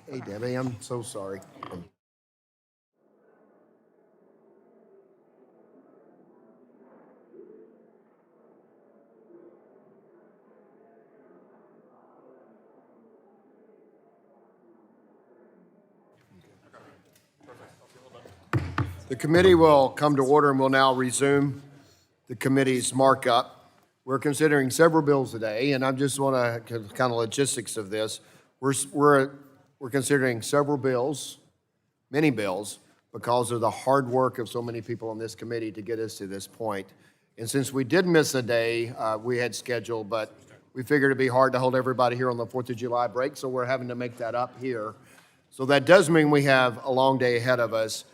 Hey, Debbie, I'm so sorry. The committee will come to order and will now resume the committee's markup. We're considering several bills today, and I just want to kind of logistics of this. We're considering several bills, many bills, because of the hard work of so many people on this committee to get us to this point. And since we did miss a day, we had scheduled, but we figured it'd be hard to hold everybody here on the 4th of July break, so we're having to make that up here. So that does mean we have a long day ahead of us.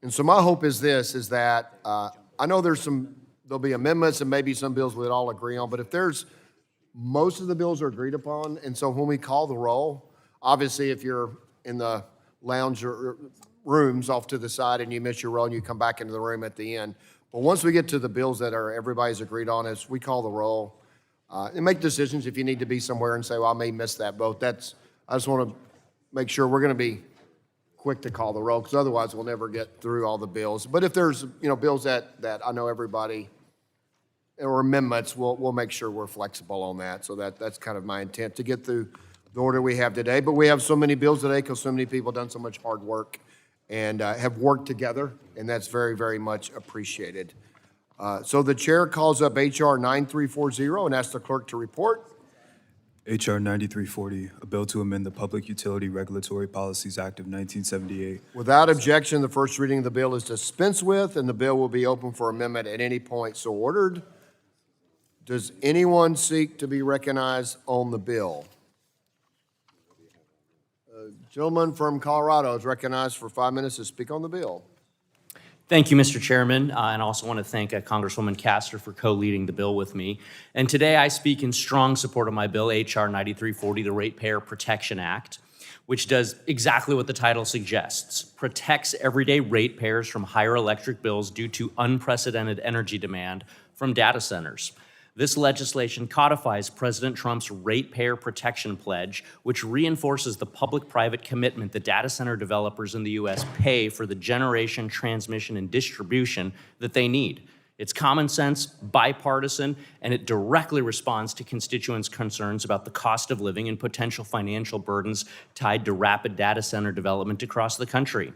And so my hope is this, is that I know there'll be amendments and maybe some bills we'd all agree on, but if most of the bills are agreed upon, and so when we call the roll, obviously if you're in the lounge or rooms off to the side and you miss your roll and you come back into the room at the end. But once we get to the bills that everybody's agreed on, as we call the roll, and make decisions if you need to be somewhere and say, well, I may miss that vote. I just want to make sure we're going to be quick to call the roll, because otherwise we'll never get through all the bills. But if there's bills that I know everybody, or amendments, we'll make sure we're flexible on that. So that's kind of my intent, to get through the order we have today. But we have so many bills today because so many people have done so much hard work and have worked together, and that's very, very much appreciated. So the chair calls up H.R. 9340 and asks the clerk to report. H.R. 9340, a bill to amend the Public Utility Regulatory Policies Act of 1978. Without objection, the first reading of the bill is dispensed with, and the bill will be open for amendment at any point so ordered. Does anyone seek to be recognized on the bill? Gentleman from Colorado is recognized for 5 minutes to speak on the bill. Thank you, Mr. Chairman, and I also want to thank Congresswoman Castor for co-leading the bill with me. And today I speak in strong support of my bill, H.R. 9340, the Ratepayer Protection Act, which does exactly what the title suggests: protects everyday ratepayers from higher electric bills due to unprecedented energy demand from data centers. This legislation codifies President Trump's Ratepayer Protection Pledge, which reinforces the public-private commitment that data center developers in the U.S. pay for the generation, transmission, and distribution that they need. It's common sense, bipartisan, and it directly responds to constituents' concerns about the cost of living and potential financial burdens tied to rapid data center development across the country.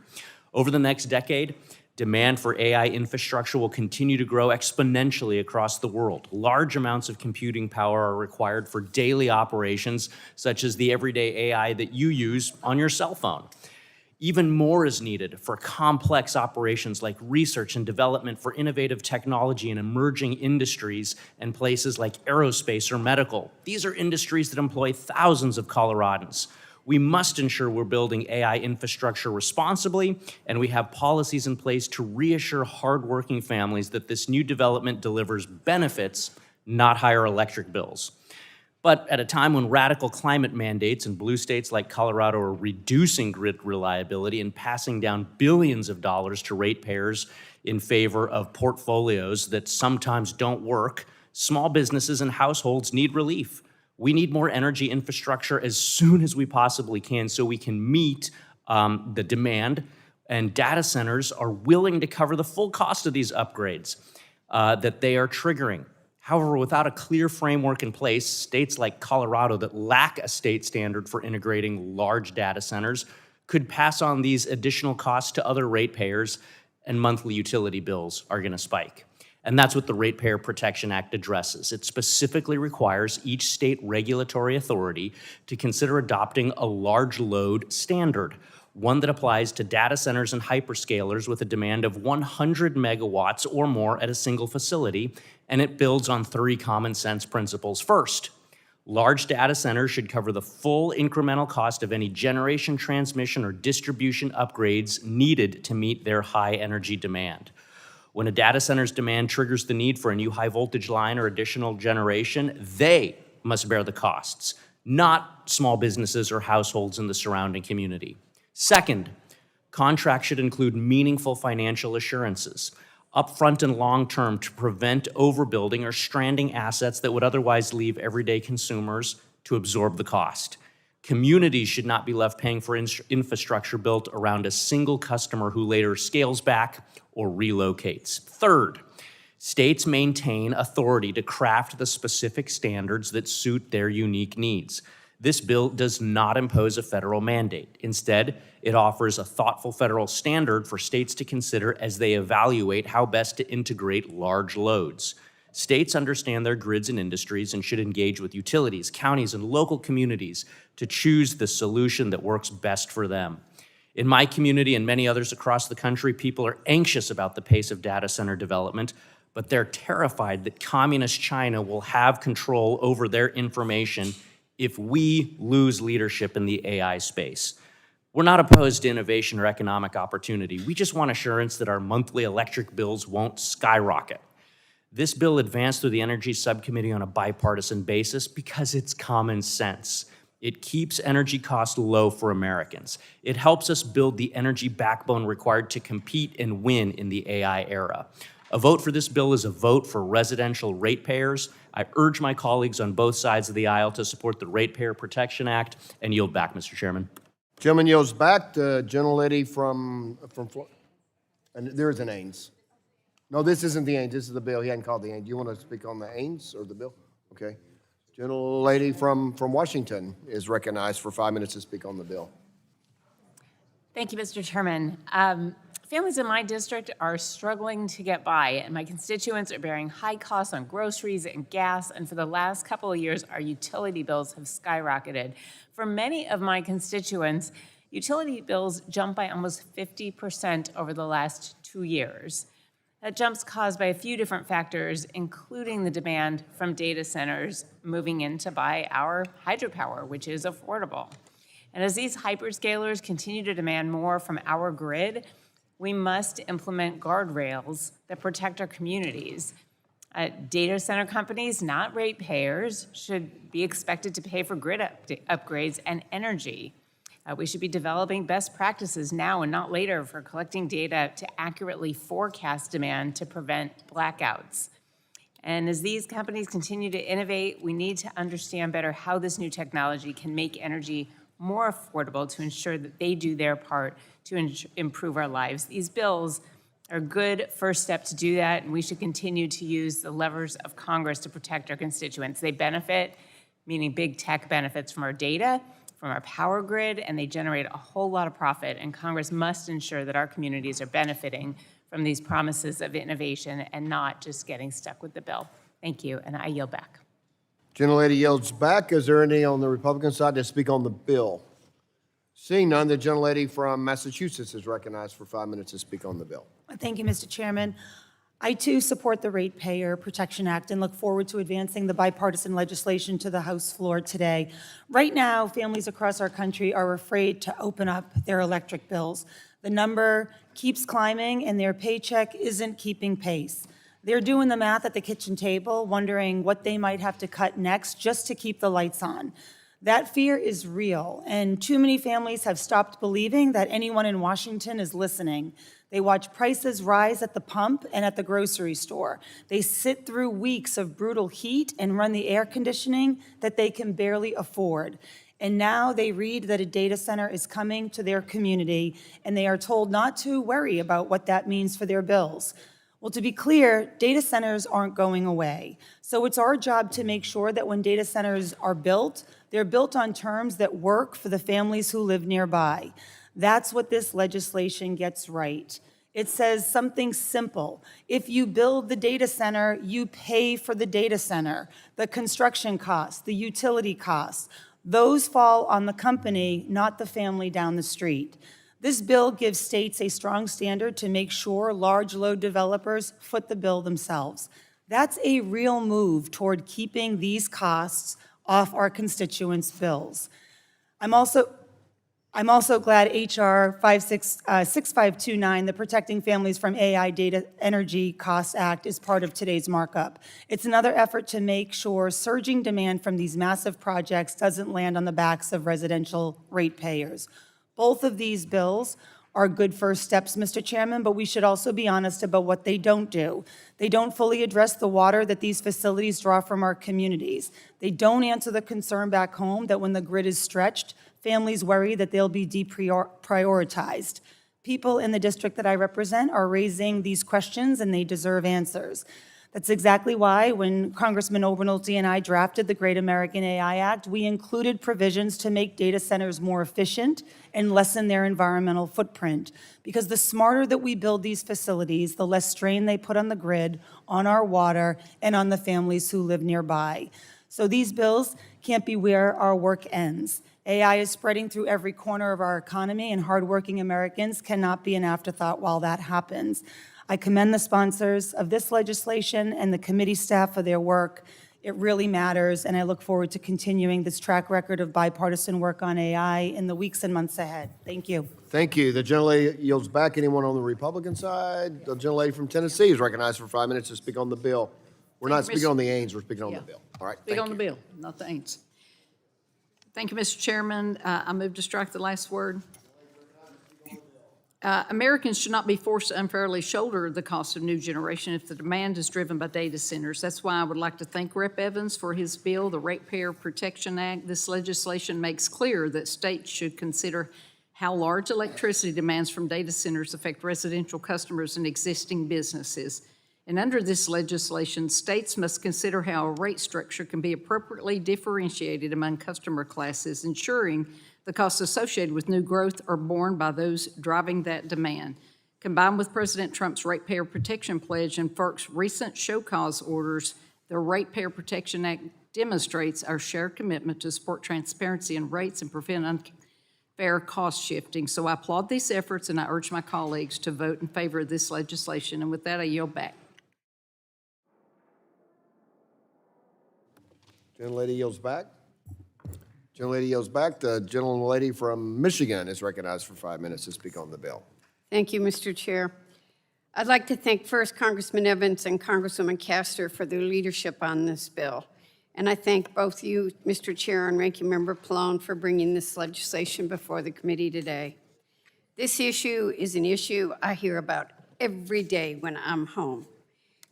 Over the next decade, demand for AI infrastructure will continue to grow exponentially across the world. Large amounts of computing power are required for daily operations, such as the everyday AI that you use on your cell phone. Even more is needed for complex operations like research and development for innovative technology in emerging industries and places like aerospace or medical. These are industries that employ thousands of Coloradans. We must ensure we're building AI infrastructure responsibly, and we have policies in place to reassure hardworking families that this new development delivers benefits, not higher electric bills. But at a time when radical climate mandates in blue states like Colorado are reducing grid reliability and passing down billions of dollars to ratepayers in favor of portfolios that sometimes don't work, small businesses and households need relief. We need more energy infrastructure as soon as we possibly can so we can meet the demand, and data centers are willing to cover the full cost of these upgrades that they are triggering. However, without a clear framework in place, states like Colorado that lack a state standard for integrating large data centers could pass on these additional costs to other ratepayers, and monthly utility bills are going to spike. And that's what the Ratepayer Protection Act addresses. It specifically requires each state regulatory authority to consider adopting a large load standard, one that applies to data centers and hyperscalers with a demand of 100 megawatts or more at a single facility, and it builds on 3 common sense principles. First, large data centers should cover the full incremental cost of any generation, transmission, or distribution upgrades needed to meet their high energy demand. When a data center's demand triggers the need for a new high voltage line or additional generation, they must bear the costs, not small businesses or households in the surrounding community. Second, contracts should include meaningful financial assurances, upfront and long-term, to prevent overbuilding or stranding assets that would otherwise leave everyday consumers to absorb the cost. Communities should not be left paying for infrastructure built around a single customer who later scales back or relocates. Third, states maintain authority to craft the specific standards that suit their unique needs. This bill does not impose a federal mandate. Instead, it offers a thoughtful federal standard for states to consider as they evaluate how best to integrate large loads. States understand their grids and industries and should engage with utilities, counties, and local communities to choose the solution that works best for them. In my community and many others across the country, people are anxious about the pace of data center development, but they're terrified that communist China will have control over their information if we lose leadership in the AI space. We're not opposed to innovation or economic opportunity. We just want assurance that our monthly electric bills won't skyrocket. This bill advanced through the Energy Subcommittee on a bipartisan basis because it's common sense. It keeps energy costs low for Americans. It helps us build the energy backbone required to compete and win in the AI era. A vote for this bill is a vote for residential ratepayers. I urge my colleagues on both sides of the aisle to support the Ratepayer Protection Act and yield back, Mr. Chairman. Gentleman yields back. The gentlelady from Florida. And there's an Ains. No, this isn't the Ains. This is the bill. He hadn't called the Ains. Do you want to speak on the Ains or the bill? Okay. Gentlelady from Washington is recognized for 5 minutes to speak on the bill. Thank you, Mr. Chairman. Families in my district are struggling to get by, and my constituents are bearing high costs on groceries and gas, and for the last couple of years, our utility bills have skyrocketed. For many of my constituents, utility bills jumped by almost 50% over the last 2 years. That jump's caused by a few different factors, including the demand from data centers moving in to buy our hydropower, which is affordable. And as these hyperscalers continue to demand more from our grid, we must implement guardrails that protect our communities. Data center companies, not ratepayers, should be expected to pay for grid upgrades and energy. We should be developing best practices now and not later for collecting data to accurately forecast demand to prevent blackouts. And as these companies continue to innovate, we need to understand better how this new technology can make energy more affordable to ensure that they do their part to improve our lives. These bills are a good first step to do that, and we should continue to use the levers of Congress to protect our constituents. They benefit, meaning big tech benefits from our data, from our power grid, and they generate a whole lot of profit, and Congress must ensure that our communities are benefiting from these promises of innovation and not just getting stuck with the bill. Thank you, and I yield back. Gentlelady yields back. Is there any on the Republican side to speak on the bill? Seeing none, the gentlelady from Massachusetts is recognized for 5 minutes to speak on the bill. Thank you, Mr. Chairman. I, too, support the Ratepayer Protection Act and look forward to advancing the bipartisan legislation to the House floor today. Right now, families across our country are afraid to open up their electric bills. The number keeps climbing, and their paycheck isn't keeping pace. They're doing the math at the kitchen table, wondering what they might have to cut next just to keep the lights on. That fear is real, and too many families have stopped believing that anyone in Washington is listening. They watch prices rise at the pump and at the grocery store. They sit through weeks of brutal heat and run the air conditioning that they can barely afford. And now they read that a data center is coming to their community, and they are told not to worry about what that means for their bills. Well, to be clear, data centers aren't going away. So it's our job to make sure that when data centers are built, they're built on terms that work for the families who live nearby. That's what this legislation gets right. It says something simple. If you build the data center, you pay for the data center. The construction costs, the utility costs, those fall on the company, not the family down the street. This bill gives states a strong standard to make sure large load developers foot the bill themselves. That's a real move toward keeping these costs off our constituents' bills. I'm also glad HR 6529, the Protecting Families from AI Data Energy Costs Act, is part of today's markup. It's another effort to make sure surging demand from these massive projects doesn't land on the backs of residential ratepayers. Both of these bills are good first steps, Mr. Chairman, but we should also be honest about what they don't do. They don't fully address the water that these facilities draw from our communities. They don't answer the concern back home that when the grid is stretched, families worry that they'll be deprioritized. People in the district that I represent are raising these questions, and they deserve answers. That's exactly why when Congressman Obernolte and I drafted the Great American AI Act, we included provisions to make data centers more efficient and lessen their environmental footprint. Because the smarter that we build these facilities, the less strain they put on the grid, on our water, and on the families who live nearby. So these bills can't be where our work ends. AI is spreading through every corner of our economy, and hardworking Americans cannot be an afterthought while that happens. I commend the sponsors of this legislation and the committee staff for their work. It really matters, and I look forward to continuing this track record of bipartisan work on AI in the weeks and months ahead. Thank you. Thank you. The gentlelady yields back. Anyone on the Republican side? The gentlelady from Tennessee is recognized for 5 minutes to speak on the bill. We're not speaking on the Ains, we're speaking on the bill. All right, Speak thank on the you. bill, not the Ains. Thank you, Mr. Chairman. I move to strike the last word. Americans should not be forced to unfairly shoulder the cost of new generation if the demand is driven by data centers. That's why I would like to thank Rep. Evans for his bill, the Ratepayer Protection Act. This legislation makes clear that states should consider how large electricity demands from data centers affect residential customers and existing businesses. And under this legislation, states must consider how a rate structure can be appropriately differentiated among customer classes, ensuring the costs associated with new growth are borne by those driving that demand. Combined with President Trump's Ratepayer Protection Pledge and FERC's recent show cause orders, the Ratepayer Protection Act demonstrates our shared commitment to support transparency in rates and prevent unfair cost shifting. So I applaud these efforts, and I urge my colleagues to vote in favor of this legislation. And with that, I yield back. Gentlelady yields back. Gentlelady yields back. The gentlelady from Michigan is recognized for 5 minutes to speak on the bill. Thank you, Mr. Chair. I'd like to thank first Congressman Evans and Congresswoman Castor for their leadership on this bill. And I thank both you, Mr. Chair, and Ranking Member Pallone for bringing this legislation before the committee today. This issue is an issue I hear about every day when I'm home.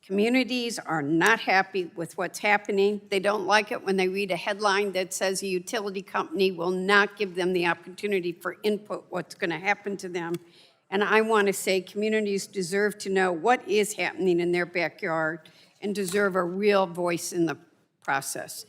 Communities are not happy with what's happening. They don't like it when they read a headline that says a utility company will not give them the opportunity for input, what's going to happen to them. And I want to say communities deserve to know what is happening in their backyard and deserve a real voice in the process.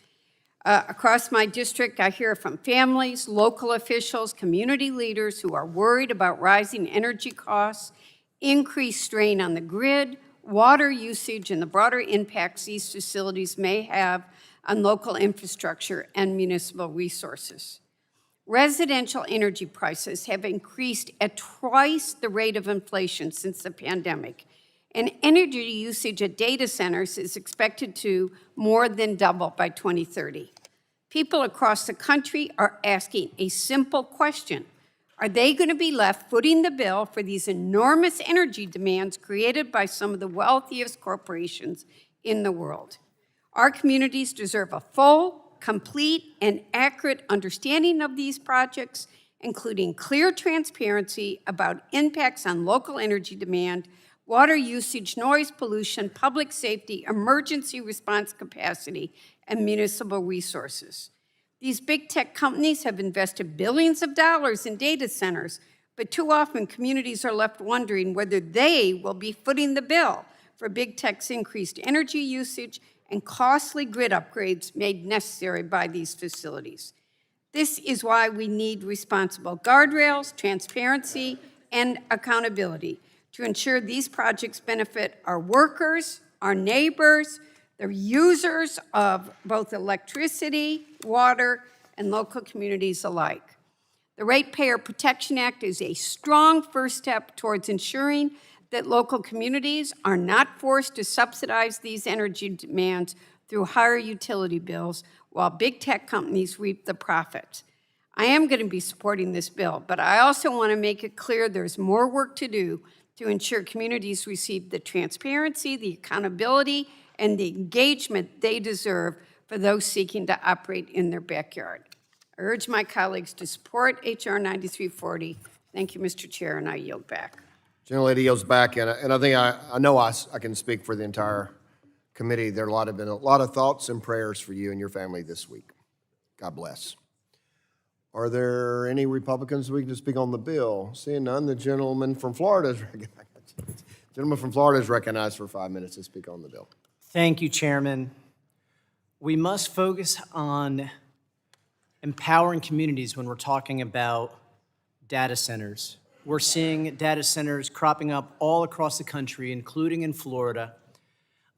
Across my district, I hear from families, local officials, community leaders who are worried about rising energy costs, increased strain on the grid, water usage, and the broader impacts these facilities may have on local infrastructure and municipal resources. Residential energy prices have increased at twice the rate of inflation since the pandemic, and energy usage at data centers is expected to more than double by 2030. People across the country are asking a simple question. Are they going to be left footing the bill for these enormous energy demands created by some of the wealthiest corporations in the world? Our communities deserve a full, complete, and accurate understanding of these projects, including clear transparency about impacts on local energy demand, water usage, noise pollution, public safety, emergency response capacity, and municipal resources. These big tech companies have invested billions of dollars in data centers, but too often communities are left wondering whether they will be footing the bill for big tech's increased energy usage and costly grid upgrades made necessary by these facilities. This is why we need responsible guardrails, transparency, and accountability to ensure these projects benefit our workers, our neighbors, the users of both electricity, water, and local communities alike. The Ratepayer Protection Act is a strong first step towards ensuring that local communities are not forced to subsidize these energy demands through higher utility bills while big tech companies reap the profits. I am going to be supporting this bill, but I also want to make it clear there's more work to do to ensure communities receive the transparency, the accountability, and the engagement they deserve for those seeking to operate in their backyard. I urge my colleagues to support H.R. 9340 Thank you, Mr. Chair, and I yield back. Gentlelady yields back, and I think I know I can speak for the entire committee. There have been a lot of thoughts and prayers for you and your family this week. God bless. Are there any Republicans who can speak on the bill? Seeing none, the gentleman from Florida is recognized for 5 minutes to speak on the bill. Thank you, Chairman. We must focus on empowering communities when we're talking about data centers. We're seeing data centers cropping up all across the country, including in Florida.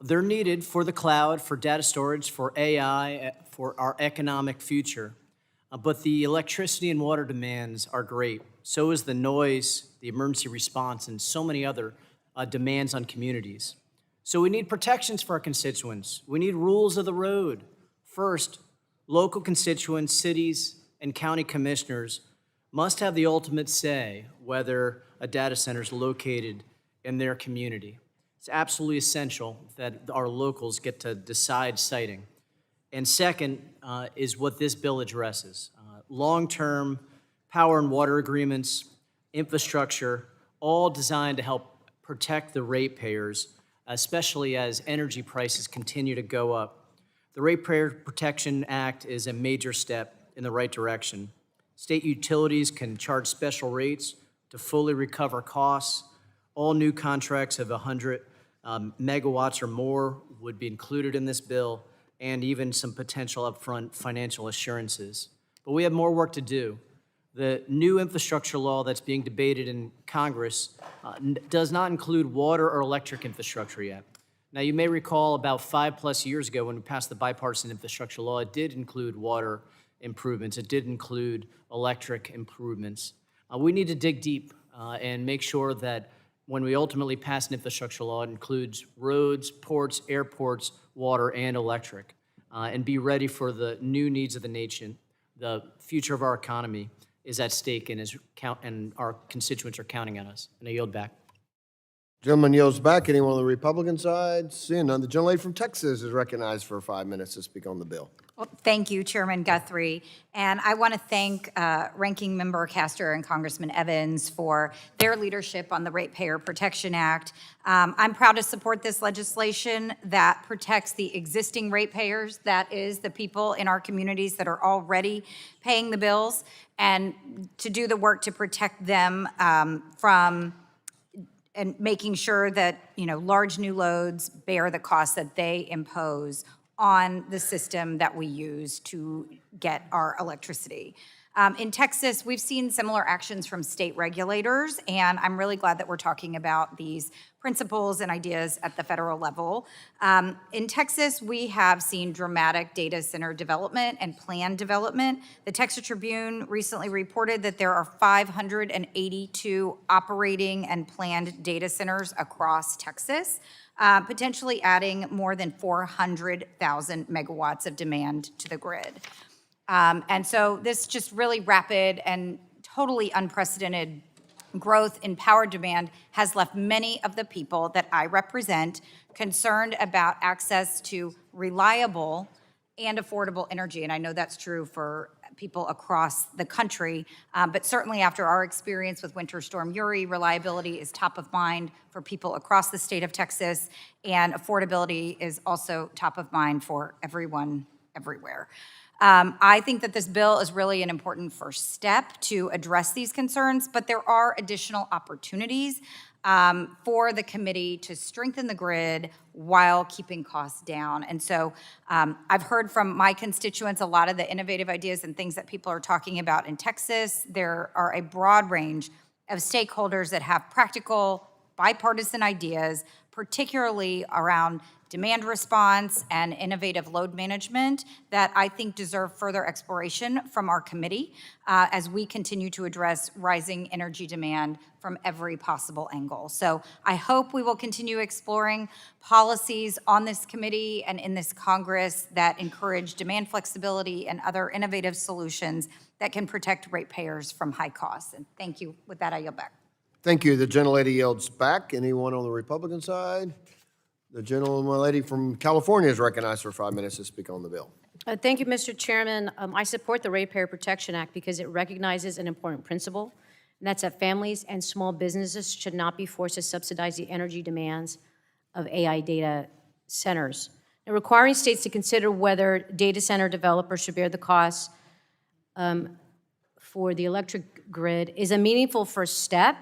They're needed for the cloud, for data storage, for AI, for our economic future. But the electricity and water demands are great. So is the noise, the emergency response, and so many other demands on communities. So we need protections for our constituents. We need rules of the road. First, local constituents, cities, and county commissioners must have the ultimate say whether a data center is located in their community. It's absolutely essential that our locals get to decide siting. And second is what this bill addresses. Long-term power and water agreements, infrastructure, all designed to help protect the ratepayers, especially as energy prices continue to go up. The Ratepayer Protection Act is a major step in the right direction. State utilities can charge special rates to fully recover costs. All new contracts of 100 megawatts or more would be included in this bill, and even some potential upfront financial assurances. But we have more work to do. The new infrastructure law that's being debated in Congress does not include water or electric infrastructure yet. Now, you may recall about 5+ years ago when we passed the bipartisan infrastructure law, it did include water improvements. It did include electric improvements. We need to dig deep and make sure that when we ultimately pass an infrastructure law, it includes roads, ports, airports, water, and electric, and be ready for the new needs of the nation. The future of our economy is at stake, and our constituents are counting on us. And I yield back. Gentleman yields back. Anyone on the Republican side? Seeing none, the gentlelady from Texas is recognized for 5 minutes to speak on the bill. Well, thank you, Chairman Guthrie. And I want to thank Ranking Member Castor and Congressman Evans for their leadership on the Ratepayer Protection Act. I'm proud to support this legislation that protects the existing ratepayers, that is, the people in our communities that are already paying the bills, and to do the work to protect them from and making sure that, large new loads bear the costs that they impose on the system that we use to get our electricity. In Texas, we've seen similar actions from state regulators, and I'm really glad that we're talking about these principles and ideas at the federal level. In Texas, we have seen dramatic data center development and planned development. The Texas Tribune recently reported that there are 582 operating and planned data centers across Texas, potentially adding more than 400,000 megawatts of demand to the grid. And so this just really rapid and totally unprecedented growth in power demand has left many of the people that I represent concerned about access to reliable and affordable energy. And I know that's true for people across the country, but certainly after our experience with Winter Storm Uri, reliability is top of mind for people across the state of Texas, and affordability is also top of mind for everyone, everywhere. I think that this bill is really an important first step to address these concerns, but there are additional opportunities for the committee to strengthen the grid while keeping costs down. And so I've heard from my constituents a lot of the innovative ideas and things that people are talking about in Texas. There are a broad range of stakeholders that have practical, bipartisan ideas, particularly around demand response and innovative load management that I think deserve further exploration from our committee as we continue to address rising energy demand from every possible angle. So I hope we will continue exploring policies on this committee and in this Congress that encourage demand flexibility and other innovative solutions that can protect ratepayers from high costs. And thank you. With that, I yield back. Thank you. The gentlelady yields back. Anyone on the Republican side? The gentlelady from California is recognized for 5 minutes to speak on the bill. Thank you, Mr. Chairman. I support the Ratepayer Protection Act because it recognizes an important principle and that's that families and small businesses should not be forced to subsidize the energy demands of AI data centers. Now, requiring states to consider whether data center developers should bear the costs for the electric grid is a meaningful first step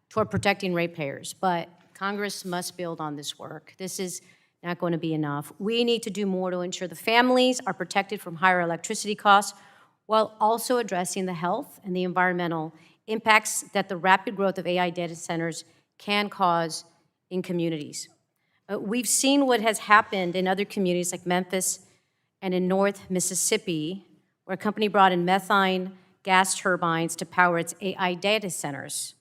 toward protecting ratepayers, but Congress must build on this work. This is not going to be enough. We need to do more to ensure the families are protected from higher electricity costs while also addressing the health and the environmental impacts that the rapid growth of AI data centers can cause in communities. We've seen what has happened in other communities like Memphis and in North Mississippi, where a company brought in methane gas turbines to power its AI data centers.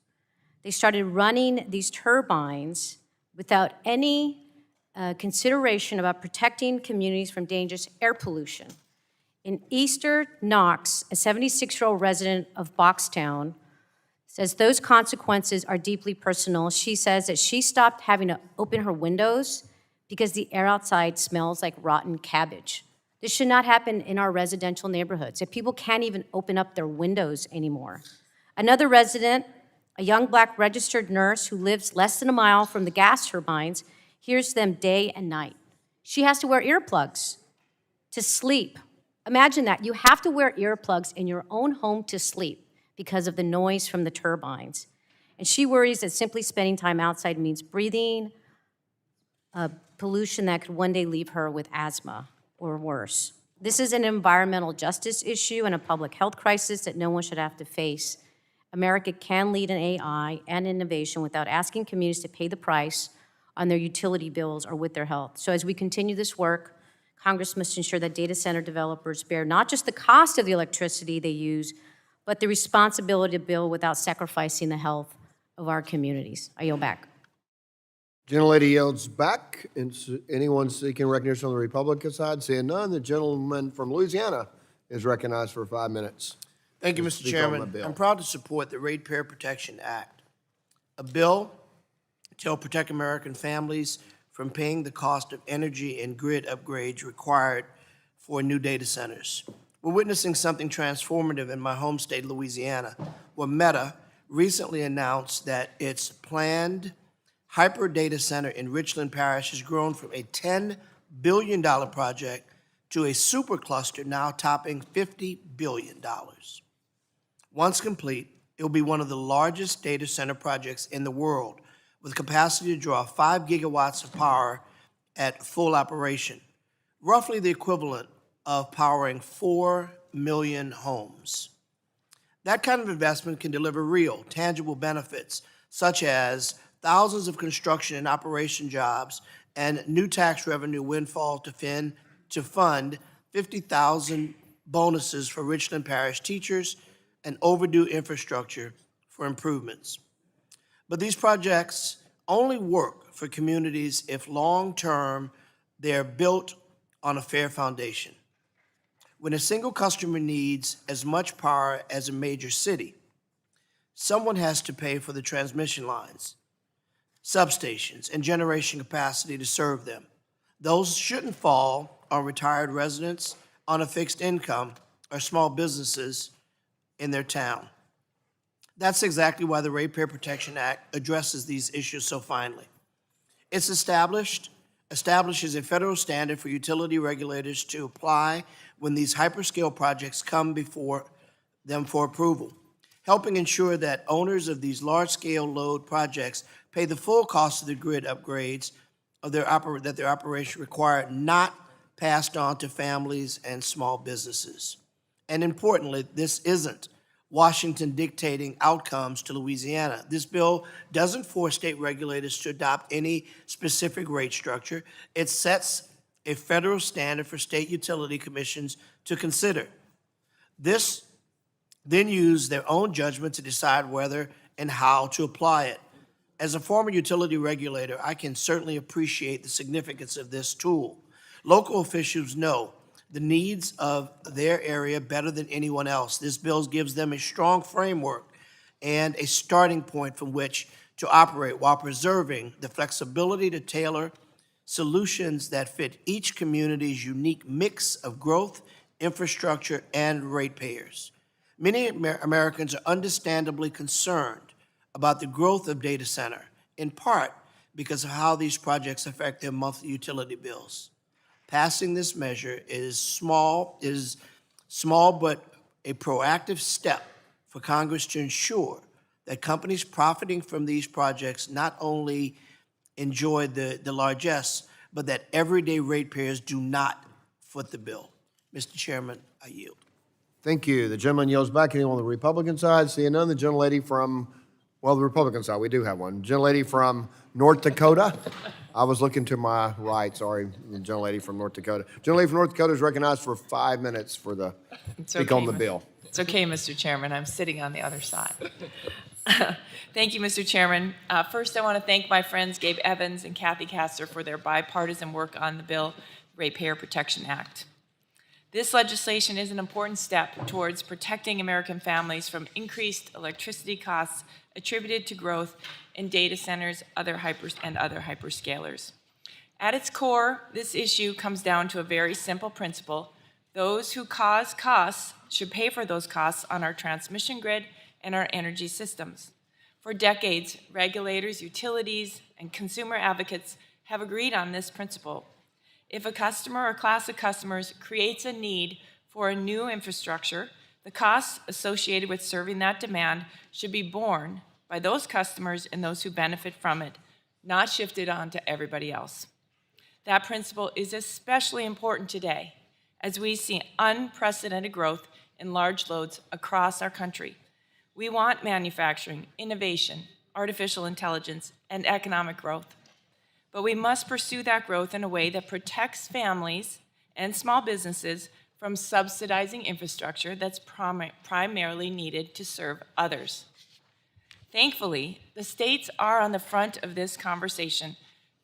They started running these turbines without any consideration about protecting communities from dangerous air pollution. In Easter Knox, a 76-year-old resident of Boxtown, says those consequences are deeply personal. She says that she stopped having to open her windows because the air outside smells like rotten cabbage. This should not happen in our residential neighborhoods. If people can't even open up their windows anymore. Another resident, a young black registered nurse who lives less than a mile from the gas turbines, hears them day and night. She has to wear earplugs to sleep. Imagine that. You have to wear earplugs in your own home to sleep because of the noise from the turbines. And she worries that simply spending time outside means breathing pollution that could one day leave her with asthma or worse. This is an environmental justice issue and a public health crisis that no one should have to face. America can lead in AI and innovation without asking communities to pay the price on their utility bills or with their health. So as we continue this work, Congress must ensure that data center developers bear not just the cost of the electricity they use, but the responsibility to build without sacrificing the health of our communities. I yield back. Gentlelady yields back. Anyone seeking recognition on the Republican side? Seeing none, the gentleman from Louisiana is recognized for 5 minutes. Thank you, to Mr. speak on the Chairman. bill. I'm proud to support the Ratepayer Protection Act, a bill to help protect American families from paying the cost of energy and grid upgrades required for new data centers. We're witnessing something transformative in my home state, Louisiana, where Meta recently announced that its planned hyper data center in Richland Parish has grown from a $10 billion project to a supercluster now topping $50 billion. Once complete, it will be one of the largest data center projects in the world, with capacity to draw 5 gigawatts of power at full operation, roughly the equivalent of powering 4 million homes. That kind of investment can deliver real, tangible benefits, such as thousands of construction and operation jobs and new tax revenue windfall to fund 50,000 bonuses for Richland Parish teachers and overdue infrastructure for improvements. But these projects only work for communities if long-term they're built on a fair foundation. When a single customer needs as much power as a major city, someone has to pay for the transmission lines, substations, and generation capacity to serve them. Those shouldn't fall on retired residents, on a fixed income, or small businesses in their town. That's exactly why the Ratepayer Protection Act addresses these issues so finely. It's establishes a federal standard for utility regulators to apply when these hyperscale projects come before them for approval, helping ensure that owners of these large-scale load projects pay the full cost of the grid upgrades of their operation required, not passed on to families and small businesses. And importantly, this isn't Washington dictating outcomes to Louisiana. This bill doesn't force state regulators to adopt any specific rate structure. It sets a federal standard for state utility commissions to consider. This then use their own judgment to decide whether and how to apply it. As a former utility regulator, I can certainly appreciate the significance of this tool. Local officials know the needs of their area better than anyone else. This bill gives them a strong framework and a starting point from which to operate while preserving the flexibility to tailor solutions that fit each community's unique mix of growth, infrastructure, and ratepayers. Many Americans are understandably concerned about the growth of data center, in part because of how these projects affect their monthly utility bills. Passing this measure is small but a proactive step for Congress to ensure that companies profiting from these projects not only enjoy the largesse, but that everyday ratepayers do not foot the bill. Mr. Chairman, I yield. Thank you. The gentleman yields back. Anyone on the Republican side? Seeing none, the gentlelady from, well, the Republican side, we do have one. Gentlelady from North Dakota. I was looking to my right, sorry, the gentlelady from North Dakota. Gentlelady from North Dakota is recognized for 5 minutes for the, speak on the bill. It's okay, Mr. Chairman. I'm sitting on the other side. Thank you, Mr. Chairman. First, I want to thank my friends Gabe Evans and Kathy Castor for their bipartisan work on the bill, Ratepayer Protection Act. This legislation is an important step towards protecting American families from increased electricity costs attributed to growth in data centers and other hyperscalers. At its core, this issue comes down to a very simple principle. Those who cause costs should pay for those costs on our transmission grid and our energy systems. For decades, regulators, utilities, and consumer advocates have agreed on this principle. If a customer or class of customers creates a need for a new infrastructure, the costs associated with serving that demand should be borne by those customers and those who benefit from it, not shifted on to everybody else. That principle is especially important today as we see unprecedented growth in large loads across our country. We want manufacturing, innovation, artificial intelligence, and economic growth. But we must pursue that growth in a way that protects families and small businesses from subsidizing infrastructure that's primarily needed to serve others. Thankfully, the states are on the front of this conversation.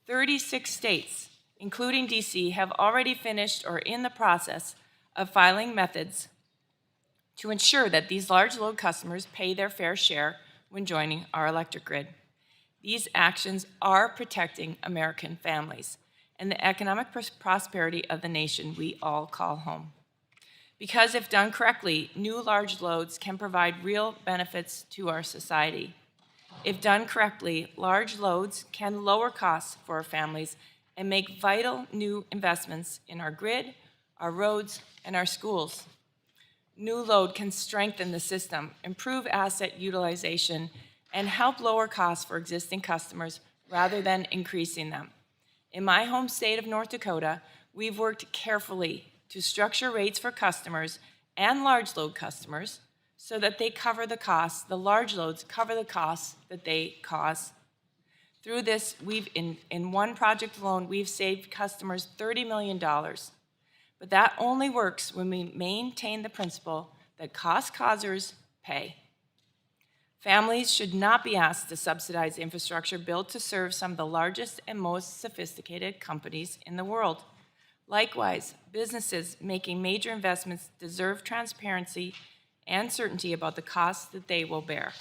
36 states, including DC, have already finished or are in the process of filing methods to ensure that these large load customers pay their fair share when joining our electric grid. These actions are protecting American families and the economic prosperity of the nation we all call home. Because if done correctly, new large loads can provide real benefits to our society. If done correctly, large loads can lower costs for our families and make vital new investments in our grid, our roads, and our schools. New load can strengthen the system, improve asset utilization, and help lower costs for existing customers rather than increasing them. In my home state of North Dakota, we've worked carefully to structure rates for customers and large load customers so that they cover the costs, the large loads cover the costs that they cause. Through this, in one project alone, we've saved customers $30 million. But that only works when we maintain the principle that cost causers pay. Families should not be asked to subsidize infrastructure built to serve some of the largest and most sophisticated companies in the world. Likewise, businesses making major investments deserve transparency and certainty about the costs that they will bear.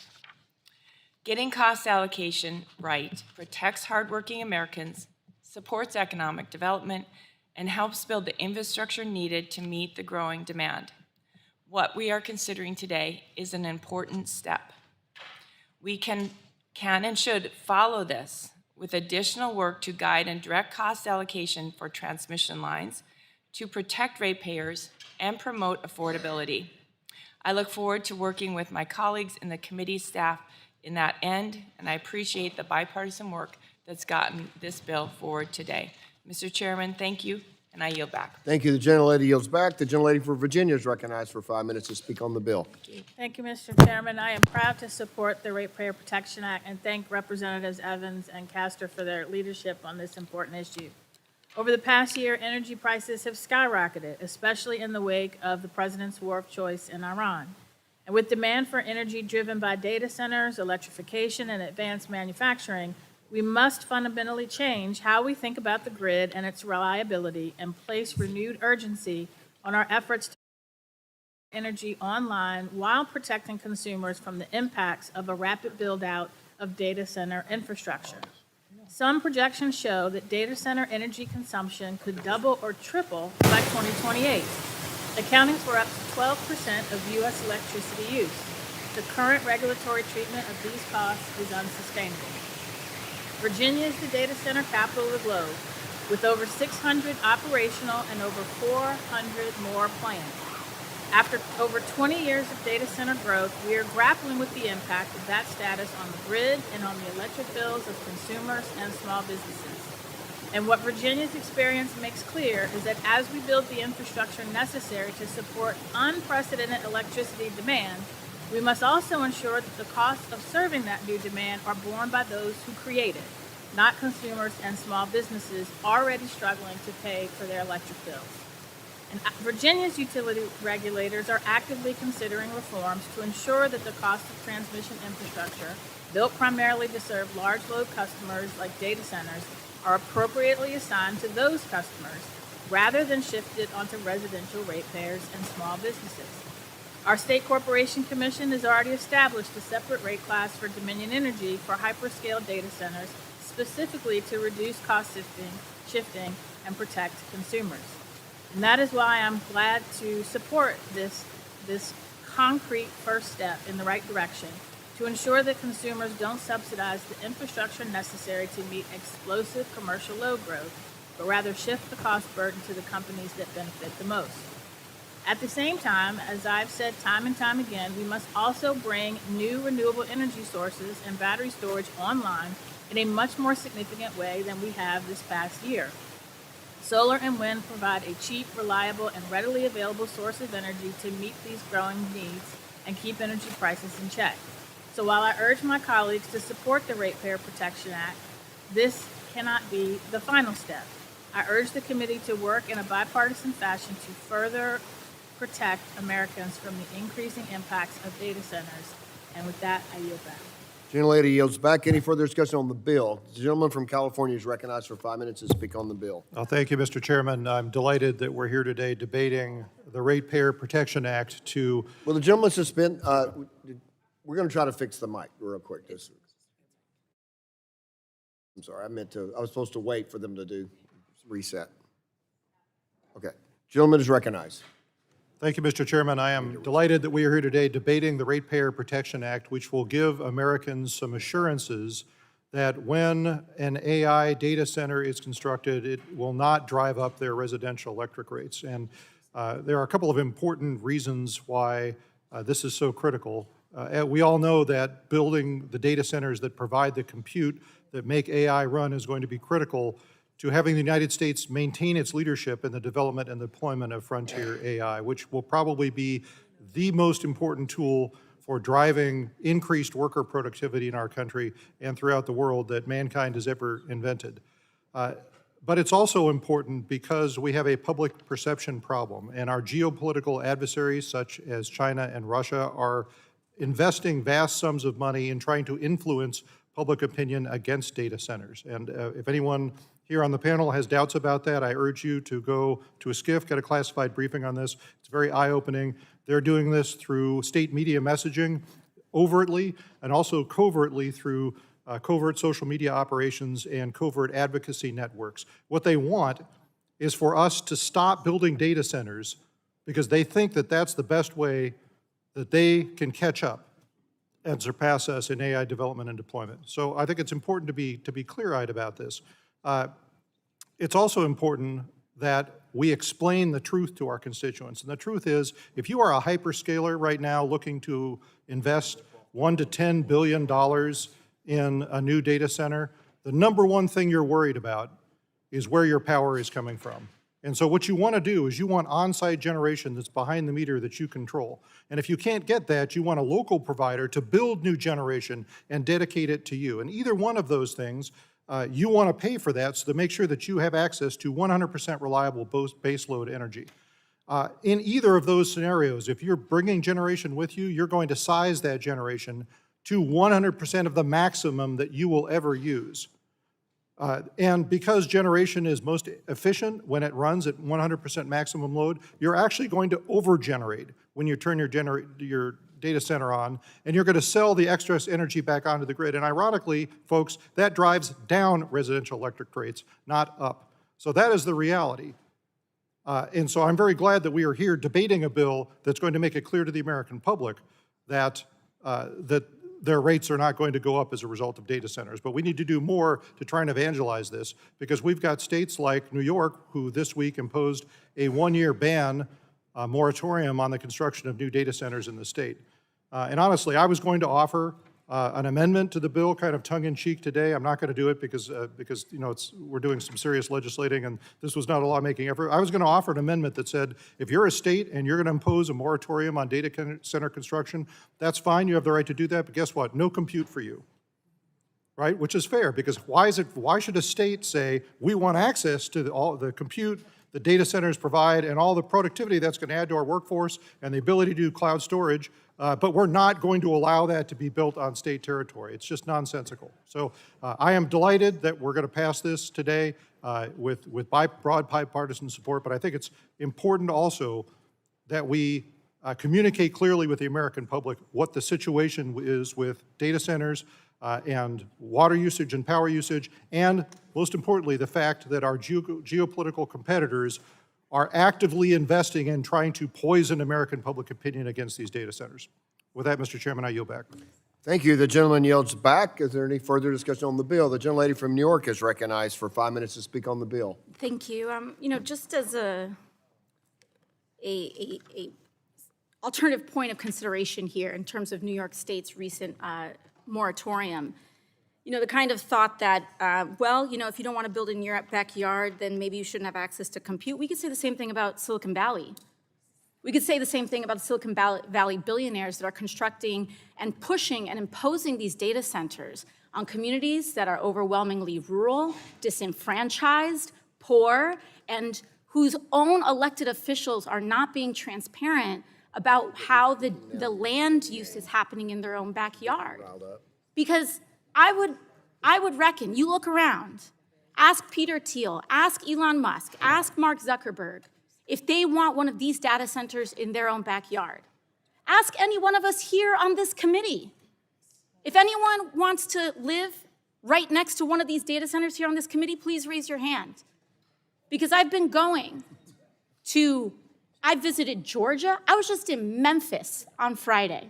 Getting cost allocation right protects hardworking Americans, supports economic development, and helps build the infrastructure needed to meet the growing demand. What we are considering today is an important step. We can and should follow this with additional work to guide and direct cost allocation for transmission lines to protect ratepayers and promote affordability. I look forward to working with my colleagues in the committee staff in that end, and I appreciate the bipartisan work that's gotten this bill forward today. Mr. Chairman, thank you, and I yield back. Thank you. The gentlelady yields back. The gentlelady for Virginia is recognized for 5 minutes to speak on the bill. Thank you, Mr. Chairman. I am proud to support the Ratepayer Protection Act and thank Representatives Evans and Castor for their leadership on this important issue. Over the past year, energy prices have skyrocketed, especially in the wake of the president's war of choice in Iran. And with demand for energy driven by data centers, electrification, and advanced manufacturing, we must fundamentally change how we think about the grid and its reliability and place renewed urgency on our efforts to get energy online while protecting consumers from the impacts of a rapid build-out of data center infrastructure. Some projections show that data center energy consumption could double or triple by 2028. accounting for up to 12% of U.S. electricity use. The current regulatory treatment of these costs is unsustainable. Virginia is the data center capital of the globe, with over 600 operational and over 400 more planned. After over 20 years of data center growth, we are grappling with the impact of that status on the grid and on the electric bills of consumers and small businesses. And what Virginia's experience makes clear is that as we build the infrastructure necessary to support unprecedented electricity demand, we must also ensure that the costs of serving that new demand are borne by those who create it, not consumers and small businesses already struggling to pay for their electric bills. And Virginia's utility regulators are actively considering reforms to ensure that the cost of transmission infrastructure, built primarily to serve large load customers like data centers, are appropriately assigned to those customers rather than shifted onto residential ratepayers and small businesses. Our State Corporation Commission has already established a separate rate class for Dominion Energy for hyperscale data centers, specifically to reduce cost shifting and protect consumers. And that is why I'm glad to support this concrete first step in the right direction to ensure that consumers don't subsidize the infrastructure necessary to meet explosive commercial load growth, but rather shift the cost burden to the companies that benefit the most. At the same time, as I've said time and time again, we must also bring new renewable energy sources and battery storage online in a much more significant way than we have this past year. Solar and wind provide a cheap, reliable, and readily available source of energy to meet these growing needs and keep energy prices in check. So while I urge my colleagues to support the Ratepayer Protection Act, this cannot be the final step. I urge the committee to work in a bipartisan fashion to further protect Americans from the increasing impacts of data centers. And with that, I yield back. Gentlelady yields back. Any further discussion on the bill? The gentleman from California is recognized for 5 minutes to speak on the bill. Thank you, Mr. Chairman. I'm delighted that we're here today debating the Ratepayer Protection Act to... Will the gentleman suspend? We're going to try to fix the mic real quick. I'm sorry, I was supposed to wait for them to do reset. Okay. Gentleman is recognized. Thank you, Mr. Chairman. I am delighted that we are here today debating the Ratepayer Protection Act, which will give Americans some assurances that when an AI data center is constructed, it will not drive up their residential electric rates. And there are a couple of important reasons why this is so critical. We all know that building the data centers that provide the compute that make AI run is going to be critical to having the United States maintain its leadership in the development and deployment of frontier AI, which will probably be the most important tool for driving increased worker productivity in our country and throughout the world that mankind has ever invented. But it's also important because we have a public perception problem, and our geopolitical adversaries, such as China and Russia, are investing vast sums of money in trying to influence public opinion against data centers. And if anyone here on the panel has doubts about that, I urge you to go to a SCIF, get a classified briefing on this. It's very eye-opening. They're doing this through state media messaging overtly and also covertly through covert social media operations and covert advocacy networks. What they want is for us to stop building data centers because they think that that's the best way that they can catch up and surpass us in AI development and deployment. So I think it's important to be clear-eyed about this. It's also important that we explain the truth to our constituents. And the truth is, if you are a hyperscaler right now looking to invest $1 to $10 billion in a new data center, the number one thing you're worried about is where your power is coming from. And so what you want to do is you want on-site generation that's behind the meter that you control. And if you can't get that, you want a local provider to build new generation and dedicate it to you. And either one of those things, you want to pay for that so to make sure that you have access to 100% reliable baseload energy. In either of those scenarios, if you're bringing generation with you, you're going to size that generation to 100% of the maximum that you will ever use. And because generation is most efficient when it runs at 100% maximum load, you're actually going to over-generate when you turn your data center on, and you're going to sell the extra energy back onto the grid. And ironically, folks, that drives down residential electric rates, not up. So that is the reality. And so I'm very glad that we are here debating a bill that's going to make it clear to the American public that, that their rates are not going to go up as a result of data centers. But we need to do more to try and evangelize this, because we've got states like New York who this week imposed a one-year ban, moratorium on the construction of new data centers in the state. And honestly, I was going to offer an amendment to the bill, kind of tongue-in-cheek today. I'm not going to do it because you know, we're doing some serious legislating, and this was not a lawmaking effort. I was going to offer an amendment that said, if you're a state and you're going to impose a moratorium on data center construction, that's fine. You have the right to do that. But guess what? No compute for you, right? Which is fair, because why should a state say we want access to all the compute the data centers provide and all the productivity that's going to add to our workforce and the ability to do cloud storage, but we're not going to allow that to be built on state territory. It's just nonsensical. So I am delighted that we're going to pass this today with broad bipartisan support, but I think it's important also that we communicate clearly with the American public what the situation is with data centers and water usage and power usage, and most importantly, the fact that our geopolitical competitors are actively investing in trying to poison American public opinion against these data centers. With that, Mr. Chairman, I yield back. Thank you. The gentleman yields back. Is there any further discussion on the bill? The gentlelady from New York is recognized for 5 minutes to speak on the bill. Thank you. You know, just as a alternative point of consideration here in terms of New York State's recent moratorium, you know, the kind of thought that, well, you know, if you don't want to build in your backyard, then maybe you shouldn't have access to compute. We could say the same thing about Silicon Valley. We could say the same thing about the Silicon Valley billionaires that are constructing and pushing and imposing these data centers on communities that are overwhelmingly rural, disenfranchised, poor, and whose own elected officials are not being transparent about how the land use is happening in their own backyard. Because I would reckon, you look around, ask Peter Thiel, ask Elon Musk, ask Mark Zuckerberg if they want one of these data centers in their own backyard. Ask any one of us here on this committee. If anyone wants to live right next to one of these data centers here on this committee, please raise your hand. Because I've been going to, I visited Georgia. I was just in Memphis on Friday.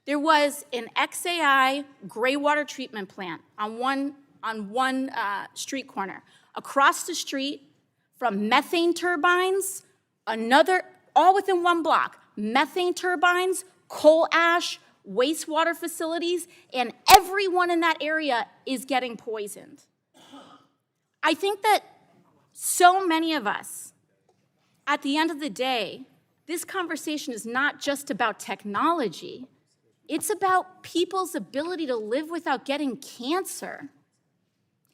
There was an XAI gray water treatment plant on one street corner. Across the street from methane turbines, all within one block, methane turbines, coal ash, wastewater facilities, and everyone in that area is getting poisoned. I think that so many of us, at the end of the day, this conversation is not just about technology. It's about people's ability to live without getting cancer.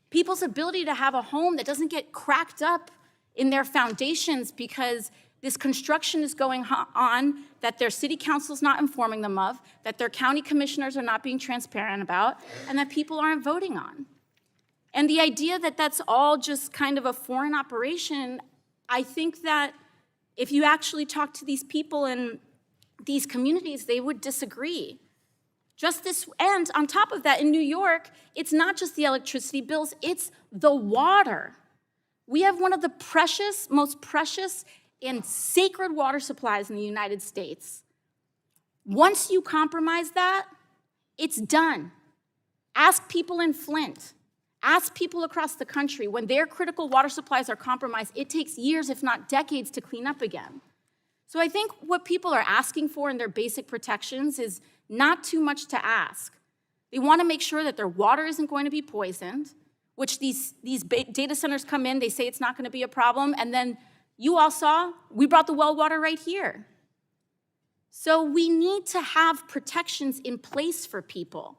People's ability to have a home that doesn't get cracked up in their foundations because this construction is going on that their city council's not informing them of, that their county commissioners are not being transparent about, and that people aren't voting on. And the idea that that's all just kind of a foreign operation, I think that if you actually talk to these people in these communities, they would disagree. And on top of that, in New York, it's not just the electricity bills, it's the water. We have one of the most precious and sacred water supplies in the United States. Once you compromise that, it's done. Ask people in Flint. Ask people across the country. When their critical water supplies are compromised, it takes years, if not decades, to clean up again. So I think what people are asking for in their basic protections is not too much to ask. They want to make sure that their water isn't going to be poisoned, which these data centers come in, they say it's not going to be a problem, and then you all saw, we brought the well water right here. So we need to have protections in place for people.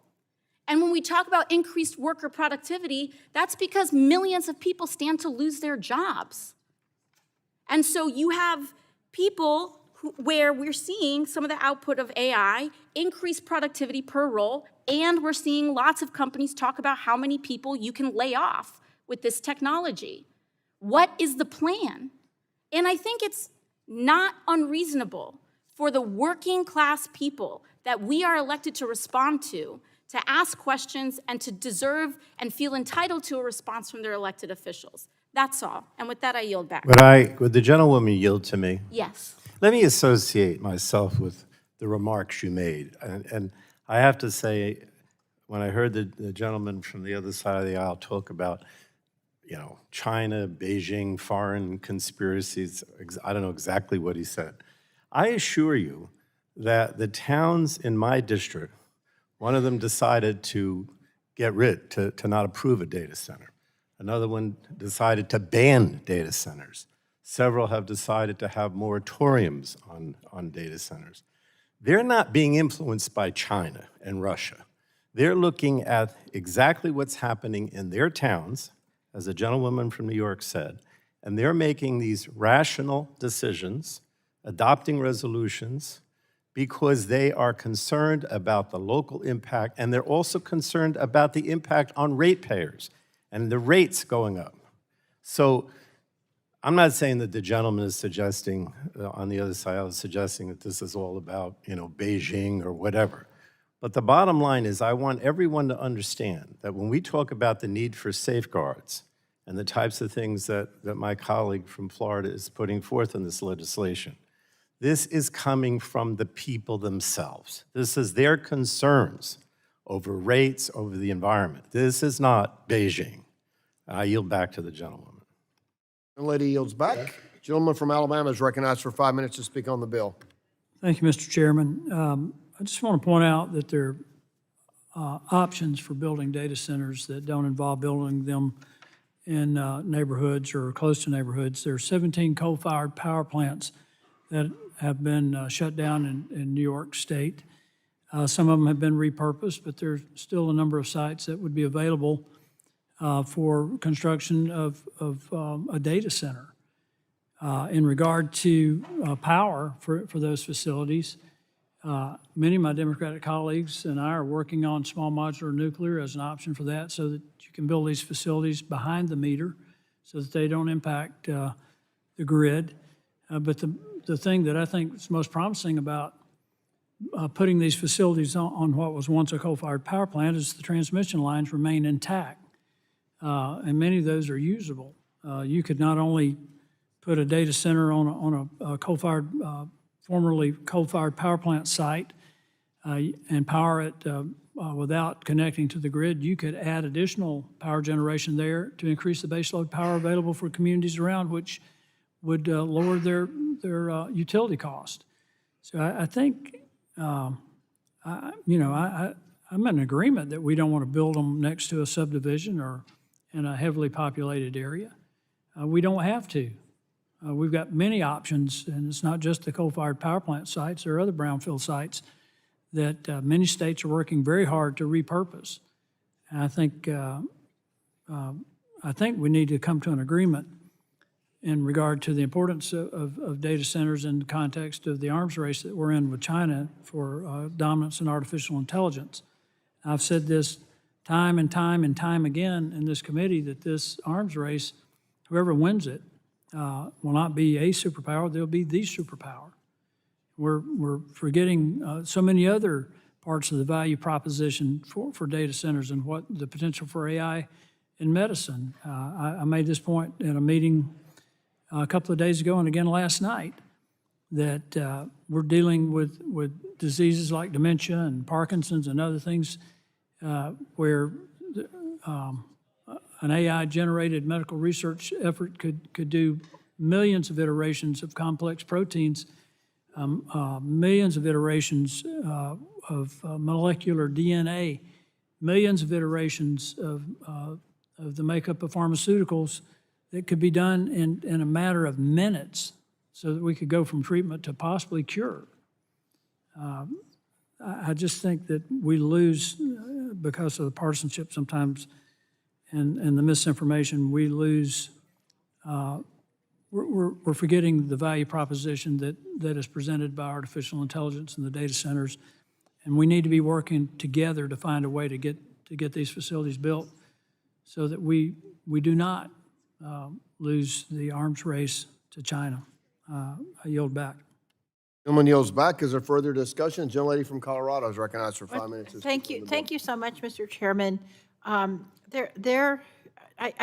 And when we talk about increased worker productivity, that's because millions of people stand to lose their jobs. And so you have people where we're seeing some of the output of AI, increase productivity per role, and we're seeing lots of companies talk about how many people you can lay off with this technology. What is the plan? And I think it's not unreasonable for the working class people that we are elected to respond to ask questions and to deserve and feel entitled to a response from their elected officials. That's all. And with that, I yield back. Would the gentlewoman yield to me? Yes. Let me associate myself with the remarks you made. And I have to say, when I heard the gentleman from the other side of the aisle talk about, China, Beijing, foreign conspiracies, I don't know exactly what he said. I assure you that the towns in my district, one of them decided to to not approve a data center. Another one decided to ban data centers. Several have decided to have moratoriums on data centers. They're not being influenced by China and Russia. They're looking at exactly what's happening in their towns, as a gentlewoman from New York said, and they're making these rational decisions, adopting resolutions, because they are concerned about the local impact, and they're also concerned about the impact on ratepayers and the rates going up. So I'm not saying that the gentleman is suggesting, on the other side, I was suggesting that this is all about, Beijing or whatever. But the bottom line is I want everyone to understand that when we talk about the need for safeguards and the types of things that my colleague from Florida is putting forth in this legislation, this is coming from the people themselves. This is their concerns over rates, over the environment. This is not Beijing. I yield back to the gentlewoman. The lady yields back. Gentleman from Alabama is recognized for 5 minutes to speak on the bill. Thank you, Mr. Chairman. I just want to point out that there are options for building data centers that don't involve building them in neighborhoods or close to neighborhoods. There are 17 coal-fired power plants that have been shut down in New York State. Some of them have been repurposed, but there's still a number of sites that would be available for construction of a data center. In regard to power for those facilities, many of my Democratic colleagues and I are working on small modular nuclear as an option for that, so that you can build these facilities behind the meter so that they don't impact the grid. But the thing that I think is most promising about putting these facilities on what was once a coal-fired power plant is the transmission lines remain intact, and many of those are usable. You could not only put a data center on a coal-fired, formerly coal-fired power plant site and power it without connecting to the grid, you could add additional power generation there to increase the baseload power available for communities around, which would lower their utility cost. So I think, I'm in agreement that we don't want to build them next to a subdivision or in a heavily populated area. We don't have to. We've got many options, and it's not just the coal-fired power plant sites. There are other brownfield sites that many states are working very hard to repurpose. And I think we need to come to an agreement in regard to the importance of data centers in the context of the arms race that we're in with China for dominance in artificial intelligence. I've said this time and time and time again in this committee that this arms race, whoever wins it, will not be a superpower, they'll be the superpower. We're forgetting so many other parts of the value proposition for data centers and what the potential for AI in medicine. I made this point in a meeting a couple of days ago and again last night, that we're dealing with diseases like dementia and Parkinson's and other things where an AI-generated medical research effort could do millions of iterations of complex proteins, millions of iterations of molecular DNA, millions of iterations of the makeup of pharmaceuticals that could be done in a matter of minutes so that we could go from treatment to possibly cure. I just think that we lose, because of the partisanship sometimes and the misinformation, we lose, we're forgetting the value proposition that is presented by artificial intelligence and the data centers. And we need to be working together to find a way to get these facilities built so that we do not lose the arms race to China. I yield back. Gentleman yields back. Is there further discussion? Gentlelady from Colorado is recognized for 5 minutes. Thank you so much, Mr. Chairman. I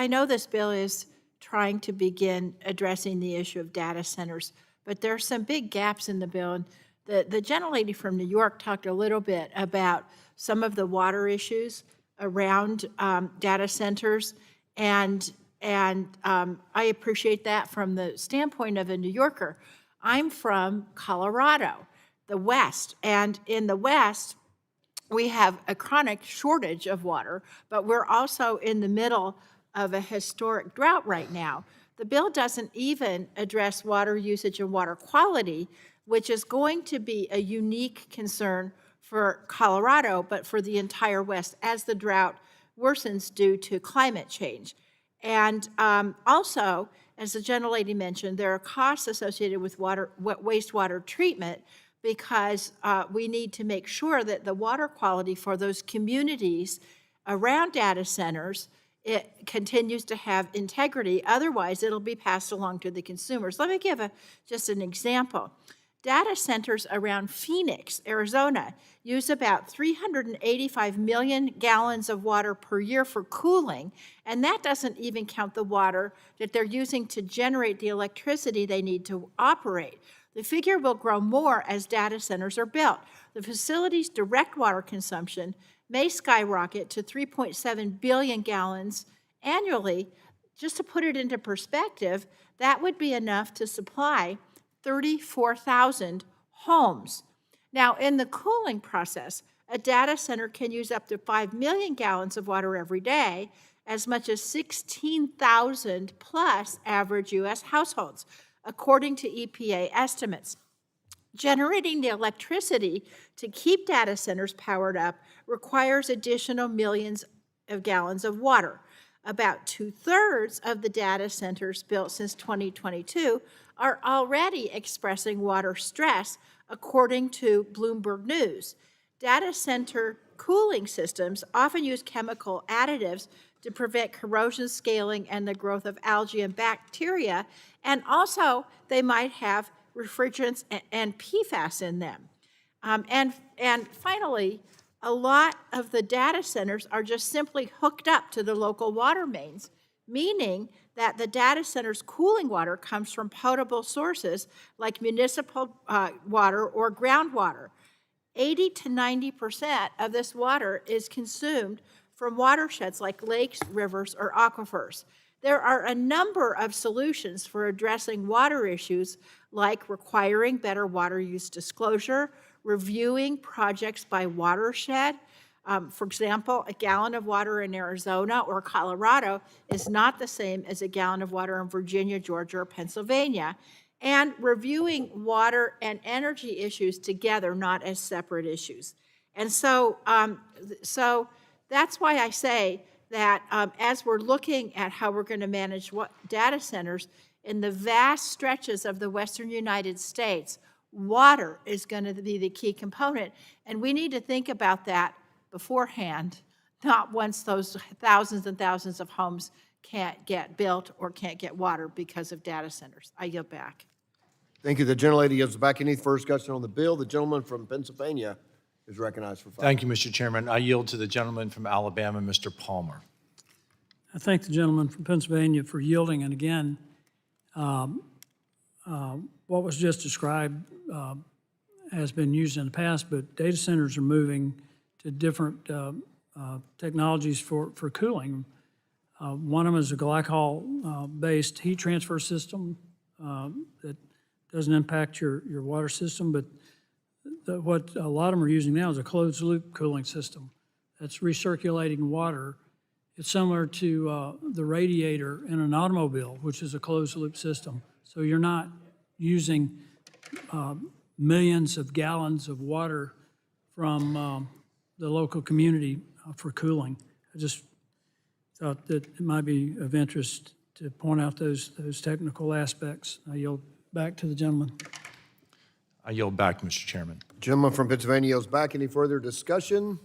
know this bill is trying to begin addressing the issue of data centers. But there are some big gaps in the bill. And the gentlelady from New York talked a little bit about some of the water issues around data centers. And I appreciate that from the standpoint of a New Yorker. I'm from Colorado, the West. And in the West, we have a chronic shortage of water, but we're also in the middle of a historic drought right now. The bill doesn't even address water usage and water quality, which is going to be a unique concern for Colorado, but for the entire West as the drought worsens due to climate change. And also, as the gentlelady mentioned, there are costs associated with wastewater treatment, because we need to make sure that the water quality for those communities around data centers, it continues to have integrity. Otherwise, it'll be passed along to the consumers. Let me give just an example. Data centers around Phoenix, Arizona, use about 385 million gallons of water per year for cooling, and that doesn't even count the water that they're using to generate the electricity they need to operate. The figure will grow more as data centers are built. The facility's direct water consumption may skyrocket to 3.7 billion gallons annually. Just to put it into perspective, that would be enough to supply 34,000 homes. Now, in the cooling process, a data center can use up to 5 million gallons of water every day, as much as 16,000 plus average U.S. households, according to EPA estimates. Generating the electricity to keep data centers powered up requires additional millions of gallons of water. About 2/3 of the data centers built since 2022 are already expressing water stress, according to Bloomberg News. Data center cooling systems often use chemical additives to prevent corrosion, scaling, and the growth of algae and bacteria, and also they might have refrigerants and PFAS in them. And finally, a lot of the data centers are just simply hooked up to the local water mains, meaning that the data center's cooling water comes from potable sources like municipal water or groundwater. 80 to 90% of this water is consumed from watersheds like lakes, rivers, or aquifers. There are a number of solutions for addressing water issues, like requiring better water use disclosure, reviewing projects by watershed. For example, a gallon of water in Arizona or Colorado is not the same as a gallon of water in Virginia, Georgia, or Pennsylvania. And reviewing water and energy issues together, not as separate issues. And so that's why I say that as we're looking at how we're going to manage data centers in the vast stretches of the western United States, water is going to be the key component. And we need to think about that beforehand, not once those thousands and thousands of homes can't get built or can't get water because of data centers. I yield back. Thank you. The gentlelady yields back. Any further discussion on the bill? The gentleman from Pennsylvania is recognized for 5 minutes. Thank you, Mr. Chairman. I yield to the gentleman from Alabama, Mr. Palmer. I thank the gentleman from Pennsylvania for yielding, and again, what was just described has been used in the past, but data centers are moving to different technologies for cooling. One of them is a glycol-based heat transfer system that doesn't impact your water system, but what a lot of them are using now is a closed-loop cooling system that's recirculating water. It's similar to the radiator in an automobile, which is a closed-loop system. So you're not using millions of gallons of water from the local community for cooling. I just thought that it might be of interest to point out those technical aspects. I yield back to the gentleman. I yield back, Mr. Chairman. Gentleman from Pennsylvania yields back. Any further discussion?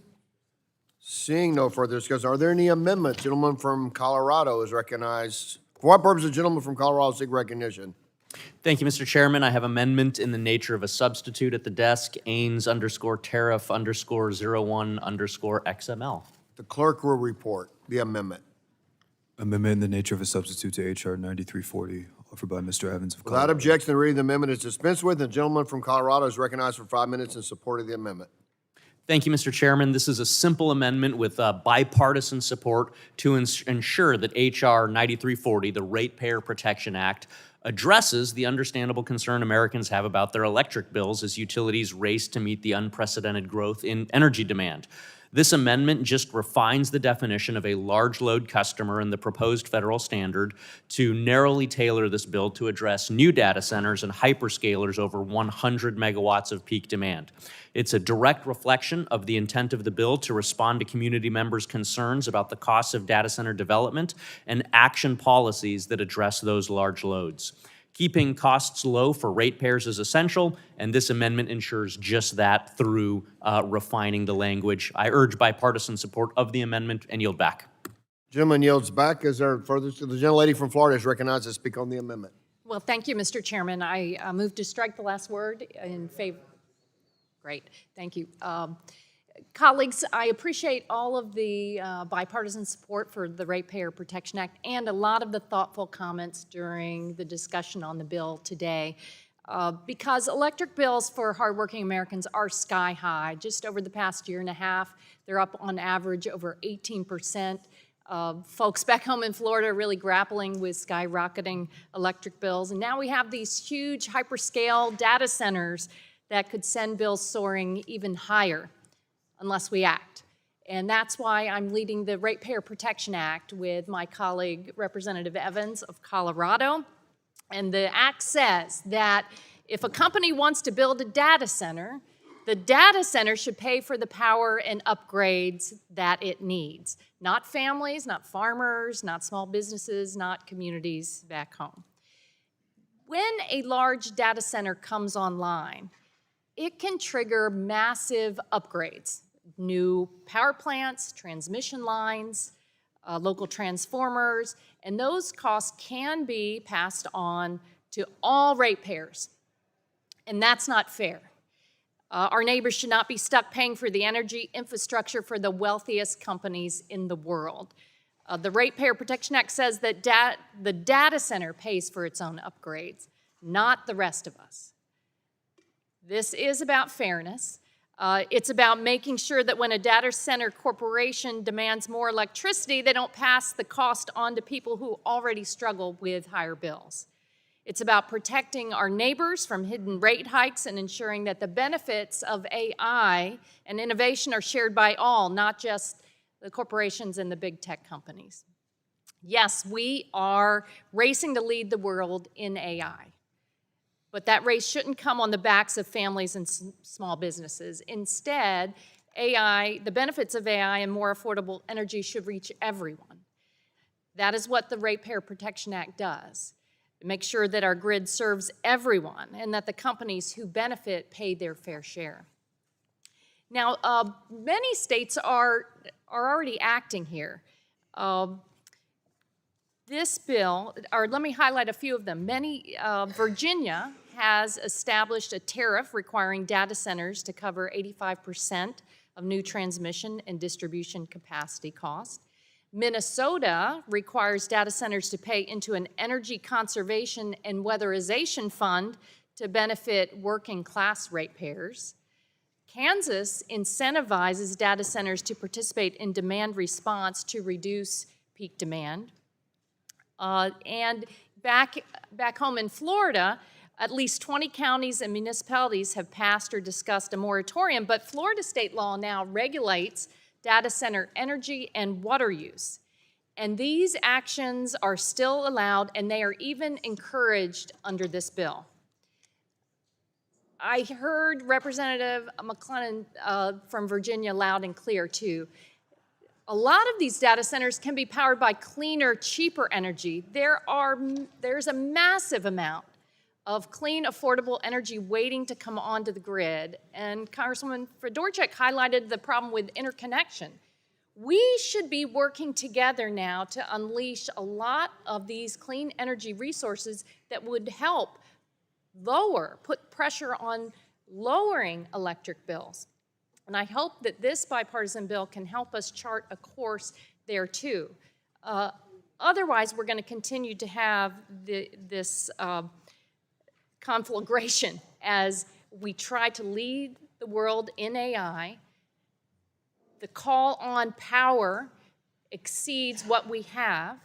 Seeing no further discussion, are there any amendments? Gentleman from Colorado is recognized. For what purpose does the gentleman from Colorado seek recognition? Thank you, Mr. Chairman. I have amendment in the nature of a substitute at the desk, AINS_tariff_01_XML. The clerk will report the amendment. Amendment in the nature of a substitute to H.R. 9340, offered by Mr. Evans of Without Colorado. objection, the reading of the amendment is dispensed with, and the gentleman from Colorado is recognized for 5 minutes in support of the amendment. Thank you, Mr. Chairman. This is a simple amendment with bipartisan support to ensure that H.R. 9340, the Ratepayer Protection Act, addresses the understandable concern Americans have about their electric bills as utilities race to meet the unprecedented growth in energy demand. This amendment just refines the definition of a large load customer in the proposed federal standard to narrowly tailor this bill to address new data centers and hyperscalers over 100 megawatts of peak demand. It's a direct reflection of the intent of the bill to respond to community members' concerns about the costs of data center development and action policies that address those large loads. Keeping costs low for ratepayers is essential, and this amendment ensures just that through refining the language. I urge bipartisan support of the amendment and yield back. Gentleman yields back. Is there further? The gentlelady from Florida is recognized to speak on the amendment. Well, thank you, Mr. Chairman. I move to strike the last word in favor. Great, thank you. Colleagues, I appreciate all of the bipartisan support for the Ratepayer Protection Act and a lot of the thoughtful comments during the discussion on the bill today. Because electric bills for hardworking Americans are sky high. Just over the past year and a half, they're up on average over 18%. Folks back home in Florida are really grappling with skyrocketing electric bills. And now we have these huge hyperscale data centers that could send bills soaring even higher unless we act. And that's why I'm leading the Ratepayer Protection Act with my colleague, Representative Evans of Colorado. And the act says that if a company wants to build a data center, the data center should pay for the power and upgrades that it needs. Not families, not farmers, not small businesses, not communities back home. When a large data center comes online, it can trigger massive upgrades. New power plants, transmission lines, local transformers, and those costs can be passed on to all ratepayers. And that's not fair. Our neighbors should not be stuck paying for the energy infrastructure for the wealthiest companies in the world. The Ratepayer Protection Act says that the data center pays for its own upgrades, not the rest of us. This is about fairness. It's about making sure that when a data center corporation demands more electricity, they don't pass the cost on to people who already struggle with higher bills. It's about protecting our neighbors from hidden rate hikes and ensuring that the benefits of AI and innovation are shared by all, not just the corporations and the big tech companies. Yes, we are racing to lead the world in AI. But that race shouldn't come on the backs of families and small businesses. Instead, AI, the benefits of AI and more affordable energy should reach everyone. That is what the Ratepayer Protection Act does. It makes sure that our grid serves everyone and that the companies who benefit pay their fair share. Now, many states are already acting here. This bill, or let me highlight a few of them. Virginia has established a tariff requiring data centers to cover 85% of new transmission and distribution capacity costs. Minnesota requires data centers to pay into an energy conservation and weatherization fund to benefit working class ratepayers. Kansas incentivizes data centers to participate in demand response to reduce peak demand. And back home in Florida, at least 20 counties and municipalities have passed or discussed a moratorium, but Florida state law now regulates data center energy and water use. And these actions are still allowed, and they are even encouraged under this bill. I heard Representative McClellan from Virginia loud and clear, too. A lot of these data centers can be powered by cleaner, cheaper energy. There's a massive amount of clean, affordable energy waiting to come onto the grid. And Congresswoman Fedorchak highlighted the problem with interconnection. We should be working together now to unleash a lot of these clean energy resources that would help put pressure on lowering electric bills. And I hope that this bipartisan bill can help us chart a course there too. Otherwise, we're going to continue to have this conflagration as we try to lead the world in AI. The call on power exceeds what we have,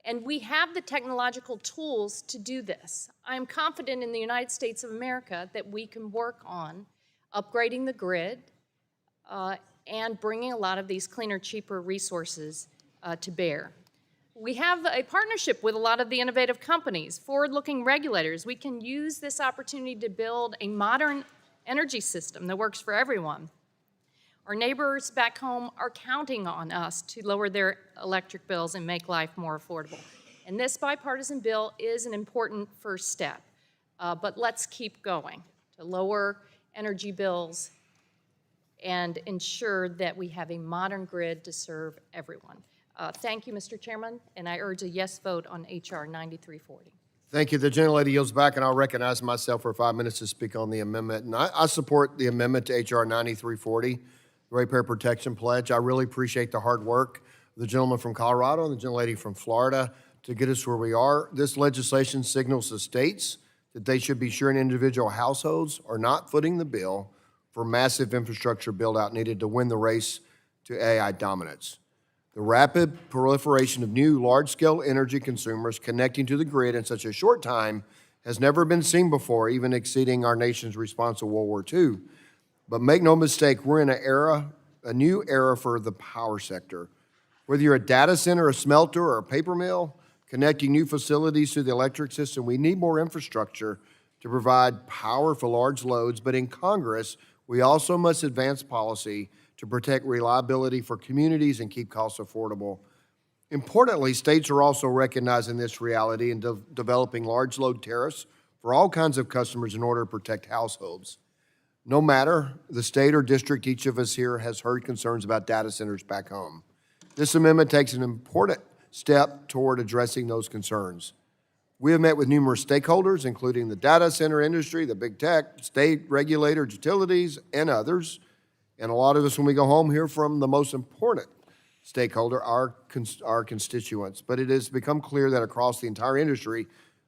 and we have the technological tools to do this. I'm confident in the United States of America that we can work on upgrading the grid and bringing a lot of these cleaner, cheaper resources to bear. We have a partnership with a lot of the innovative companies, forward-looking regulators. We can use this opportunity to build a modern energy system that works for everyone. Our neighbors back home are counting on us to lower their electric bills and make life more affordable. And this bipartisan bill is an important first step. But let's keep going to lower energy bills and ensure that we have a modern grid to serve everyone. Thank you, Mr. Chairman, and I urge a yes vote on H.R. 9340. Thank you. The gentlelady yields back, and I'll recognize myself for 5 minutes to speak on the amendment. And I support the amendment to H.R. 9340, the Ratepayer Protection Pledge. I really appreciate the hard work of the gentleman from Colorado and the gentlelady from Florida to get us where we are. This legislation signals to states that they should be sure individual households are not footing the bill for massive infrastructure build-out needed to win the race to AI dominance. The rapid proliferation of new large-scale energy consumers connecting to the grid in such a short time has never been seen before, even exceeding our nation's response to World War II. But make no mistake, we're in a new era for the power sector. Whether you're a data center, a smelter, or a paper mill, connecting new facilities to the electric system, we need more infrastructure to provide power for large loads. But in Congress, we also must advance policy to protect reliability for communities and keep costs affordable. Importantly, states are also recognizing this reality and developing large load tariffs for all kinds of customers in order to protect households. No matter the state or district, each of us here has heard concerns about data centers back home. This amendment takes an important step toward addressing those concerns. We have met with numerous stakeholders, including the data center industry, the big tech, state regulators, utilities, and others. And a lot of us, when we go home, hear from the most important stakeholder, our constituents. But it has become clear that across the entire industry,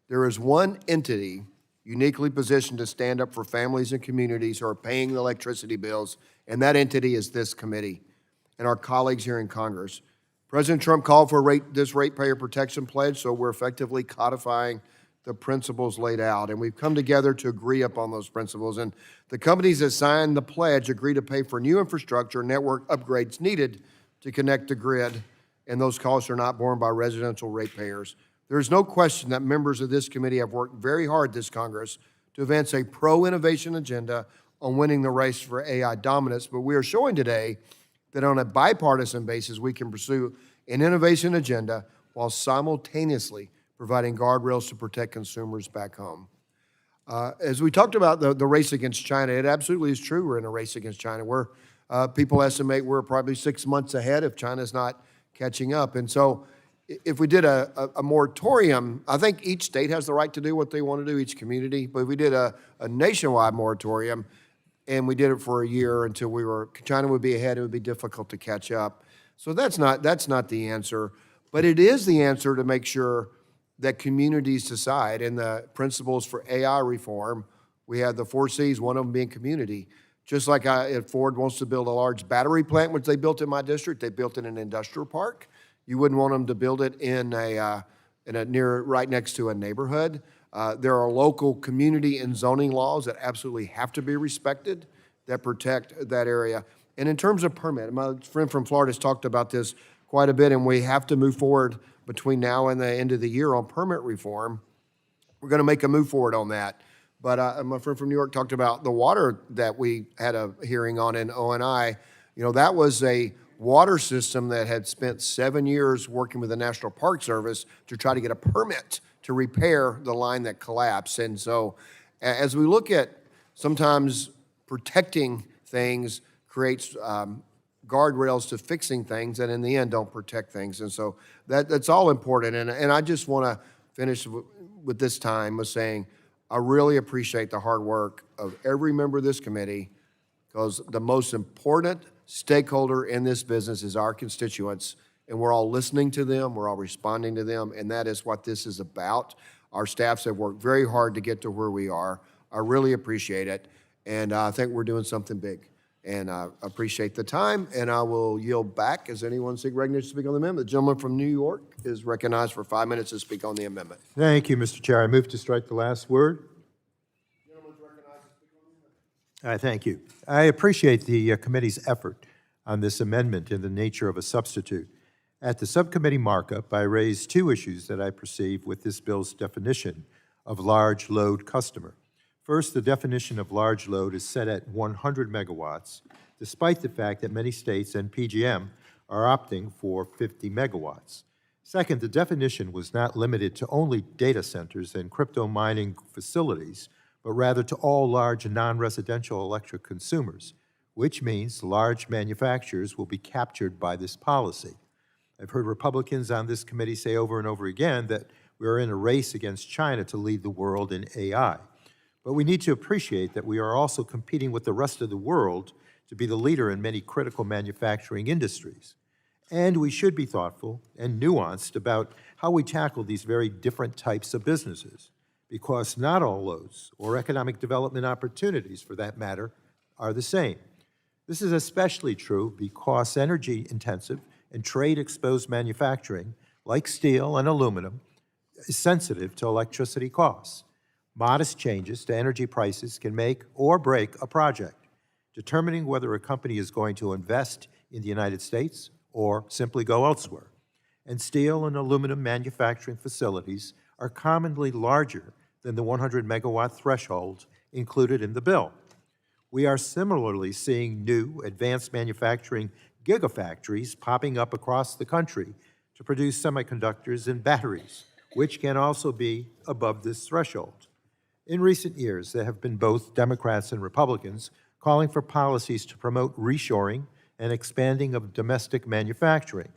there is one entity uniquely positioned to stand up for families and communities who are paying the electricity bills, and that entity is this committee and our colleagues here in Congress. President Trump called for this ratepayer protection pledge, so we're effectively codifying the principles laid out, and we've come together to agree upon those principles. And the companies that signed the pledge agree to pay for new infrastructure and network upgrades needed to connect the grid, and those costs are not borne by residential ratepayers. There is no question that members of this committee have worked very hard this Congress to advance a pro-innovation agenda on winning the race for AI dominance, but we are showing today that on a bipartisan basis, we can pursue an innovation agenda while simultaneously providing guardrails to protect consumers back home. As we talked about the race against China, it absolutely is true we're in a race against China. People estimate we're probably 6 months ahead if China's not catching up. And so if we did a moratorium, I think each state has the right to do what they want to do, each community, but if we did a nationwide moratorium and we did it for a year until China would be ahead, it would be difficult to catch up. So that's not the answer, but it is the answer to make sure that communities decide. And the principles for AI reform, we have the 4 C's, one of them being community. Just like if Ford wants to build a large battery plant, which they built in my district, they built it in an industrial park. You wouldn't want them to build it right next to a neighborhood. There are local community and zoning laws that absolutely have to be respected that protect that area. And in terms of permit, my friend from Florida has talked about this quite a bit, and we have to move forward between now and the end of the year on permit reform. We're going to make a move forward on that. But my friend from New York talked about the water that we had a hearing on in ONI. That was a water system that had spent 7 years working with the National Park Service to try to get a permit to repair the line that collapsed. And so as we look at sometimes protecting things creates guardrails to fixing things that in the end don't protect things. And so that's all important. And I just want to finish with this time with saying I really appreciate the hard work of every member of this committee, because the most important stakeholder in this business is our constituents, and we're all listening to them, we're all responding to them, and that is what this is about. Our staffs have worked very hard to get to where we are. I really appreciate it, and I think we're doing something big. And I appreciate the time, and I will yield back. Is anyone seek recognition to speak on the amendment? The gentleman from New York is recognized for 5 minutes to speak on the amendment. Thank you, Mr. Chair. I move to strike the last word. Thank you. I appreciate the committee's effort on this amendment in the nature of a substitute. At the subcommittee markup, I raised two issues that I perceive with this bill's definition of large load customer. First, the definition of large load is set at 100 megawatts, despite the fact that many states and PJM are opting for 50 megawatts. Second, the definition was not limited to only data centers and crypto mining facilities, but rather to all large non-residential electric consumers, which means large manufacturers will be captured by this policy. I've heard Republicans on this committee say over and over again that we're in a race against China to lead the world in AI. But we need to appreciate that we are also competing with the rest of the world to be the leader in many critical manufacturing industries. And we should be thoughtful and nuanced about how we tackle these very different types of businesses, because not all loads, or economic development opportunities for that matter, are the same. This is especially true because energy-intensive and trade-exposed manufacturing, like steel and aluminum, is sensitive to electricity costs. Modest changes to energy prices can make or break a project, determining whether a company is going to invest in the United States or simply go elsewhere. And steel and aluminum manufacturing facilities are commonly larger than the 100 megawatt threshold included in the bill. We are similarly seeing new advanced manufacturing gigafactories popping up across the country to produce semiconductors and batteries, which can also be above this threshold. In recent years, there have been both Democrats and Republicans calling for policies to promote reshoring and expanding of domestic manufacturing.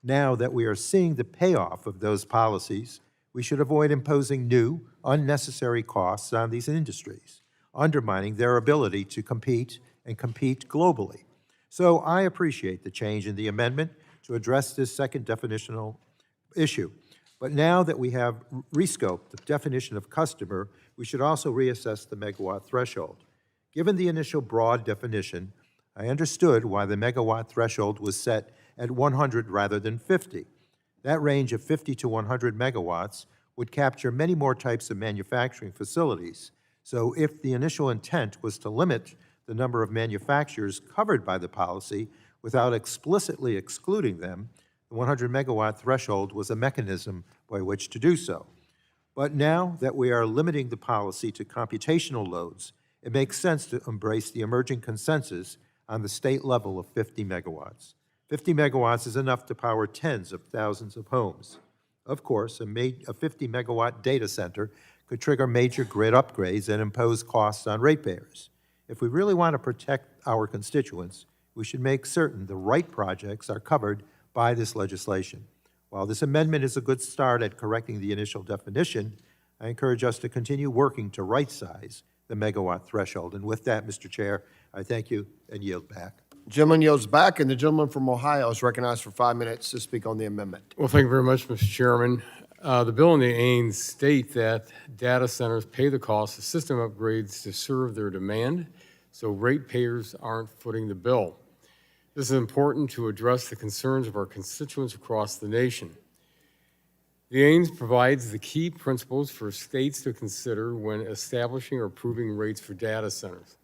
Now that we are seeing the payoff of those policies, we should avoid imposing new, unnecessary costs on these industries, undermining their ability to compete and compete globally. So I appreciate the change in the amendment to address this second definitional issue. But now that we have rescoped the definition of customer, we should also reassess the megawatt threshold. Given the initial broad definition, I understood why the megawatt threshold was set at 100 rather than 50. That range of 50 to 100 megawatts would capture many more types of manufacturing facilities. So if the initial intent was to limit the number of manufacturers covered by the policy without explicitly excluding them, the 100 megawatt threshold was a mechanism by which to do so. But now that we are limiting the policy to computational loads, it makes sense to embrace the emerging consensus on the state level of 50 megawatts. 50 megawatts is enough to power tens of thousands of homes. Of course, a 50 megawatt data center could trigger major grid upgrades and impose costs on ratepayers. If we really want to protect our constituents, we should make certain the right projects are covered by this legislation. While this amendment is a good start at correcting the initial definition, I encourage us to continue working to right-size the megawatt threshold. And with that, Mr. Chair, I thank you and yield back. Gentleman yields back, and the gentleman from Ohio is recognized for 5 minutes to speak on the amendment. Well, thank you very much, Mr. Chairman. The bill and the aims state that data centers pay the cost of system upgrades to serve their demand, so ratepayers aren't footing the bill. This is important to address the concerns of our constituents across the nation. The AIMS provides the key principles for states to consider when establishing or approving rates for data centers.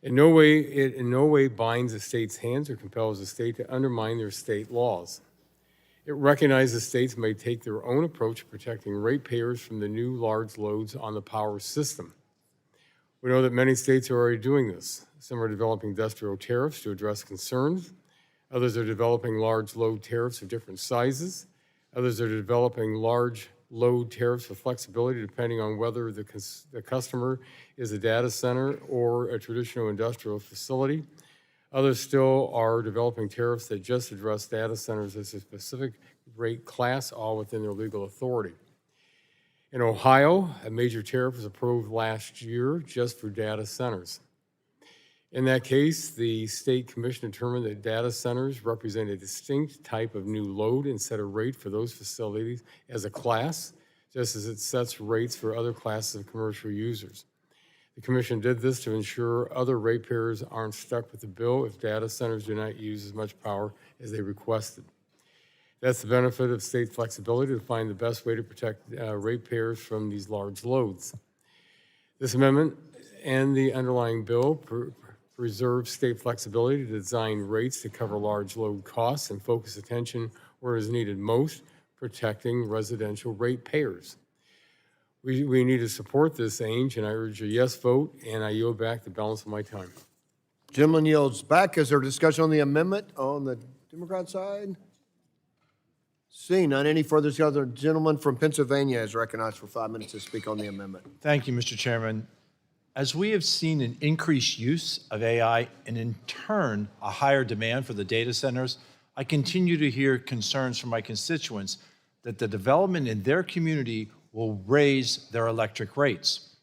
It in no way binds a state's hands or compels a state to undermine their state laws. It recognizes states may take their own approach to protecting ratepayers from the new large loads on the power system. We know that many states are already doing this. Some are developing industrial tariffs to address concerns. Others are developing large load tariffs of different sizes. Others are developing large load tariffs with flexibility depending on whether the customer is a data center or a traditional industrial facility. Others still are developing tariffs that just address data centers as a specific rate class, all within their legal authority. In Ohio, a major tariff was approved last year just for data centers. In that case, the state commission determined that data centers represent a distinct type of new load and set a rate for those facilities as a class, just as it sets rates for other classes of commercial users. The commission did this to ensure other ratepayers aren't stuck with the bill if data centers do not use as much power as they requested. That's the benefit of state flexibility to find the best way to protect ratepayers from these large loads. This amendment and the underlying bill preserve state flexibility to design rates to cover large load costs and focus attention where it is needed most, protecting residential ratepayers. We need to support this change, and I urge a yes vote, and I yield back the balance of my time. Gentleman yields back. Is there discussion on the amendment on the Democrat side? Seeing none, any further discussion? The gentleman from Pennsylvania is recognized for 5 minutes to speak on the amendment. Thank you, Mr. Chairman. As we have seen an increased use of AI and in turn a higher demand for the data centers, I continue to hear concerns from my constituents that the development in their community will raise their electric rates.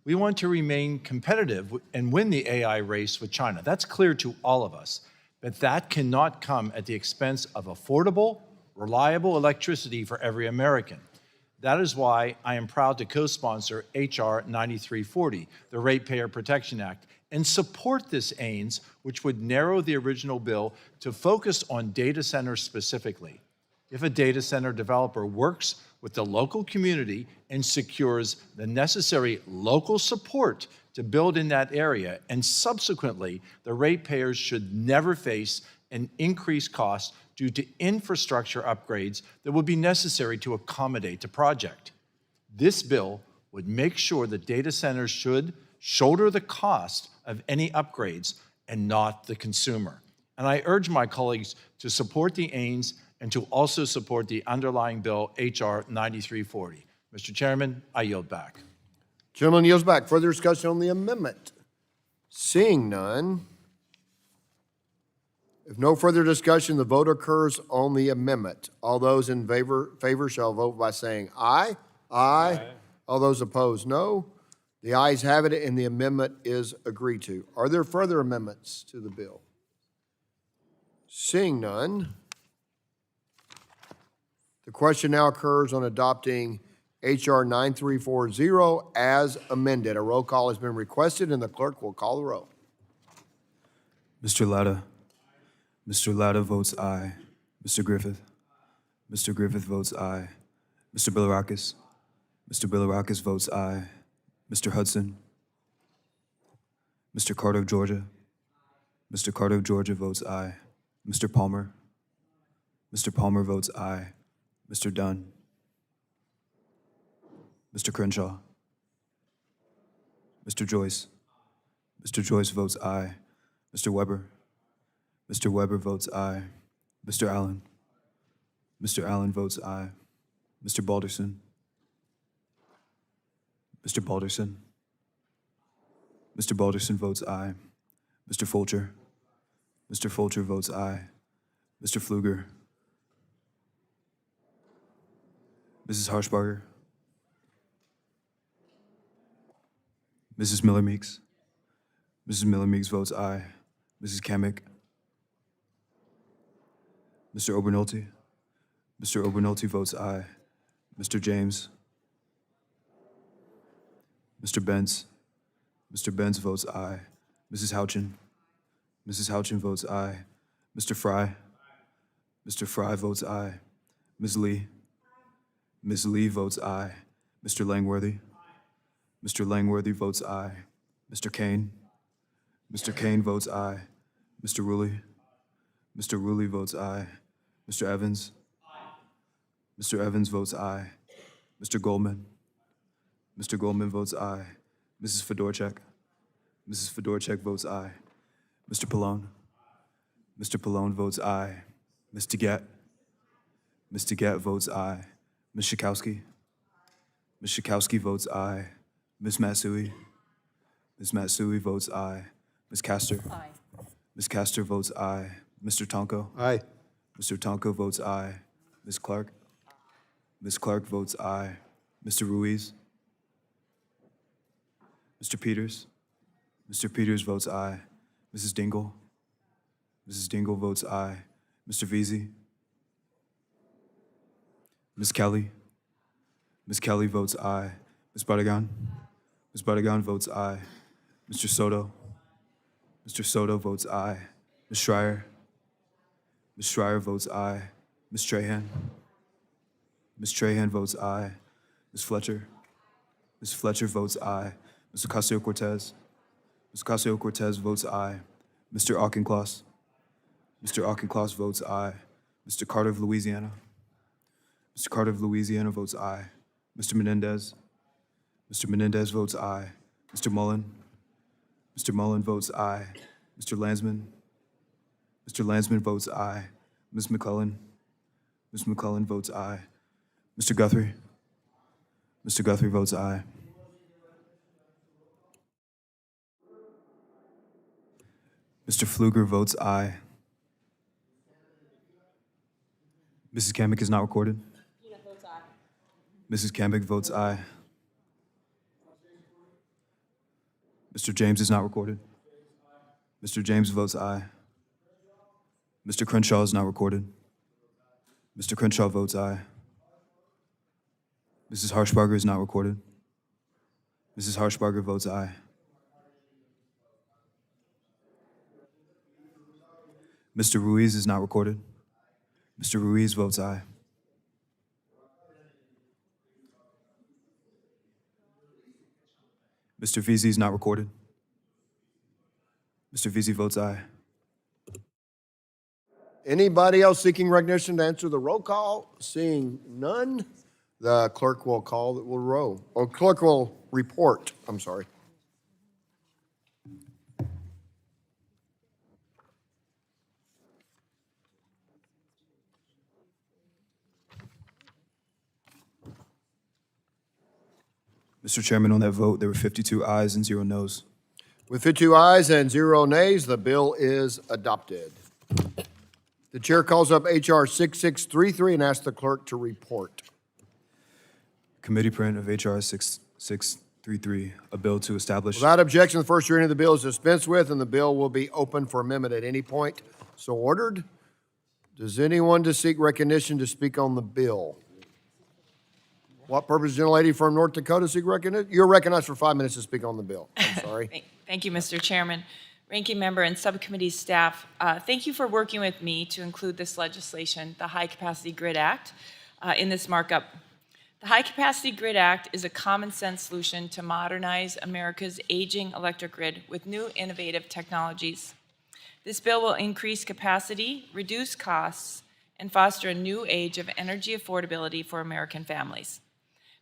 We want to remain competitive and win the AI race with China. That's clear to all of us, but that cannot come at the expense of affordable, reliable electricity for every American. That is why I am proud to co-sponsor H.R. 9340, the Ratepayer Protection Act, and support this AINS, which would narrow the original bill to focus on data centers specifically. If a data center developer works with the local community and secures the necessary local support to build in that area, and subsequently, the ratepayers should never face an increased cost due to infrastructure upgrades that would be necessary to accommodate the project. This bill would make sure that data centers should shoulder the cost of any upgrades and not the consumer. And I urge my colleagues to support the AINS and to also support the underlying bill, H.R. 9340. Mr. Chairman, I yield back. Gentleman yields back. Further discussion on the amendment? Seeing none. If no further discussion, the vote occurs on the amendment. All those in favor shall vote by saying aye. Aye. All those opposed, no. The ayes have it, and the amendment is agreed to. Are there further amendments to the bill? Seeing none, the question now occurs on adopting H.R. 9340 as amended. A roll call has been requested, and the clerk will call the roll. Mr. Latta. Mr. Latta votes aye. Mr. Griffith. Mr. Griffith votes aye. Mr. Bilirakis. Mr. Bilirakis votes aye. Mr. Hudson. Mr. Carter of Georgia. Mr. Carter of Georgia votes aye. Mr. Palmer. Mr. Palmer votes aye. Mr. Dunn. Mr. Crenshaw. Mr. Joyce. Mr. Joyce votes aye. Mr. Weber. Mr. Weber votes aye. Mr. Allen. Mr. Allen votes aye. Mr. Balderson. Mr. Balderson. Mr. Balderson votes aye. Mr. Fulcher. Mr. Fulcher votes aye. Mr. Pfluger. Mrs. Harshbarger. Mrs. Miller-Meeks. Mrs. Miller-Meeks votes aye. Mrs. Kamick. Mr. Obernolte. Mr. Obernolte votes aye. Mr. James. Mr. Benz. Mr. Benz votes aye. Mrs. Houchin. Mrs. Houchin votes aye. Mr. Fry. Mr. Fry votes aye. Ms. Lee. Ms. Lee votes aye. Mr. Langworthy. Mr. Langworthy votes aye. Mr. Kane. Mr. Kane votes aye. Mr. Rulli. Mr. Rulli votes aye. Mr. Evans. Mr. Evans votes aye. Mr. Goldman. Mr. Goldman votes aye. Mrs. Fedorchak. Mrs. Fedorchak votes aye. Mr. Pallone. Mr. Pallone votes aye. Ms. DeGette. Ms. DeGette votes aye. Ms. Schakowsky. Ms. Schakowsky votes aye. Ms. Matsui. Ms. Matsui votes aye. Ms. Castor. Aye. Ms. Castor votes aye. Mr. Tonko. Aye. Mr. Tonko votes aye. Ms. Clark. Ms. Clark votes aye. Mr. Ruiz. Mr. Peters. Mr. Peters votes aye. Mrs. Dingle? Mrs. Dingle votes aye. Mr. Veazey? Ms. Kelly? Ms. Kelly votes aye. Ms. Barragan? Ms. Barragan votes aye. Mr. Soto? Mr. Soto votes aye. Ms. Schreier? Ms. Schreier votes aye. Ms. Trahan? Ms. Trahan votes aye. Ms. Fletcher? Ms. Fletcher votes aye. Mr. Ocasio-Cortez? Ms. Ocasio-Cortez votes aye. Mr. Auchincloss? Mr. Auchincloss votes aye. Mr. Carter of Louisiana? Mr. Carter of Louisiana votes aye. Mr. Menendez? Mr. Menendez votes aye. Mr. Mullen? Mr. Mullen votes aye. Mr. Landsman? Mr. Landsman votes aye. Ms. McClellan? Ms. McClellan votes aye. Mr. Guthrie? Mr. Guthrie votes aye. Mr. Pfluger votes aye. Mrs. Kamick is not recorded. Mrs. Kamick votes aye. Mr. James is not recorded. Mr. James votes aye. Mr. Crenshaw is not recorded. Mr. Crenshaw votes aye. Mrs. Harshbarger is not recorded. Mrs. Harshbarger votes aye. Mr. Ruiz is not recorded. Mr. Ruiz votes aye. Mr. Veazey is not recorded. Mr. Veazey votes aye. Anybody else seeking recognition to answer the roll call? Seeing none, the clerk will call that will roll, or clerk will report, I'm sorry. Mr. Chairman, on that vote, there were 52 ayes and 0 noes. With 52 ayes and 0 nays, the bill is adopted. The chair calls up H.R. 6633 and asks the clerk to report. Committee print of H.R. 6633, a bill to establish. Without objection, the first reading of the bill is dispensed with, and the bill will be open for amendment at any point. So ordered. Does anyone to seek recognition to speak on the bill? What purpose, gentlelady from North Dakota, seek recognition? You're recognized for 5 minutes to speak on the bill. I'm sorry. Thank you, Mr. Chairman. Ranking member and subcommittee staff, thank you for working with me to include this legislation, the High Capacity Grid Act, in this markup. The High Capacity Grid Act is a common sense solution to modernize America's aging electric grid with new innovative technologies. This bill will increase capacity, reduce costs, and foster a new age of energy affordability for American families.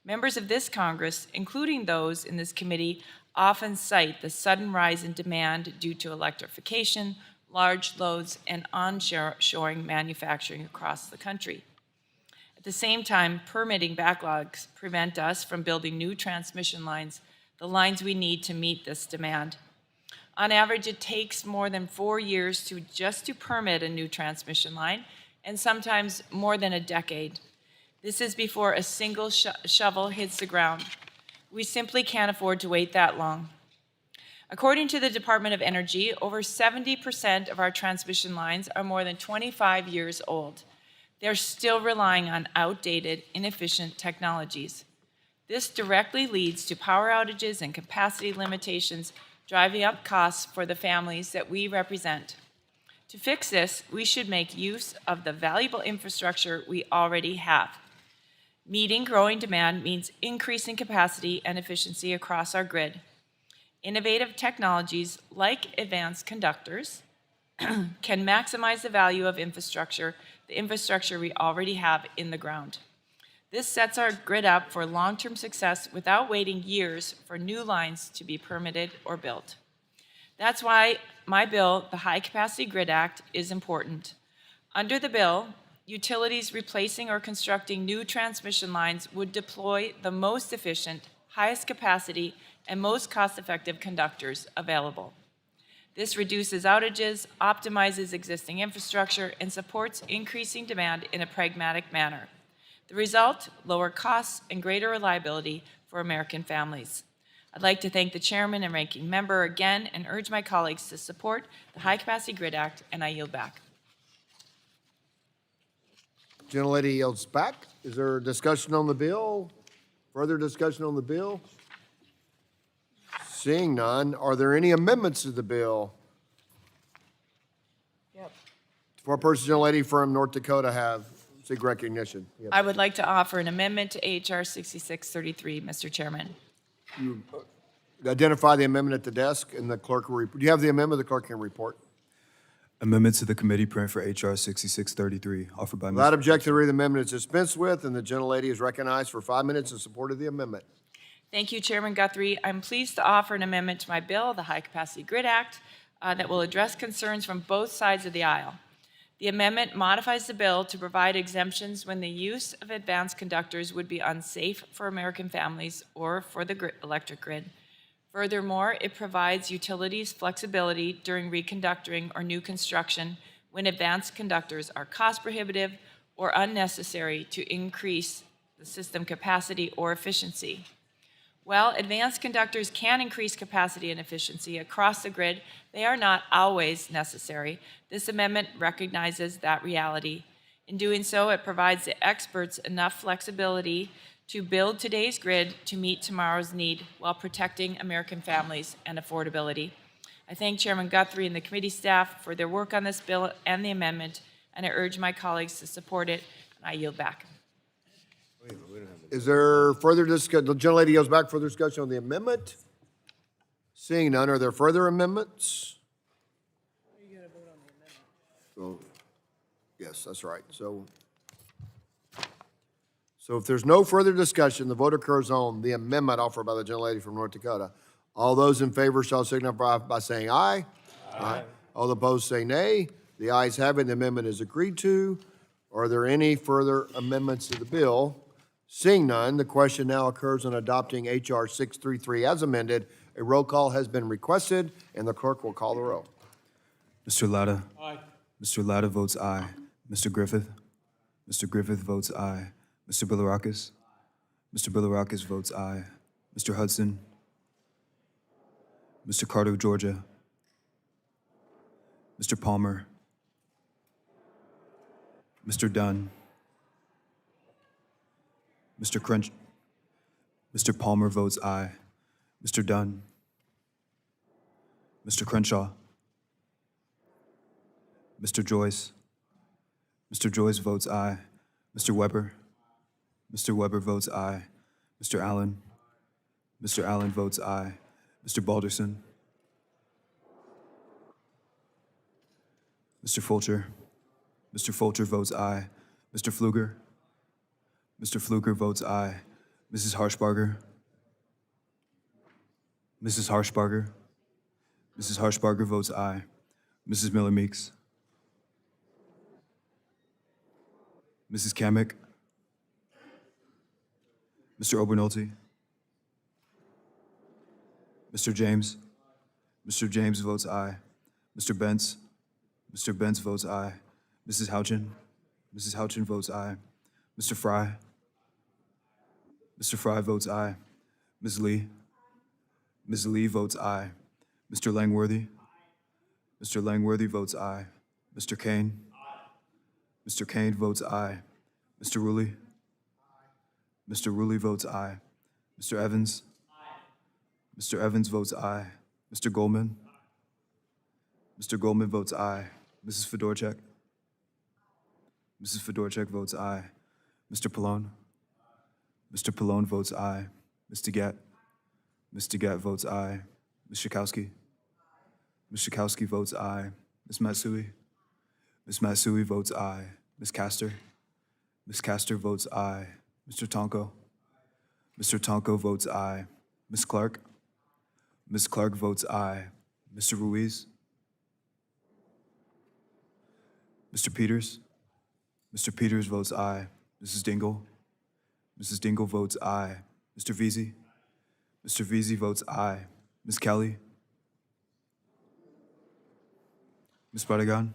Members of this Congress, including those in this committee, often cite the sudden rise in demand due to electrification, large loads, and onshoring manufacturing across the country. At the same time, permitting backlogs prevent us from building new transmission lines, the lines we need to meet this demand. On average, it takes more than 4 years to permit a new transmission line, and sometimes more than a decade. This is before a single shovel hits the ground. We simply can't afford to wait that long. According to the Department of Energy, over 70% of our transmission lines are more than 25 years old. They're still relying on outdated, inefficient technologies. This directly leads to power outages and capacity limitations, driving up costs for the families that we represent. To fix this, we should make use of the valuable infrastructure we already have. Meeting growing demand means increasing capacity and efficiency across our grid. Innovative technologies like advanced conductors can maximize the value of infrastructure, the infrastructure we already have in the ground. This sets our grid up for long-term success without waiting years for new lines to be permitted or built. That's why my bill, the High Capacity Grid Act, is important. Under the bill, utilities replacing or constructing new transmission lines would deploy the most efficient, highest capacity, and most cost-effective conductors available. This reduces outages, optimizes existing infrastructure, and supports increasing demand in a pragmatic manner. The result, lower costs and greater reliability for American families. I'd like to thank the chairman and ranking member again and urge my colleagues to support the High Capacity Grid Act, and I yield back. Gentlelady yields back. Is there discussion on the bill? Further discussion on the bill? Seeing none, are there any amendments to the bill? Four-person gentlelady from North Dakota seek recognition. Yep. I would like to offer an amendment to H.R. 6633, Mr. Chairman. Identify the amendment at the desk, and the clerk will report. Do you have the amendment? The clerk can report. Amendment to the committee print for H.R. 6633, offered by Without Mr. objection, the reading of the amendment is dispensed with, and the gentlelady is recognized for 5 minutes in support of the amendment. Thank you, Chairman Guthrie. I'm pleased to offer an amendment to my bill, the High Capacity Grid Act, that will address concerns from both sides of the aisle. The amendment modifies the bill to provide exemptions when the use of advanced conductors would be unsafe for American families or for the electric grid. Furthermore, it provides utilities flexibility during reconductoring or new construction when advanced conductors are cost prohibitive or unnecessary to increase the system capacity or efficiency. While advanced conductors can increase capacity and efficiency across the grid, they are not always necessary. This amendment recognizes that reality. In doing so, it provides the experts enough flexibility to build today's grid to meet tomorrow's need while protecting American families and affordability. I thank Chairman Guthrie and the committee staff for their work on this bill and the amendment, and I urge my colleagues to support it, and I yield back. Is there further discussion? The gentlelady yields back for discussion on the amendment. Seeing none, are there further amendments? So, yes, that's right. So if there's no further discussion, the vote occurs on the amendment offered by the gentlelady from North Dakota. All those in favor shall signify by saying aye. Aye. All opposed say nay. The ayes have it. The amendment is agreed to. Are there any further amendments to the bill? Seeing none, the question now occurs on adopting H.R. 633 as amended. A roll call has been requested, and the clerk will call the roll. Mr. Latta. Aye. Mr. Latta votes aye. Mr. Griffith. Mr. Griffith votes aye. Mr. Bilirakis. Mr. Bilirakis votes aye. Mr. Hudson. Mr. Carter, Georgia. Mr. Palmer. Mr. Dunn. Mr. Crunch. Mr. Palmer votes aye. Mr. Dunn. Mr. Crenshaw. Mr. Joyce. Mr. Joyce votes aye. Mr. Weber. Mr. Weber votes aye. Mr. Allen. Mr. Allen votes aye. Mr. Balderson. Mr. Fulcher. Mr. Fulcher votes aye. Mr. Pfluger. Mr. Pfluger votes aye. Mrs. Harshbarger. Mrs. Harshbarger. Mrs. Harshbarger votes aye. Mrs. Miller-Meeks. Mrs. Kamick. Mr. Obernolte. Mr. James. Mr. James votes aye. Mr. Bentz. Mr. Bentz votes aye. Mrs. Houchin. Mrs. Houchin votes aye. Mr. Fry. Mr. Fry votes aye. Ms. Lee. Ms. Lee votes aye. Mr. Langworthy. Mr. Langworthy votes aye. Mr. Kane. Mr. Kane votes aye. Mr. Rulli. Mr. Rulli votes aye. Mr. Evans. Mr. Evans votes aye. Mr. Goldman. Mr. Goldman votes aye. Mrs. Fedorchak. Mrs. Fedorchak votes aye. Mr. Pallone. Mr. Pallone votes aye. Ms. DeGette. Ms. DeGette votes aye. Ms. Schakowsky. Ms. Schakowsky votes aye. Ms. Matsui. Ms. Matsui votes aye. Ms. Castor. Ms. Castor votes aye. Mr. Tonko. Mr. Tonko votes aye. Ms. Clark. Ms. Clark votes aye. Mr. Ruiz. Mr. Peters. Mr. Peters votes aye. Mrs. Dingle. Mrs. Dingle votes aye. Mr. Veazey. Mr. Veazey votes aye. Ms. Kelly. Ms. Badagan.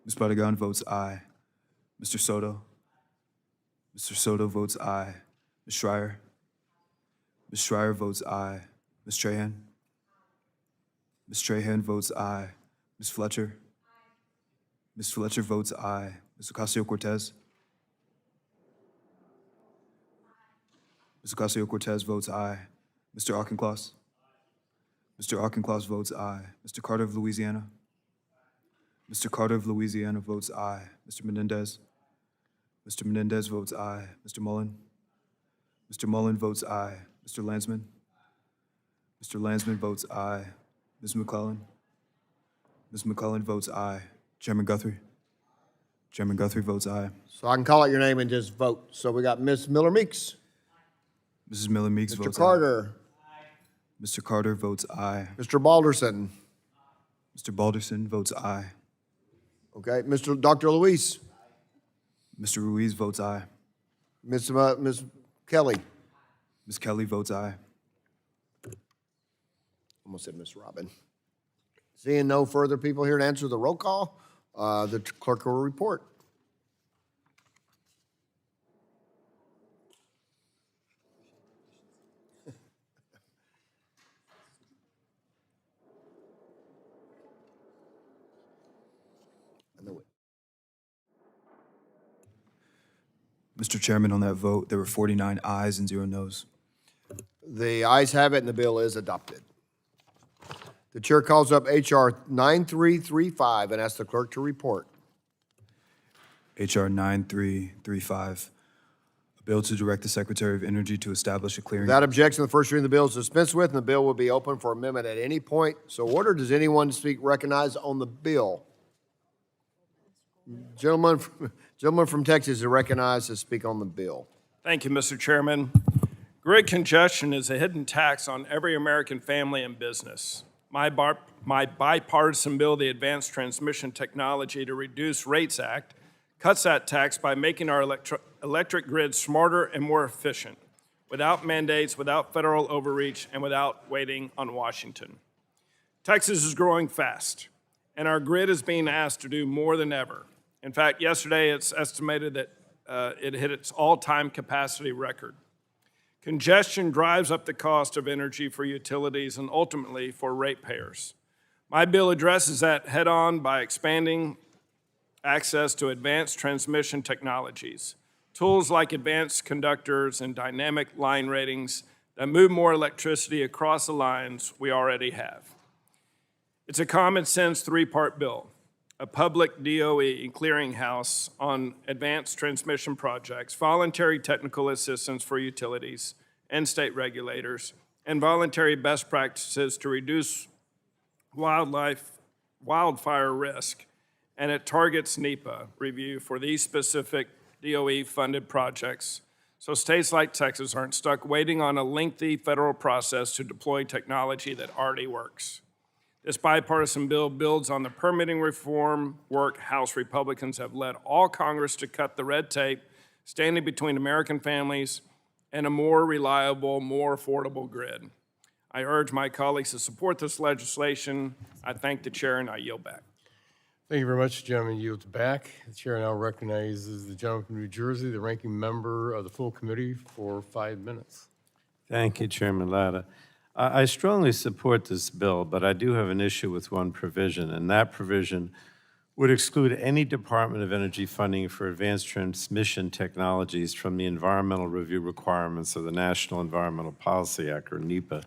Ms. Badagan votes aye. Mr. Soto. Mr. Soto votes aye. Ms. Schreier? Ms. Schreier votes aye. Ms. Trahan? Ms. Trahan votes aye. Ms. Fletcher? Ms. Fletcher votes aye. Ms. Ocasio-Cortez? Ms. Ocasio-Cortez votes aye. Mr. Auchincloss? Mr. Auchincloss votes aye. Mr. Carter of Louisiana? Mr. Carter of Louisiana votes aye. Mr. Menendez? Mr. Menendez votes aye. Mr. Mullen? Mr. Mullen votes aye. Mr. Landsman? Mr. Landsman votes aye. Ms. McClellan? Ms. McClellan votes aye. Chairman Guthrie? Chairman Guthrie votes aye. So I can call out your name and just vote. So we got Ms. Miller Meeks. Mrs. Miller Meeks Mr. votes Carter. aye. Mr. Carter votes aye. Mr. Balderson. Mr. Balderson votes aye. Okay, Dr. Luis. Mr. Ruiz votes aye. Ms. Kelly. Ms. Kelly votes aye. Almost said Ms. Robin. Seeing no further people here to answer the roll call, the clerk will report. I know it. Mr. Chairman, on that vote, there were 49 ayes and 0 noes. The ayes have it, and the bill is adopted. The chair calls up H.R. 9335 and asks the clerk to report. H.R. 9335, a bill to direct the Secretary of Energy to establish a clearing. Without objection, the first reading of the bill is dispensed with, and the bill will be open for amendment at any point. So ordered. Does anyone speak recognized on the bill? Gentleman from Texas is recognized to speak on the bill. Thank you, Mr. Chairman. Grid congestion is a hidden tax on every American family and business. My bipartisan bill, the Advanced Transmission Technology to Reduce Rates Act, cuts that tax by making our electric grid smarter and more efficient, without mandates, without federal overreach, and without waiting on Washington. Texas is growing fast, and our grid is being asked to do more than ever. In fact, yesterday it's estimated that it hit its all-time capacity record. Congestion drives up the cost of energy for utilities and ultimately for ratepayers. My bill addresses that head-on by expanding access to advanced transmission technologies, tools like advanced conductors and dynamic line ratings that move more electricity across the lines we already have. It's a common-sense three-part bill: a public DOE clearinghouse on advanced transmission projects, voluntary technical assistance for utilities and state regulators, and voluntary best practices to reduce wildfire risk, and it targets NEPA review for these specific DOE-funded projects, so states like Texas aren't stuck waiting on a lengthy federal process to deploy technology that already works. This bipartisan bill builds on the permitting reform work House Republicans have led all Congress to cut the red tape standing between American families and a more reliable, more affordable grid. I urge my colleagues to support this legislation. I thank the chair, and I yield back. Thank you very much. The gentleman yields back. The chair now recognizes the gentleman from New Jersey, the ranking member of the full committee, for 5 minutes. Thank you, Chairman Latta. I strongly support this bill, but I do have an issue with one provision, and that provision would exclude any Department of Energy funding for advanced transmission technologies from the environmental review requirements of the National Environmental Policy Act, or NEPA.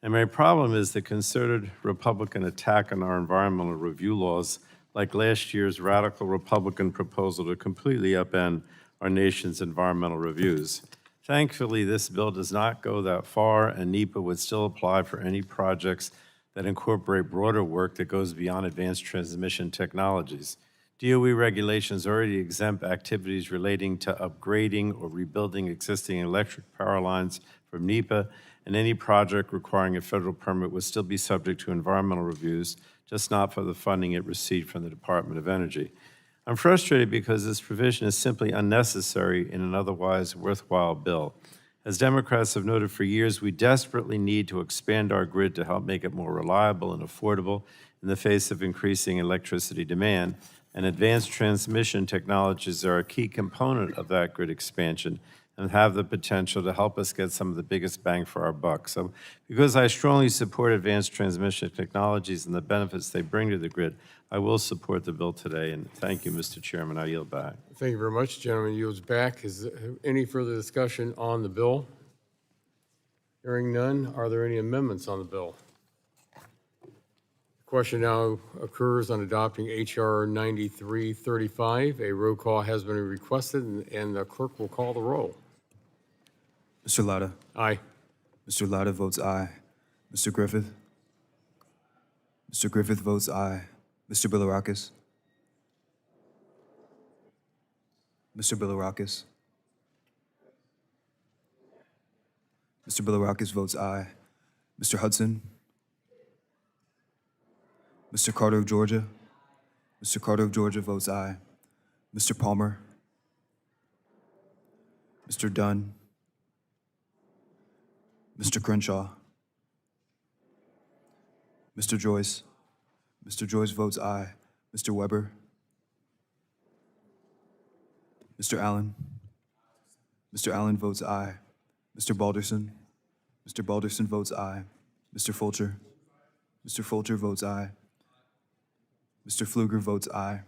And my problem is the concerted Republican attack on our environmental review laws, like last year's radical Republican proposal to completely upend our nation's environmental reviews. Thankfully, this bill does not go that far, and NEPA would still apply for any projects that incorporate broader work that goes beyond advanced transmission technologies. DOE regulations already exempt activities relating to upgrading or rebuilding existing electric power lines from NEPA, and any project requiring a federal permit would still be subject to environmental reviews, just not for the funding it received from the Department of Energy. I'm frustrated because this provision is simply unnecessary in an otherwise worthwhile bill. As Democrats have noted for years, we desperately need to expand our grid to help make it more reliable and affordable in the face of increasing electricity demand, and advanced transmission technologies are a key component of that grid expansion and have the potential to help us get some of the biggest bang for our buck. So because I strongly support advanced transmission technologies and the benefits they bring to the grid, I will support the bill today, and thank you, Mr. Chairman. I yield back. Thank you very much. Gentleman yields back. Is there any further discussion on the bill? Hearing none, are there any amendments on the bill? The question now occurs on adopting H.R. 9335. A roll call has been requested, and the clerk will call the roll. Mr. Latta. Aye. Mr. Latta votes aye. Mr. Griffith. Mr. Griffith votes aye. Mr. Bilirakis. Mr. Bilirakis. Mr. Bilirakis votes aye. Mr. Hudson. Mr. Carter of Georgia. Mr. Carter of Georgia votes aye. Mr. Palmer. Mr. Dunn. Mr. Crenshaw. Mr. Joyce. Mr. Joyce votes aye. Mr. Weber. Mr. Allen. Mr. Allen votes aye. Mr. Balderson. Mr. Balderson votes aye. Mr. Fulcher. Mr. Fulcher votes aye. Mr. Pfluger votes aye.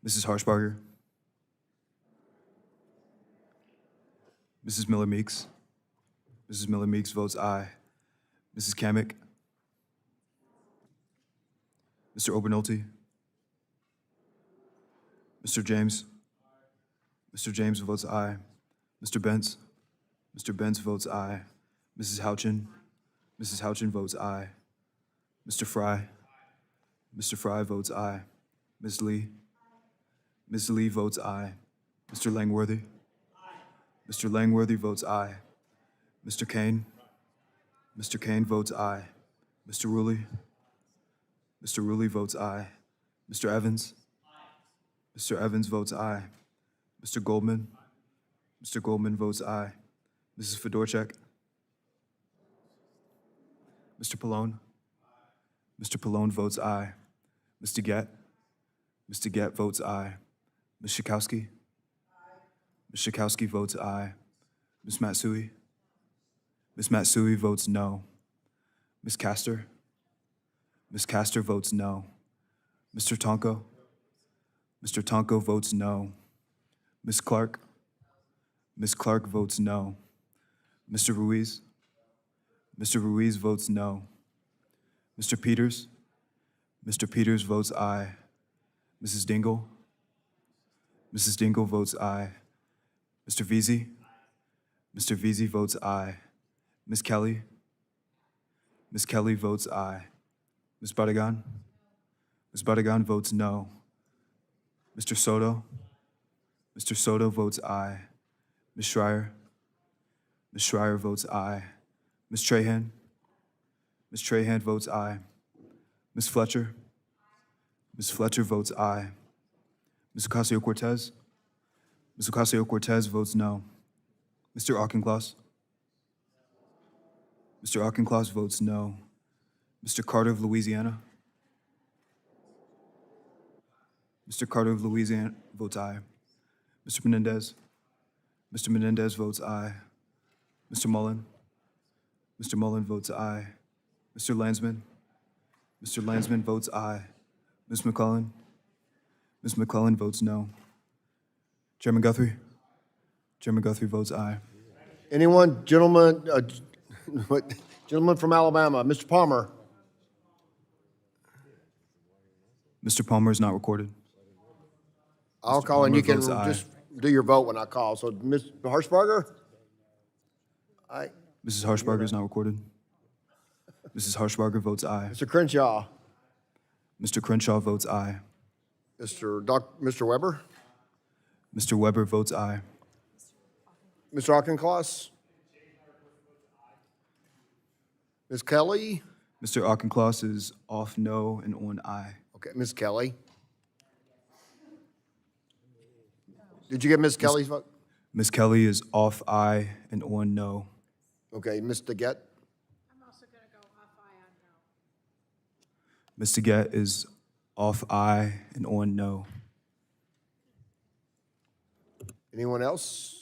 Mrs. Harshbarger. Mrs. Miller-Meeks. Mrs. Miller-Meeks votes aye. Mrs. Kamick. Mr. Obernolte. Mr. James. Mr. James votes aye. Mr. Benz. Mr. Benz votes aye. Mrs. Houchin. Mrs. Houchin votes aye. Mr. Fry. Mr. Fry votes aye. Ms. Lee. Ms. Lee votes aye. Mr. Langworthy. Mr. Langworthy votes aye. Mr. Kane. Mr. Kane votes aye. Mr. Ruley. Mr. Ruley votes aye. Mr. Evans. Mr. Evans votes aye. Mr. Goldman. Mr. Goldman votes aye. Mrs. Fedorchak. Mr. Pallone. Mr. Pallone votes aye. Mr. Gett. Mr. Gett votes aye. Ms. Schakowsky. Ms. Schakowsky votes aye. Ms. Matsui. Ms. Matsui votes no. Ms. Castor. Ms. Castor votes no. Mr. Tonko. Mr. Tonko votes no. Ms. Clark. Ms. Clark votes no. Mr. Ruiz. Mr. Ruiz votes no. Mr. Peters. Mr. Peters votes aye. Mrs. Dingle. Mrs. Dingle votes aye. Mr. Veazey. Mr. Veazey votes aye. Ms. Kelly. Ms. Kelly votes aye. Ms. Badagan. Ms. Badagan votes no. Mr. Soto. Mr. Soto votes aye. Ms. Schreier. Ms. Schreier votes aye. Ms. Trahan. Ms. Trahan votes aye. Ms. Fletcher. Ms. Fletcher votes aye. Ms. Ocasio-Cortez. Ms. Ocasio-Cortez votes no. Mr. Auchincloss. Mr. Auchincloss votes no. Mr. Carter of Louisiana. Mr. Carter of Louisiana votes aye. Mr. Menendez. Mr. Menendez votes aye. Mr. Mullen. Mr. Mullen votes aye. Mr. Landsman. Mr. Landsman votes aye. Ms. McClellan. Ms. McClellan votes no. Chairman Guthrie. Chairman Guthrie votes aye. Anyone, gentlemen, gentleman from Alabama, Mr. Palmer? Mr. Palmer is not recorded. I'll Mr. call and you Palmer can votes aye. just do your vote when I call. So, Ms. Harshbarger? Aye. Mrs. Harshbarger is not recorded. Mrs. Harshbarger votes aye. Mr. Crenshaw? Mr. Crenshaw votes aye. Mr. Weber? Mr. Weber votes aye. Mr. Auchincloss? Ms. Kelly? Mr. Auchincloss is off no and on aye. Okay, Ms. Kelly? Did you get Ms. Kelly's vote? Ms. Kelly is off aye and on no. Okay, Mr. Gett? Mr. Gett is off aye and on no. Anyone else?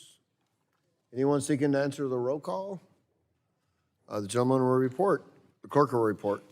Anyone seeking to answer the roll call? The gentleman will report. The clerk will report.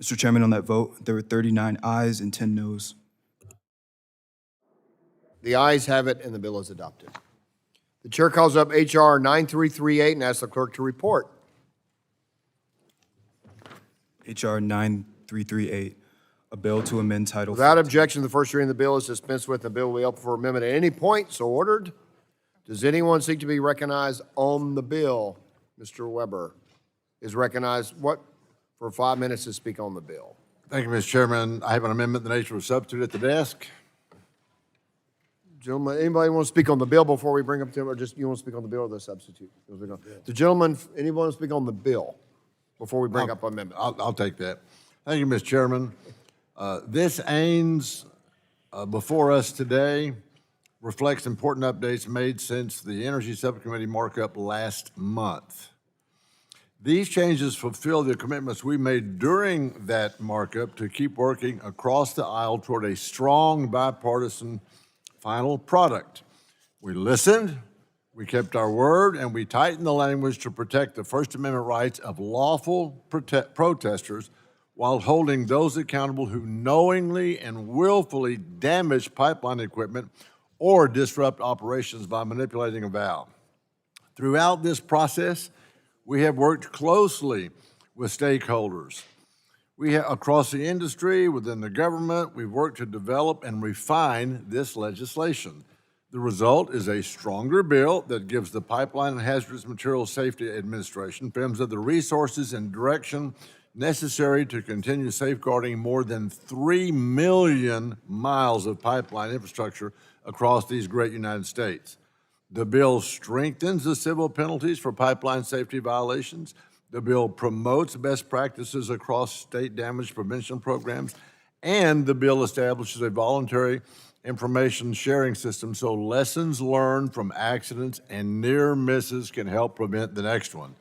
Mr. Chairman, on that vote, there were 39 ayes and 10 noes. The ayes have it, and the bill is adopted. The chair calls up H.R. 9338 and asks the clerk to report. H.R. 9338, a bill to amend Title Without 14. objection, the first reading of the bill is dispensed with, and the bill will be open for amendment at any point, so ordered. Does anyone seek to be recognized on the bill? Mr. Weber is recognized, for 5 minutes to speak on the bill. Thank you, Mr. Chairman. I have an amendment in the nature of a substitute at the desk. Gentlemen, anybody want to speak on the bill before we bring up to him, or just you want to speak on the bill or the substitute? The gentleman, anyone want to speak on the bill before we bring up amendment? I'll take that. Thank you, Mr. Chairman. This AINS before us today reflects important updates made since the Energy Subcommittee markup last month. These changes fulfill the commitments we made during that markup to keep working across the aisle toward a strong bipartisan final product. We listened, we kept our word, and we tightened the language to protect the First Amendment rights of lawful protesters while holding those accountable who knowingly and willfully damage pipeline equipment or disrupt operations by manipulating a valve. Throughout this process, we have worked closely with stakeholders. Across the industry, within the government, we've worked to develop and refine this legislation. The result is a stronger bill that gives the Pipeline and Hazardous Materials Safety Administration, PHMSA, the resources and direction necessary to continue safeguarding more than 3 million miles of pipeline infrastructure across these great United States. The bill strengthens the civil penalties for pipeline safety violations. The bill promotes best practices across state damage prevention programs, and the bill establishes a voluntary information sharing system so lessons learned from accidents and near misses can help prevent the next one.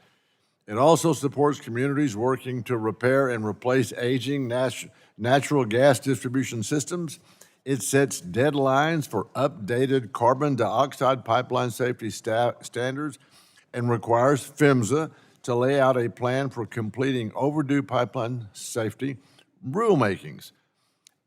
It also supports communities working to repair and replace aging natural gas distribution systems. It sets deadlines for updated carbon dioxide pipeline safety standards and requires PHMSA to lay out a plan for completing overdue pipeline safety rulemakings.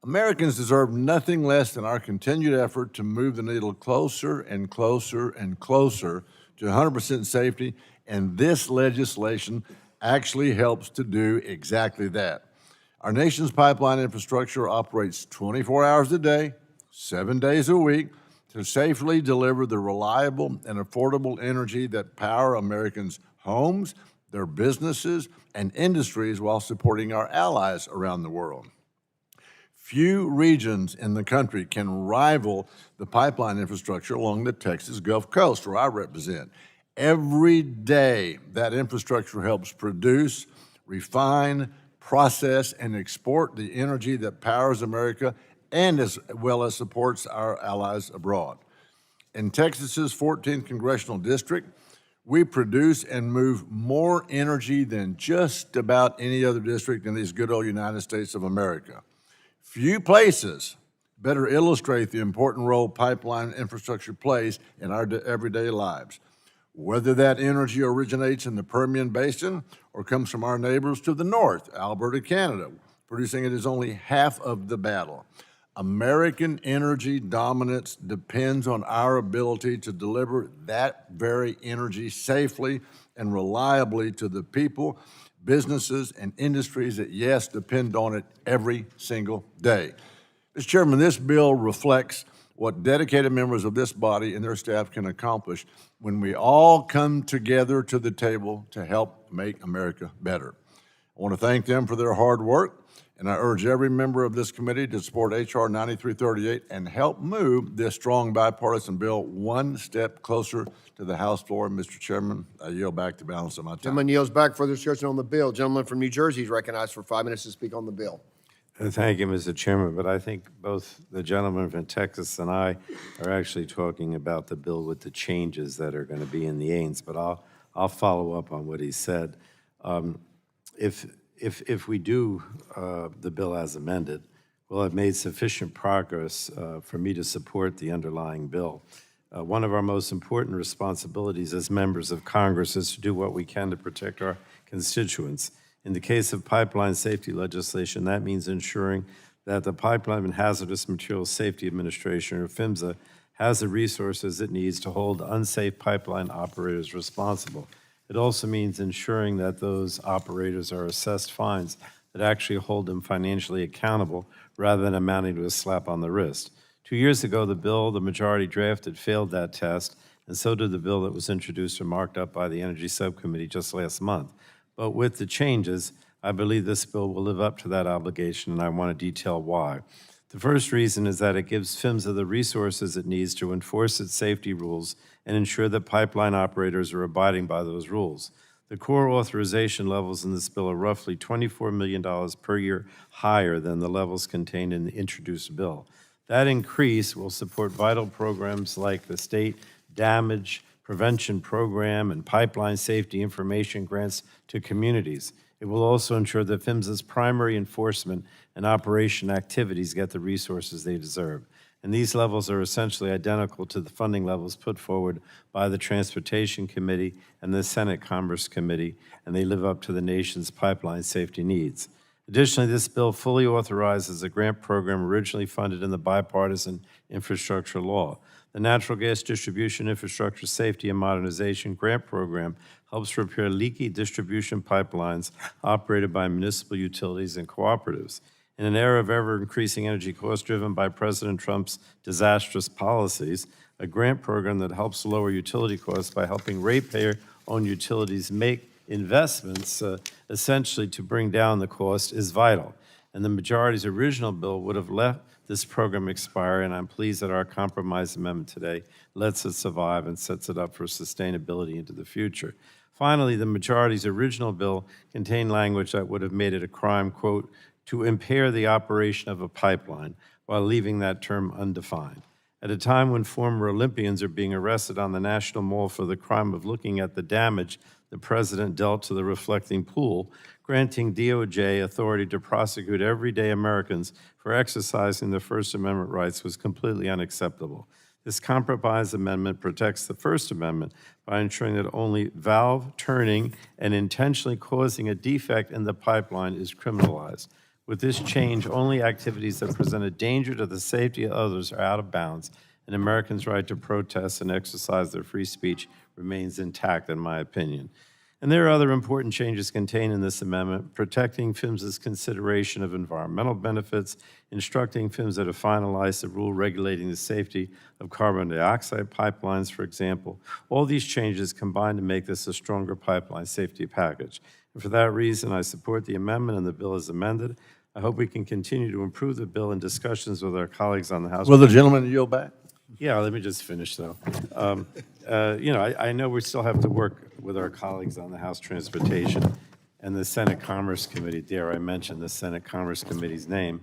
Americans deserve nothing less than our continued effort to move the needle closer and closer and closer to 100% safety, and this legislation actually helps to do exactly that. Our nation's pipeline infrastructure operates 24 hours a day, 7 days a week, to safely deliver the reliable and affordable energy that power Americans' homes, their businesses, and industries while supporting our allies around the world. Few regions in the country can rival the pipeline infrastructure along the Texas Gulf Coast, where I represent. Every day, that infrastructure helps produce, refine, process, and export the energy that powers America and as well as supports our allies abroad. In Texas's 14th congressional district, we produce and move more energy than just about any other district in these good old United States of America. Few places better illustrate the important role pipeline infrastructure plays in our everyday lives. Whether that energy originates in the Permian Basin or comes from our neighbors to the north, Alberta, Canada, producing it is only half of the battle. American energy dominance depends on our ability to deliver that very energy safely and reliably to the people businesses, and industries that, yes, depend on it every single day. Mr. Chairman, this bill reflects what dedicated members of this body and their staff can accomplish when we all come together to the table to help make America better. I want to thank them for their hard work, and I urge every member of this committee to support H.R. 9338 and help move this strong bipartisan bill one step closer to the House floor. Mr. Chairman, I yield back the balance of my time. Gentleman yields back for the discussion on the bill. Gentleman from New Jersey is recognized for 5 minutes to speak on the bill. Thank you, Mr. Chairman, but I think both the gentleman from Texas and I are actually talking about the bill with the changes that are going to be in the E&C, but I'll follow up on what he said. If we do the bill as amended, we'll have made sufficient progress for me to support the underlying bill. One of our most important responsibilities as members of Congress is to do what we can to protect our constituents. In the case of pipeline safety legislation, that means ensuring that the Pipeline and Hazardous Materials Safety Administration, or PHMSA, has the resources it needs to hold unsafe pipeline operators responsible. It also means ensuring that those operators are assessed fines that actually hold them financially accountable rather than amounting to a slap on the wrist. 2 years ago, the bill the majority drafted failed that test, and so did the bill that was introduced and marked up by the Energy Subcommittee just last month. But with the changes, I believe this bill will live up to that obligation, and I want to detail why. The first reason is that it gives PHMSA the resources it needs to enforce its safety rules and ensure that pipeline operators are abiding by those rules. The core authorization levels in this bill are roughly $24 million per year higher than the levels contained in the introduced bill. That increase will support vital programs like the State Damage Prevention Program and pipeline safety information grants to communities. It will also ensure that PHMSA's primary enforcement and operation activities get the resources they deserve. And these levels are essentially identical to the funding levels put forward by the Transportation Committee and the Senate Commerce Committee, and they live up to the nation's pipeline safety needs. Additionally, this bill fully authorizes a grant program originally funded in the bipartisan infrastructure law. The Natural Gas Distribution Infrastructure Safety and Modernization Grant Program helps repair leaky distribution pipelines operated by municipal utilities and cooperatives. In an era of ever-increasing energy costs driven by President Trump's disastrous policies, a grant program that helps lower utility costs by helping ratepayer-owned utilities make investments essentially to bring down the cost is vital. And the majority's original bill would have left this program expire, and I'm pleased that our compromise amendment today lets it survive and sets it up for sustainability into the future. Finally, the majority's original bill contained language that would have made it a crime, quote, to impair the operation of a pipeline, while leaving that term undefined. At a time when former Olympians are being arrested on the National Mall for the crime of looking at the damage the president dealt to the reflecting pool, granting DOJ authority to prosecute everyday Americans for exercising their First Amendment rights was completely unacceptable. This compromise amendment protects the First Amendment by ensuring that only valve turning and intentionally causing a defect in the pipeline is criminalized. With this change, only activities that present a danger to the safety of others are out of bounds, and Americans' right to protest and exercise their free speech remains intact, in my opinion. And there are other important changes contained in this amendment, protecting PHMSA's consideration of environmental benefits, instructing PHMSA to finalize the rule regulating the safety of carbon dioxide pipelines, for example. All these changes combine to make this a stronger pipeline safety package. And for that reason, I support the amendment and the bill as amended. I hope we can continue to improve the bill in discussions with our colleagues on the House. Will the gentleman yield back? Yeah, let me just finish, though. I know we still have to work with our colleagues on the House Transportation and the Senate Commerce Committee, dare I mention the Senate Commerce Committee's name,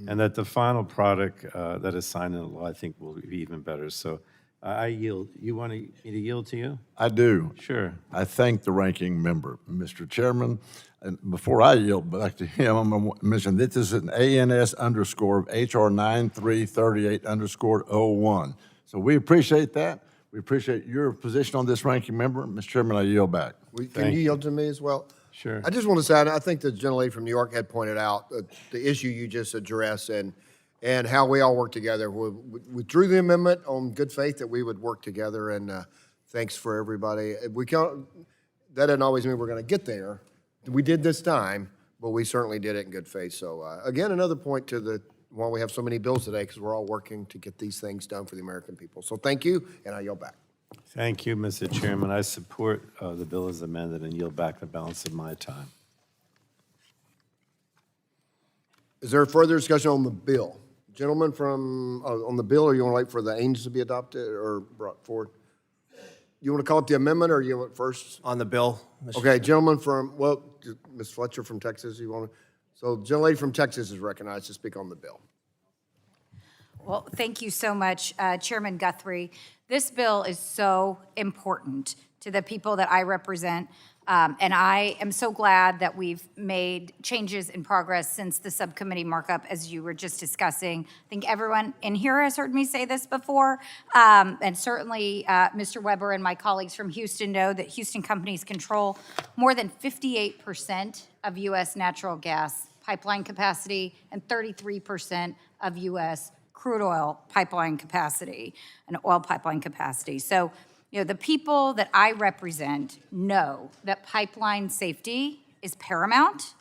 and that the final product that is signed into law, I think, will be even better. So I yield. You want me to yield to you? I do. Sure. I thank the ranking member, Mr. Chairman. And before I yield back to him, I'm going to mention that this is an ANS underscore of HR 9338 underscore 01. So we appreciate that. We appreciate your position on this ranking member. Mr. Chairman, I yield back. Can you yield to me as well? Sure. I just want to say, I think the gentlelady from New York had pointed out the issue you just addressed and how we all work together. We withdrew the amendment on good faith that we would work together, and thanks for everybody. That doesn't always mean we're going to get there, we did this time, but we certainly did it in good faith. So again, another point to why we have so many bills today, because we're all working to get these things done for the American people. So thank you, and I yield back. Thank you, Mr. Chairman. I support the bill as amended and yield back the balance of my time. Is there further discussion on the bill? Gentlemen on the bill, or you want to wait for the aims to be adopted or brought forward? You want to call it the amendment, or you want first? On the bill, Mr. Okay, gentleman Ms. Fletcher from Texas, you want to? So gentlelady from Texas is recognized to speak on the bill. Well, thank you so much, Chairman Guthrie. This bill is so important to the people that I represent, and I am so glad that we've made changes in progress since the subcommittee markup, as you were just discussing. I think everyone in here has heard me say this before, and certainly Mr. Weber and my colleagues from Houston know that Houston companies control more than 58% of U.S. natural gas pipeline capacity and 33% of U.S. crude oil pipeline capacity and oil pipeline capacity. So, the people that I represent know that pipeline safety is paramount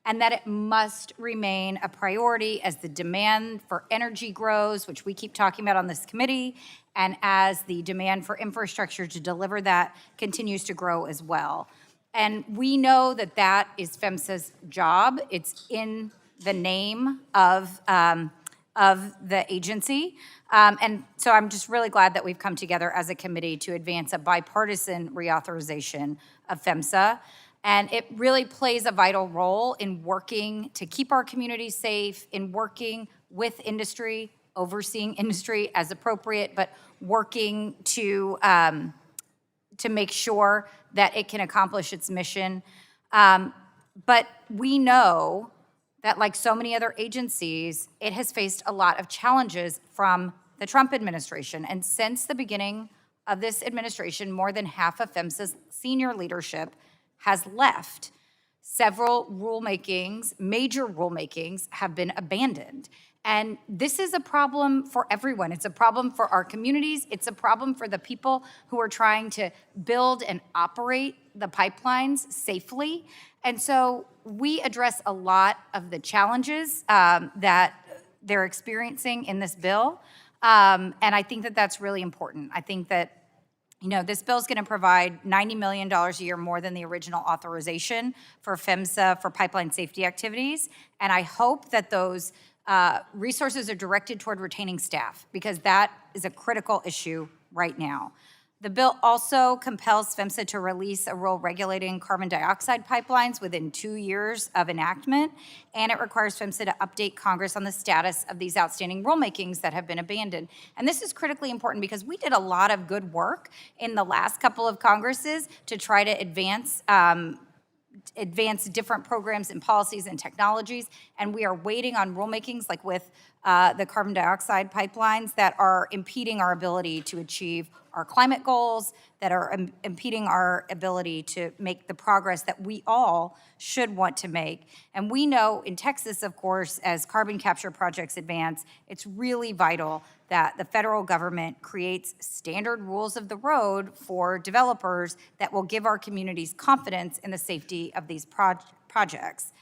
and that it must remain a priority as the demand for energy grows, which we keep talking about on this committee, and as the demand for infrastructure to deliver that continues to grow as well. And we know that that is PHMSA's job. It's in the name of the agency. And so I'm just really glad that we've come together as a committee to advance a bipartisan reauthorization of PHMSA. And it really plays a vital role in working to keep our communities safe, in working with industry, overseeing industry as appropriate, but working to make sure that it can accomplish its mission. But we know that, like so many other agencies, it has faced a lot of challenges from the Trump administration. And since the beginning of this administration, more than half of PHMSA's senior leadership has left. Several rulemakings, major rulemakings, have been abandoned. And this is a problem for everyone. It's a problem for our communities. It's a problem for the people who are trying to build and operate the pipelines safely. And so we address a lot of the challenges that they're experiencing in this bill. And I think that that's really important. I think that this bill is going to provide $90 million a year more than the original authorization for PHMSA for pipeline safety activities. And I hope that those resources are directed toward retaining staff, because that is a critical issue right now. The bill also compels PHMSA to release a rule regulating carbon dioxide pipelines within 2 years of enactment, and it requires PHMSA to update Congress on the status of these outstanding rulemakings that have been abandoned. And this is critically important because we did a lot of good work in the last couple of Congresses to try to advance different programs and policies and technologies, and we are waiting on rulemakings like with the carbon dioxide pipelines that are impeding our ability to achieve our climate goals, that are impeding our ability to make the progress that we all should want to make. And we know in Texas, of course, as carbon capture projects advance, it's really vital that the federal government creates standard rules of the road for developers that will give our communities confidence in the safety of these projects.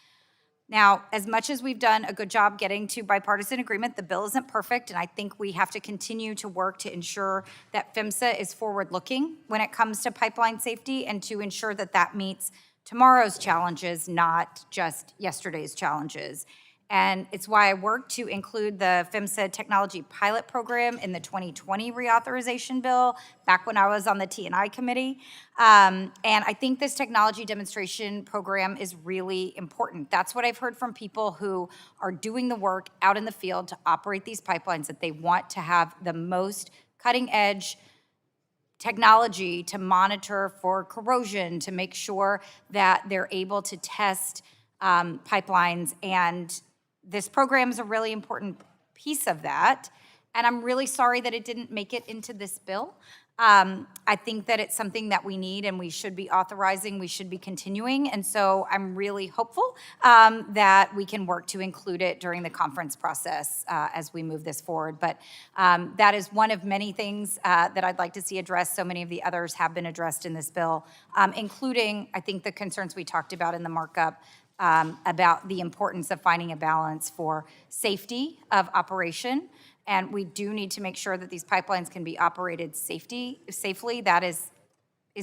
Now, as much as we've done a good job getting to bipartisan agreement, the bill isn't perfect, and I think we have to continue to work to ensure that PHMSA is forward-looking when it comes to pipeline safety and to ensure that that meets tomorrow's challenges, not just yesterday's challenges. And it's why I worked to include the PHMSA Technology Pilot Program in the 2020 reauthorization bill back when I was on the T&I committee. And I think this technology demonstration program is really important. That's what I've heard from people who are doing the work out in the field to operate these pipelines, that they want to have the most cutting-edge technology to monitor for corrosion, to make sure that they're able to test pipelines, and this program is a really important piece of that, and I'm really sorry that it didn't make it into this bill. I think that it's something that we need and we should be authorizing, we should be continuing. And so I'm really hopeful that we can work to include it during the conference process as we move this forward. But that is one of many things that I'd like to see addressed. So many of the others have been addressed in this bill, including, I think, the concerns we talked about in the markup about the importance of finding a balance for safety of operation. And we do need to make sure that these pipelines can be operated safely. That is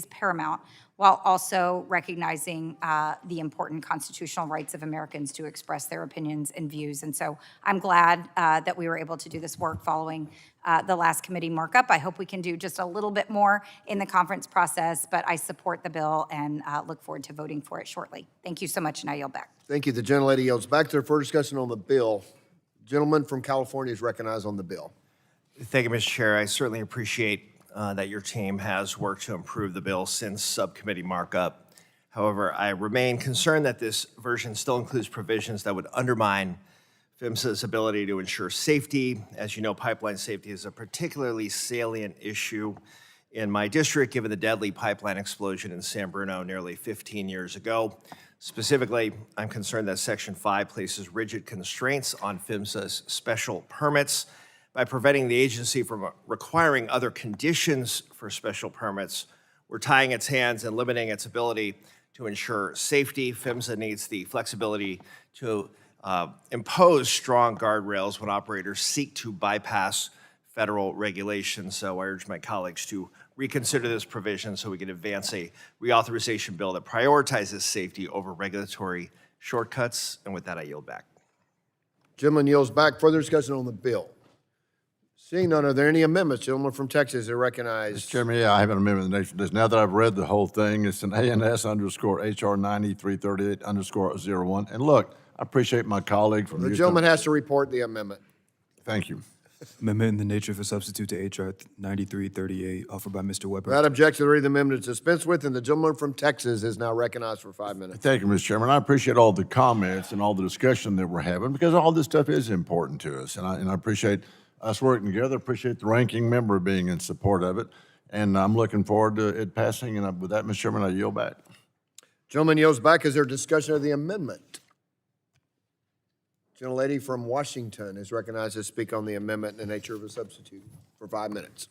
paramount, while also recognizing the important constitutional rights of Americans to express their opinions and views. And so I'm glad that we were able to do this work following the last committee markup. I hope we can do just a little bit more in the conference process, but I support the bill and look forward to voting for it shortly. Thank you so much, and I yield back. Thank you. The gentlelady yields back. To further discussion on the bill. Gentleman from California is recognized on the bill. Thank you, Mr. Chair. I certainly appreciate that your team has worked to improve the bill since subcommittee markup. However, I remain concerned that this version still includes provisions that would undermine PHMSA's ability to ensure safety. As you know, pipeline safety is a particularly salient issue in my district, given the deadly pipeline explosion in San Bruno nearly 15 years ago. Specifically, I'm concerned that Section 5 places rigid constraints on PHMSA's special permits by preventing the agency from requiring other conditions for special permits. We're tying its hands and limiting its ability to ensure safety. PHMSA needs the flexibility to impose strong guardrails when operators seek to bypass federal regulations. So I urge my colleagues to reconsider this provision so we can advance a reauthorization bill that prioritizes safety over regulatory shortcuts. And with that, I yield back. Gentleman yields back. Further discussion on the bill. Seeing none, are there any amendments? Gentleman from Texas is recognized. Mr. Chairman, yeah, I have an amendment in the nation. Now that I've read the whole thing, it's an ANS _ HR 9338 _ 01. And look, I appreciate my colleague from The Houston. gentleman has to report the amendment. Thank you. Amendment in the nature of a substitute to HR 9338, offered by Mr. Weber. Without objection, to read the amendment dispensed with, and the gentleman from Texas is now recognized for 5 minutes. Thank you, Mr. Chairman. I appreciate all the comments and all the discussion that we're having, because all this stuff is important to us. And I appreciate us working together, appreciate the ranking member being in support of it. And I'm looking forward to it passing. And with that, Mr. Chairman, I yield back. Gentleman yields back. Is there discussion of the amendment? Gentlelady from Washington is recognized to speak on the amendment in the nature of a substitute for 5 minutes.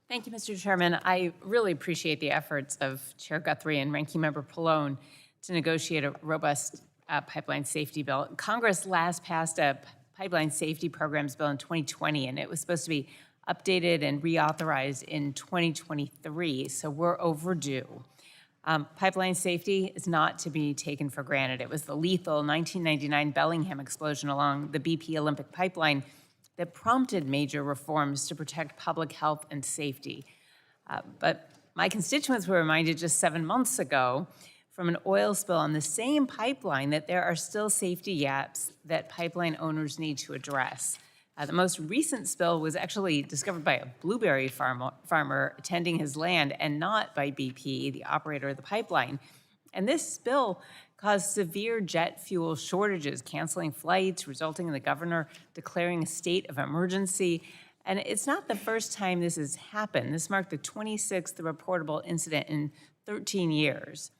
Thank you, Mr. Chairman. I really appreciate the efforts of Chair Guthrie and Ranking Member Pallone to negotiate a robust pipeline safety bill. Congress last passed a pipeline safety programs bill in 2020, and it was supposed to be updated and reauthorized in 2023, so we're overdue. Pipeline safety is not to be taken for granted. It was the lethal 1999 Bellingham explosion along the BP Olympic pipeline that prompted major reforms to protect public health and safety. But my constituents were reminded just 7 months ago from an oil spill on the same pipeline that there are still safety gaps that pipeline owners need to address. The most recent spill was actually discovered by a blueberry farmer tending his land and not by BP, the operator of the pipeline. And this spill caused severe jet fuel shortages, canceling flights, resulting in the governor declaring a state of emergency. And it's not the first time this has happened. This marked the 26th reportable incident in 13 years.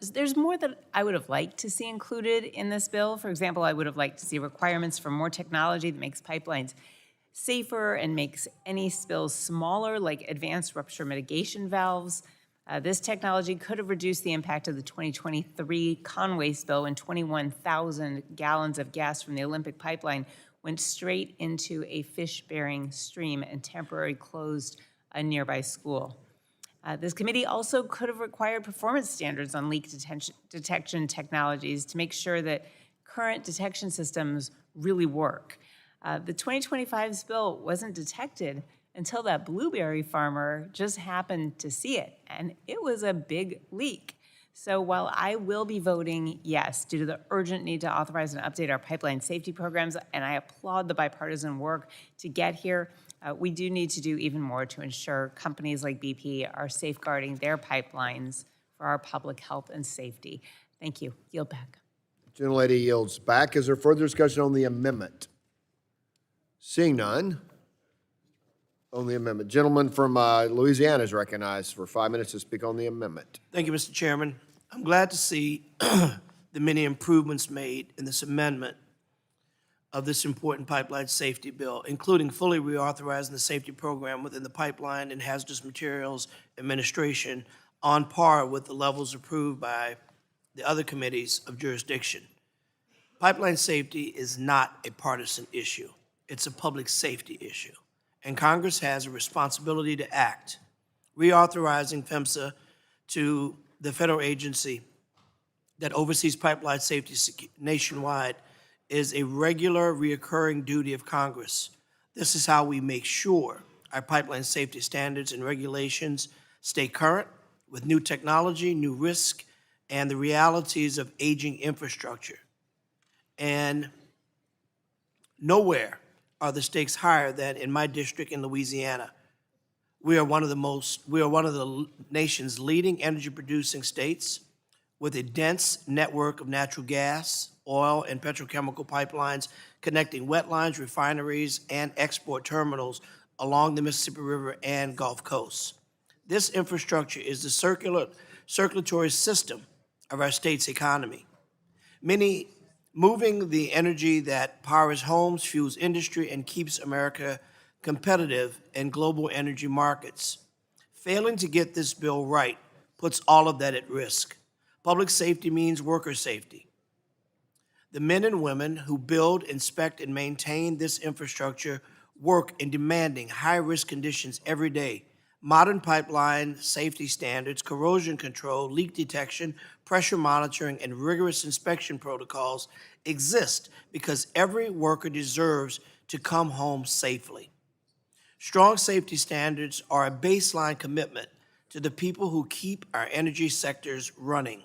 There's more that I would have liked to see included in this bill. For example, I would have liked to see requirements for more technology that makes pipelines safer and makes any spills smaller, like advanced rupture mitigation valves. This technology could have reduced the impact of the 2023 Conway spill when 21,000 gallons of gas from the Olympic pipeline went straight into a fish-bearing stream and temporarily closed a nearby school. This committee also could have required performance standards on leak detection technologies to make sure that current detection systems really work. The 2025 spill wasn't detected until that blueberry farmer just happened to see it, and it was a big leak. So while I will be voting yes due to the urgent need to authorize and update our pipeline safety programs, and I applaud the bipartisan work to get here, we do need to do even more to ensure companies like BP are safeguarding their pipelines for our public health and safety. Thank you. Yield back. Gentlelady yields back. Is there further discussion on the amendment? Seeing none, On the amendment. Gentleman from Louisiana is recognized for 5 minutes to speak on the amendment. Thank you, Mr. Chairman. I'm glad to see the many improvements made in this amendment of this important pipeline safety bill, including fully reauthorizing the safety program within the Pipeline and Hazardous Materials Administration on par with the levels approved by the other committees of jurisdiction. Pipeline safety is not a partisan issue. It's a public safety issue. And Congress has a responsibility to act. Reauthorizing PHMSA to the federal agency that oversees pipeline safety nationwide is a regular, reoccurring duty of Congress. This is how we make sure our pipeline safety standards and regulations stay current with new technology, new risk, and the realities of aging infrastructure. And nowhere are the stakes higher than in my district in Louisiana. We are one of the nation's leading energy producing states with a dense network of natural gas, oil, and petrochemical pipelines connecting wetlines, refineries, and export terminals along the Mississippi River and Gulf Coast. This infrastructure is the circulatory system of our state's economy. Moving the energy that powers homes, fuels industry, and keeps America competitive in global energy markets. Failing to get this bill right puts all of that at risk. Public safety means worker safety. The men and women who build, inspect, and maintain this infrastructure work in demanding high-risk conditions every day. Modern pipeline safety standards, corrosion control, leak detection, pressure monitoring, and rigorous inspection protocols exist because every worker deserves to come home safely. Strong safety standards are a baseline commitment to the people who keep our energy sectors running.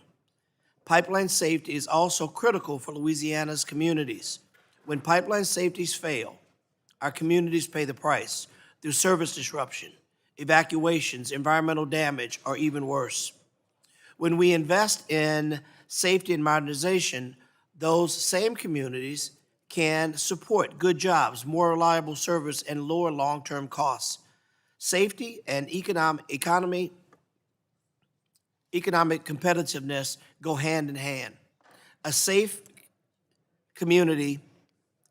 Pipeline safety is also critical for Louisiana's communities. When pipeline safeties fail, our communities pay the price through service disruption, evacuations, environmental damage, or even worse. When we invest in safety and modernization, those same communities can support good jobs, more reliable service, and lower long-term costs. Safety and economic competitiveness go hand in hand. A safe community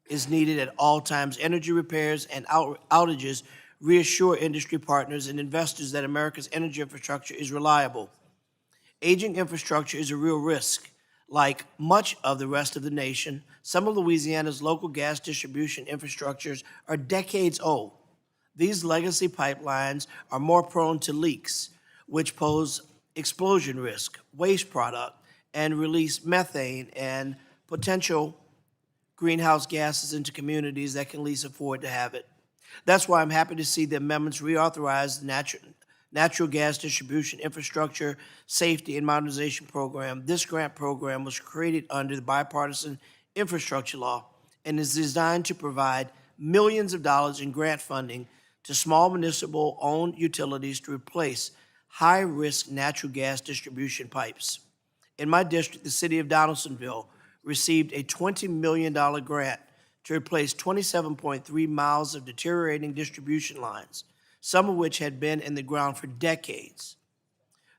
is needed at all times. Energy repairs and outages reassure industry partners and investors that America's energy infrastructure is reliable. Aging infrastructure is a real risk. Like much of the rest of the nation, some of Louisiana's local gas distribution infrastructures are decades old. These legacy pipelines are more prone to leaks, which pose explosion risk, waste product, and release methane and potential greenhouse gases into communities that can least afford to have it. That's why I'm happy to see the amendments reauthorize the Natural Gas Distribution Infrastructure Safety and Modernization Program. This grant program was created under the Bipartisan Infrastructure Law and is designed to provide millions of dollars in grant funding to small municipal-owned utilities to replace high-risk natural gas distribution pipes. In my district, the city of Donaldsonville received a $20 million grant to replace 27.3 miles of deteriorating distribution lines, some of which had been in the ground for decades.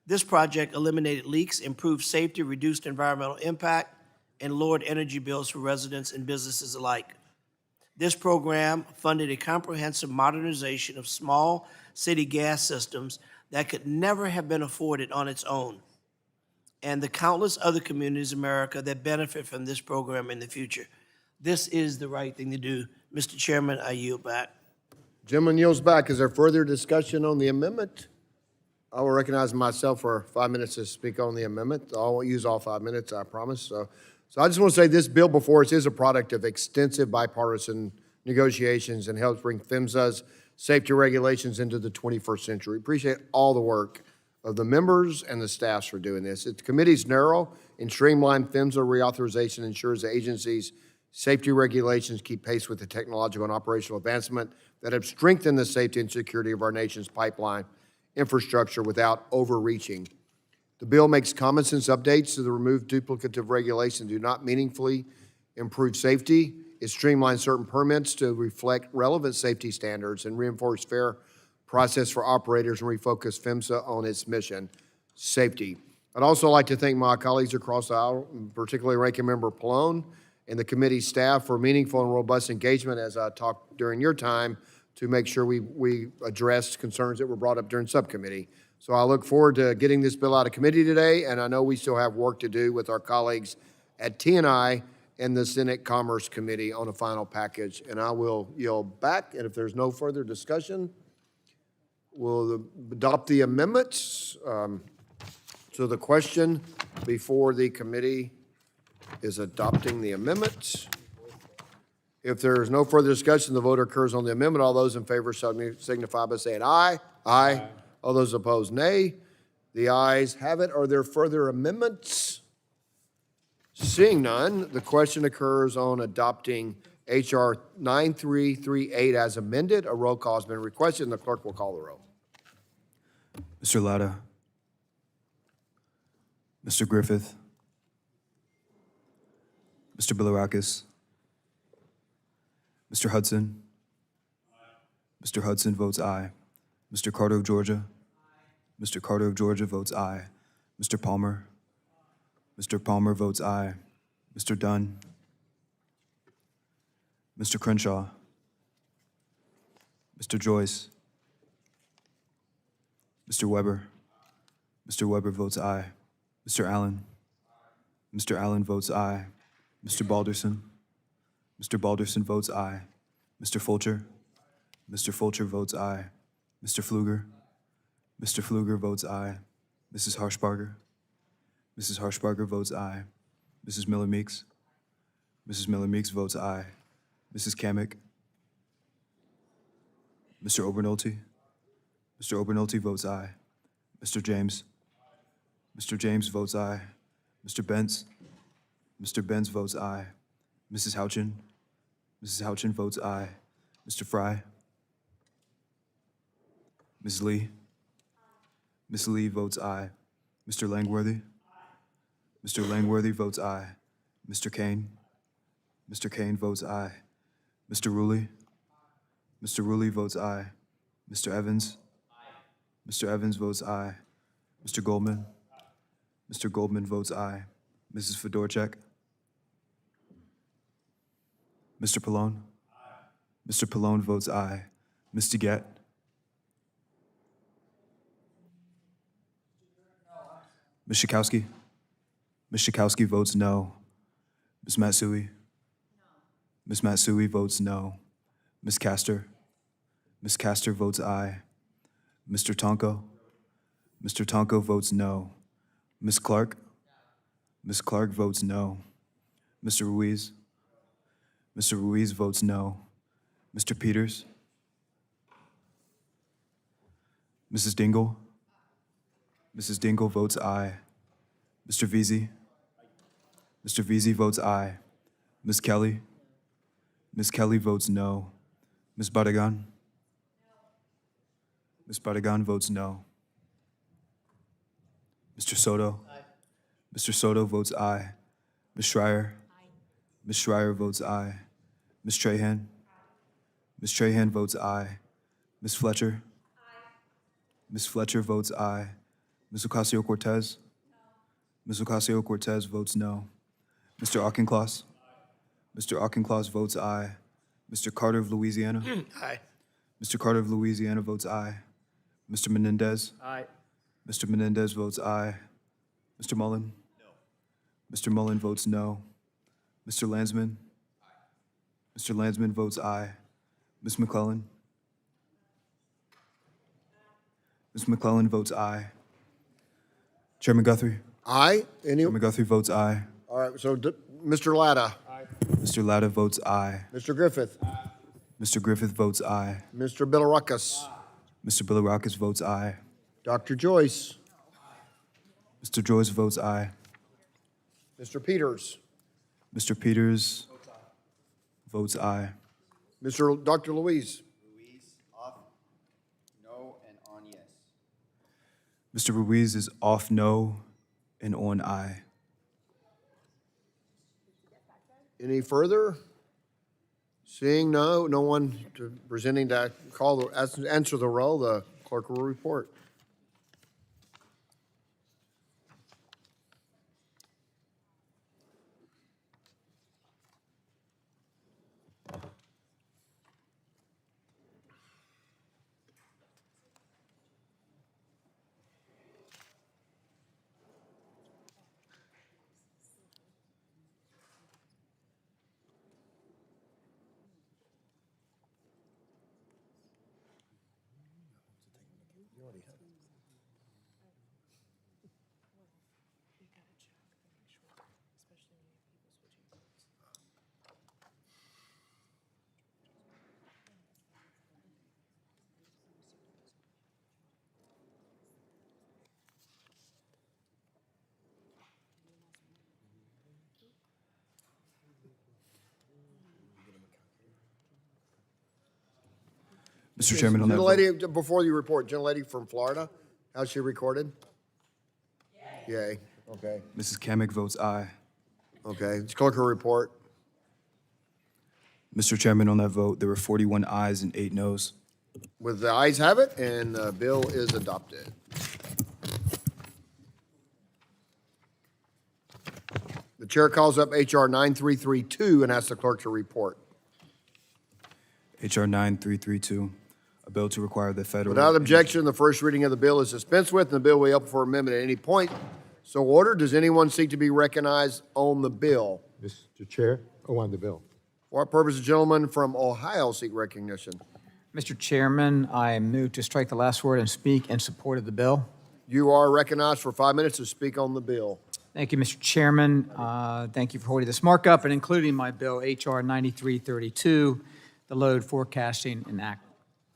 This project eliminated leaks, improved safety, reduced environmental impact, and lowered energy bills for residents and businesses alike. This program funded a comprehensive modernization of small city gas systems that could never have been afforded on its own, and the countless other communities in America that benefit from this program in the future. This is the right thing to do. Mr. Chairman, I yield back. Gentleman yields back. Is there further discussion on the amendment? I will recognize myself for 5 minutes to speak on the amendment. I won't use all 5 minutes, I promise. So I just want to say this bill before us is a product of extensive bipartisan negotiations and helps bring PHMSA's safety regulations into the 21st century. Appreciate all the work of the members and the staffs for doing this. The committee's narrow and streamlined PHMSA reauthorization ensures the agency's safety regulations keep pace with the technological and operational advancement that have strengthened the safety and security of our nation's pipeline infrastructure without overreaching. The bill makes common sense updates to the removed duplicative regulations do not meaningfully improve safety. It streamlines certain permits to reflect relevant safety standards and reinforce fair process for operators and refocus PHMSA on its mission, safety. I'd also like to thank my colleagues across the aisle, particularly Ranking Member Pallone and the committee staff for meaningful and robust engagement as I talked during your time to make sure we addressed concerns that were brought up during subcommittee. So I look forward to getting this bill out of committee today, and I know we still have work to do with our colleagues at T&I and the Senate Commerce Committee on a final package. And I will yield back, and if there's no further discussion, we'll adopt the amendments. So the question before the committee is adopting the amendments. If there is no further discussion, the vote occurs on the amendment. All those in favor signify by saying aye. Aye. All those opposed, nay. The ayes have it. Are there further amendments? Seeing none, the question occurs on adopting H.R. 9338 as amended. A roll call has been requested, and the clerk will call the roll. Mr. Latta. Mr. Griffith. Mr. Bilirakis. Mr. Hudson. Mr. Hudson votes aye. Mr. Carter of Georgia. Mr. Carter of Georgia votes aye. Mr. Palmer. Mr. Palmer votes aye. Mr. Dunn. Mr. Crenshaw. Mr. Joyce. Mr. Weber. Mr. Weber votes aye. Mr. Allen. Mr. Allen votes aye. Mr. Balderson. Mr. Balderson votes aye. Mr. Fulcher. Mr. Fulcher votes aye. Mr. Pfluger. Mr. Pfluger votes aye. Mrs. Harshbarger. Mrs. Harshbarger votes aye. Mrs. Miller Meeks. Mrs. Miller Meeks votes aye. Mrs. Kamick. Mr. Obernolte. Mr. Obernolte votes aye. Mr. James. Mr. James votes aye. Mr. Benz. Mr. Benz votes aye. Mrs. Houchin. Mrs. Houchin votes aye. Mr. Fry. Ms. Lee. Ms. Lee votes aye. Mr. Langworthy. Mr. Langworthy votes aye. Mr. Kane. Mr. Kane votes aye. Mr. Ruley. Mr. Ruley votes aye. Mr. Evans. Mr. Evans votes aye. Mr. Goldman. Mr. Goldman votes aye. Mrs. Fedorchak. Mr. Pallone. Mr. Pallone votes aye. Ms. DeGette. Ms. Schakowsky. Ms. Schakowsky votes no. Ms. Matsui. Ms. Matsui votes no. Ms. Castor. Ms. Castor votes aye. Mr. Tonko. Mr. Tonko votes no. Ms. Clark. Ms. Clark votes no. Mr. Ruiz. Mr. Ruiz votes no. Mr. Peters. Mrs. Dingle. Mrs. Dingle votes aye. Mr. Veazey. Mr. Veazey votes aye. Ms. Kelly. Ms. Kelly votes no. Ms. Badagan. Ms. Badagan votes no. Mr. Soto. Mr. Soto votes aye. Ms. Schreier. Ms. Schreier votes aye. Ms. Trahan. Ms. Trahan votes aye. Ms. Fletcher. Ms. Fletcher votes aye. Ms. Ocasio-Cortez. Ms. Ocasio-Cortez votes no. Mr. Auchincloss. Mr. Auchincloss votes aye. Mr. Carter of Louisiana. Aye. Mr. Carter of Louisiana votes aye. Mr. Menendez. Aye. Mr. Menendez votes aye. Mr. Mullen. No. Mr. Mullen votes no. Mr. Landsman. Mr. Landsman votes aye. Ms. McClellan. Ms. McClellan votes aye. Chairman Guthrie. Aye. Any? Chairman Guthrie votes aye. All right, so Mr. Latta. Mr. Latta votes aye. Mr. Griffith. Mr. Griffith votes aye. Mr. Bilirakis. Mr. Bilirakis votes aye. Dr. Joyce. Mr. Joyce votes aye. Mr. Peters. Mr. Peters votes aye. Dr. Louise. Ruiz, off, no, and on yes. Mr. Ruiz is off no and on aye. Any further? Seeing no one presenting to answer the roll, the clerk will report. Mr. Chairman, on that vote, Gentlelady, before you report, gentlelady from Florida, how's she recorded? Yay. Okay. Mrs. Kamick votes aye. Okay, clerk will report. Mr. Chairman, on that vote, there were 41 ayes and 8 noes. With the ayes have it, and the bill is adopted. The chair calls up H.R. 9332 and asks the clerk to report. H.R. 9332, a bill to require the federal... Without objection, the first reading of the bill is dispensed with, and the bill will be up for amendment at any point. So ordered. Does anyone seek to be recognized on the bill? Mr. Chair, on the bill. For what purpose, the gentleman from Ohio seek recognition? Mr. Chairman, I move to strike the last word and speak in support of the bill. You are recognized for 5 minutes to speak on the bill. Thank you, Mr. Chairman. Thank you for holding this markup and including my bill, H.R. 9332, the Load Forecasting and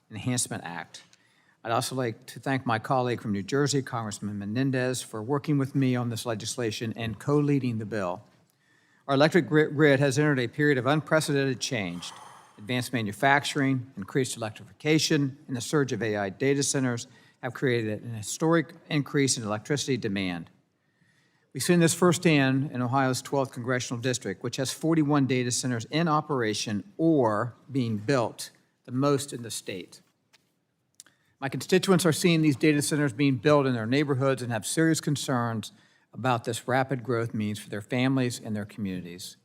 Enhancement Act. I'd also like to thank my colleague from New Jersey, Congressman Menendez, for working with me on this legislation and co-leading the bill. Our electric grid has entered a period of unprecedented change. Advanced manufacturing, increased electrification, and the surge of AI data centers have created an historic increase in electricity demand. We've seen this firsthand in Ohio's 12th congressional district, which has 41 data centers in operation or being built, the most in the state. My constituents are seeing these data centers being built in their neighborhoods and have serious concerns about this rapid growth means for their families and their communities.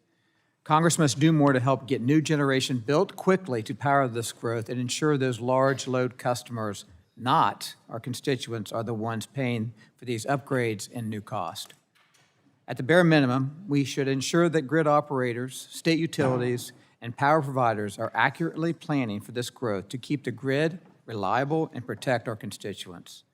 Congress must do more to help get new generation built quickly to power this growth and ensure those large load customers, not our constituents, are the ones paying for these upgrades and new cost. At the bare minimum, we should ensure that grid operators, state utilities, and power providers are accurately planning for this growth to keep the grid reliable and protect our constituents.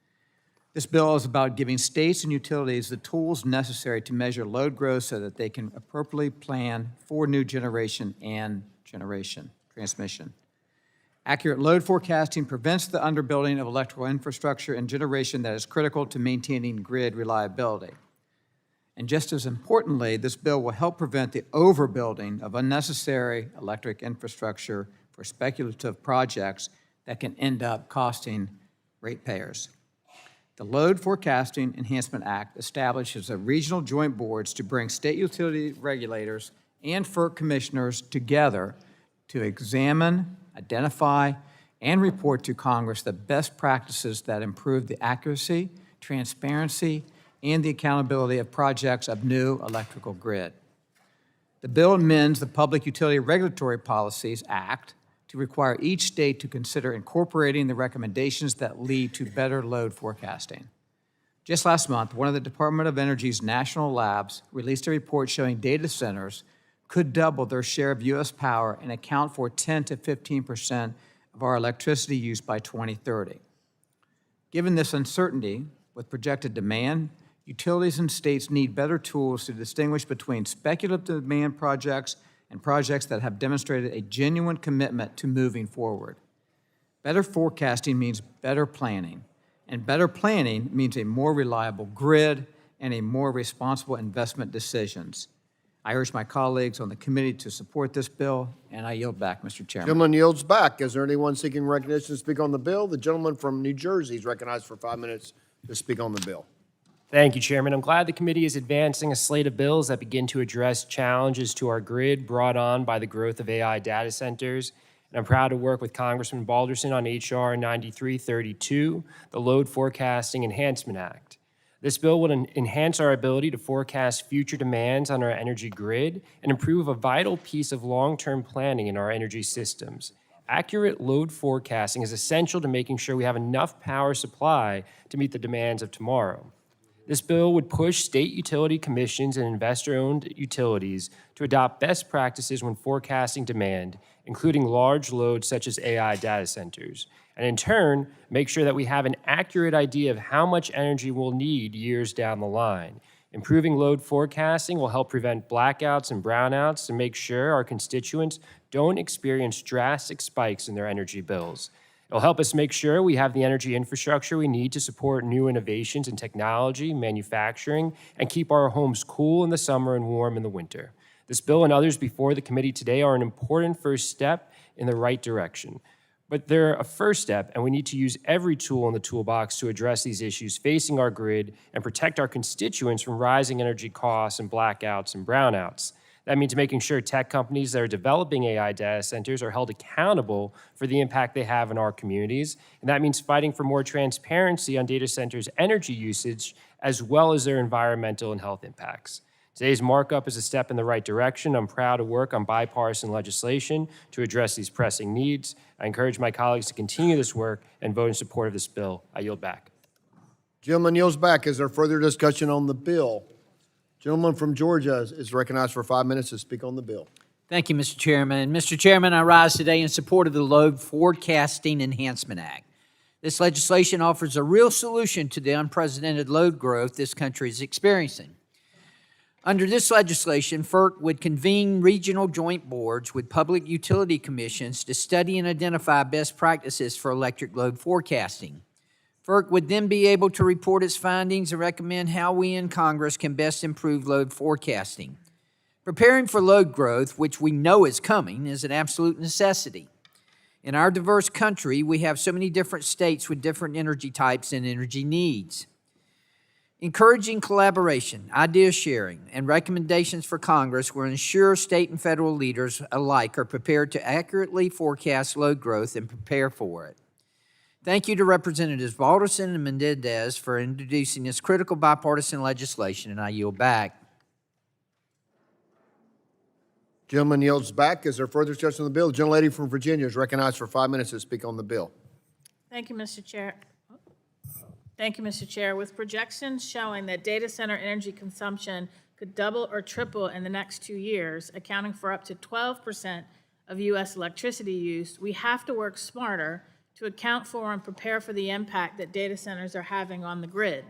This bill is about giving states and utilities the tools necessary to measure load growth so that they can appropriately plan for new generation and transmission. Accurate load forecasting prevents the underbuilding of electrical infrastructure and generation that is critical to maintaining grid reliability. And just as importantly, this bill will help prevent the overbuilding of unnecessary electric infrastructure for speculative projects that can end up costing ratepayers. The Load Forecasting Enhancement Act establishes regional joint boards to bring state utility regulators and FERC commissioners together to examine, identify, and report to Congress the best practices that improve the accuracy, transparency, and the accountability of projects of new electrical grid. The bill amends the Public Utility Regulatory Policies Act to require each state to consider incorporating the recommendations that lead to better load forecasting. Just last month, one of the Department of Energy's national labs released a report showing data centers could double their share of U.S. power and account for 10 to 15% of our electricity use by 2030. Given this uncertainty with projected demand, utilities and states need better tools to distinguish between speculative demand projects and projects that have demonstrated a genuine commitment to moving forward. Better forecasting means better planning, and better planning means a more reliable grid and a more responsible investment decisions. I urge my colleagues on the committee to support this bill, and I yield back, Mr. Chairman. Gentleman yields back. Is there anyone seeking recognition to speak on the bill? The gentleman from New Jersey is recognized for 5 minutes to speak on the bill. Thank you, Chairman. I'm glad the committee is advancing a slate of bills that begin to address challenges to our grid brought on by the growth of AI data centers. And I'm proud to work with Congressman Balderson on H.R. 9332, the Load Forecasting Enhancement Act. This bill will enhance our ability to forecast future demands on our energy grid and improve a vital piece of long-term planning in our energy systems. Accurate load forecasting is essential to making sure we have enough power supply to meet the demands of tomorrow. This bill would push state utility commissions and investor-owned utilities to adopt best practices when forecasting demand, including large loads such as AI data centers, and in turn, make sure that we have an accurate idea of how much energy we'll need years down the line. Improving load forecasting will help prevent blackouts and brownouts and make sure our constituents don't experience drastic spikes in their energy bills. It'll help us make sure we have the energy infrastructure we need to support new innovations in technology, manufacturing, and keep our homes cool in the summer and warm in the winter. This bill and others before the committee today are an important first step in the right direction. But they're a first step, and we need to use every tool in the toolbox to address these issues facing our grid and protect our constituents from rising energy costs and blackouts and brownouts. That means making sure tech companies that are developing AI data centers are held accountable for the impact they have in our communities. And that means fighting for more transparency on data centers' energy usage, as well as their environmental and health impacts. Today's markup is a step in the right direction. I'm proud to work on bipartisan legislation to address these pressing needs. I encourage my colleagues to continue this work and vote in support of this bill. I yield back. Gentleman yields back. Is there further discussion on the bill? Gentleman from Georgia is recognized for 5 minutes to speak on the bill. Thank you, Mr. Chairman. Mr. Chairman, I rise today in support of the Load Forecasting Enhancement Act. This legislation offers a real solution to the unprecedented load growth this country is experiencing. Under this legislation, FERC would convene regional joint boards with public utility commissions to study and identify best practices for electric load forecasting. FERC would then be able to report its findings and recommend how we in Congress can best improve load forecasting. Preparing for load growth, which we know is coming, is an absolute necessity. In our diverse country, we have so many different states with different energy types and energy needs. Encouraging collaboration, idea sharing, and recommendations for Congress will ensure state and federal leaders alike are prepared to accurately forecast load growth and prepare for it. Thank you to Representatives Balderson and Menendez for introducing this critical bipartisan legislation, and I yield back. Gentleman yields back. Is there further discussion on the bill? The gentlelady from Virginia is recognized for 5 minutes to speak on the bill. Thank you, Mr. Chair. Thank you, Mr. Chair. With projections showing that data center energy consumption could double or triple in the next 2 years, accounting for up to 12% of U.S. electricity use, we have to work smarter to account for and prepare for the impact that data centers are having on the grid.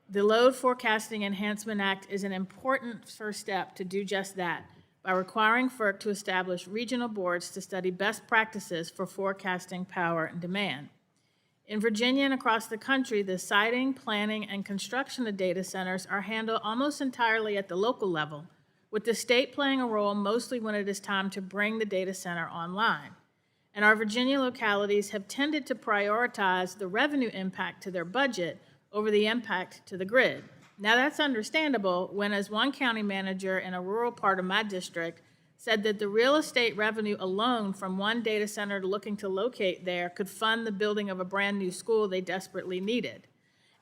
The Load Forecasting Enhancement Act is an important first step to do just that by requiring FERC to establish regional boards to study best practices for forecasting power and demand. In Virginia and across the country, the siting, planning, and construction of data centers are handled almost entirely at the local level, with the state playing a role mostly when it is time to bring the data center online. And our Virginia localities have tended to prioritize the revenue impact to their budget over the impact to the grid. Now that's understandable when, as one county manager in a rural part of my district said that the real estate revenue alone from one data center looking to locate there could fund the building of a brand new school they desperately needed.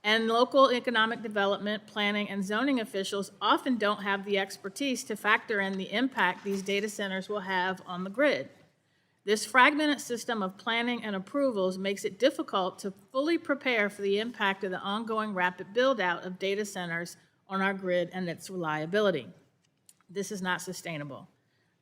And local economic development, planning, and zoning officials often don't have the expertise to factor in the impact these data centers will have on the grid. This fragmented system of planning and approvals makes it difficult to fully prepare for the impact of the ongoing rapid build-out of data centers on our grid and its reliability. This is not sustainable.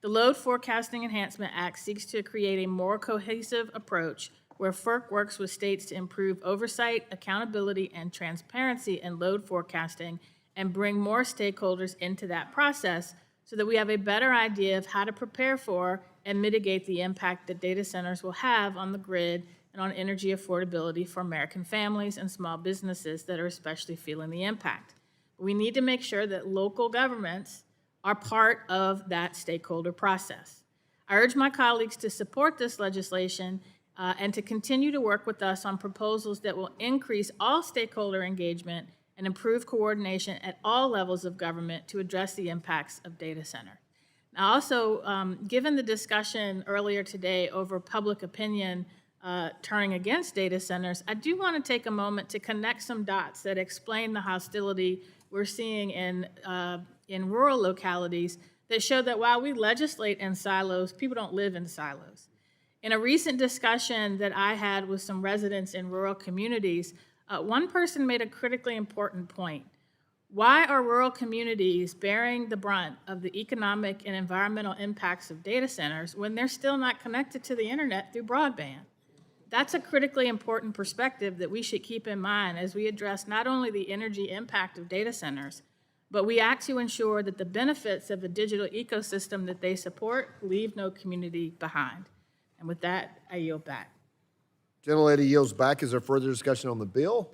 The Load Forecasting Enhancement Act seeks to create a more cohesive approach where FERC works with states to improve oversight, accountability, and transparency in load forecasting and bring more stakeholders into that process so that we have a better idea of how to prepare for and mitigate the impact that data centers will have on the grid and on energy affordability for American families and small businesses that are especially feeling the impact. We need to make sure that local governments are part of that stakeholder process. I urge my colleagues to support this legislation and to continue to work with us on proposals that will increase all stakeholder engagement and and improve coordination at all levels of government to address the impacts of data center. Now, also, given the discussion earlier today over public opinion turning against data centers, I do want to take a moment to connect some dots that explain the hostility we're seeing in rural localities that show that while we legislate in silos, people don't live in silos. In a recent discussion that I had with some residents in rural communities, one person made a critically important point. Why are rural communities bearing the brunt of the economic and environmental impacts of data centers when they're still not connected to the internet through broadband? That's a critically important perspective that we should keep in mind as we address not only the energy impact of data centers, but we act to ensure that the benefits of the digital ecosystem that they support leave no community behind. And with that, I yield back. Gentlelady yields back. Is there further discussion on the bill?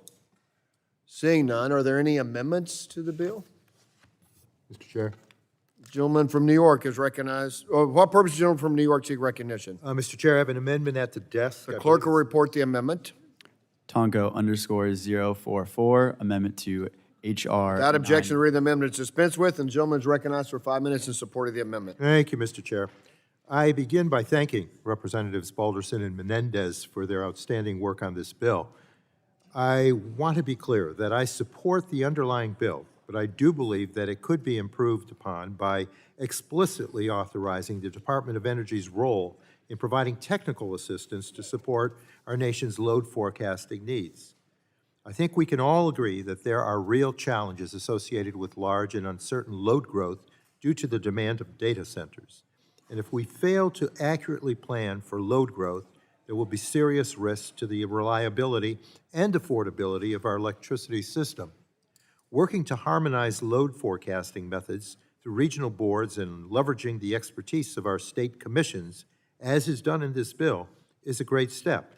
Seeing none, are there any amendments to the bill? Mr. Chair. Gentleman from New York is recognized. What purpose does the gentleman from New York seek recognition? Mr. Chair, I have an amendment at the desk. The clerk will report the amendment. Tonko_044, amendment to H.R. Without objection, to read the amendment is dispensed with, and the gentleman is recognized for 5 minutes in support of the amendment. Thank you, Mr. Chair. I begin by thanking Representatives Balderson and Menendez for their outstanding work on this bill. I want to be clear that I support the underlying bill, but I do believe that it could be improved upon by explicitly authorizing the Department of Energy's role in providing technical assistance to support our nation's load forecasting needs. I think we can all agree that there are real challenges associated with large and uncertain load growth due to the demand of data centers. And if we fail to accurately plan for load growth, there will be serious risks to the reliability and affordability of our electricity system. Working to harmonize load forecasting methods through regional boards and leveraging the expertise of our state commissions, as is done in this bill, is a great step.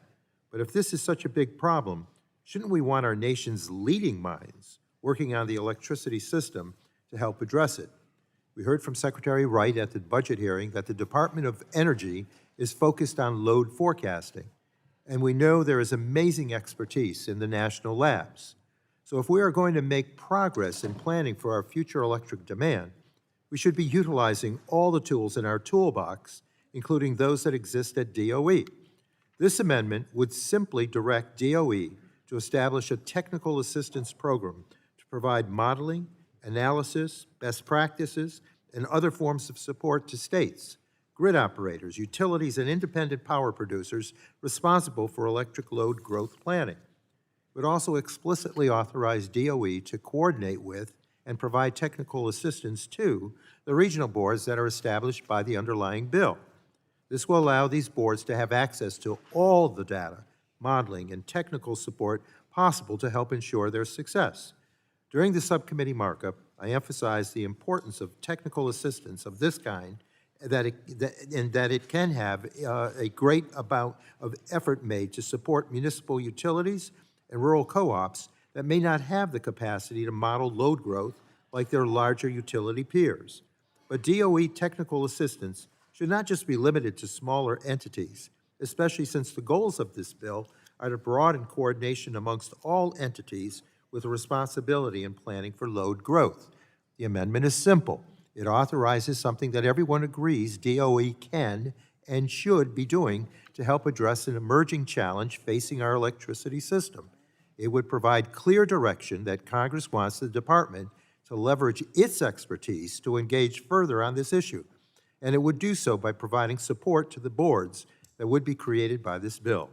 But if this is such a big problem, shouldn't we want our nation's leading minds working on the electricity system to help address it? We heard from Secretary Wright at the budget hearing that the Department of Energy is focused on load forecasting, and we know there is amazing expertise in the national labs. So if we are going to make progress in planning for our future electric demand, we should be utilizing all the tools in our toolbox, including those that exist at DOE. This amendment would simply direct DOE to establish a technical assistance program to provide modeling, analysis, best practices, and other forms of support to states, grid operators, utilities, and independent power producers responsible for electric load growth planning. It would also explicitly authorize DOE to coordinate with and provide technical assistance to the regional boards that are established by the underlying bill. This will allow these boards to have access to all the data, modeling, and technical support possible to help ensure their success. During the subcommittee markup, I emphasized the importance of technical assistance of this kind, that it can have a great amount of effort made to support municipal utilities and rural co-ops that may not have the capacity to model load growth like their larger utility peers. But DOE technical assistance should not just be limited to smaller entities, especially since the goals of this bill are to broaden coordination amongst all entities with a responsibility in planning for load growth. The amendment is simple. It authorizes something that everyone agrees DOE can and should be doing to help address an emerging challenge facing our electricity system. It would provide clear direction that Congress wants the department to leverage its expertise to engage further on this issue, and it would do so by providing support to the boards that would be created by this bill.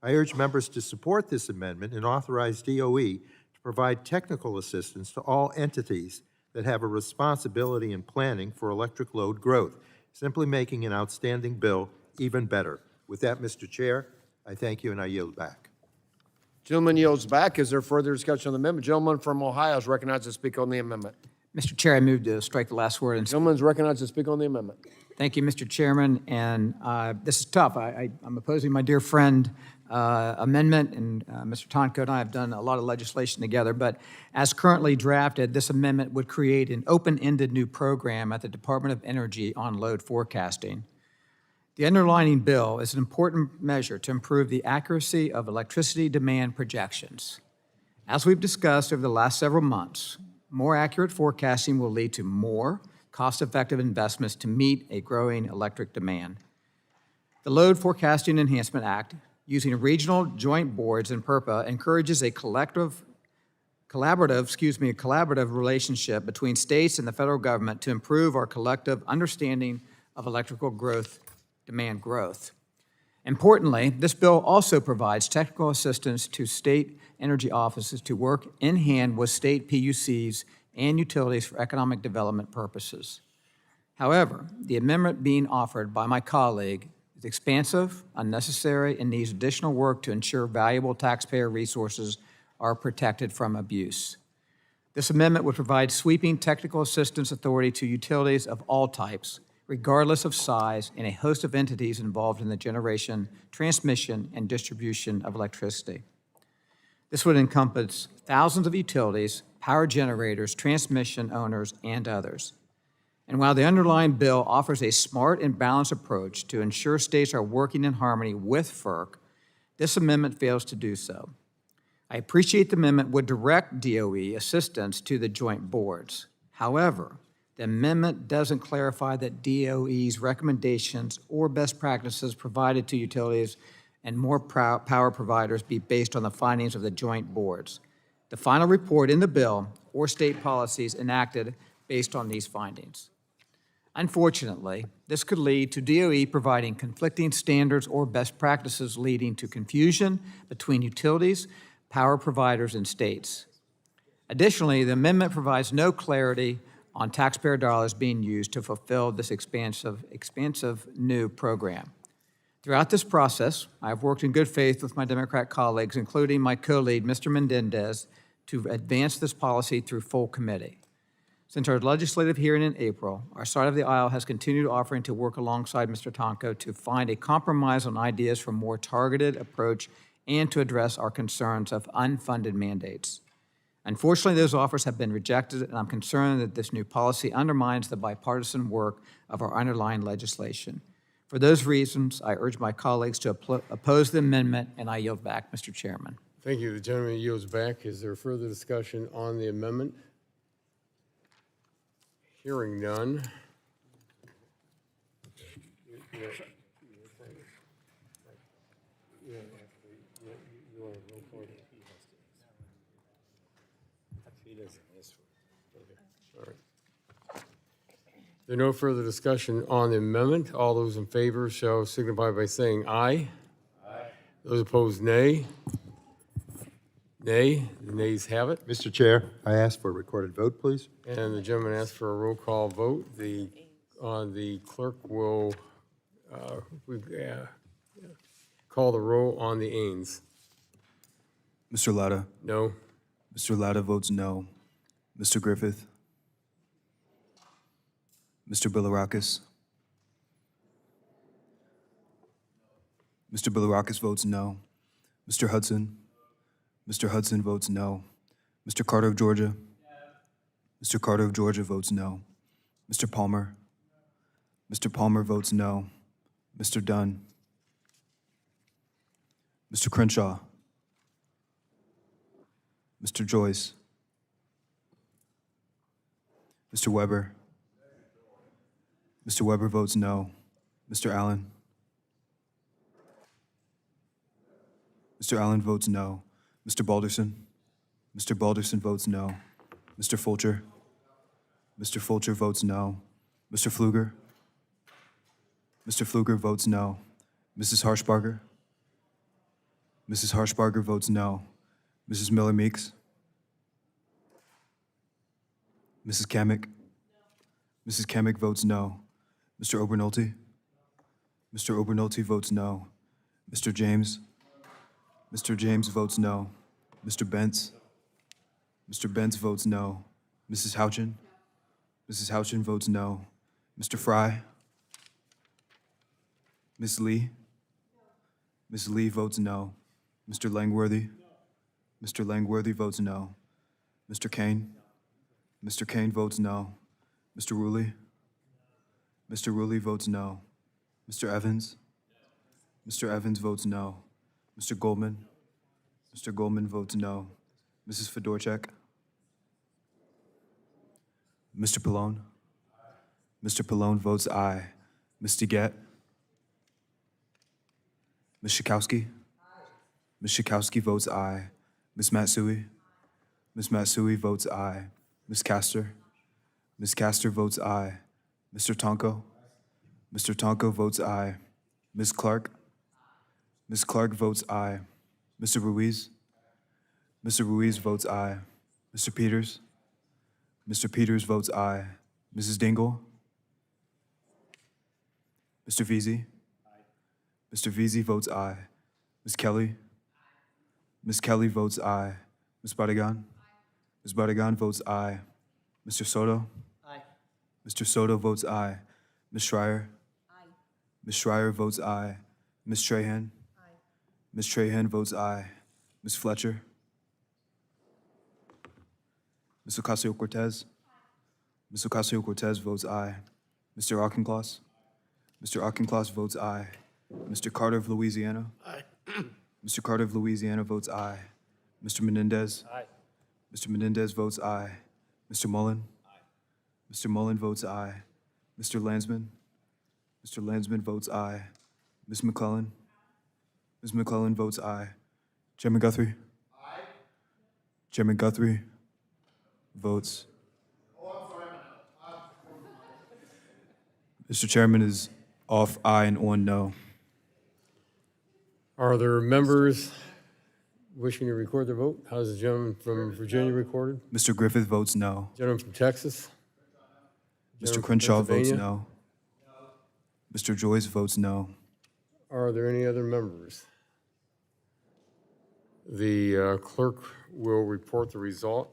I urge members to support this amendment and authorize DOE to provide technical assistance to all entities that have a responsibility in planning for electric load growth, simply making an outstanding bill even better. With that, Mr. Chair, I thank you and I yield back. Gentleman yields back. Is there further discussion on the amendment? Gentleman from Ohio is recognized to speak on the amendment. Mr. Chair, I move to strike the last word. Gentleman is recognized to speak on the amendment. Thank you, Mr. Chairman. And this is tough. I'm opposing my dear friend amendment, and Mr. Tonko and I have done a lot of legislation together. But as currently drafted, this amendment would create an open-ended new program at the Department of Energy on load forecasting. The underlying bill is an important measure to improve the accuracy of electricity demand projections. As we've discussed over the last several months, more accurate forecasting will lead to more cost-effective investments to meet a growing electric demand. The Load Forecasting Enhancement Act, using regional joint boards and PURPA, encourages a collaborative relationship between states and the federal government to improve our collective understanding of electrical demand growth. Importantly, this bill also provides technical assistance to state energy offices to work in hand with state PUCs and utilities for economic development purposes. However, the amendment being offered by my colleague is expansive, unnecessary, and needs additional work to ensure valuable taxpayer resources are protected from abuse. This amendment would provide sweeping technical assistance authority to utilities of all types, regardless of size, and a host of entities involved in the generation, transmission, and distribution of electricity. This would encompass thousands of utilities, power generators, transmission owners, and others. And while the underlying bill offers a smart and balanced approach to ensure states are working in harmony with FERC, this amendment fails to do so. I appreciate the amendment would direct DOE assistance to the joint boards. However, the amendment doesn't clarify that DOE's recommendations or best practices provided to utilities and more power providers be based on the findings of the joint boards, the final report in the bill, or state policies enacted based on these findings. Unfortunately, this could lead to DOE providing conflicting standards or best practices, leading to confusion between utilities, power providers, and states. Additionally, the amendment provides no clarity on taxpayer dollars being used to fulfill this expansive new program. Throughout this process, I have worked in good faith with my Democrat colleagues, including my co-lead, Mr. Menendez, to advance this policy through full committee. Since our legislative hearing in April, our side of the aisle has continued offering to work alongside Mr. Tonko to find a compromise on ideas for a more targeted approach and to address our concerns of unfunded mandates. Unfortunately, those offers have been rejected, and I'm concerned that this new policy undermines the bipartisan work of our underlying legislation. For those reasons, I urge my colleagues to oppose the amendment, and I yield back, Mr. Chairman. Thank you. The gentleman yields back. Is there further discussion on the amendment? Hearing none. There are no further discussion on the amendment. All those in favor shall signify by saying aye. Aye. Those opposed, nay. Nay. The nays have it. Mr. Chair, I ask for a recorded vote, please. And the gentleman asked for a roll call vote. The clerk will call the roll on the ayes. Mr. Latta. No. Mr. Latta votes no. Mr. Griffith. Mr. Bilirakis. Mr. Bilirakis votes no. Mr. Hudson. Mr. Hudson votes no. Mr. Carter of Georgia. Mr. Carter of Georgia votes no. Mr. Palmer. Mr. Palmer votes no. Mr. Dunn. Mr. Crenshaw. Mr. Joyce. Mr. Weber. Mr. Weber votes no. Mr. Allen. Mr. Allen votes no. Mr. Balderson. Mr. Balderson votes no. Mr. Fulcher. Mr. Fulcher votes no. Mr. Pfluger. Mr. Pfluger votes no. Mrs. Harshbarger. Mrs. Harshbarger votes no. Mrs. Miller-Meeks. Mrs. Kamick. Mrs. Kamick votes no. Mr. Obernolte. Mr. Obernolte votes no. Mr. James. Mr. James votes no. Mr. Bentz. Mr. Bentz votes no. Mrs. Houchin. Mrs. Houchin votes no. Mr. Fry. Ms. Lee. Ms. Lee votes no. Mr. Langworthy. Mr. Langworthy votes no. Mr. Kane. Mr. Kane votes no. Mr. Rulli. Mr. Rulli votes no. Mr. Evans. Mr. Evans votes no. Mr. Goldman. Mr. Goldman votes no. Mrs. Fedorchak, Mr. Pallone. Mr. Pallone votes aye. Ms. DeGette. Ms. Schakowsky. Ms. Schakowsky votes aye. Ms. Matsui. Ms. Matsui votes aye. Ms. Castor. Ms. Castor votes aye. Mr. Tonko. Mr. Tonko votes aye. Ms. Clark. Ms. Clark votes aye. Mr. Ruiz. Mr. Ruiz votes aye. Mr. Peters. Mr. Peters votes aye. Mrs. Dingle. Mr. Veazey. Mr. Veazey votes aye. Ms. Kelly. Ms. Kelly votes aye. Ms. Barragan. Ms. Barragan votes aye. Mr. Soto. Aye. Mr. Soto votes aye. Ms. Schreier. Aye. Ms. Schreier votes aye. Ms. Trahan. Aye. Ms. Trahan votes aye. Ms. Fletcher. Ms. Ocasio-Cortez. Ms. Ocasio-Cortez votes aye. Mr. Auchincloss. Mr. Auchincloss votes aye. Mr. Carter of Louisiana. Aye. Mr. Carter of Louisiana votes aye. Mr. Menendez. Aye. Mr. Menendez votes aye. Mr. Mullen. Aye. Mr. Mullen votes aye. Mr. Landsman. Mr. Landsman votes aye. Ms. McClellan. Ms. McClellan votes aye. Chairman Guthrie. Aye. Chairman Guthrie votes. Mr. Chairman is off aye and on no. Are there members wishing to record their vote? How's the gentleman from Virginia recorded? Mr. Griffith votes no. Gentleman from Texas? Mr. Gentleman from Crenshaw votes Pennsylvania? no. Mr. Joyce votes no. Are there any other members? The clerk will report the result.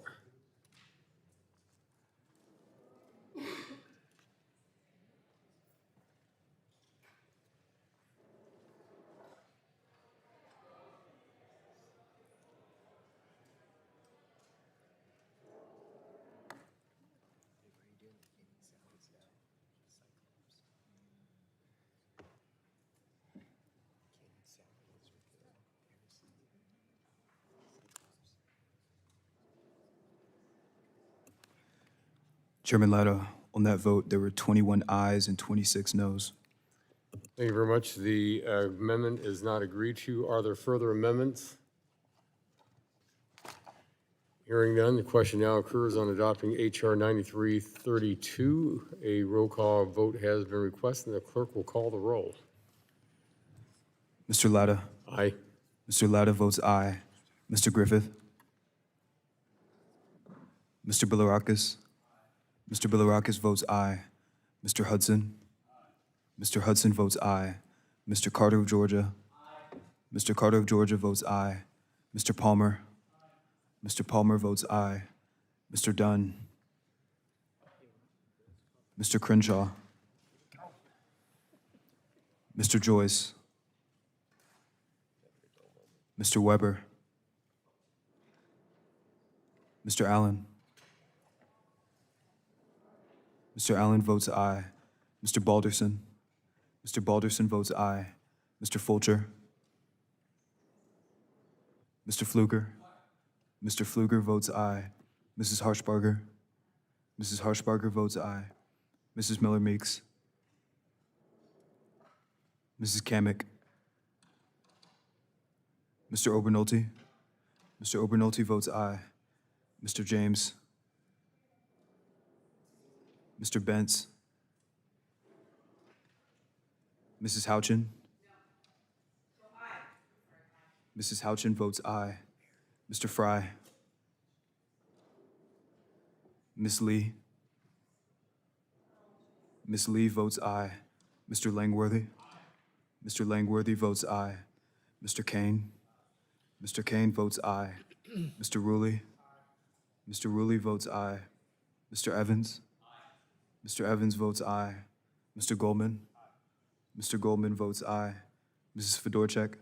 Chairman Latta, on that vote, there were 21 ayes and 26 noes. Thank you very much. The amendment is not agreed to. Are there further amendments? Hearing none, the question now occurs on adopting H.R. 9332. A roll call vote has been requested. The clerk will call the roll. Mr. Latta. Aye. Mr. Latta votes aye. Mr. Griffith. Mr. Bilirakis. Mr. Bilirakis votes aye. Mr. Hudson. Mr. Hudson votes aye. Mr. Carter of Georgia. Mr. Carter of Georgia votes aye. Mr. Palmer. Mr. Palmer votes aye. Mr. Dunn. Mr. Crenshaw. Mr. Joyce. Mr. Weber. Mr. Allen. Mr. Allen votes aye. Mr. Balderson. Mr. Balderson votes aye. Mr. Fulcher. Mr. Pfluger. Mr. Pfluger votes aye. Mrs. Harshbarger. Mrs. Harshbarger votes aye. Mrs. Miller-Meeks. Mrs. Kamick. Mr. Obernolte. Mr. Obernolte votes aye. Mr. James. Mr. Bentz. Mrs. Houchin. Mrs. Houchin votes aye. Mr. Fry. Ms. Lee. Ms. Lee votes aye. Mr. Langworthy. Mr. Langworthy votes aye. Mr. Kane. Mr. Kane votes aye. Mr. Ruley. Mr. Ruley votes aye. Mr. Evans. Mr. Evans votes aye. Mr. Goldman. Mr. Goldman votes aye. Mrs. Fedorchak.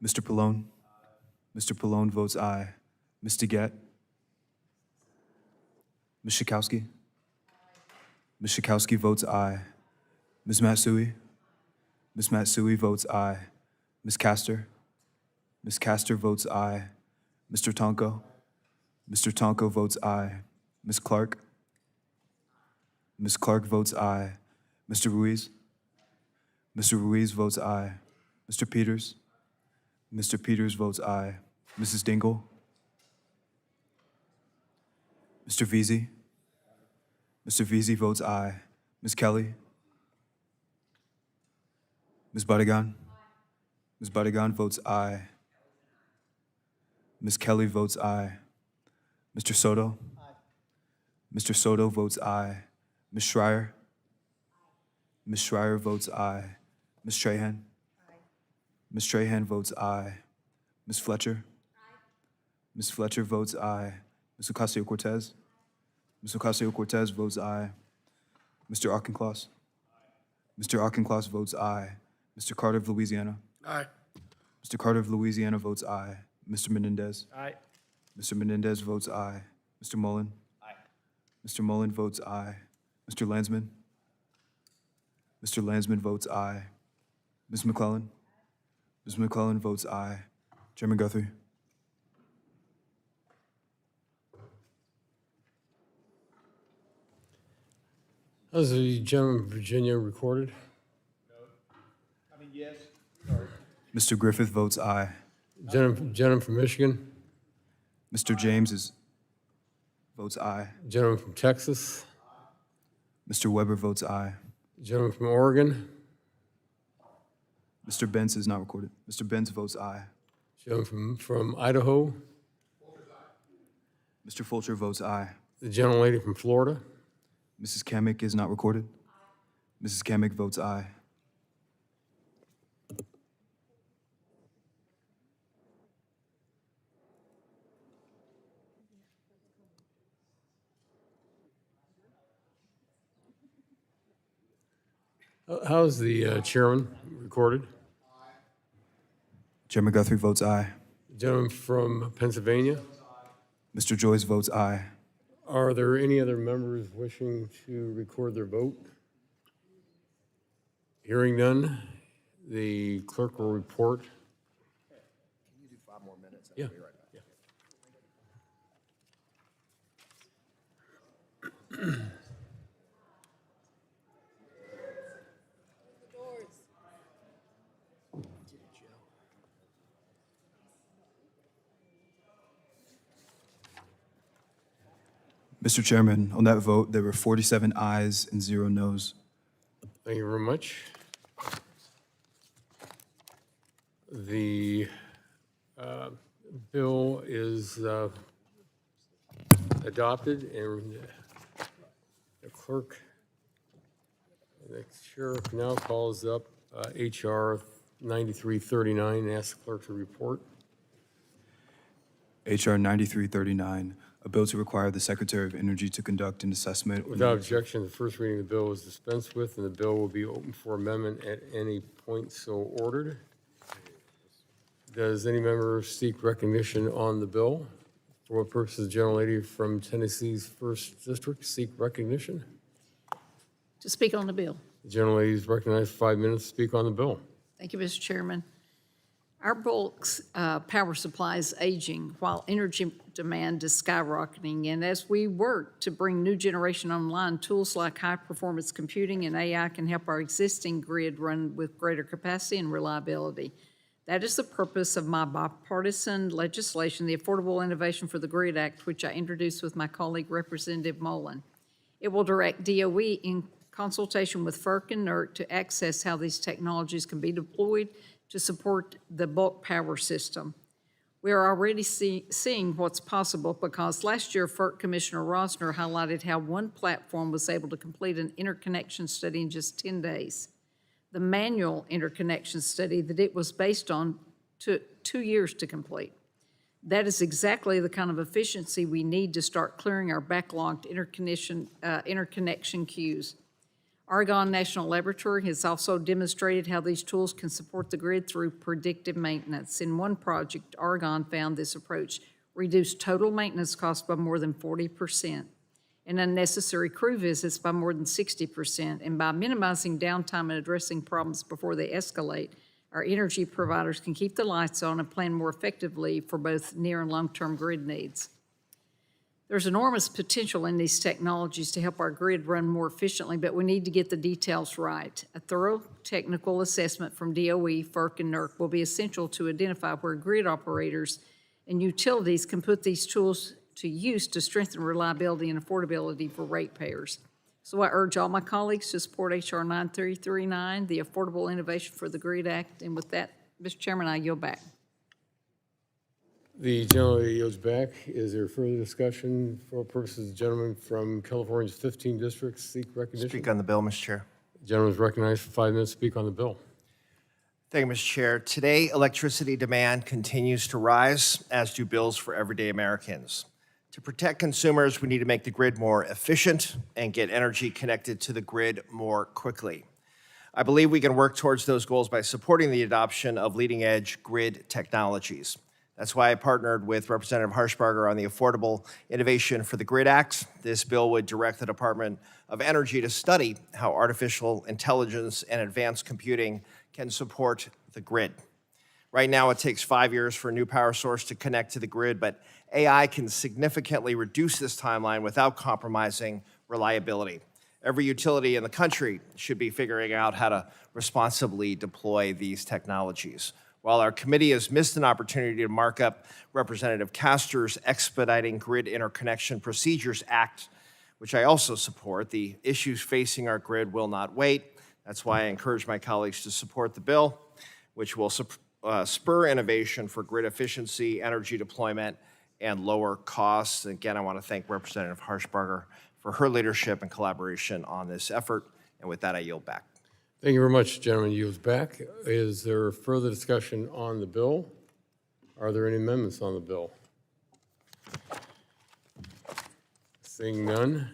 Mr. Pallone. Mr. Pallone votes aye. Ms. DeGette. Ms. Schakowsky. Ms. Schakowsky votes aye. Ms. Matsui. Ms. Matsui votes aye. Ms. Castor. Ms. Castor votes aye. Mr. Tonko? Mr. Tonko votes aye. Ms. Clark? Ms. Clark votes aye. Mr. Ruiz? Mr. Ruiz votes aye. Mr. Peters? Mr. Peters votes aye. Mrs. Dingle? Mr. Veazey? Mr. Veazey votes aye. Ms. Kelly? Ms. Badigan? Ms. Badigan votes aye. Ms. Kelly votes aye. Mr. Soto? Mr. Soto votes aye. Ms. Schreier? Ms. Schreier votes aye. Ms. Trahan? Ms. Trahan votes aye. Ms. Fletcher? Ms. Fletcher votes aye. Ms. Ocasio-Cortez? Ms. Ocasio-Cortez votes aye. Mr. Auchincloss? Mr. Auchincloss votes aye. Mr. Carter of Louisiana? Aye. Mr. Carter of Louisiana votes aye. Mr. Menendez? Aye. Mr. Menendez votes aye. Mr. Mullen? Aye. Mr. Mullen votes aye. Mr. Landsman? Mr. Landsman votes aye. Ms. McClellan? Ms. McClellan votes aye. Chairman Guthrie? How's the gentleman from Virginia recorded? Mr. Griffith votes aye. Gentleman from Michigan? Mr. James votes aye. Gentleman from Texas? Mr. Weber votes aye. Gentleman from Oregon? Mr. Benz is not recorded. Mr. Benz votes aye. Gentleman from Idaho? Mr. Fulcher votes aye. The gentlelady from Florida? Mrs. Kamick is not recorded. Mrs. Kamick votes aye. How's the chairman recorded? Chairman Guthrie votes aye. Gentleman from Pennsylvania? Mr. Joyce votes aye. Are there any other members wishing to record their vote? Hearing none, the clerk will report. Can you do 5 more minutes? Yeah. Mr. Chairman, on that vote, there were 47 ayes and 0 noes. Thank you very much. The bill is adopted, and the clerk, the sheriff now calls up HR 9339 and asks the clerk to report. H.R. 9339, a bill to require the Secretary of Energy to conduct an assessment. Without objection, the first reading of the bill is dispensed with, and the bill will be open for amendment at any point so ordered. Does any member seek recognition on the bill? For what purpose does the gentlelady from Tennessee's 1st District seek recognition? To speak on the bill. The gentlelady is recognized for 5 minutes to speak on the bill. Thank you, Mr. Chairman. Our bulk power supply is aging while energy demand is skyrocketing. And as we work to bring new generation online, tools like high-performance computing and AI can help our existing grid run with greater capacity and reliability. That is the purpose of my bipartisan legislation, the Affordable Innovation for the Grid Act, which I introduced with my colleague, Representative Mullen. It will direct DOE in consultation with FERC and NERC to access how these technologies can be deployed to support the bulk power system. We are already seeing what's possible because last year FERC Commissioner Rosner highlighted how one platform was able to complete an interconnection study in just 10 days. The manual interconnection study that it was based on took 2 years to complete. That is exactly the kind of efficiency we need to start clearing our backlogged interconnection queues. Argonne National Laboratory has also demonstrated how these tools can support the grid through predictive maintenance. In one project, Argonne found this approach reduced total maintenance costs by more than 40%, and unnecessary crew visits by more than 60%, and by minimizing downtime and addressing problems before they escalate, our energy providers can keep the lights on and plan more effectively for both near and long-term grid needs. There's enormous potential in these technologies to help our grid run more efficiently, but we need to get the details right. A thorough technical assessment from DOE, FERC, and NERC will be essential to identify where grid operators and utilities can put these tools to use to strengthen reliability and affordability for ratepayers. So I urge all my colleagues to support H.R. 9339, the Affordable Innovation for the Grid Act. And with that, Mr. Chairman, I yield back. The gentleman yields back. Is there further discussion for purposes of the gentleman from California's 15 districts seek recognition? Speak on the bill, Mr. Chair. The gentleman is recognized for 5 minutes to speak on the bill. Thank you, Mr. Chair. Today, electricity demand continues to rise, as do bills for everyday Americans. To protect consumers, we need to make the grid more efficient and get energy connected to the grid more quickly. I believe we can work towards those goals by supporting the adoption of leading-edge grid technologies. That's why I partnered with Representative Harshbarger on the Affordable Innovation for the Grid Act. This bill would direct the Department of Energy to study how artificial intelligence and advanced computing can support the grid. Right now, it takes 5 years for a new power source to connect to the grid, but AI can significantly reduce this timeline without compromising reliability. Every utility in the country should be figuring out how to responsibly deploy these technologies. While our committee has missed an opportunity to mark up Representative Castor's Expediting Grid Interconnection Procedures Act, which I also support, the issues facing our grid will not wait. That's why I encourage my colleagues to support the bill, which will spur innovation for grid efficiency, energy deployment, and lower costs. Again, I want to thank Representative Harshbarger for her leadership and collaboration on this effort. And with that, I yield back. Thank you very much, gentleman. Yields back. Is there further discussion on the bill? Are there any amendments on the bill? Seeing none,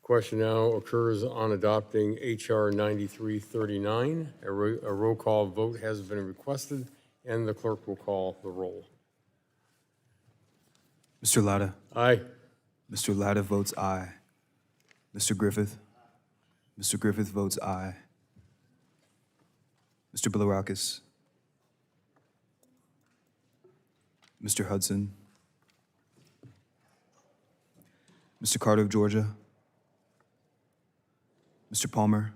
question now occurs on adopting H.R. 9339. A roll call vote has been requested, and the clerk will call the roll. Mr. Latta? Aye. Mr. Latta votes aye. Mr. Griffith? Mr. Griffith votes aye. Mr. Bilirakis? Mr. Hudson? Mr. Carter of Georgia? Mr. Palmer?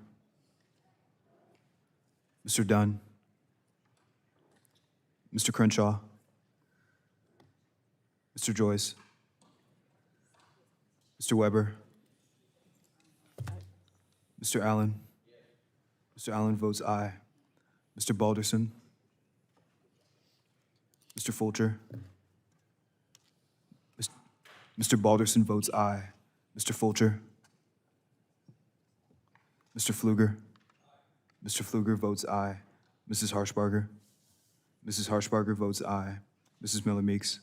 Mr. Dunn? Mr. Crenshaw? Mr. Joyce? Mr. Weber? Mr. Allen? Mr. Allen votes aye. Mr. Balderson? Mr. Fulcher? Mr. Balderson votes aye. Mr. Fulcher? Mr. Pfluger? Mr. Pfluger votes aye. Mrs. Harshbarger? Mrs. Harshbarger votes aye. Mrs. Miller-Meeks?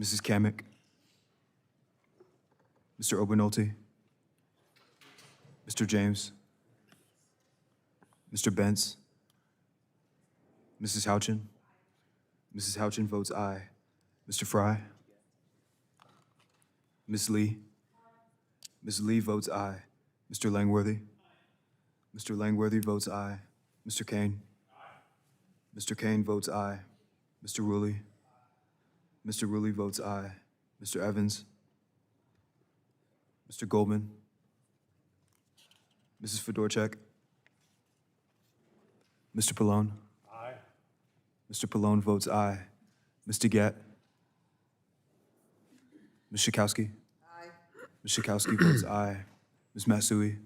Mrs. Kamick? Mr. Obernolte? Mr. James? Mr. Bentz? Mrs. Houchin? Mrs. Houchin votes aye. Mr. Fry? Ms. Lee? Ms. Lee votes aye. Mr. Langworthy? Mr. Langworthy votes aye. Mr. Kane? Mr. Kane votes aye. Mr. Rulli? Mr. Rulli votes aye. Mr. Evans? Mr. Goldman? Mrs. Fedorchak? Mr. Pallone? Aye. Mr. Pallone votes aye. Mr. Gett? Ms. Schakowsky? Aye. Ms. Schakowsky votes aye. Ms. Matsui?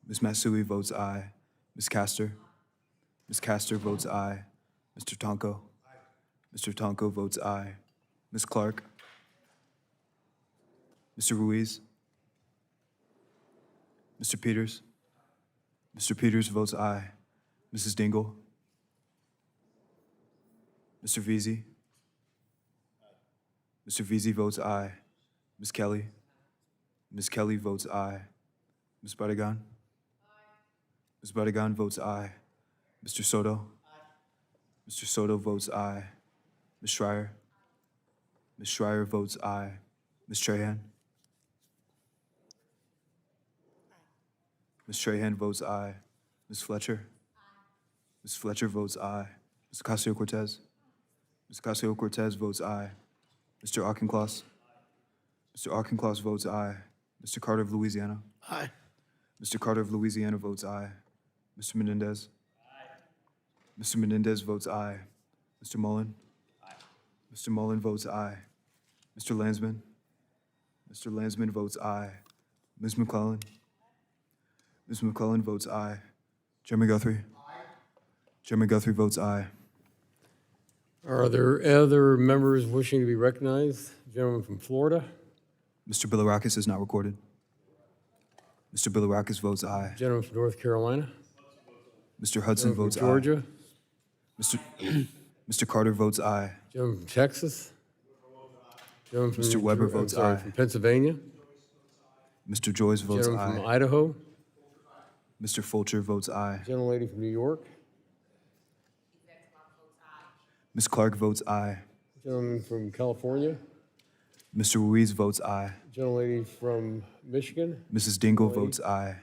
Ms. Matsui votes aye. Ms. Castor? Ms. Castor votes aye. Mr. Tonko? Mr. Tonko votes aye. Ms. Clark? Mr. Ruiz? Mr. Peters? Mr. Peters votes aye. Mrs. Dingle? Mr. Veazey? Mr. Veazey votes aye. Ms. Kelly? Ms. Kelly votes aye. Ms. Badigan? Ms. Badigan votes aye. Mr. Soto? Mr. Soto votes aye. Ms. Schreier? Ms. Schreier votes aye. Ms. Trahan? Ms. Trahan votes aye. Ms. Fletcher? Ms. Fletcher votes aye. Mr. Ocasio-Cortez? Ms. Ocasio-Cortez votes aye. Mr. Auchincloss? Mr. Auchincloss votes aye. Mr. Carter of Louisiana? Aye. Mr. Carter of Louisiana votes aye. Mr. Menendez? Mr. Menendez votes aye. Mr. Mullen? Mr. Mullen votes aye. Mr. Landsman? Mr. Landsman votes aye. Ms. McClellan? Ms. McClellan votes aye. Chairman Guthrie? Chairman Guthrie votes aye. Are there other members wishing to be recognized? Gentleman from Florida? Mr. Bilirakis is not recorded. Mr. Bilirakis votes aye. Gentleman from North Carolina? Mr. Hudson Gentleman votes from aye. Georgia? Mr. Carter votes aye. Gentleman from Texas? Gentleman from Mr. New Weber Jer- I'm votes sorry, aye. From Pennsylvania? Mr. Joyce votes Gentleman from aye. Idaho? Mr. Fulcher votes aye. Gentlelady from New York? Ms. Clark votes aye. Gentleman from California? Mr. Ruiz votes aye. Gentlelady from Michigan? Mrs. Dingle votes aye.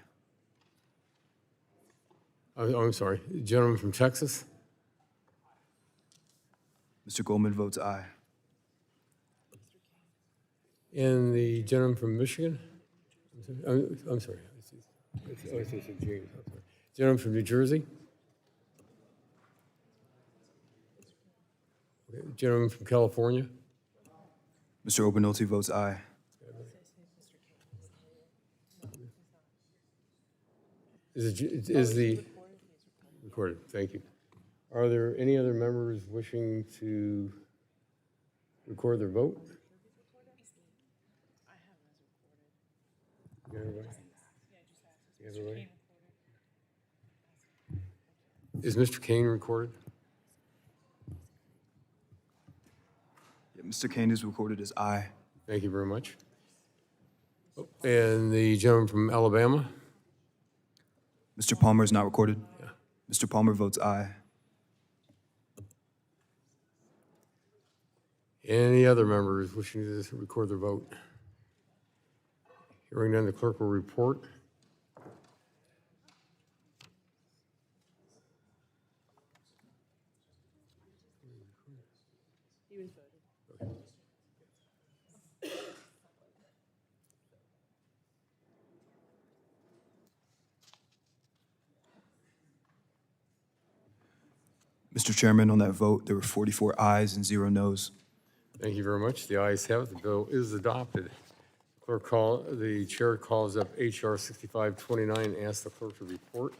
I'm sorry, gentleman from Texas? Mr. Goldman votes aye. And the gentleman from Michigan? I'm sorry. I see some James, I'm sorry. Gentleman from New Jersey? Okay, gentleman from California? Mr. Obernolte votes aye. Is the, recorded, thank you. Are there any other members wishing to record their vote? You got everybody? You got everybody? Is Mr. Kane recorded? Yeah, Mr. Kane is recorded as aye. Thank you very much. Oh, and the gentleman from Alabama? Mr. Palmer is not recorded. Mr. Palmer votes aye. Any other members wishing to record their vote? Hearing none, the clerk will report. Mr. Chairman, on that vote, there were 44 ayes and 0 noes. Thank you very much. The ayes have it. The bill is adopted. The chair calls up HR 6529 and asks the clerk to report.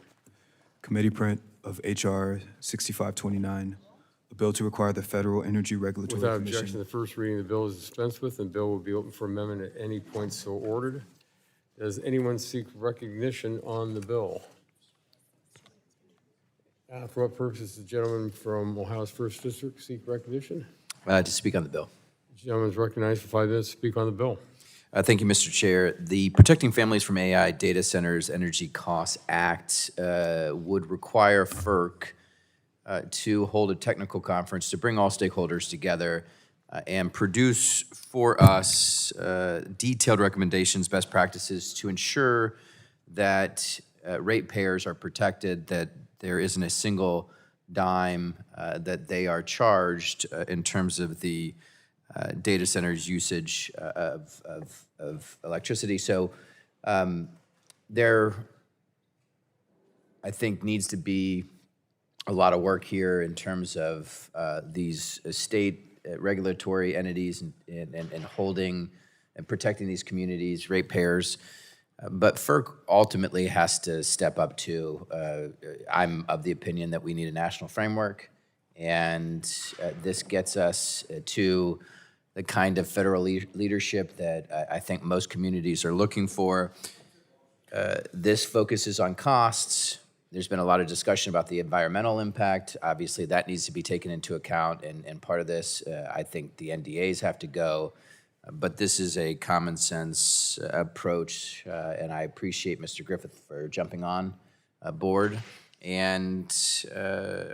Committee print of H.R. 6529, a bill to require the Federal Energy Regulatory Without Commission. objection, the first reading of the bill is dispensed with, and the bill will be open for amendment at any point so ordered. Does anyone seek recognition on the bill? For what purpose does the gentleman from Ohio's First District seek recognition? To speak on the bill. The gentleman is recognized for 5 minutes to speak on the bill. Thank you, Mr. Chair. The Protecting Families from AI Data Centers Energy Costs Act would require FERC to hold a technical conference to bring all stakeholders together and produce for us detailed recommendations, best practices to ensure that ratepayers are protected, that there isn't a single dime that they are charged in terms of the data centers' usage of electricity. So there, I think, needs to be a lot of work here in terms of these state regulatory entities and holding and protecting these communities, ratepayers. But FERC ultimately has to step up too. I'm of the opinion that we need a national framework, and this gets us to the kind of federal leadership that I think most communities are looking for. This focuses on costs. There's been a lot of discussion about the environmental impact. Obviously, that needs to be taken into account, and part of this, I think the NDAs have to go. But this is a common sense approach, and I appreciate Mr. Griffith for jumping on board. And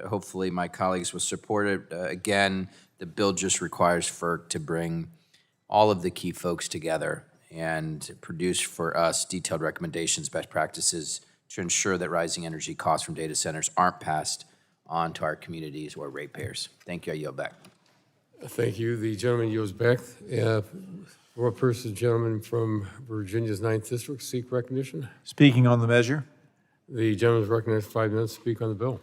hopefully my colleagues will support it. Again, the bill just requires FERC to bring all of the key folks together and produce for us detailed recommendations, best practices to ensure that rising energy costs from data centers aren't passed on to our communities or ratepayers. Thank you. I yield back. Thank you. The gentleman yields back. What person, gentleman from Virginia's 9th District, seek recognition? Speaking on the measure. The gentleman is recognized for 5 minutes to speak on the bill.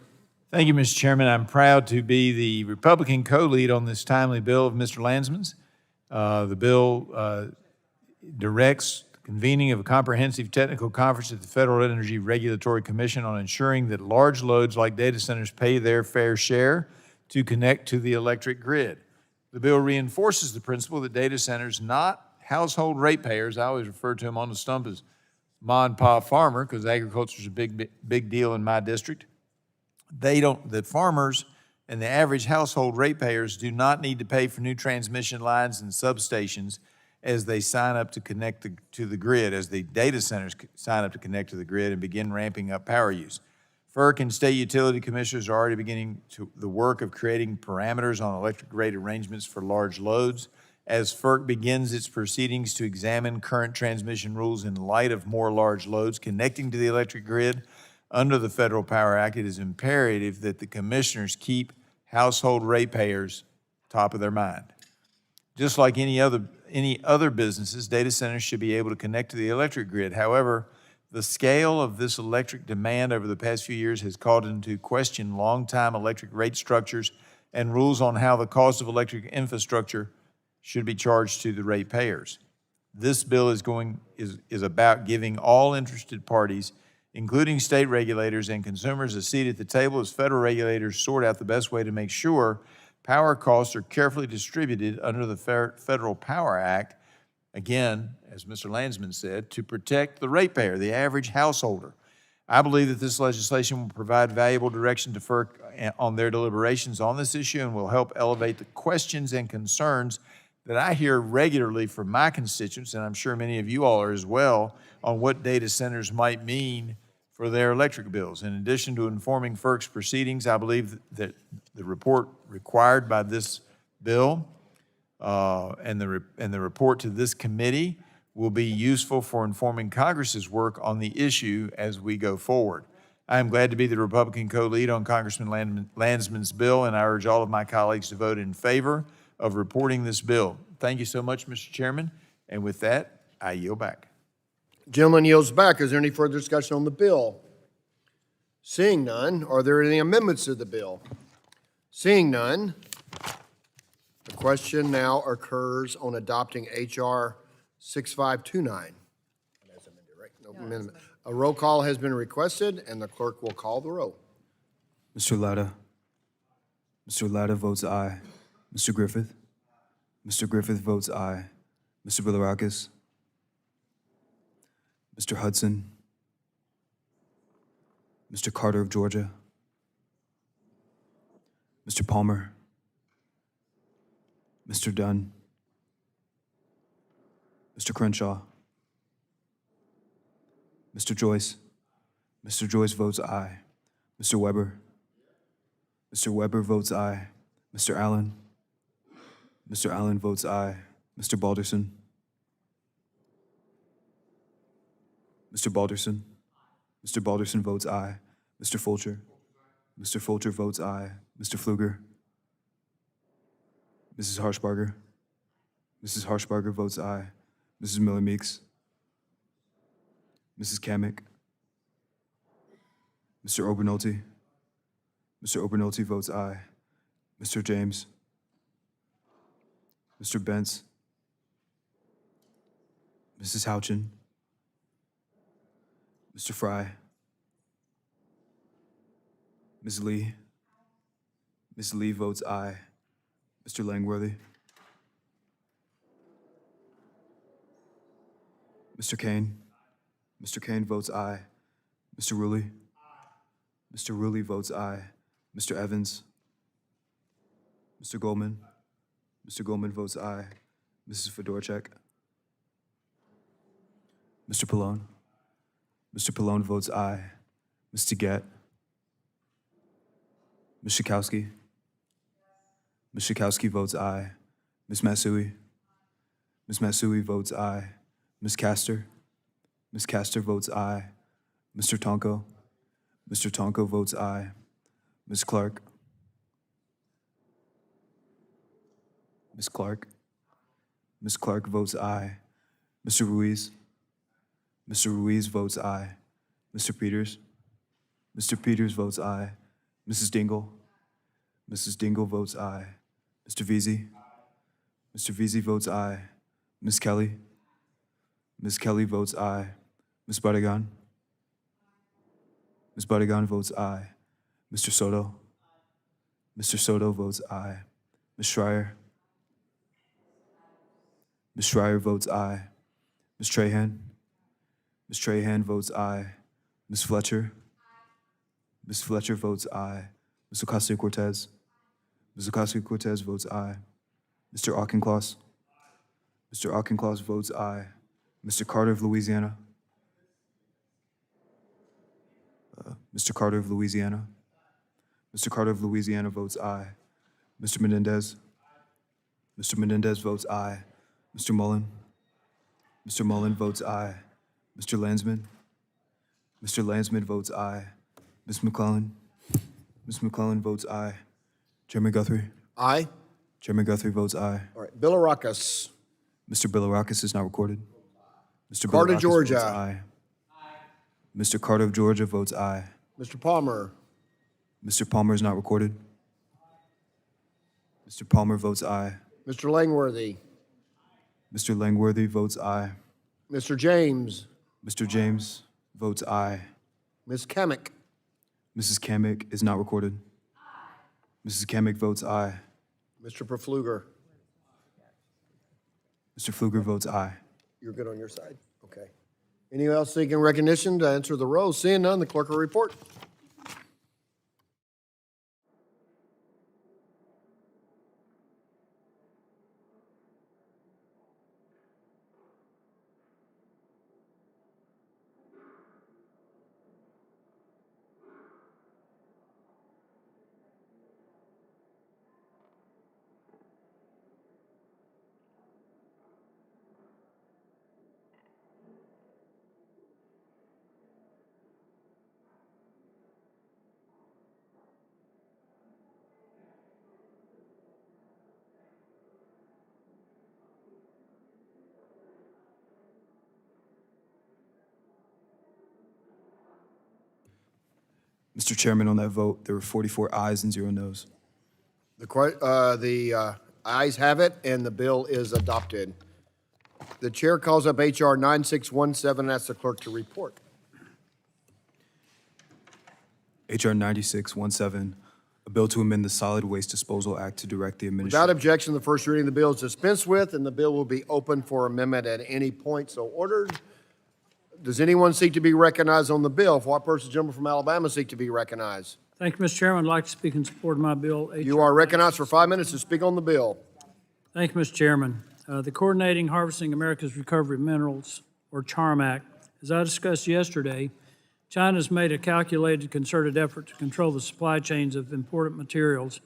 Thank you, Mr. Chairman. I'm proud to be the Republican co-lead on this timely bill of Mr. Landsman's. The bill directs the convening of a comprehensive technical conference at the Federal Energy Regulatory Commission on ensuring that large loads like data centers pay their fair share to connect to the electric grid. The bill reinforces the principle that data centers, not household ratepayers, I always refer to them on the stump as ma and pa farmer, because agriculture is a big deal in my district. The farmers and the average household ratepayers do not need to pay for new transmission lines and substations as they sign up to connect to the grid, as the data centers sign up to connect to the grid and begin ramping up power use. FERC and state utility commissioners are already beginning the work of creating parameters on electric rate arrangements for large loads. As FERC begins its proceedings to examine current transmission rules in light of more large loads connecting to the electric grid, under the Federal Power Act, it is imperative that the commissioners keep household ratepayers top of their mind. Just like any other businesses, data centers should be able to connect to the electric grid. However, the scale of this electric demand over the past few years has called into question long-time electric rate structures and rules on how the cost of electric infrastructure should be charged to the ratepayers. This bill is about giving all interested parties, including state regulators and consumers, a seat at the table as federal regulators sort out the best way to make sure power costs are carefully distributed under the Federal Power Act, again, as Mr. Landsman said, to protect the ratepayer, the average householder. I believe that this legislation will provide valuable direction to FERC on their deliberations on this issue and will help elevate the questions and concerns that I hear regularly from my constituents, and I'm sure many of you all are as well, on what data centers might mean for their electric bills. In addition to informing FERC's proceedings, I believe that the report required by this bill and the report to this committee will be useful for informing Congress's work on the issue as we go forward. I am glad to be the Republican co-lead on Congressman Landsman's bill, and I urge all of my colleagues to vote in favor of reporting this bill. Thank you so much, Mr. Chairman, and with that, I yield back. Gentleman yields back. Is there any further discussion on the bill? Seeing none, are there any amendments to the bill? Seeing none, the question now occurs on adopting H.R. 6529. That's amended, right? No amendment. A roll call has been requested, and the clerk will call the roll. Mr. Latta. Mr. Latta votes aye. Mr. Griffith. Mr. Griffith votes aye. Mr. Bilirakis. Mr. Hudson. Mr. Carter of Georgia. Mr. Palmer. Mr. Dunn. Mr. Crenshaw. Mr. Joyce. Mr. Joyce votes aye. Mr. Weber. Mr. Weber votes aye. Mr. Allen. Mr. Allen votes aye. Mr. Balderson. Mr. Balderson. Mr. Balderson votes aye. Mr. Fulcher. Mr. Fulcher votes aye. Mr. Pfluger. Mrs. Harshbarger. Mrs. Harshbarger votes aye. Mrs. Miller Meeks. Mrs. Kamick. Mr. Obernolte. Mr. Obernolte votes aye. Mr. James. Mr. Bentz. Mrs. Houchin. Mr. Fry. Ms. Lee. Ms. Lee votes aye. Mr. Langworthy. Mr. Kane. Mr. Kane votes aye. Mr. Rulli. Mr. Rulli votes aye. Mr. Evans. Mr. Goldman. Mr. Goldman votes aye. Mrs. Fedorchak. Mr. Pallone. Mr. Pallone votes aye. Mr. Gett. Ms. Schakowsky. Ms. Schakowsky votes aye. Ms. Matsui. Ms. Matsui votes aye. Ms. Castor. Ms. Castor votes aye. Mr. Tonko. Mr. Tonko votes aye. Ms. Clark. Ms. Clark. Ms. Clark votes aye. Mr. Ruiz. Mr. Ruiz votes aye. Mr. Peters. Mr. Peters votes aye. Mrs. Dingle. Mrs. Dingle votes aye. Mr. Veazey. Mr. Veazey votes aye. Ms. Kelly. Ms. Kelly votes aye. Ms. Barragan. Ms. Barragan votes aye. Mr. Soto. Mr. Soto votes aye. Ms. Schreier. Ms. Schreier votes aye. Ms. Trahan. Ms. Trahan votes aye. Ms. Fletcher. Ms. Fletcher votes aye. Ms. Ocasio-Cortez. Ms. Ocasio-Cortez votes aye. Mr. Auchincloss. Mr. Auchincloss votes aye. Mr. Carter of Louisiana. Mr. Carter of Louisiana. Mr. Carter of Louisiana votes aye. Mr. Menendez. Mr. Menendez votes aye. Mr. Mullen. Mr. Mullen votes aye. Mr. Landsman. Mr. Landsman votes aye. Ms. McClellan. Ms. McClellan votes aye. Chairman Guthrie. Aye. Chairman Guthrie votes aye. All right, Bilirakis. Mr. Bilirakis is not recorded. Mr. Carter, Bilirakis Georgia. votes aye. Mr. Carter of Georgia votes aye. Mr. Palmer. Mr. Palmer is not recorded. Mr. Palmer votes aye. Mr. Langworthy. Mr. Langworthy votes aye. Mr. James. Mr. James votes aye. Ms. Kamick. Mrs. Kamick is not recorded. Mrs. Kamick votes aye. Mr. Pfluger. Mr. Pfluger votes aye. You're good on your side? Okay. Anyone else seeking recognition to answer the roll? Seeing none, the clerk will report. Mr. Chairman, on that vote, there were 44 ayes and 0 noes. The ayes have it, and the bill is adopted. The chair calls up H.R. 9617 and asks the clerk to report. H.R. 9617, a bill to amend the Solid Waste Disposal Act to direct the Without administration. objection, the first reading of the bill is dispensed with, and the bill will be open for amendment at any point so ordered. Does anyone seek to be recognized on the bill? If what person, gentleman from Alabama, seek to be recognized? Thank you, Mr. Chairman. I'd like to speak in support of my bill. You are recognized for 5 minutes to speak on the bill. Thank you, Mr. Chairman. The Coordinating Harvesting America's Recovery of Minerals, or CHARM Act, as I discussed yesterday, China's made a calculated, concerted effort to control the supply chains of important materials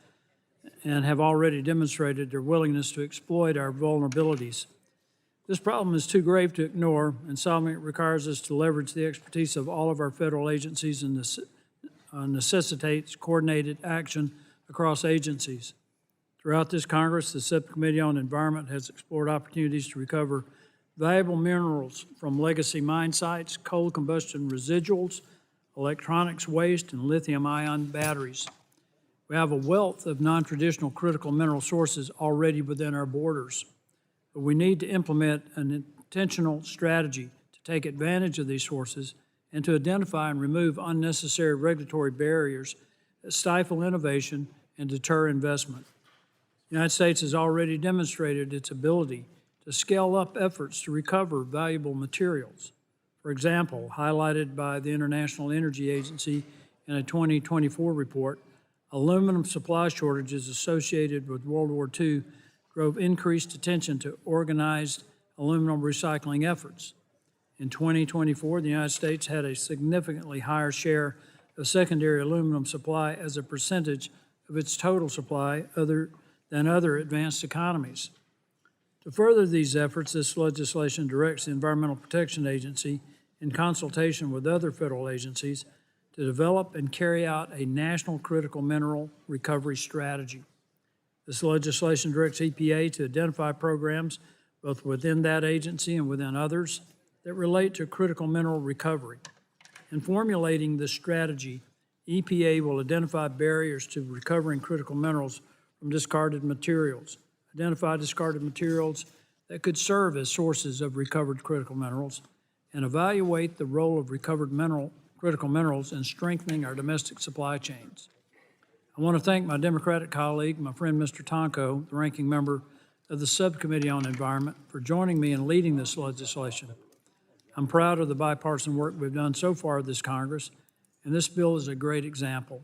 and have already demonstrated their willingness to exploit our vulnerabilities. This problem is too grave to ignore, and solving it requires us to leverage the expertise of all of our federal agencies and necessitates coordinated action across agencies. Throughout this Congress, the Subcommittee on Environment has explored opportunities to recover valuable minerals from legacy mine sites, coal combustion residuals, electronics waste, and lithium-ion batteries. We have a wealth of non-traditional critical mineral sources already within our borders. But we need to implement an intentional strategy to take advantage of these sources and to identify and remove unnecessary regulatory barriers that stifle innovation and deter investment. The United States has already demonstrated its ability to scale up efforts to recover valuable materials. For example, highlighted by the International Energy Agency in a 2024 report, aluminum supply shortages associated with World War II drove increased attention to organized aluminum recycling efforts. In 2024, the United States had a significantly higher share of secondary aluminum supply as a percentage of its total supply than other advanced economies. To further these efforts, this legislation directs the Environmental Protection Agency, in consultation with other federal agencies, to develop and carry out a national critical mineral recovery strategy. This legislation directs EPA to identify programs both within that agency and within others that relate to critical mineral recovery. In formulating this strategy, EPA will identify barriers to recovering critical minerals from discarded materials, identify discarded materials that could serve as sources of recovered critical minerals, and evaluate the role of recovered critical minerals in strengthening our domestic supply chains. I want to thank my Democratic colleague, my friend Mr. Tonko, the ranking member of the Subcommittee on Environment, for joining me in leading this legislation. I'm proud of the bipartisan work we've done so far this Congress, and this bill is a great example.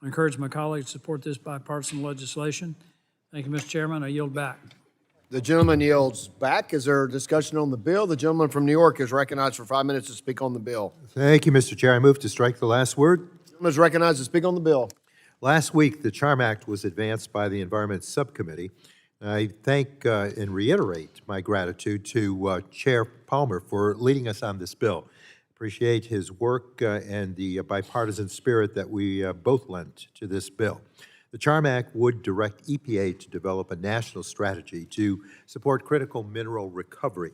I encourage my colleagues to support this bipartisan legislation. Thank you, Mr. Chairman. I yield back. The gentleman yields back. Is there discussion on the bill? The gentleman from New York is recognized for 5 minutes to speak on the bill. Thank you, Mr. Chair. I move to strike the last word. The gentleman is recognized to speak on the bill. Last week, the CHARM Act was advanced by the Environment Subcommittee. I thank and reiterate my gratitude to Chair Palmer for leading us on this bill. Appreciate his work and the bipartisan spirit that we both lent to this bill. The CHARM Act would direct EPA to develop a national strategy to support critical mineral recovery.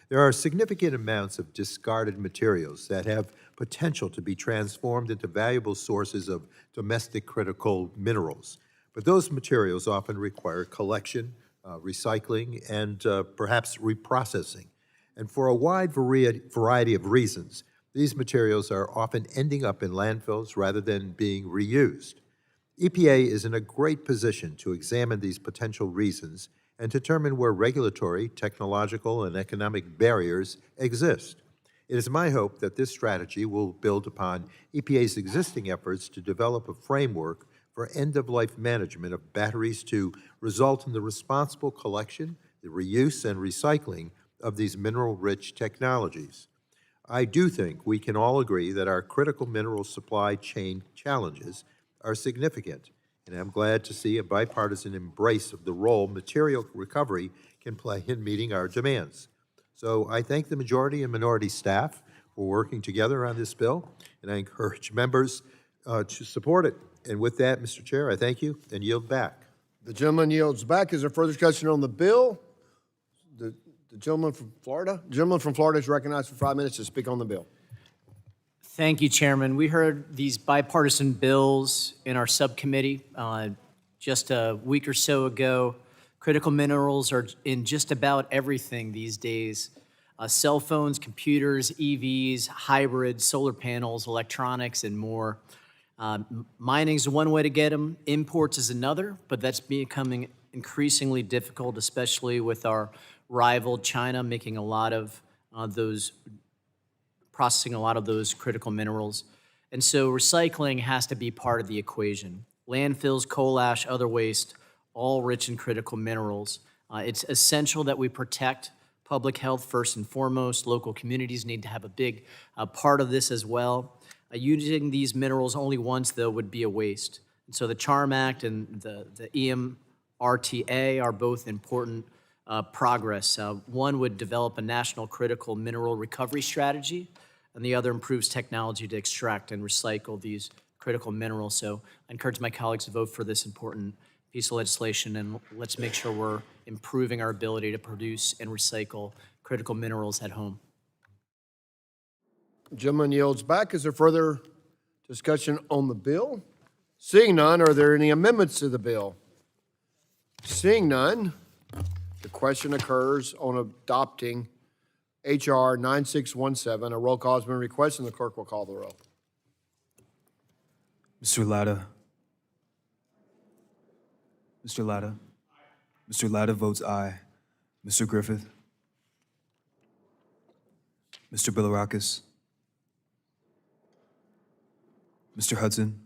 There are significant amounts of discarded materials that have potential to be transformed into valuable sources of domestic critical minerals. But those materials often require collection, recycling, and perhaps reprocessing. And for a wide variety of reasons, these materials are often ending up in landfills rather than being reused. EPA is in a great position to examine these potential reasons and determine where regulatory, technological, and economic barriers exist. It is my hope that this strategy will build upon EPA's existing efforts to develop a framework for end-of-life management of batteries to result in the responsible collection, the reuse, and recycling of these mineral-rich technologies. I do think we can all agree that our critical mineral supply chain challenges are significant, and I'm glad to see a bipartisan embrace of the role material recovery can play in meeting our demands. So I thank the majority and minority staff for working together on this bill, and I encourage members to support it. And with that, Mr. Chair, I thank you and yield back. The gentleman yields back. Is there further discussion on the bill? The gentleman from Florida? The gentleman from Florida is recognized for 5 minutes to speak on the bill. Thank you, Chairman. We heard these bipartisan bills in our subcommittee just a week or so ago. Critical minerals are in just about everything these days. Cell phones, computers, EVs, hybrids, solar panels, electronics, and more. Mining is one way to get them. Imports is another, but that's becoming increasingly difficult, especially with our rival China making a lot of processing a lot of those critical minerals. And so recycling has to be part of the equation. Landfills, coal ash, other waste, all rich in critical minerals. It's essential that we protect public health first and foremost. Local communities need to have a big part of this as well. Using these minerals only once, though, would be a waste. And so the CHARM Act and the EMRTA are both important progress. One would develop a national critical mineral recovery strategy, and the other improves technology to extract and recycle these critical minerals. So I encourage my colleagues to vote for this important piece of legislation, and let's make sure we're improving our ability to produce and recycle critical minerals at home. Gentleman yields back. Is there further discussion on the bill? Seeing none, are there any amendments to the bill? Seeing none, the question occurs on adopting H.R. 9617. A roll call has been requested, and the clerk will call the roll. Mr. Latta. Mr. Latta. Mr. Latta votes aye. Mr. Griffith. Mr. Bilirakis. Mr. Hudson.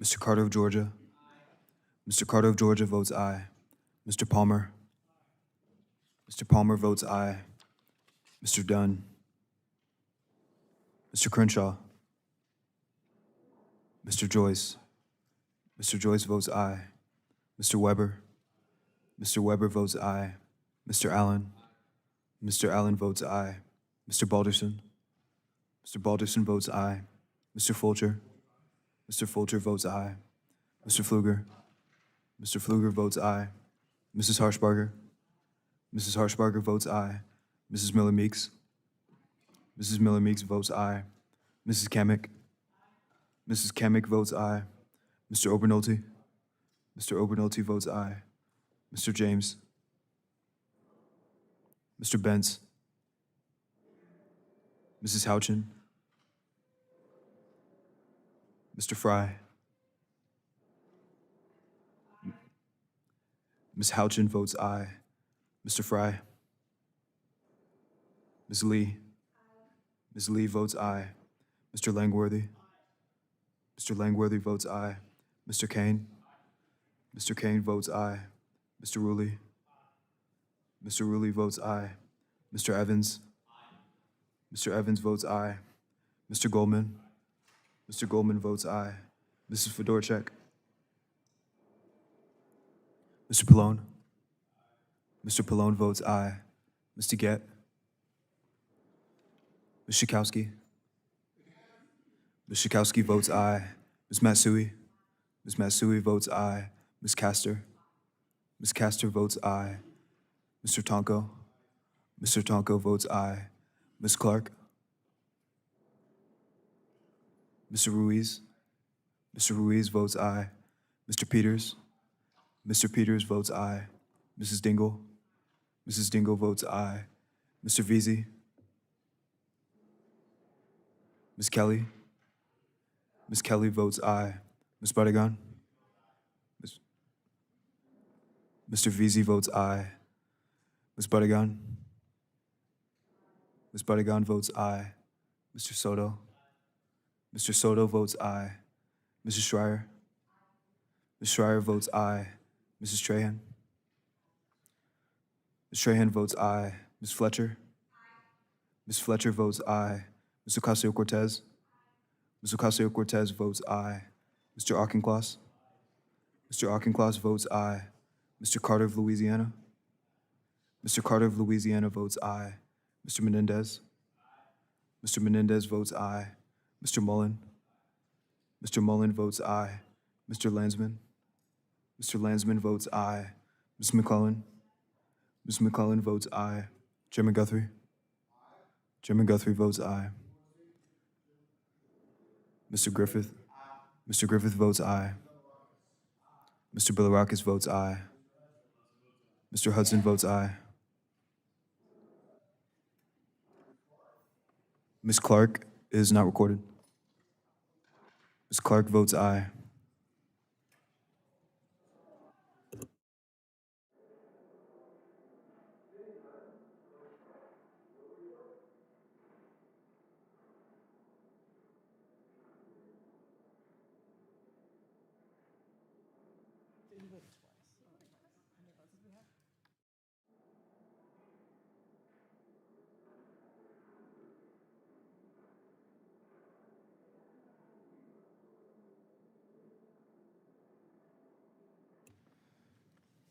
Mr. Carter of Georgia. Mr. Carter of Georgia votes aye. Mr. Palmer. Mr. Palmer votes aye. Mr. Dunn. Mr. Crenshaw. Mr. Joyce. Mr. Joyce votes aye. Mr. Weber. Mr. Weber votes aye. Mr. Allen. Mr. Allen votes aye. Mr. Balderson. Mr. Balderson votes aye. Mr. Fulcher? Mr. Fulcher votes aye. Mr. Pfluger? Mr. Pfluger votes aye. Mrs. Harshbarger? Mrs. Harshbarger votes aye. Mrs. Miller Meeks? Mrs. Miller Meeks votes aye. Mrs. Kamick? Mrs. Kamick votes aye. Mr. Obernolte? Mr. Obernolte votes aye. Mr. James? Mr. Benz? Mrs. Houchin? Mr. Fry? Ms. Houchin votes aye. Mr. Fry? Ms. Lee? Ms. Lee votes aye. Mr. Langworthy? Mr. Langworthy votes aye. Mr. Kane? Mr. Kane votes aye. Mr. Rulli? Mr. Rulli votes aye. Mr. Evans? Mr. Evans votes aye. Mr. Goldman? Mr. Goldman votes aye. Mrs. Fedorchak? Mr. Pallone? Mr. Pallone votes aye. Mr. Gett? Ms. Schakowsky? Ms. Schakowsky votes aye. Ms. Matsui? Ms. Matsui votes aye. Ms. Castor? Ms. Castor votes aye. Mr. Tonko? Mr. Tonko votes aye. Ms. Clark? Mr. Ruiz? Mr. Ruiz votes aye. Mr. Peters? Mr. Peters votes aye. Mrs. Dingle? Mrs. Dingle votes aye. Mr. Veazey? Ms. Kelly? Ms. Kelly votes aye. Ms. Bardagon? Mr. Veazey votes aye. Ms. Bardagon? Ms. Bardagon votes aye. Mr. Soto? Mr. Soto votes aye. Mrs. Schreier? Ms. Schreier votes aye. Mrs. Trahan? Ms. Trahan votes aye. Ms. Fletcher? Ms. Fletcher votes aye. Ms. Ocasio-Cortez? Ms. Ocasio-Cortez votes aye. Mr. Auchincloss? Mr. Auchincloss votes aye. Mr. Carter of Louisiana? Mr. Carter of Louisiana votes aye. Mr. Menendez? Mr. Menendez votes aye. Mr. Mullen? Mr. Mullen votes aye. Mr. Landsman? Mr. Landsman votes aye. Ms. McClellan? Ms. McClellan votes aye. Chairman Guthrie? Chairman Guthrie votes aye. Mr. Griffith? Mr. Griffith votes aye. Mr. Bilirakis votes aye. Mr. Hudson votes aye. Ms. Clark is not recorded. Ms. Clark votes aye.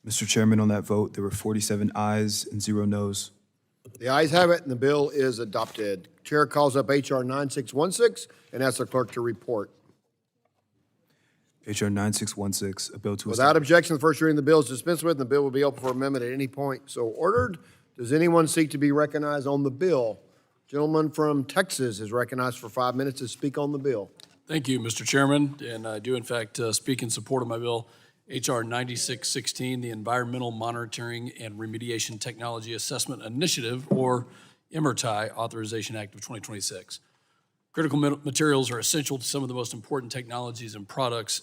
Mr. Chairman, on that vote, there were 47 ayes and 0 noes. The ayes have it, and the bill is adopted. Chair calls up H.R. 9616 and asks the clerk to report. H.R. 9616, a bill to Without objection, the first reading of the bill is dispensed with, and the bill will be open for amendment at any point so ordered. Does anyone seek to be recognized on the bill? Gentleman from Texas is recognized for 5 minutes to speak on the bill. Thank you, Mr. Chairman, and I do in fact speak in support of my bill, H.R. 9616, the Environmental Monitoring and Remediation Technology Assessment Initiative, or MRTI Authorization Act of 2026. Critical materials are essential to some of the most important technologies and products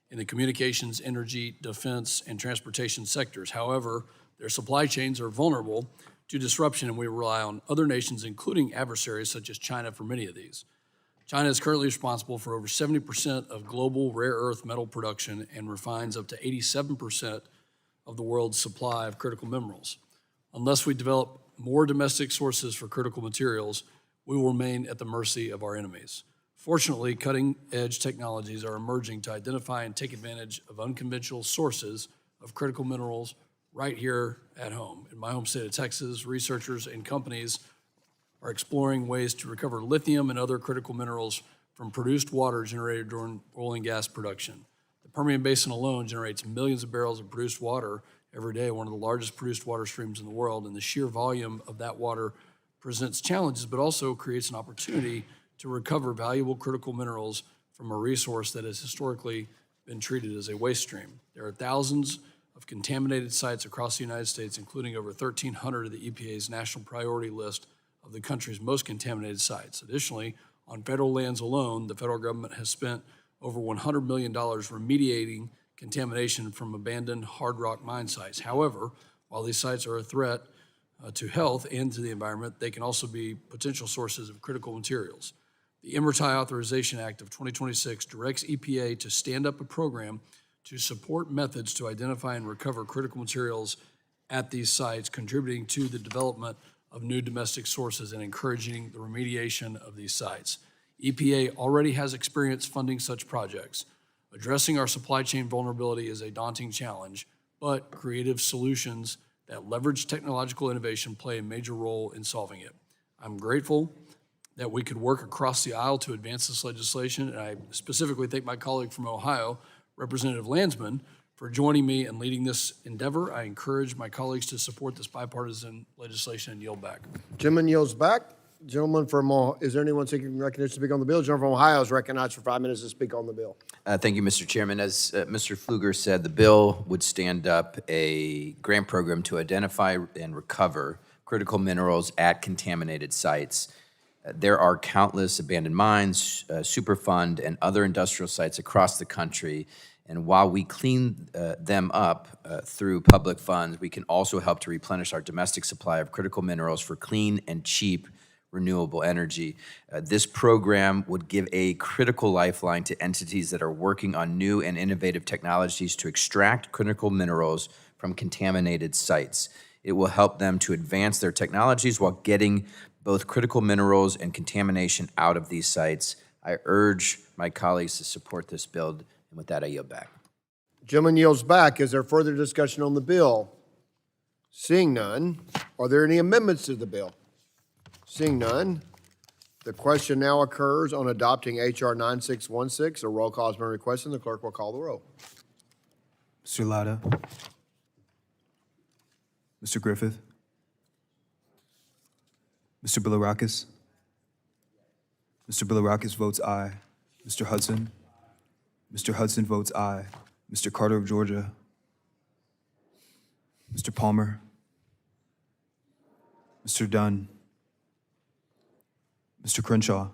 in the communications, energy, defense, and transportation sectors. However, their supply chains are vulnerable to disruption, and we rely on other nations, including adversaries such as China, for many of these. China is currently responsible for over 70% of global rare earth metal production and refines up to 87% of the world's supply of critical minerals. Unless we develop more domestic sources for critical materials, we will remain at the mercy of our enemies. Fortunately, cutting-edge technologies are emerging to identify and take advantage of unconventional sources of critical minerals right here at home. In my home state of Texas, researchers and companies are exploring ways to recover lithium and other critical minerals from produced water generated during oil and gas production. The Permian Basin alone generates millions of barrels of produced water every day, one of the largest produced water streams in the world, and the sheer volume of that water presents challenges, but also creates an opportunity to recover valuable critical minerals from a resource that has historically been treated as a waste stream. There are thousands of contaminated sites across the United States, including over 1,300 of the EPA's national priority list of the country's most contaminated sites. Additionally, on federal lands alone, the federal government has spent over $100 million remediating contamination from abandoned hard rock mine sites. However, while these sites are a threat to health and to the environment, they can also be potential sources of critical materials. The MRTI Authorization Act of 2026 directs EPA to stand up a program to support methods to identify and recover critical materials at these sites, contributing to the development of new domestic sources and encouraging the remediation of these sites. EPA already has experience funding such projects. Addressing our supply chain vulnerability is a daunting challenge, but creative solutions that leverage technological innovation play a major role in solving it. I'm grateful that we could work across the aisle to advance this legislation, and I specifically thank my colleague from Ohio, Representative Landsman, for joining me and leading this endeavor. I encourage my colleagues to support this bipartisan legislation and yield back. Gentleman yields back. Gentleman from, is there anyone seeking recognition to speak on the bill? Gentleman from Ohio is recognized for 5 minutes to speak on the bill. Thank you, Mr. Chairman. As Mr. Pfluger said, the bill would stand up a grant program to identify and recover critical minerals at contaminated sites. There are countless abandoned mines, Superfund, and other industrial sites across the country. And while we clean them up through public funds, we can also help to replenish our domestic supply of critical minerals for clean and cheap renewable energy. This program would give a critical lifeline to entities that are working on new and innovative technologies to extract critical minerals from contaminated sites. It will help them to advance their technologies while getting both critical minerals and contamination out of these sites. I urge my colleagues to support this bill, and with that, I yield back. Gentleman yields back. Is there further discussion on the bill? Seeing none, are there any amendments to the bill? Seeing none, the question now occurs on adopting H.R. 9616. A roll call has been requested. The clerk will call the roll. Mr. Latta. Mr. Griffith. Mr. Bilirakis. Mr. Bilirakis votes aye. Mr. Hudson. Mr. Hudson votes aye. Mr. Carter of Georgia. Mr. Palmer. Mr. Dunn. Mr. Crenshaw.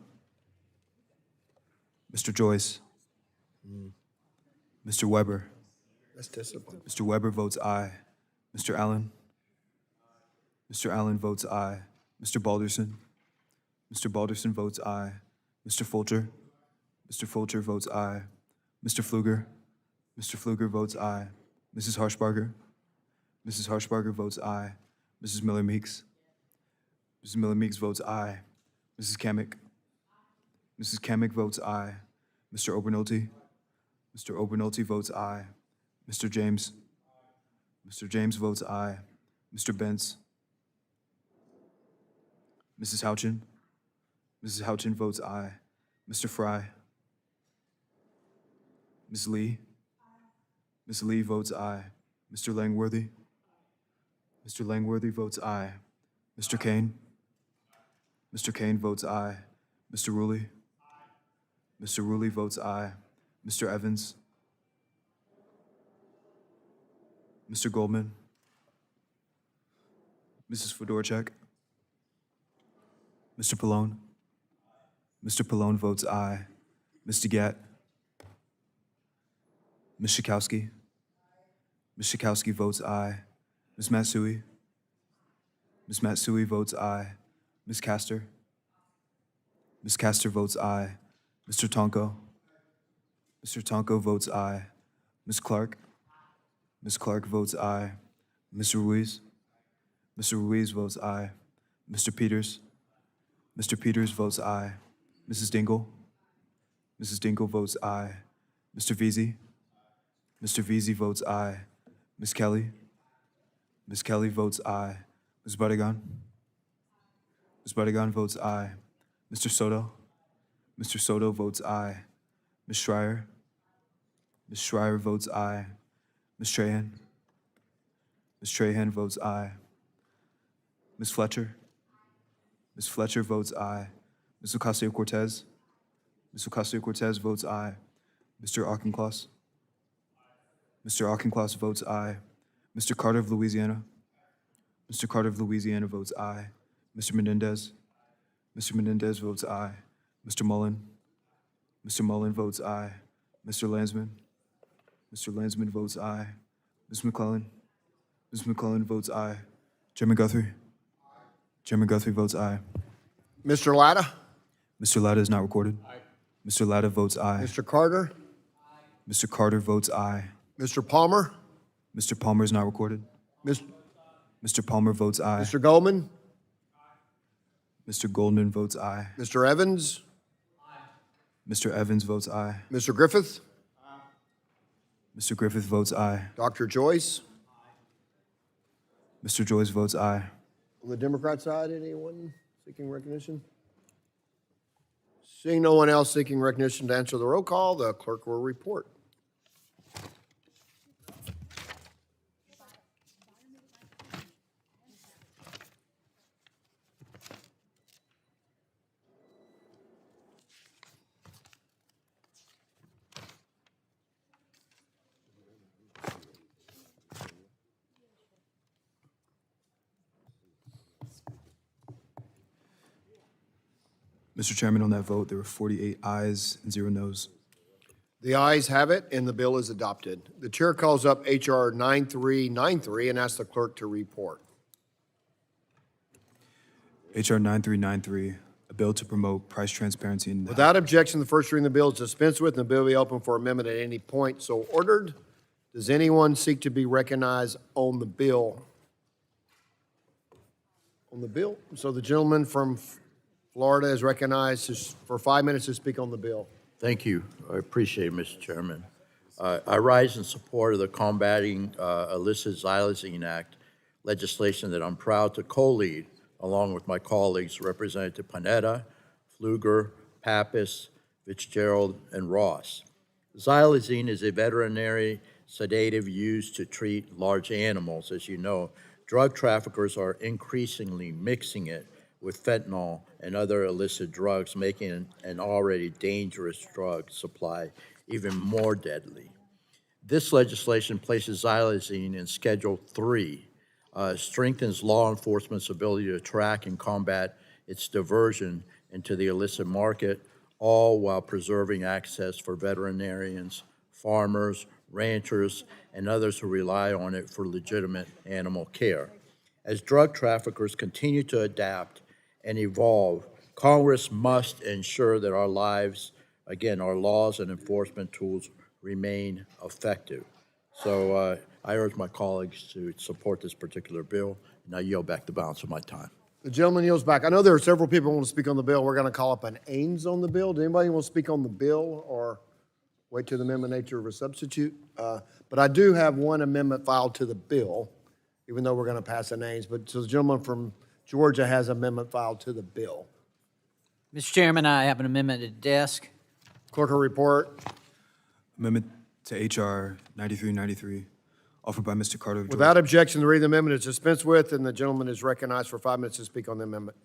Mr. Joyce. Mr. Weber. That's discipline. Mr. Weber votes aye. Mr. Allen. Mr. Allen votes aye. Mr. Balderson. Mr. Balderson votes aye. Mr. Fulcher. Mr. Fulcher votes aye. Mr. Pfluger. Mr. Pfluger votes aye. Mrs. Harshbarger. Mrs. Harshbarger votes aye. Mrs. Miller-Meeks. Mrs. Miller-Meeks votes aye. Mrs. Kamick. Mrs. Kamick votes aye. Mr. Obernolte. Mr. Obernolte votes aye. Mr. James. Mr. James votes aye. Mr. Bentz. Mrs. Houchin. Mrs. Houchin votes aye. Mr. Fry. Ms. Lee. Ms. Lee votes aye. Mr. Langworthy. Mr. Langworthy votes aye. Mr. Kane. Mr. Kane votes aye. Mr. Rulli. Mr. Rulli votes aye. Mr. Evans. Mr. Goldman. Mrs. Fedorchak. Mr. Pallone. Mr. Pallone votes aye. Mr. Gatt. Ms. Schakowsky. Ms. Schakowsky votes aye. Ms. Matsui. Ms. Matsui votes aye. Ms. Castor. Ms. Castor votes aye. Mr. Tonko. Mr. Tonko votes aye. Ms. Clark. Ms. Clark votes aye. Mr. Ruiz. Mr. Ruiz votes aye. Mr. Peters. Mr. Peters votes aye. Mrs. Dingle. Mrs. Dingle votes aye. Mr. Veazey. Mr. Veazey votes aye. Ms. Kelly. Ms. Kelly votes aye. Ms. Budigan. Ms. Bardagan votes aye. Mr. Soto? Mr. Soto votes aye. Ms. Schreier? Ms. Schreier votes aye. Ms. Trahan? Ms. Trahan votes aye. Ms. Fletcher? Ms. Fletcher votes aye. Ms. Ocasio-Cortez? Ms. Ocasio-Cortez votes aye. Mr. Auchincloss? Mr. Auchincloss votes aye. Mr. Carter of Louisiana? Mr. Carter of Louisiana votes aye. Mr. Menendez? Mr. Menendez votes aye. Mr. Mullen? Mr. Mullen votes aye. Mr. Landsman? Mr. Landsman votes aye. Ms. McClellan? Ms. McClellan votes aye. Chairman Guthrie? Chairman Guthrie votes aye. Mr. Latta? Mr. Latta is not recorded. Mr. Latta votes aye. Mr. Carter? Mr. Carter votes aye. Mr. Palmer? Mr. Palmer is not recorded. Mr. Palmer votes aye. Mr. Goldman? Mr. Goldman votes aye. Mr. Evans? Mr. Evans votes aye. Mr. Griffith? Mr. Griffith votes aye. Dr. Joyce? Mr. Joyce votes aye. On the Democrat side, anyone seeking recognition? Seeing no one else seeking recognition to answer the roll call, the clerk will report. Mr. Chairman, on that vote, there were 48 ayes and 0 noes. The ayes have it, and the bill is adopted. The chair calls up H.R. 9393 and asks the clerk to report. H.R. 9393, a bill to promote price transparency in the Without objection, the first reading of the bill is dispensed with, and the bill will be open for amendment at any point so ordered. Does anyone seek to be recognized on the bill? On the bill? So the gentleman from Florida is recognized for 5 minutes to speak on the bill. Thank you. I appreciate it, Mr. Chairman. I rise in support of the Combating Illicit Xylazine Act legislation that I'm proud to co-lead along with my colleagues, Representative Panetta, Pfluger, Pappas, Fitzgerald, and Ross. Xylazine is a veterinary sedative used to treat large animals. As you know, drug traffickers are increasingly mixing it with fentanyl and other illicit drugs, making an already dangerous drug supply even more deadly. This legislation places xylazine in Schedule 3, strengthens law enforcement's ability to track and combat its diversion into the illicit market, all while preserving access for veterinarians, farmers, ranchers, and others who rely on it for legitimate animal care. As drug traffickers continue to adapt and evolve, Congress must ensure that our lives, again, our laws and enforcement tools remain effective. So I urge my colleagues to support this particular bill, and I yield back the balance of my time. The gentleman yields back. I know there are several people who want to speak on the bill. We're going to call up an Ains on the bill. Does anybody want to speak on the bill or wait till the amendment nature of a substitute? But I do have one amendment filed to the bill, even though we're going to pass an Ains. But so the gentleman from Georgia has amendment filed to the bill. Mr. Chairman, I have an amendment at the desk. Clerk will report. Amendment to H.R. 9393, offered by Mr. Carter of Georgia. Without objection, the reading of the amendment is dispensed with, and the gentleman is recognized for 5 minutes to speak on the amendment.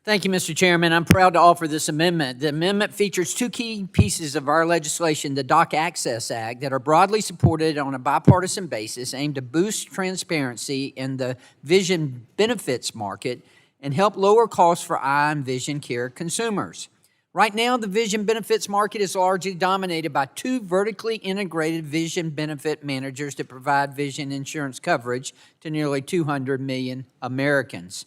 Thank you, Mr. Chairman. I'm proud to offer this amendment. The amendment features two key pieces of our legislation, the Dock Access Act, that are broadly supported on a bipartisan basis aimed to boost transparency in the vision benefits market and help lower costs for eye and vision care consumers. Right now, the vision benefits market is largely dominated by two vertically integrated vision benefit managers that provide vision insurance coverage to nearly 200 million Americans.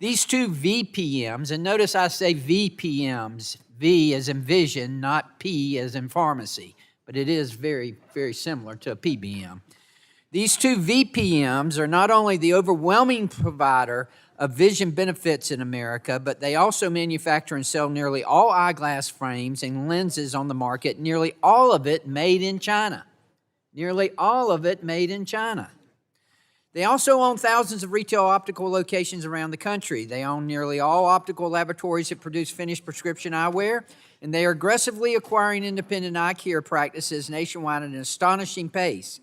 These two VPMs, and notice I say VPMs, V as in vision, not P as in pharmacy, but it is very, very similar to a PBM. These two VPMs are not only the overwhelming provider of vision benefits in America, but they also manufacture and sell nearly all eyeglass frames and lenses on the market, nearly all of it made in China. Nearly all of it made in China. They also own thousands of retail optical locations around the country. They own nearly all optical laboratories that produce finished prescription eyewear, and they are aggressively acquiring independent eye care practices nationwide at an astonishing pace.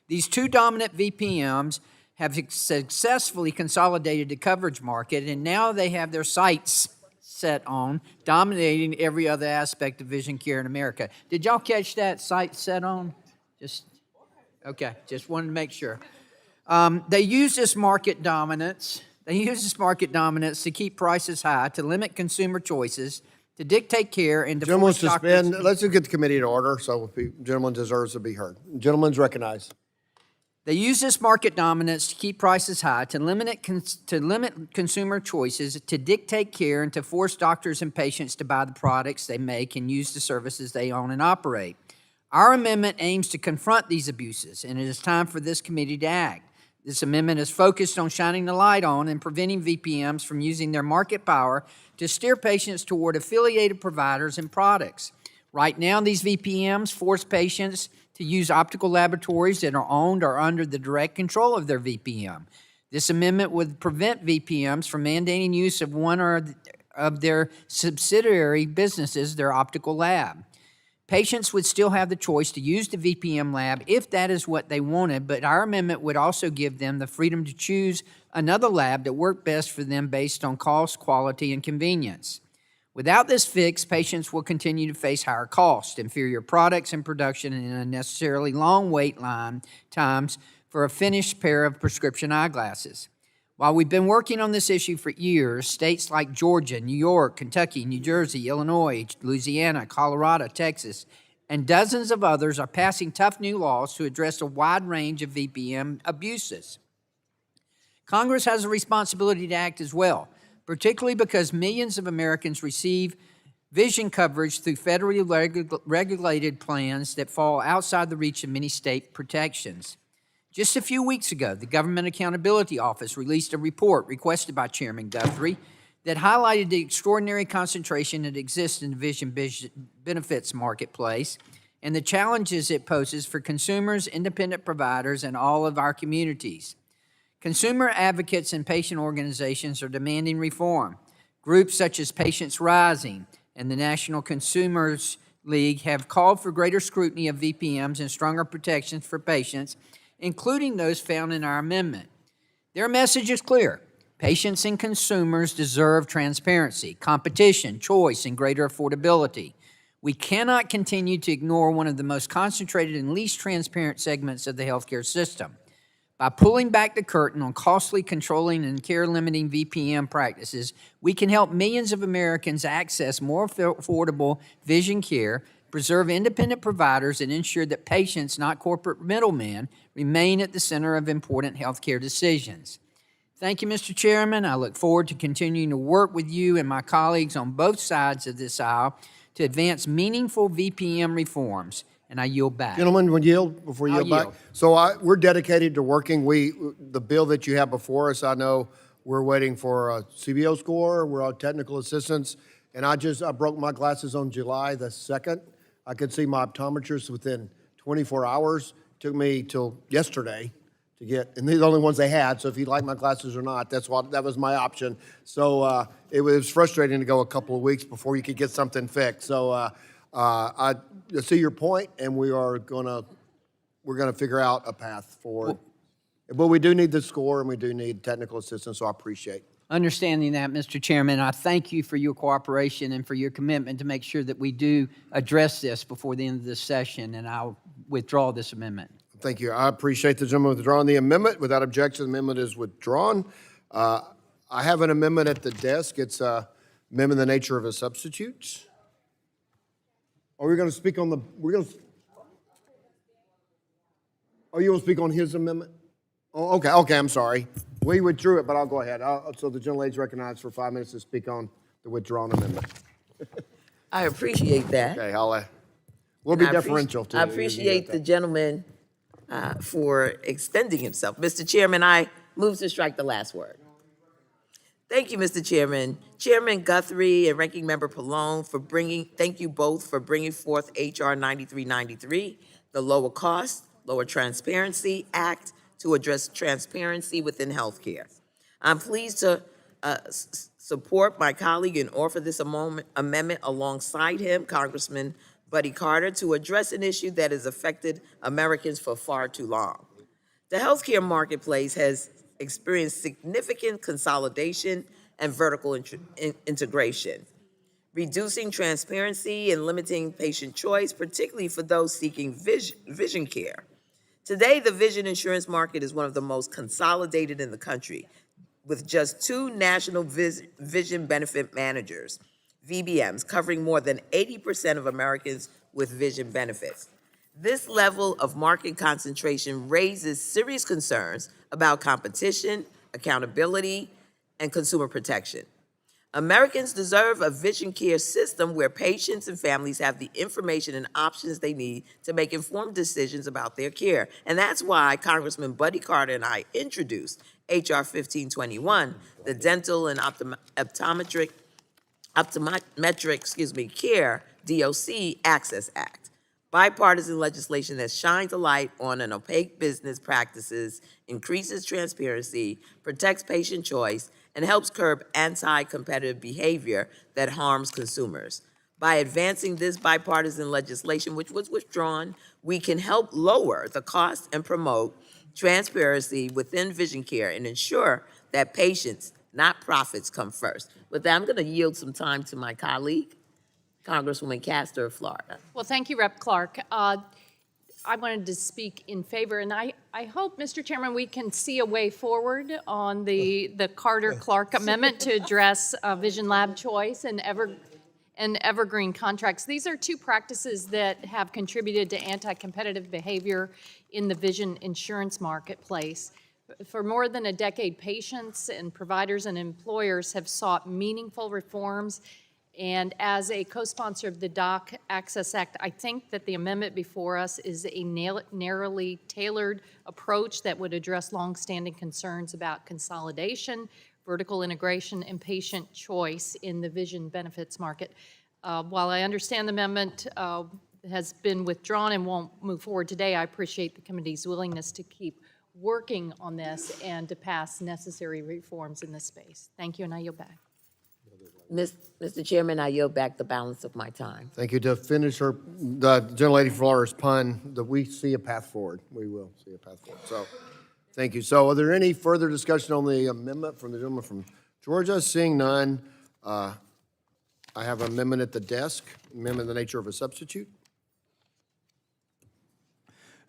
These two dominant VPMs have successfully consolidated the coverage market, and now they have their sights set on dominating every other aspect of vision care in America. Did y'all catch that, sight set on? Okay, just wanted to make sure. They use this market dominance. To keep prices high, to limit consumer choices, to dictate care, and to Gentlemen, force doctors. let's just get the committee to order, so gentleman deserves to be heard. Gentleman's recognized. They use this market dominance to keep prices high, to limit consumer choices, to dictate care, and to force doctors and patients to buy the products they make and use the services they own and operate. Our amendment aims to confront these abuses, and it is time for this committee to act. This amendment is focused on shining the light on and preventing VPMs from using their market power to steer patients toward affiliated providers and products. Right now, these VPMs force patients to use optical laboratories that are owned or under the direct control of their VPM. This amendment would prevent VPMs from mandating use of one or of their subsidiary businesses, their optical lab. Patients would still have the choice to use the VPM lab if that is what they wanted, but our amendment would also give them the freedom to choose another lab that worked best for them based on cost, quality, and convenience. Without this fix, patients will continue to face higher costs, inferior products and production, and unnecessarily long wait times for a finished pair of prescription eyeglasses. While we've been working on this issue for years, states like Georgia, New York, Kentucky, New Jersey, Illinois, Louisiana, Colorado, Texas, and dozens of others are passing tough new laws to address a wide range of VPM abuses. Congress has a responsibility to act as well, particularly because millions of Americans receive vision coverage through federally regulated plans that fall outside the reach of many state protections. Just a few weeks ago, the Government Accountability Office released a report requested by Chairman Guthrie that highlighted the extraordinary concentration that exists in the vision benefits marketplace and the challenges it poses for consumers, independent providers, and all of our communities. Consumer advocates and patient organizations are demanding reform. Groups such as Patients Rising and the National Consumers League have called for greater scrutiny of VPMs and stronger protections for patients, including those found in our amendment. Their message is clear. Patients and consumers deserve transparency, competition, choice, and greater affordability. We cannot continue to ignore one of the most concentrated and least transparent segments of the healthcare system. By pulling back the curtain on costly, controlling, and care-limiting VPM practices, we can help millions of Americans access more affordable vision care, preserve independent providers, and ensure that patients, not corporate middlemen, remain at the center of important healthcare decisions. Thank you, Mr. Chairman. I look forward to continuing to work with you and my colleagues on both sides of this aisle to advance meaningful VPM reforms. And I yield back. Gentlemen, would yield before you I'll yield back? yield. So we're dedicated to working. The bill that you have before us, I know we're waiting for a CBO score. We're on technical assistance. And I broke my glasses on July the 2nd. I could see my optometrist within 24 hours. Took me till yesterday to get, and these are the only ones they had, so if you like my glasses or not, that was my option. So it was frustrating to go a couple of weeks before you could get something fixed. So I see your point, and we're gonna figure out a path forward. But we do need the score, and we do need technical assistance, so I appreciate. Understanding that, Mr. Chairman, I thank you for your cooperation and for your commitment to make sure that we do address this before the end of this session, and I'll withdraw this amendment. Thank you. I appreciate the gentleman withdrawing the amendment. Without objection, the amendment is withdrawn. I have an amendment at the desk. It's a amendment in the nature of a substitute. Are we going to speak on the, you will speak on his amendment? Oh, okay, I'm sorry. We withdrew it, but I'll go ahead. So the gentlelady is recognized for 5 minutes to speak on the withdrawn amendment. I appreciate that. Okay, we'll be deferential to you. I appreciate the gentleman for extending himself. Mr. Chairman, I move to strike the last word. Thank you, Mr. Chairman. Chairman Guthrie and Ranking Member Pallone thank you both for bringing forth H.R. 9393, the Lower Cost, Lower Transparency Act, to address transparency within healthcare. I'm pleased to support my colleague and offer this amendment alongside him, Congressman Buddy Carter, to address an issue that has affected Americans for far too long. The healthcare marketplace has experienced significant consolidation and vertical integration, reducing transparency and limiting patient choice, particularly for those seeking vision care. Today, the vision insurance market is one of the most consolidated in the country, with just 2 national vision benefit managers, VBMs, covering more than 80% of Americans with vision benefits. This level of market concentration raises serious concerns about competition, accountability, and consumer protection. Americans deserve a vision care system where patients and families have the information and options they need to make informed decisions about their care. And that's why Congressman Buddy Carter and I introduced H.R. 1521, the Dental and Optometric Care, DOC Access Act. Bipartisan legislation that shines a light on an opaque business practices, increases transparency, protects patient choice, and helps curb anti-competitive behavior that harms consumers. By advancing this bipartisan legislation, which was withdrawn, we can help lower the cost and promote transparency within vision care and ensure that patients, not profits, come first. With that, I'm going to yield some time to my colleague, Congresswoman Castor of Florida. Well, thank you, Rep. Clark. I wanted to speak in favor, and I hope, Mr. Chairman, we can see a way forward on the Carter-Clark amendment to address vision lab choice and evergreen contracts. These are 2 practices that have contributed to anti-competitive behavior in the vision insurance marketplace. For more than a decade, patients and providers and employers have sought meaningful reforms. And as a co-sponsor of the DOC Access Act, I think that the amendment before us is a narrowly tailored approach that would address longstanding concerns about consolidation, vertical integration, and patient choice in the vision benefits market. While I understand the amendment has been withdrawn and won't move forward today, I appreciate the committee's willingness to keep working on this and to pass necessary reforms in this space. Thank you, and I yield back. Mr. Chairman, I yield back the balance of my time. Thank you. To finish the gentlelady from Florida's pun, that we see a path forward. We will see a path forward. So, thank you. So, are there any further discussion on the amendment from the gentleman from Georgia? Seeing none, I have an amendment at the desk. Amendment in the nature of a substitute.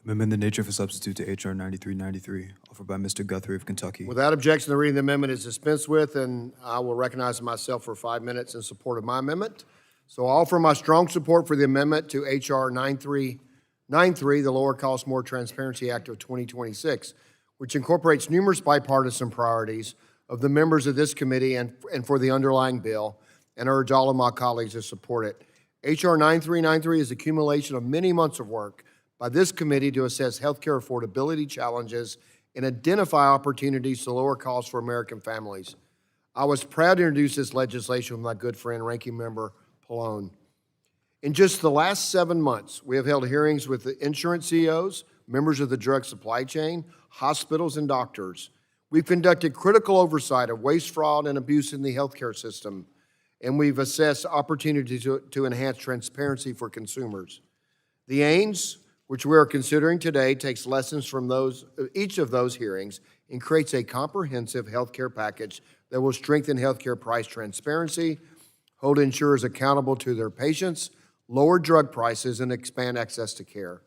Amendment in the nature of a substitute to H.R. 9393, offered by Mr. Guthrie of Kentucky. Without objection, the reading of the amendment is dispensed with, and I will recognize myself for 5 minutes in support of my amendment. So I offer my strong support for the amendment to H.R. 9393, the Lower Cost, More Transparency Act of 2026, which incorporates numerous bipartisan priorities of the members of this committee and for the underlying bill, and urge all of my colleagues to support it. H.R. 9393 is the accumulation of many months of work by this committee to assess healthcare affordability challenges and identify opportunities to lower costs for American families. I was proud to introduce this legislation with my good friend, Ranking Member Pallone. In just the last 7 months, we have held hearings with the insurance CEOs, members of the drug supply chain, hospitals, and doctors. We've conducted critical oversight of waste, fraud, and abuse in the healthcare system, and we've assessed opportunities to enhance transparency for consumers. The AINS, which we are considering today, takes lessons from each of those hearings and creates a comprehensive healthcare package that will strengthen healthcare price transparency, hold insurers accountable to their patients, lower drug prices, and expand access to care.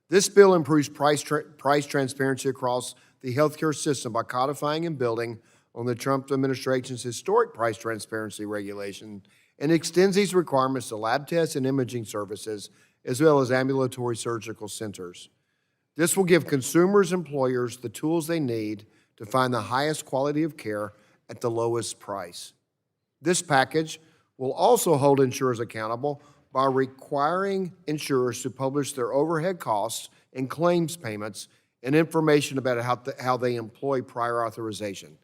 This bill improves price transparency across the healthcare system by codifying and building on the Trump administration's historic price transparency regulation, and extends these requirements to lab tests and imaging services, as well as ambulatory surgical centers. This will give consumers and employers the tools they need to find the highest quality of care at the lowest price. This package will also hold insurers accountable by requiring insurers to publish their overhead costs and claims payments and information about how they employ prior authorization.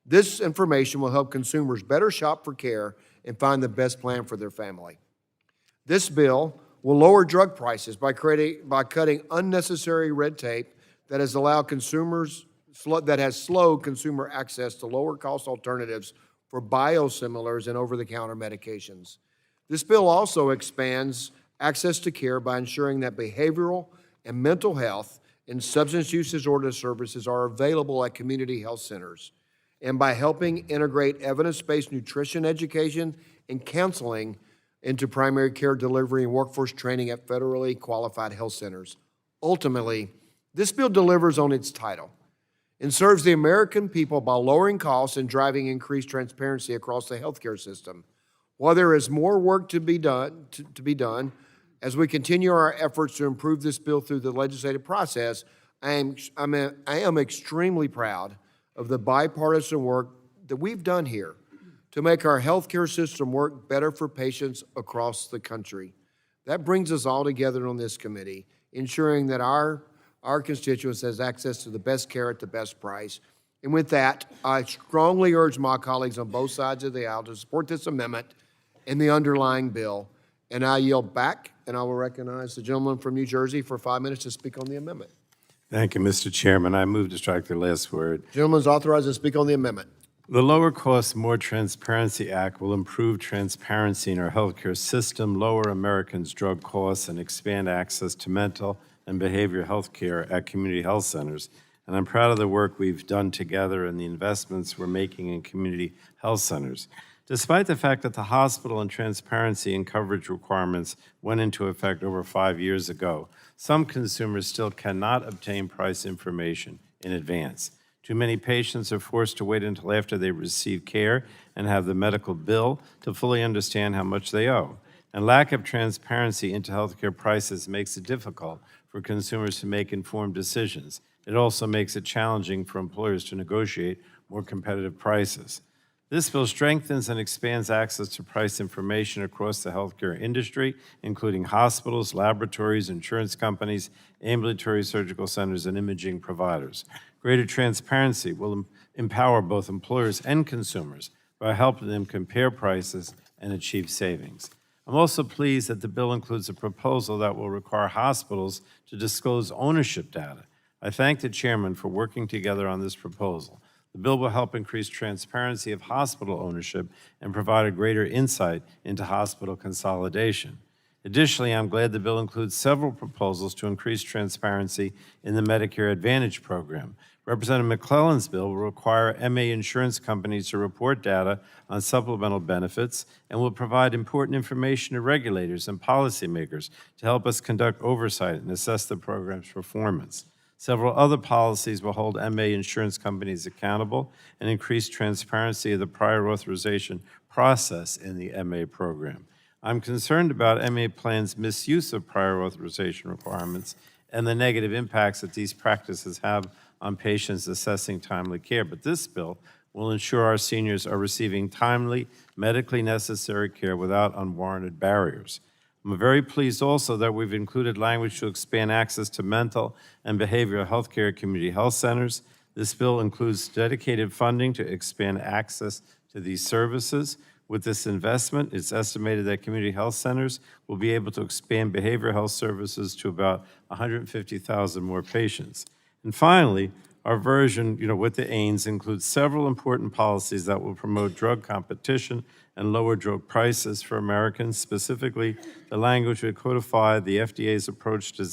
This information will help consumers better shop for care and find the best plan for their family. This bill will lower drug prices by cutting unnecessary red tape that has allowed consumers, that has slowed consumer access to lower-cost alternatives for biosimilars and over-the-counter medications. This bill also expands access to care by ensuring that behavioral and mental health and substance use disorder services are available at community health centers, and by helping integrate evidence-based nutrition education and counseling into primary care delivery and workforce training at federally qualified health centers. Ultimately, this bill delivers on its title and serves the American people by lowering costs and driving increased transparency across the healthcare system. While there is more work to be done, as we continue our efforts to improve this bill through the legislative process, I am extremely proud of the bipartisan work that we've done here to make our healthcare system work better for patients across the country. That brings us all together on this committee, ensuring that our constituents has access to the best care at the best price. And with that, I strongly urge my colleagues on both sides of the aisle to support this amendment and the underlying bill. And I yield back, and I will recognize the gentleman from New Jersey for 5 minutes to speak on the amendment. Thank you, Mr. Chairman. I move to strike the last word. Gentleman's authorized to speak on the amendment. The Lower Cost, More Transparency Act will improve transparency in our healthcare system, lower Americans' drug costs, and expand access to mental and behavioral health care at community health centers. And I'm proud of the work we've done together and the investments we're making in community health centers. Despite the fact that the hospital and transparency and coverage requirements went into effect over 5 years ago, some consumers still cannot obtain price information in advance. Too many patients are forced to wait until after they receive care and have the medical bill to fully understand how much they owe. And lack of transparency into healthcare prices makes it difficult for consumers to make informed decisions. It also makes it challenging for employers to negotiate more competitive prices. This bill strengthens and expands access to price information across the healthcare industry, including hospitals, laboratories, insurance companies, ambulatory surgical centers, and imaging providers. Greater transparency will empower both employers and consumers by helping them compare prices and achieve savings. I'm also pleased that the bill includes a proposal that will require hospitals to disclose ownership data. I thank the chairman for working together on this proposal. The bill will help increase transparency of hospital ownership and provide a greater insight into hospital consolidation. Additionally, I'm glad the bill includes several proposals to increase transparency in the Medicare Advantage program. Representative McClellan's bill will require MA insurance companies to report data on supplemental benefits and will provide important information to regulators and policymakers to help us conduct oversight and assess the program's performance. Several other policies will hold MA insurance companies accountable and increase transparency of the prior authorization process in the MA program. I'm concerned about MA plans' misuse of prior authorization requirements and the negative impacts that these practices have on patients assessing timely care, but this bill will ensure our seniors are receiving timely, medically necessary care without unwarranted barriers. I'm very pleased also that we've included language to expand access to mental and behavioral health care at community health centers. This bill includes dedicated funding to expand access to these services. With this investment, it's estimated that community health centers will be able to expand behavioral health services to about 150,000 more patients. And finally, our version, with the AINS, includes several important policies that will promote drug competition and lower drug prices for Americans. Specifically, the language would codify the FDA's approach to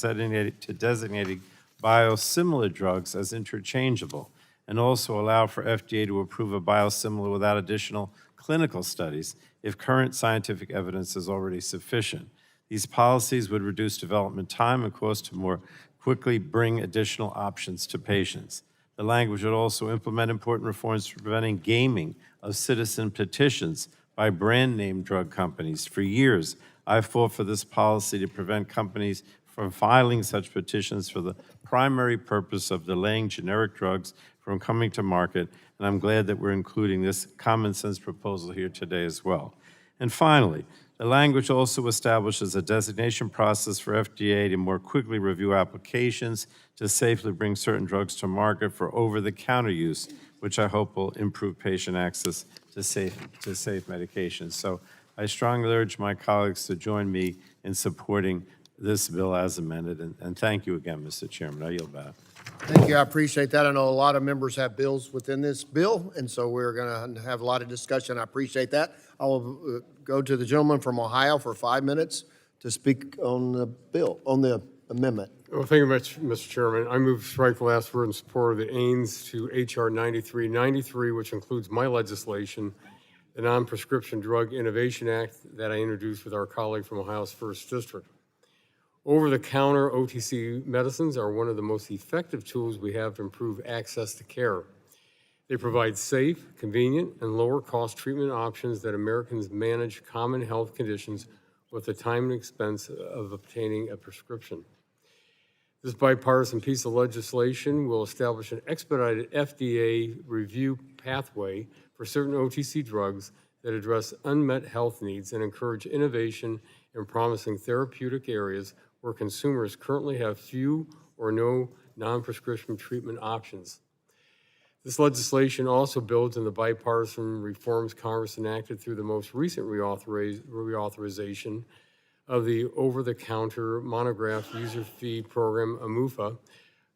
designating biosimilar drugs as interchangeable, and also allow for FDA to approve a biosimilar without additional clinical studies if current scientific evidence is already sufficient. These policies would reduce development time and cost to more quickly bring additional options to patients. The language would also implement important reforms for preventing gaming of citizen petitions by brand name drug companies. For years, I've fought for this policy to prevent companies from filing such petitions for the primary purpose of delaying generic drugs from coming to market, and I'm glad that we're including this common sense proposal here today as well. And finally, the language also establishes a designation process for FDA to more quickly review applications to safely bring certain drugs to market for over-the-counter use, which I hope will improve patient access to safe medications. So I strongly urge my colleagues to join me in supporting this bill as amended, and thank you again, Mr. Chairman. I yield back. Thank you, I appreciate that. I know a lot of members have bills within this bill, and so we're going to have a lot of discussion. I appreciate that. I will go to the gentleman from Ohio for 5 minutes to speak on the bill, on the amendment. Well, thank you much, Mr. Chairman. I move strike the last word in support of the AINS to H.R. 9393, which includes my legislation, the Non-Prescription Drug Innovation Act that I introduced with our colleague from Ohio's 1st District. Over-the-counter OTC medicines are one of the most effective tools we have to improve access to care. They provide safe, convenient, and lower-cost treatment options that Americans manage common health conditions with the time and expense of obtaining a prescription. This bipartisan piece of legislation will establish an expedited FDA review pathway for certain OTC drugs that address unmet health needs and encourage innovation in promising therapeutic areas where consumers currently have few or no non-prescription treatment options. This legislation also builds on the bipartisan reforms Congress enacted through the most recent reauthorization of the over-the-counter monograph user fee program, AMUFA,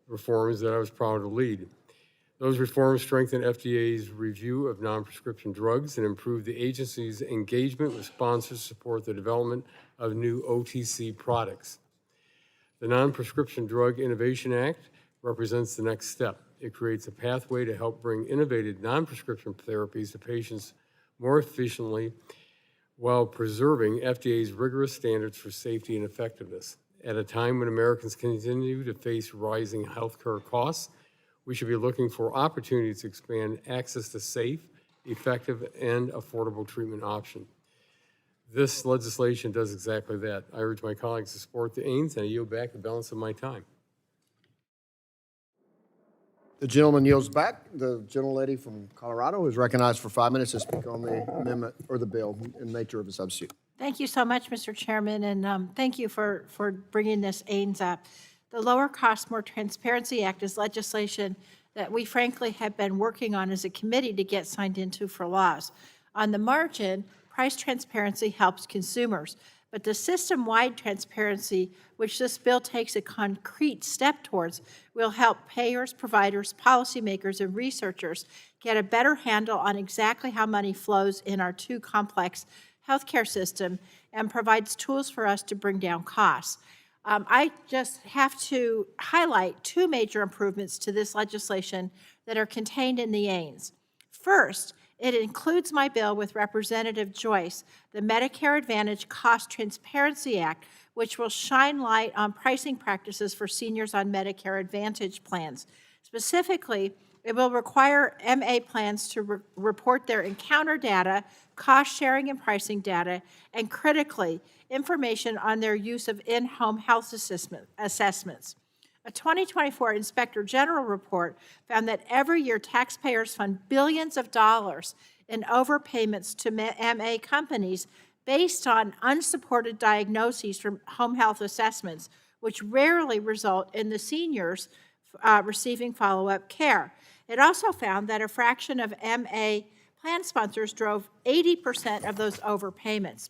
reforms that I was proud to lead. Those reforms strengthen FDA's review of non-prescription drugs and improve the agency's engagement with sponsors to support the development of new OTC products. The Non-Prescription Drug Innovation Act represents the next step. It creates a pathway to help bring innovative non-prescription therapies to patients more efficiently while preserving FDA's rigorous standards for safety and effectiveness. At a time when Americans continue to face rising healthcare costs, we should be looking for opportunities to expand access to safe, effective, and affordable treatment options. This legislation does exactly that. I urge my colleagues to support the AINS, and I yield back the balance of my time. The gentleman yields back. The gentlelady from Colorado is recognized for 5 minutes to speak on the amendment or the bill in nature of a substitute. Thank you so much, Mr. Chairman, and thank you for bringing this AINS up. The Lower Cost, More Transparency Act is legislation that we frankly have been working on as a committee to get signed into for laws. On the margin, price transparency helps consumers, but the system-wide transparency, which this bill takes a concrete step towards, will help payers, providers, policymakers, and researchers get a better handle on exactly how money flows in our too complex healthcare system and provides tools for us to bring down costs. I just have to highlight two major improvements to this legislation that are contained in the AINS. First, it includes my bill with Representative Joyce, the Medicare Advantage Cost Transparency Act, which will shine light on pricing practices for seniors on Medicare Advantage plans. Specifically, it will require MA plans to report their encounter data, cost sharing and pricing data, and critically, information on their use of in-home health assessments. A 2024 Inspector General report found that every year taxpayers fund billions of dollars in overpayments to MA companies based on unsupported diagnoses from home health assessments, which rarely result in the seniors receiving follow-up care. It also found that a fraction of MA plan sponsors drove 80% of those overpayments.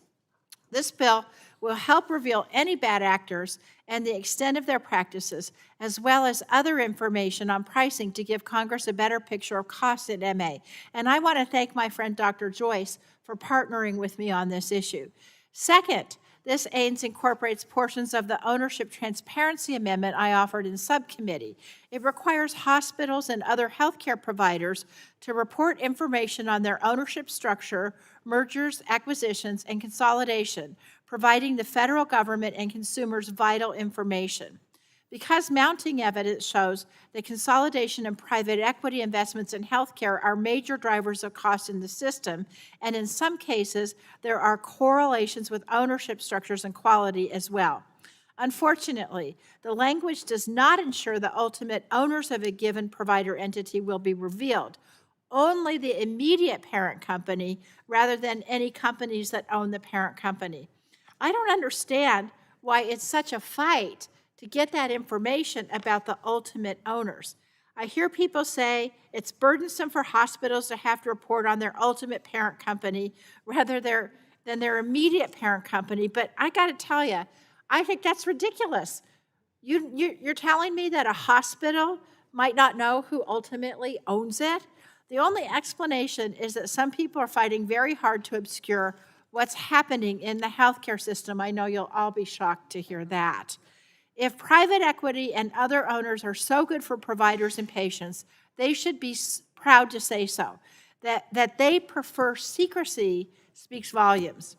This bill will help reveal any bad actors and the extent of their practices, as well as other information on pricing to give Congress a better picture of costs at MA. And I want to thank my friend Dr. Joyce for partnering with me on this issue. Second, this AINS incorporates portions of the ownership transparency amendment I offered in subcommittee. It requires hospitals and other healthcare providers to report information on their ownership structure, mergers, acquisitions, and consolidation, providing the federal government and consumers vital information. Because mounting evidence shows that consolidation and private equity investments in healthcare are major drivers of cost in the system, and in some cases, there are correlations with ownership structures and quality as well. Unfortunately, the language does not ensure the ultimate owners of a given provider entity will be revealed. Only the immediate parent company, rather than any companies that own the parent company. I don't understand why it's such a fight to get that information about the ultimate owners. I hear people say it's burdensome for hospitals to have to report on their ultimate parent company rather than their immediate parent company, but I got to tell you, I think that's ridiculous. You're telling me that a hospital might not know who ultimately owns it. The only explanation is that some people are fighting very hard to obscure what's happening in the healthcare system. I know you'll all be shocked to hear that. If private equity and other owners are so good for providers and patients, they should be proud to say so. That they prefer secrecy speaks volumes.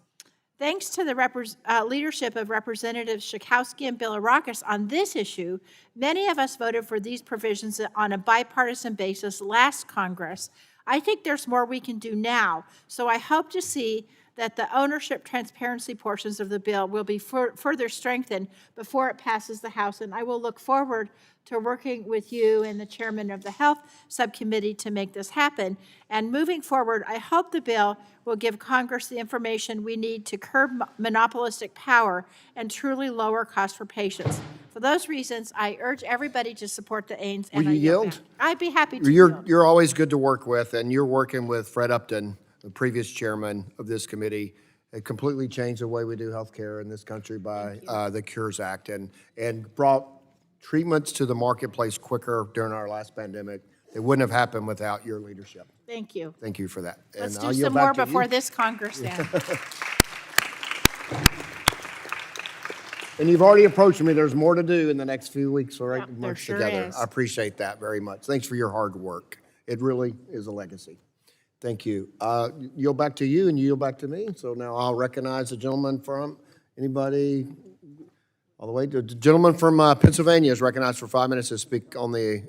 Thanks to the leadership of Representatives Schakowsky and Bilirakis on this issue, many of us voted for these provisions on a bipartisan basis last Congress. I think there's more we can do now, so I hope to see that the ownership transparency portions of the bill will be further strengthened before it passes the House, and I will look forward to working with you and the chairman of the Health Subcommittee to make this happen. And moving forward, I hope the bill will give Congress the information we need to curb monopolistic power and truly lower costs for patients. For those reasons, I urge everybody to support the AINS. Will you yield? I'd be happy to yield. You're always good to work with, and you're working with Fred Upton, the previous chairman of this committee. It completely changed the way we do healthcare in this country by the Cures Act and brought treatments to the marketplace quicker during our last pandemic. It wouldn't have happened without your leadership. Thank you. Thank you for that. Let's And do I'll yield some back more to you. before this Congress ends. And you've already approached me. There's more to do in the next few weeks, all right? Yep, there Months sure together. is. I appreciate that very much. Thanks for your hard work. It really is a legacy. Thank you. Yield back to you and you yield back to me. So now I'll recognize the gentleman from, anybody, all the way to, the gentleman from Pennsylvania is recognized for 5 minutes to speak on the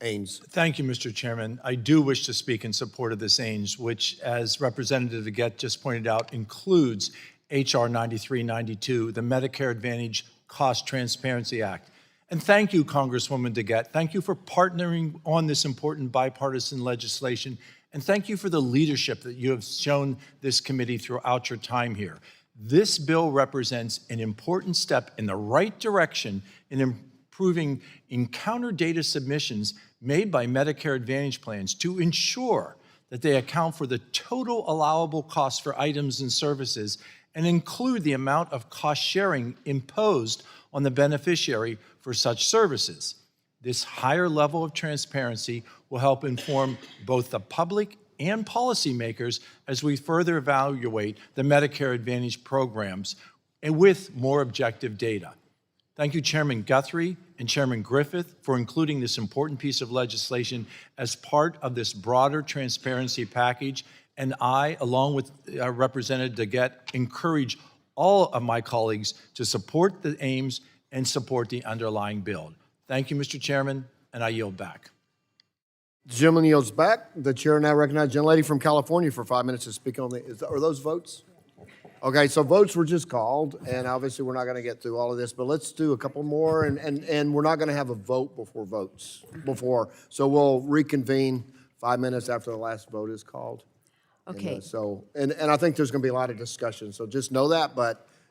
AINS. Thank you, Mr. Chairman. I do wish to speak in support of this AINS, which, as Representative DeGette just pointed out, includes H.R. 9392, the Medicare Advantage Cost Transparency Act. And thank you, Congresswoman DeGette. Thank you for partnering on this important bipartisan legislation. And thank you for the leadership that you have shown this committee throughout your time here. This bill represents an important step in the right direction in improving encounter data submissions made by Medicare Advantage plans to ensure that they account for the total allowable costs for items and services and include the amount of cost sharing imposed on the beneficiary for such services. This higher level of transparency will help inform both the public and policymakers as we further evaluate the Medicare Advantage programs and with more objective data. Thank you, Chairman Guthrie and Chairman Griffith, for including this important piece of legislation as part of this broader transparency package. And I, along with Representative DeGette, encourage all of my colleagues to support the aims and support the underlying bill. Thank you, Mr. Chairman, and I yield back. The gentleman yields back. The chair now recognizes the gentlelady from California for 5 minutes to speak on the, are those votes? Okay, so votes were just called, and obviously we're not going to get through all of this, but let's do a couple more, and we're not going to have a vote before votes, so we'll reconvene 5 minutes after the last vote is called. Okay. And I think there's going to be a lot of discussion, so just know that,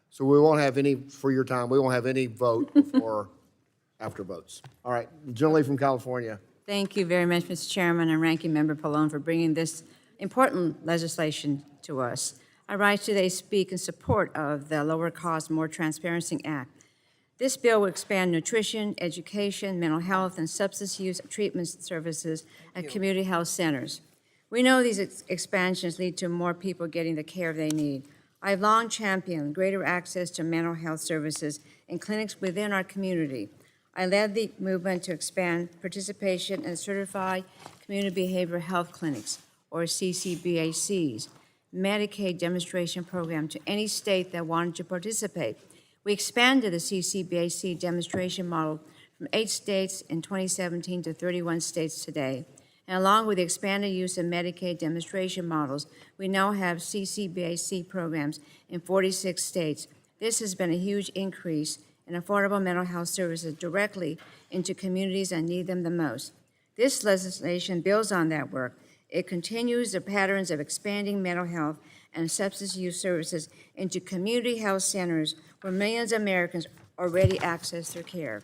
so we won't have any, for your time, we won't have any vote before, after votes. All right, gentlelady from California. Thank you very much, Mr. Chairman and Ranking Member Pallone, for bringing this important legislation to us. I rise today to speak in support of the Lower Cost, More Transparency Act. This bill will expand nutrition, education, mental health, and substance use treatment services at community health centers. We know these expansions lead to more people getting the care they need. I've long championed greater access to mental health services in clinics within our community. I led the movement to expand participation in certified community behavioral health clinics, or CCBHCs, Medicaid demonstration program to any state that wanted to participate. We expanded the CCBHC demonstration model from 8 states in 2017 to 31 states today. And along with the expanded use of Medicaid demonstration models, we now have CCBHC programs in 46 states. This has been a huge increase in affordable mental health services directly into communities that need them the most. This legislation builds on that work. It continues the patterns of expanding mental health and substance use services into community health centers where millions of Americans already access their care.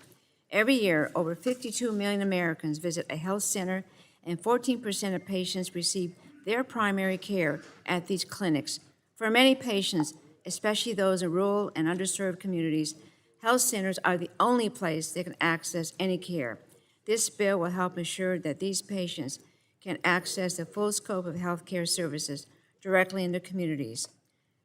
Every year, over 52 million Americans visit a health center, and 14% of patients receive their primary care at these clinics. For many patients, especially those in rural and underserved communities, health centers are the only place they can access any care. This bill will help ensure that these patients can access the full scope of health care services directly in their communities.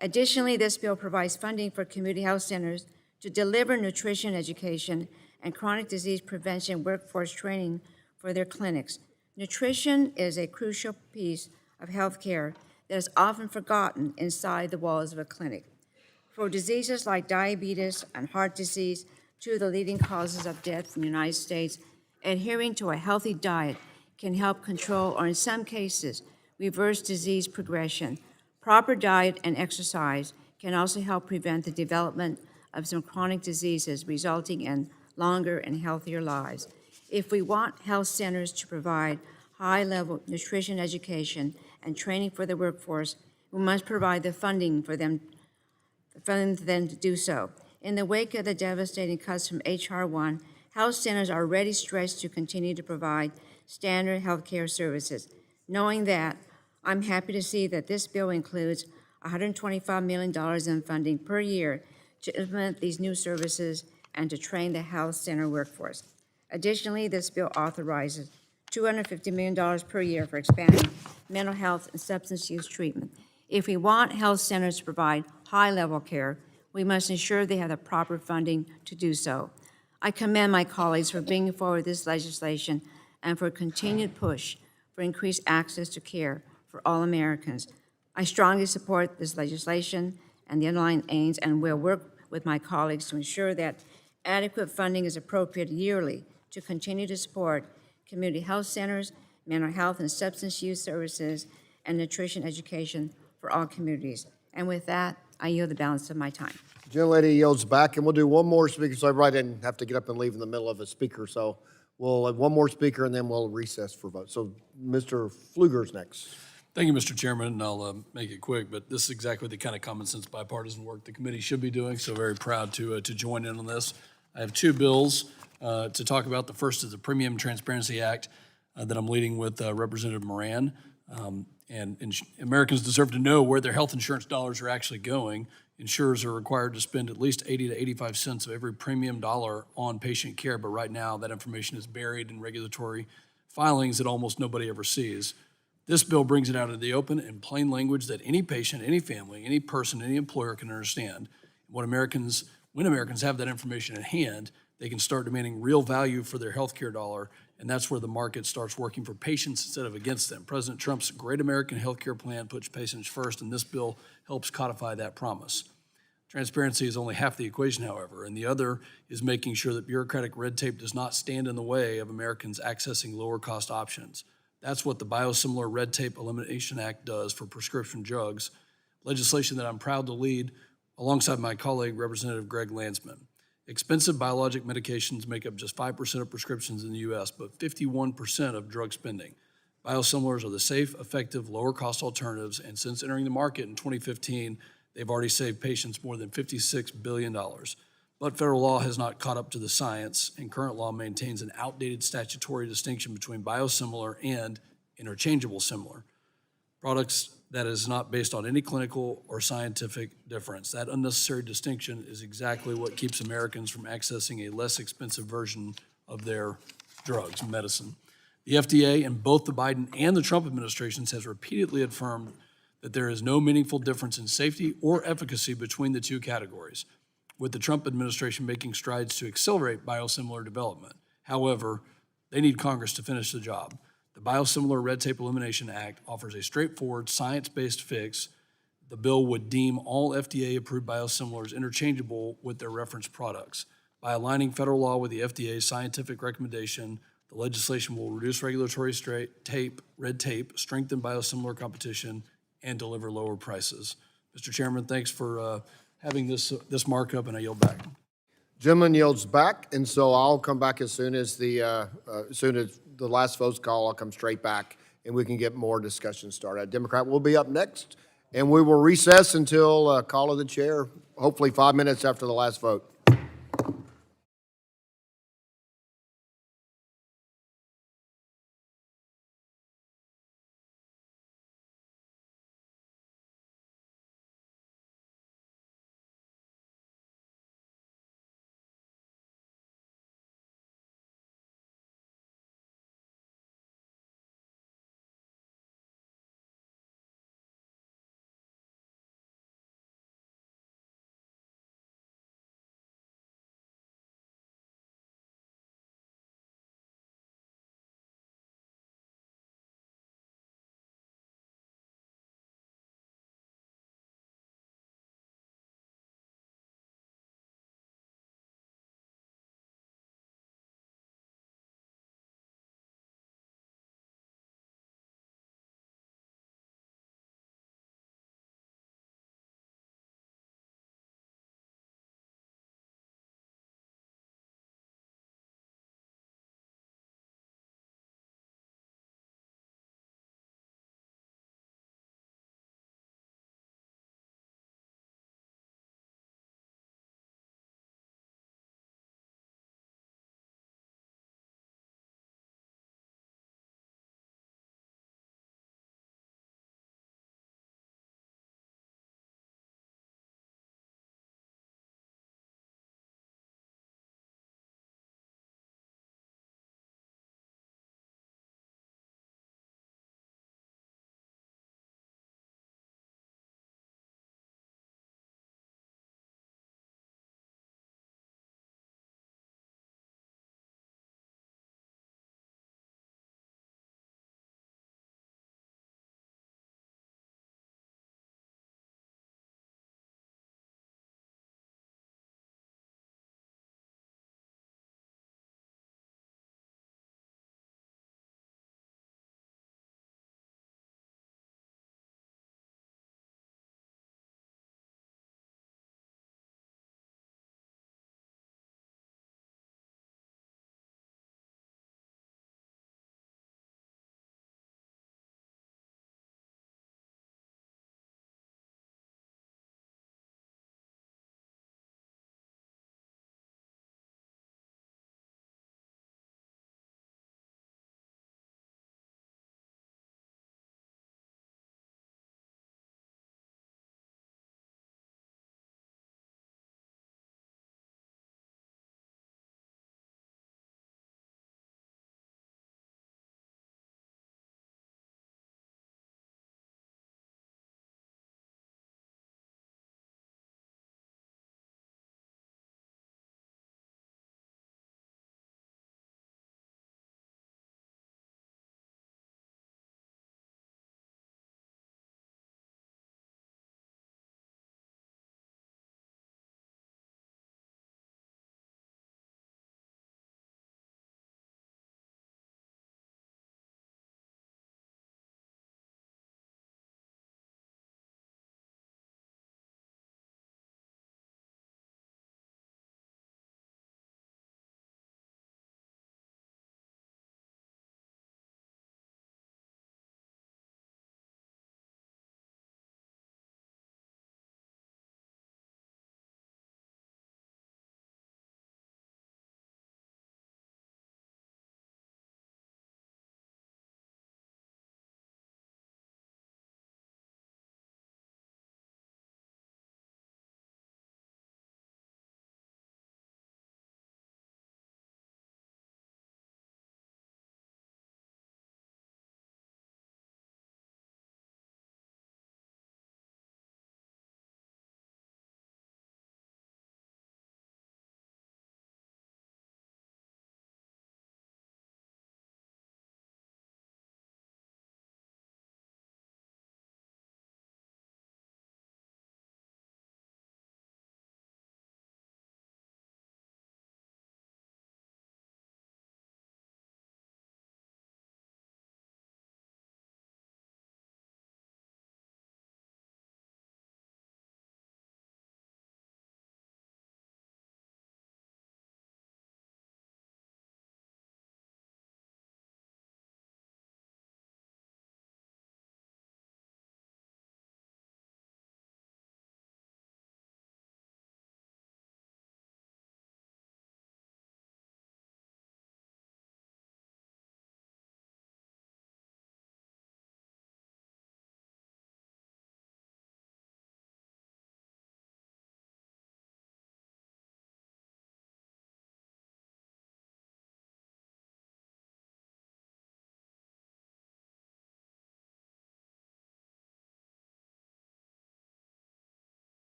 Additionally, this bill provides funding for community health centers to deliver nutrition education and chronic disease prevention workforce training for their clinics. Nutrition is a crucial piece of health care that is often forgotten inside the walls of a clinic. For diseases like diabetes and heart disease, two of the leading causes of death in the United States, adhering to a healthy diet can help control, or in some cases, reverse disease progression. Proper diet and exercise can also help prevent the development of some chronic diseases, resulting in longer and healthier lives. If we want health centers to provide high-level nutrition education and training for the workforce, we must provide the funding for them to do so. In the wake of the devastating cuts from H.R. 1, health centers are already stretched to continue to provide standard health care services. Knowing that, I'm happy to see that this bill includes $125 million in funding per year to implement these new services and to train the health center workforce. Additionally, this bill authorizes $250 million per year for expanding mental health and substance use treatment. If we want health centers to provide high-level care, we must ensure they have the proper funding to do so. I commend my colleagues for bringing forward this legislation and for a continued push for increased access to care for all Americans. I strongly support this legislation and the underlying aims, and will work with my colleagues to ensure that adequate funding is appropriate yearly to continue to support community health centers, mental health and substance use services, and nutrition education for all communities. And with that, I yield the balance of my time. Gentlelady yields back, and we'll do one more speaker, so everybody didn't have to get up and leave in the middle of a speaker. So we'll have one more speaker, and then we'll recess for vote. So Mr. Pfluger's next. Thank you, Mr. Chairman, and I'll make it quick, but this is exactly the kind of common sense bipartisan work the committee should be doing, so very proud to join in on this. I have two bills to talk about. The first is the Premium Transparency Act that I'm leading with Representative Moran. Americans deserve to know where their health insurance dollars are actually going. Insurers are required to spend at least 80 to 85 cents of every premium dollar on patient care, but right now that information is buried in regulatory filings that almost nobody ever sees. This bill brings it out into the open in plain language that any patient, any family, any person, any employer can understand. When Americans have that information at hand, they can start demanding real value for their healthcare dollar, and that's where the market starts working for patients instead of against them. President Trump's Great American Healthcare Plan puts patients first, and this bill helps codify that promise. Transparency is only half the equation, however, and the other is making sure that bureaucratic red tape does not stand in the way of Americans accessing lower-cost options. That's what the Biosimilar Red Tape Elimination Act does for prescription drugs, legislation that I'm proud to lead alongside my colleague, Representative Greg Landsman. Expensive biologic medications make up just 5% of prescriptions in the U.S., but 51% of drug spending. Biosimilars are the safe, effective, lower-cost alternatives, and since entering the market in 2015, they've already saved patients more than $56 billion. But federal law has not caught up to the science, and current law maintains an outdated statutory distinction between biosimilar and interchangeable similar products that is not based on any clinical or scientific difference. That unnecessary distinction is exactly what keeps Americans from accessing a less expensive version of their drugs and medicine. The FDA in both the Biden and the Trump administrations has repeatedly affirmed that there is no meaningful difference in safety or efficacy between the two categories, with the Trump administration making strides to accelerate biosimilar development. However, they need Congress to finish the job. The Biosimilar Red Tape Elimination Act offers a straightforward, science-based fix. The bill would deem all FDA-approved biosimilars interchangeable with their reference products. By aligning federal law with the FDA's scientific recommendation, the legislation will reduce regulatory red tape, strengthen biosimilar competition, and deliver lower prices. Mr. Chairman, thanks for having this markup, and I yield back. Gentleman yields back, and so I'll come back as soon as the last vote's call. I'll come straight back, and we can get more discussion started. Democrat will be up next, and we will recess until call of the chair, hopefully 5 minutes after the last vote.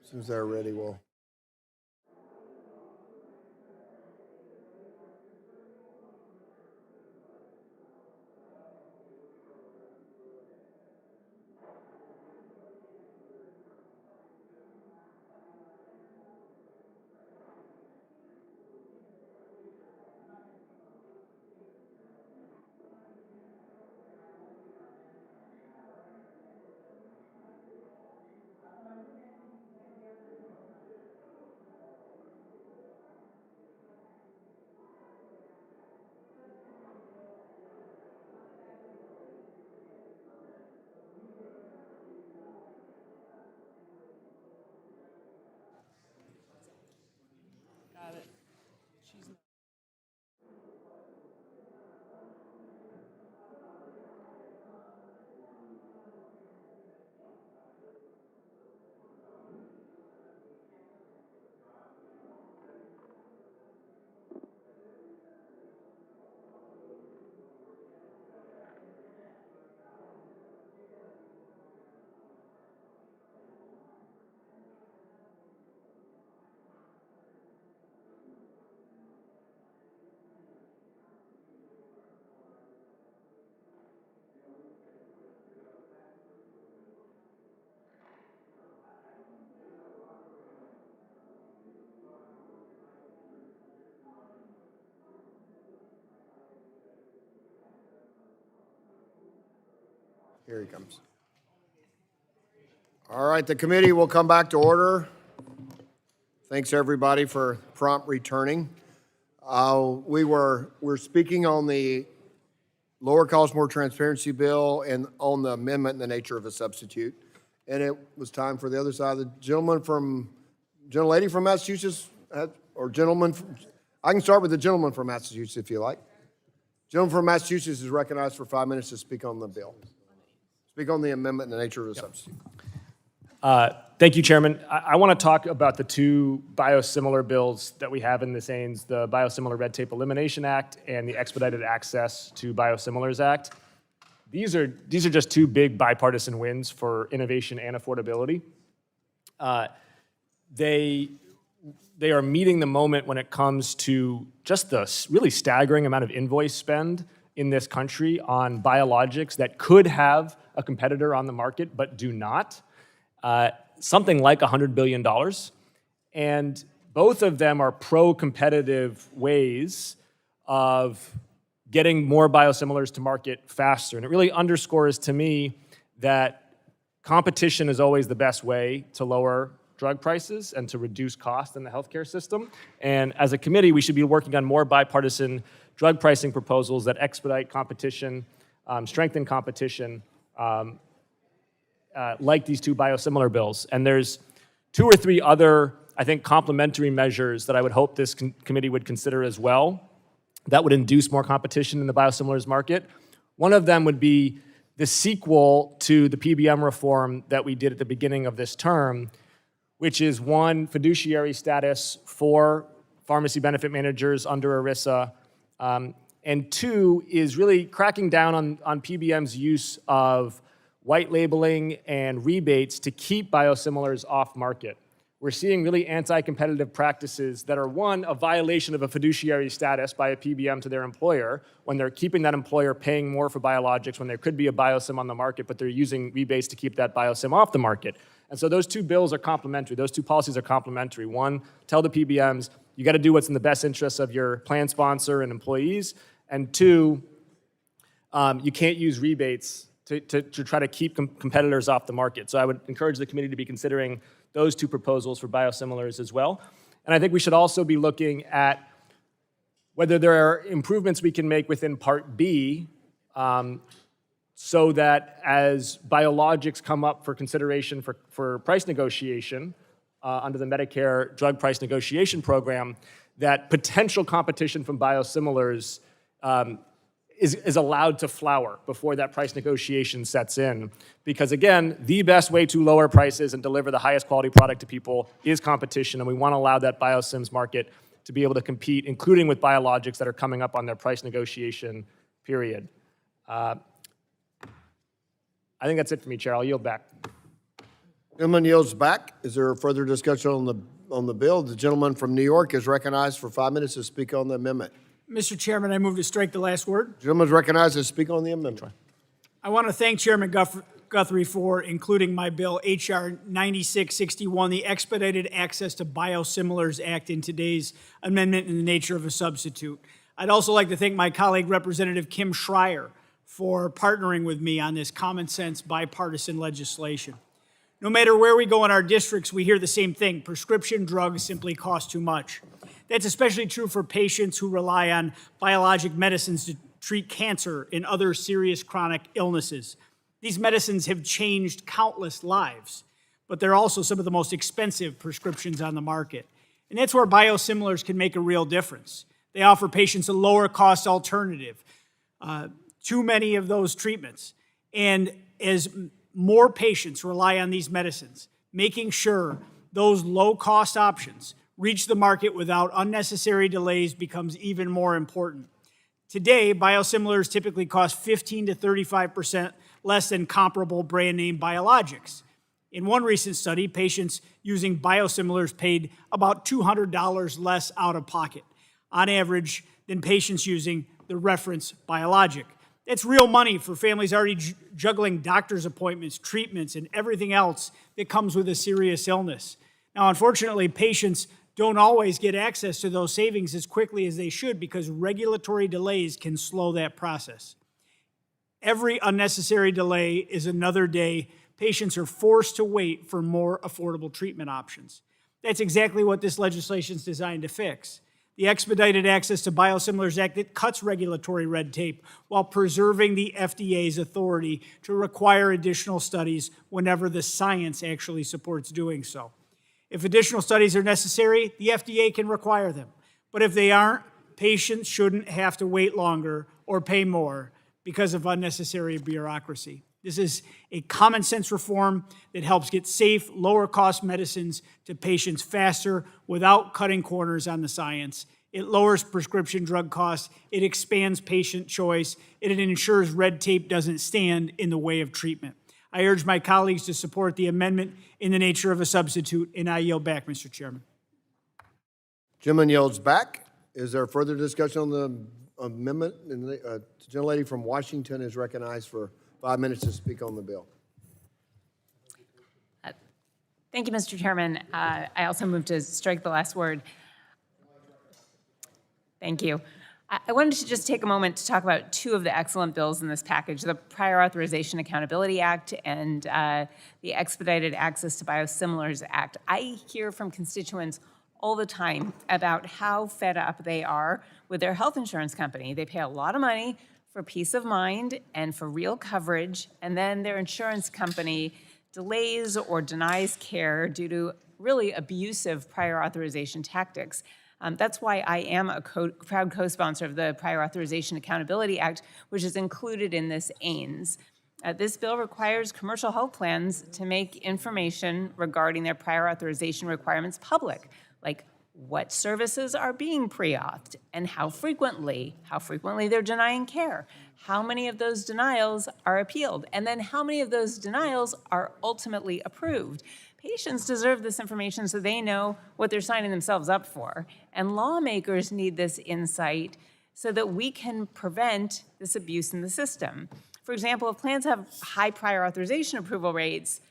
As soon as they're ready, we'll. Here he comes. All right, the committee will come back to order. Thanks, everybody, for prompt returning. We're speaking on the lower cost, more transparency bill and on the amendment in the nature of a substitute. And it was time for the other side. The gentlelady from Massachusetts, or gentleman, I can start with the gentleman from Massachusetts if you like. Gentleman from Massachusetts is recognized for 5 minutes to speak on the bill. Speak on the amendment in the nature of a substitute. Thank you, Chairman. I want to talk about the two biosimilar bills that we have in this AINS, the Biosimilar Red Tape Elimination Act and the Expedited Access to Biosimilars Act. These are just two big bipartisan wins for innovation and affordability. They are meeting the moment when it comes to just the really staggering amount of invoice spend in this country on biologics that could have a competitor on the market but do not. Something like $100 billion. And both of them are pro-competitive ways of getting more biosimilars to market faster. And it really underscores to me that competition is always the best way to lower drug prices and to reduce costs in the healthcare system. And as a committee, we should be working on more bipartisan drug pricing proposals that expedite competition, strengthen competition, like these two biosimilar bills. And there's 2 or 3 other, I think, complementary measures that I would hope this committee would consider as well that would induce more competition in the biosimilars market. One of them would be the sequel to the PBM reform that we did at the beginning of this term, which is 1, fiduciary status for pharmacy benefit managers under ERISA, and 2 is really cracking down on PBM's use of white labeling and rebates to keep biosimilars off market. We're seeing really anti-competitive practices that are, 1, a violation of a fiduciary status by a PBM to their employer when they're keeping that employer paying more for biologics when there could be a biosim on the market, but they're using rebates to keep that biosim off the market. And so those 2 bills are complementary. Those 2 policies are complementary. 1, tell the PBMs, you got to do what's in the best interest of your plan sponsor and employees. And 2, you can't use rebates to try to keep competitors off the market. So I would encourage the committee to be considering those 2 proposals for biosimilars as well. And I think we should also be looking at whether there are improvements we can make within Part B so that as biologics come up for consideration for price negotiation under the Medicare Drug Price Negotiation Program, that potential competition from biosimilars is allowed to flower before that price negotiation sets in. Because again, the best way to lower prices and deliver the highest quality product to people is competition, and we want to allow that biosims market to be able to compete, including with biologics that are coming up on their price negotiation period. I think that's it for me, Chair. I'll yield back. Gentleman yields back. Is there further discussion on the bill? The gentleman from New York is recognized for 5 minutes to speak on the amendment. Mr. Chairman, I move to strike the last word. Gentleman is recognized to speak on the amendment. I want to thank Chairman Guthrie for including my bill, H.R. 9661, the Expedited Access to Biosimilars Act, in today's amendment in the nature of a substitute. I'd also like to thank my colleague, Representative Kim Schreier, for partnering with me on this common sense bipartisan legislation. No matter where we go in our districts, we hear the same thing: prescription drugs simply cost too much. That's especially true for patients who rely on biologic medicines to treat cancer and other serious chronic illnesses. These medicines have changed countless lives, but they're also some of the most expensive prescriptions on the market. And that's where biosimilars can make a real difference. They offer patients a lower cost alternative to many of those treatments. And as more patients rely on these medicines, making sure those low-cost options reach the market without unnecessary delays becomes even more important. Today, biosimilars typically cost 15 to 35% less than comparable brand-name biologics. In one recent study, patients using biosimilars paid about $200 less out of pocket, on average, than patients using the reference biologic. It's real money for families already juggling doctor's appointments, treatments, and everything else that comes with a serious illness. Now, unfortunately, patients don't always get access to those savings as quickly as they should because regulatory delays can slow that process. Every unnecessary delay is another day patients are forced to wait for more affordable treatment options. That's exactly what this legislation is designed to fix. The Expedited Access to Biosimilars Act, it cuts regulatory red tape while preserving the FDA's authority to require additional studies whenever the science actually supports doing so. If additional studies are necessary, the FDA can require them. But if they aren't, patients shouldn't have to wait longer or pay more because of unnecessary bureaucracy. This is a common sense reform that helps get safe, lower cost medicines to patients faster without cutting corners on the science. It lowers prescription drug costs, it expands patient choice, and it ensures red tape doesn't stand in the way of treatment. I urge my colleagues to support the amendment in the nature of a substitute, and I yield back, Mr. Chairman. Gentleman yields back. Is there further discussion on the amendment? And the gentlelady from Washington is recognized for 5 minutes to speak on the bill. Thank you, Mr. Chairman. I also move to strike the last word. Thank you. I wanted to just take a moment to talk about two of the excellent bills in this package, the Prior Authorization Accountability Act and the Expedited Access to Biosimilars Act. I hear from constituents all the time about how fed up they are with their health insurance company. They pay a lot of money for peace of mind and for real coverage, and then their insurance company delays or denies care due to really abusive prior authorization tactics. That's why I am a proud co-sponsor of the Prior Authorization Accountability Act, which is included in this E&C. This bill requires commercial health plans to make information regarding their prior authorization requirements public, like what services are being pre-authed and how frequently they're denying care, how many of those denials are appealed, and then how many of those denials are ultimately approved. Patients deserve this information so they know what they're signing themselves up for. And lawmakers need this insight so that we can prevent this abuse in the system. For example, if plans have high prior authorization approval rates,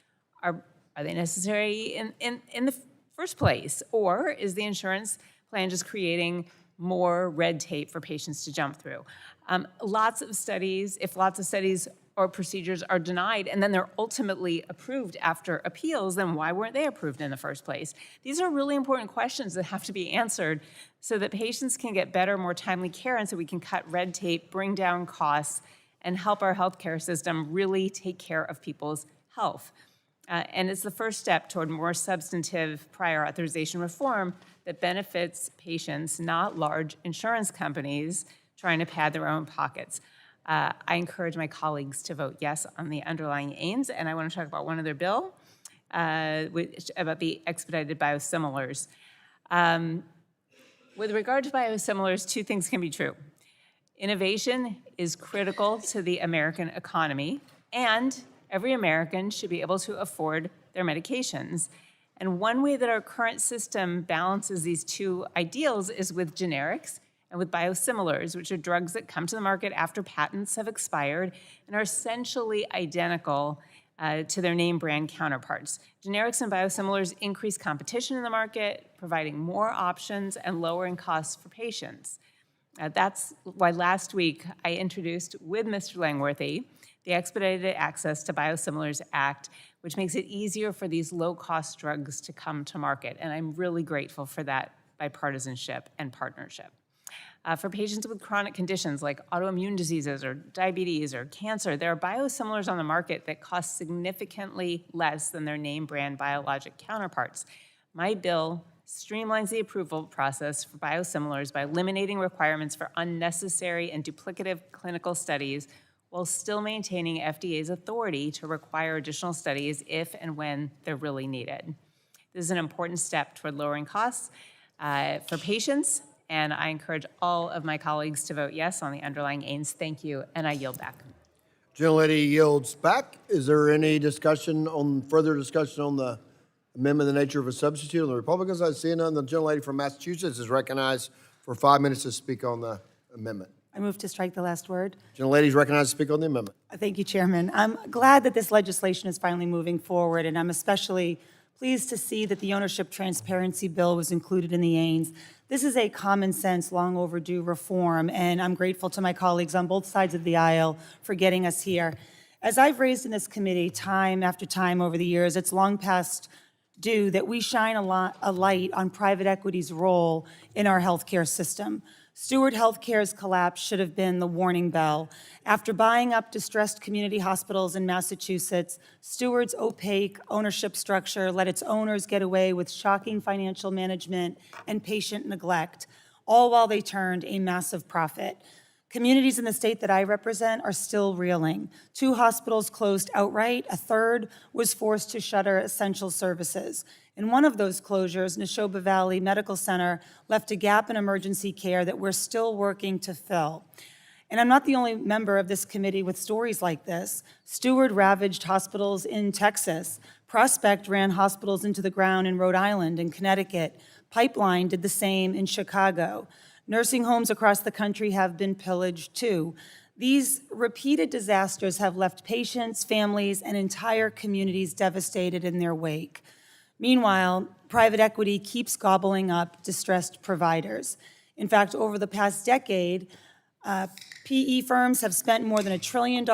are they necessary in the first place? Or is the insurance plan just creating more red tape for patients to jump through? If lots of studies or procedures are denied and then they're ultimately approved after appeals, then why weren't they approved in the first place? These are really important questions that have to be answered so that patients can get better, more timely care, and so we can cut red tape, bring down costs, and help our healthcare system really take care of people's health. And it's the first step toward more substantive prior authorization reform that benefits patients, not large insurance companies trying to pad their own pockets. I encourage my colleagues to vote yes on the underlying E&C, and I want to talk about one other bill, about the expedited biosimilars. With regard to biosimilars, two things can be true. Innovation is critical to the American economy, and every American should be able to afford their medications. And one way that our current system balances these two ideals is with generics and with biosimilars, which are drugs that come to the market after patents have expired and are essentially identical to their name brand counterparts. Generics and biosimilars increase competition in the market, providing more options and lowering costs for patients. That's why last week I introduced with Mr. Langworthy the Expedited Access to Biosimilars Act, which makes it easier for these low-cost drugs to come to market. And I'm really grateful for that bipartisanship and partnership. For patients with chronic conditions like autoimmune diseases or diabetes or cancer, there are biosimilars on the market that cost significantly less than their name brand biologic counterparts. My bill streamlines the approval process for biosimilars by eliminating requirements for unnecessary and duplicative clinical studies while still maintaining FDA's authority to require additional studies if and when they're really needed. This is an important step toward lowering costs for patients, and I encourage all of my colleagues to vote yes on the underlying aims. Thank you, and I yield back. Gentlelady yields back. Is there any further discussion on the amendment in the nature of a substitute on the Republicans? I see none. The gentlelady from Massachusetts is recognized for 5 minutes to speak on the amendment. I move to strike the last word. Gentlelady is recognized to speak on the amendment. Thank you, Chairman. I'm glad that this legislation is finally moving forward, and I'm especially pleased to see that the ownership transparency bill was included in the AINS. This is a common sense, long overdue reform, and I'm grateful to my colleagues on both sides of the aisle for getting us here. As I've raised in this committee time after time over the years, it's long past due that we shine a light on private equity's role in our healthcare system. Steward Healthcare's collapse should have been the warning bell. After buying up distressed community hospitals in Massachusetts, Steward's opaque ownership structure let its owners get away with shocking financial management and patient neglect, all while they turned a massive profit. Communities in the state that I represent are still reeling. 2 hospitals closed outright. A third was forced to shutter essential services. In one of those closures, Neshoba Valley Medical Center left a gap in emergency care that we're still working to fill. And I'm not the only member of this committee with stories like this. Steward ravaged hospitals in Texas. Prospect ran hospitals into the ground in Rhode Island and Connecticut. Pipeline did the same in Chicago. Nursing homes across the country have been pillaged too. These repeated disasters have left patients, families, and entire communities devastated in their wake. Meanwhile, private equity keeps gobbling up distressed providers. In fact, over the past decade, PE firms have spent more than $1 trillion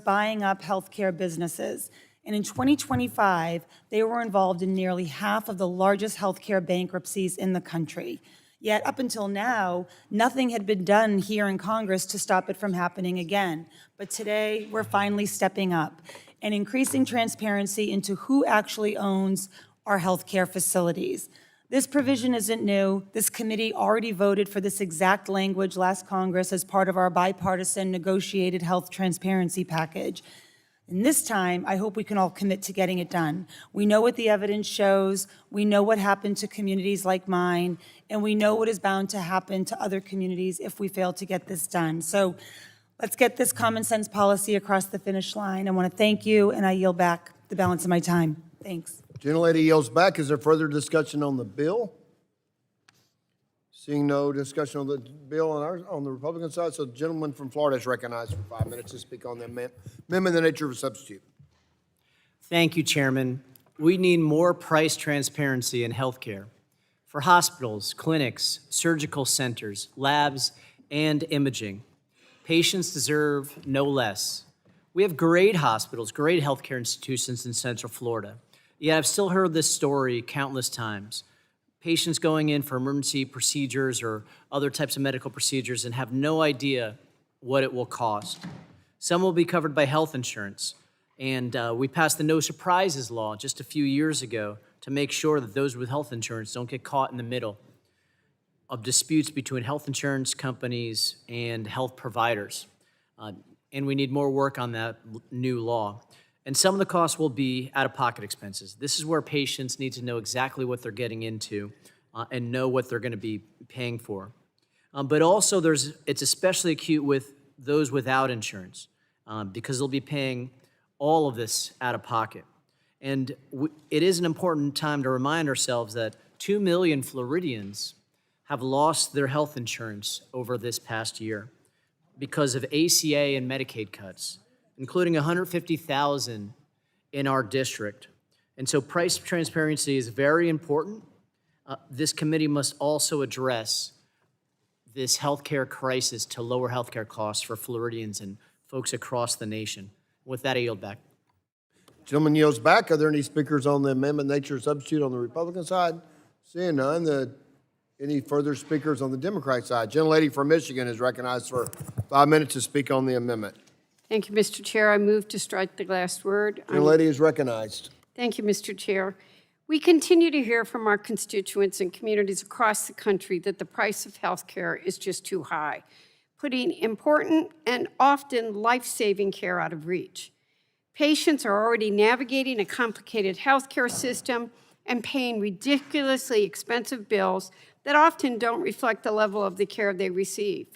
buying up healthcare businesses. And in 2025, they were involved in nearly half of the largest healthcare bankruptcies in the country. Yet up until now, nothing had been done here in Congress to stop it from happening again. But today, we're finally stepping up and increasing transparency into who actually owns our healthcare facilities. This provision isn't new. This committee already voted for this exact language last Congress as part of our bipartisan negotiated health transparency package. And this time, I hope we can all commit to getting it done. We know what the evidence shows, we know what happened to communities like mine, and we know what is bound to happen to other communities if we fail to get this done. So let's get this common sense policy across the finish line. I want to thank you, and I yield back the balance of my time. Thanks. Gentlelady yields back. Is there further discussion on the bill? Seeing no discussion on the bill on the Republican side, so the gentleman from Florida is recognized for 5 minutes to speak on the amendment in the nature of a substitute. Thank you, Chairman. We need more price transparency in healthcare for hospitals, clinics, surgical centers, labs, and imaging. Patients deserve no less. We have great hospitals, great healthcare institutions in Central Florida. Yet I've still heard this story countless times. Patients going in for emergency procedures or other types of medical procedures and have no idea what it will cost. Some will be covered by health insurance. And we passed the No Surprises Law just a few years ago to make sure that those with health insurance don't get caught in the middle of disputes between health insurance companies and health providers. And we need more work on that new law. And some of the costs will be out-of-pocket expenses. This is where patients need to know exactly what they're getting into and know what they're going to be paying for. But also, it's especially acute with those without insurance because they'll be paying all of this out of pocket. And it is an important time to remind ourselves that 2 million Floridians have lost their health insurance over this past year because of ACA and Medicaid cuts, including 150,000 in our district. And so price transparency is very important. This committee must also address this healthcare crisis to lower healthcare costs for Floridians and folks across the nation. With that, I yield back. Gentleman yields back. Are there any speakers on the amendment nature substitute on the Republican side? Seeing none, any further speakers on the Democrat side? Gentlelady from Michigan is recognized for 5 minutes to speak on the amendment. Thank you, Mr. Chair. I move to strike the last word. Gentlelady is recognized. Thank you, Mr. Chair. We continue to hear from our constituents and communities across the country that the price of health care is just too high, putting important and often life-saving care out of reach. Patients are already navigating a complicated healthcare system and paying ridiculously expensive bills that often don't reflect the level of the care they receive.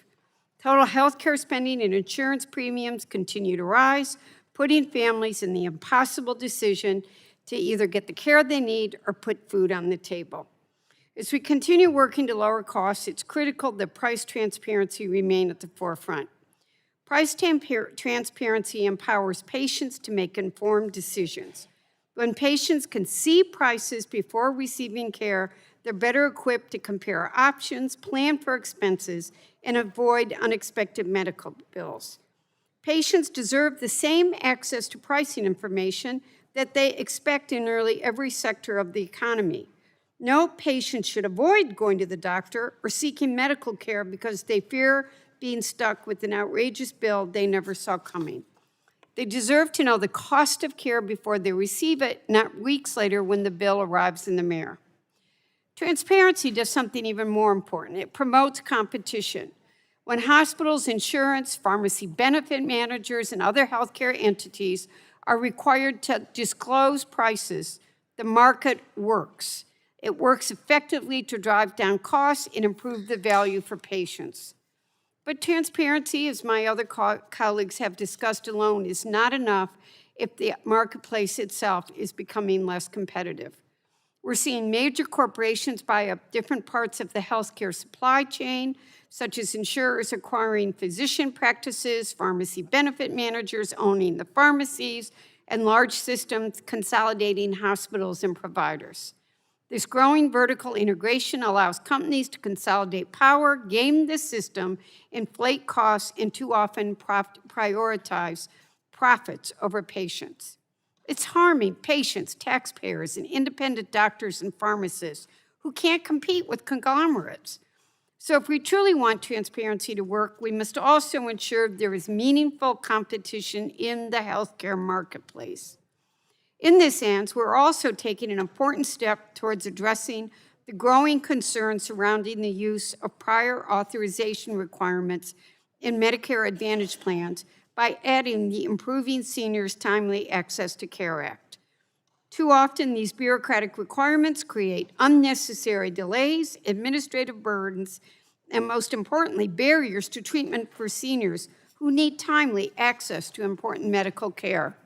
Total healthcare spending and insurance premiums continue to rise, putting families in the impossible decision to either get the care they need or put food on the table. As we continue working to lower costs, it's critical that price transparency remain at the forefront. Price transparency empowers patients to make informed decisions. When patients can see prices before receiving care, they're better equipped to compare options, plan for expenses, and avoid unexpected medical bills. Patients deserve the same access to pricing information that they expect in nearly every sector of the economy. No patient should avoid going to the doctor or seeking medical care because they fear being stuck with an outrageous bill they never saw coming. They deserve to know the cost of care before they receive it, not weeks later when the bill arrives in the mail. Transparency does something even more important. It promotes competition. When hospitals, insurance, pharmacy benefit managers, and other healthcare entities are required to disclose prices, the market works. It works effectively to drive down costs and improve the value for patients. But transparency, as my other colleagues have discussed alone, is not enough if the marketplace itself is becoming less competitive. We're seeing major corporations buy up different parts of the healthcare supply chain, such as insurers acquiring physician practices, pharmacy benefit managers owning the pharmacies, and large systems consolidating hospitals and providers. This growing vertical integration allows companies to consolidate power, game the system, inflate costs, and too often prioritize profits over patients. It's harming patients, taxpayers, and independent doctors and pharmacists who can't compete with conglomerates. So if we truly want transparency to work, we must also ensure there is meaningful competition in the healthcare marketplace. In this sense, we're also taking an important step towards addressing the growing concern surrounding the use of prior authorization requirements in Medicare Advantage plans by adding the Improving Seniors Timely Access to Care Act. Too often, these bureaucratic requirements create unnecessary delays, administrative burdens, and most importantly, barriers to treatment for seniors who need timely access to important medical care.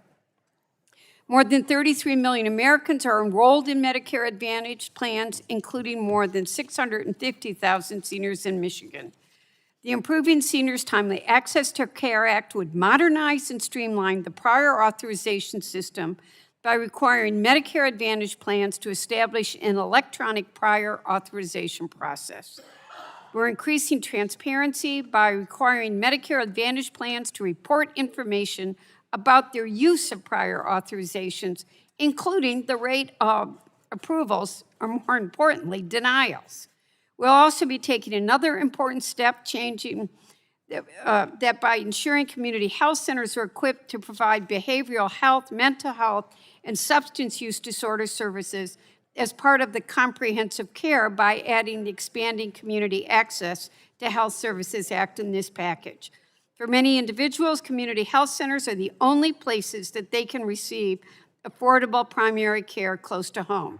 More than 33 million Americans are enrolled in Medicare Advantage plans, including more than 650,000 seniors in Michigan. The Improving Seniors Timely Access to Care Act would modernize and streamline the prior authorization system by requiring Medicare Advantage plans to establish an electronic prior authorization process. We're increasing transparency by requiring Medicare Advantage plans to report information about their use of prior authorizations, including the rate of approvals, or more importantly, denials. We'll also be taking another important step, changing that by ensuring community health centers are equipped to provide behavioral health, mental health, and substance use disorder services as part of the comprehensive care by adding the Expanding Community Access to Health Services Act in this package. For many individuals, community health centers are the only places that they can receive affordable primary care close to home.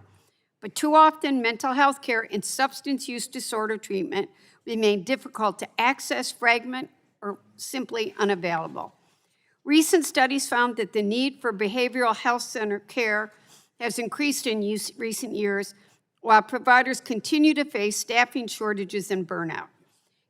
But too often, mental health care and substance use disorder treatment remain difficult to access, fragment, or simply unavailable. Recent studies found that the need for behavioral health center care has increased in recent years, while providers continue to face staffing shortages and burnout.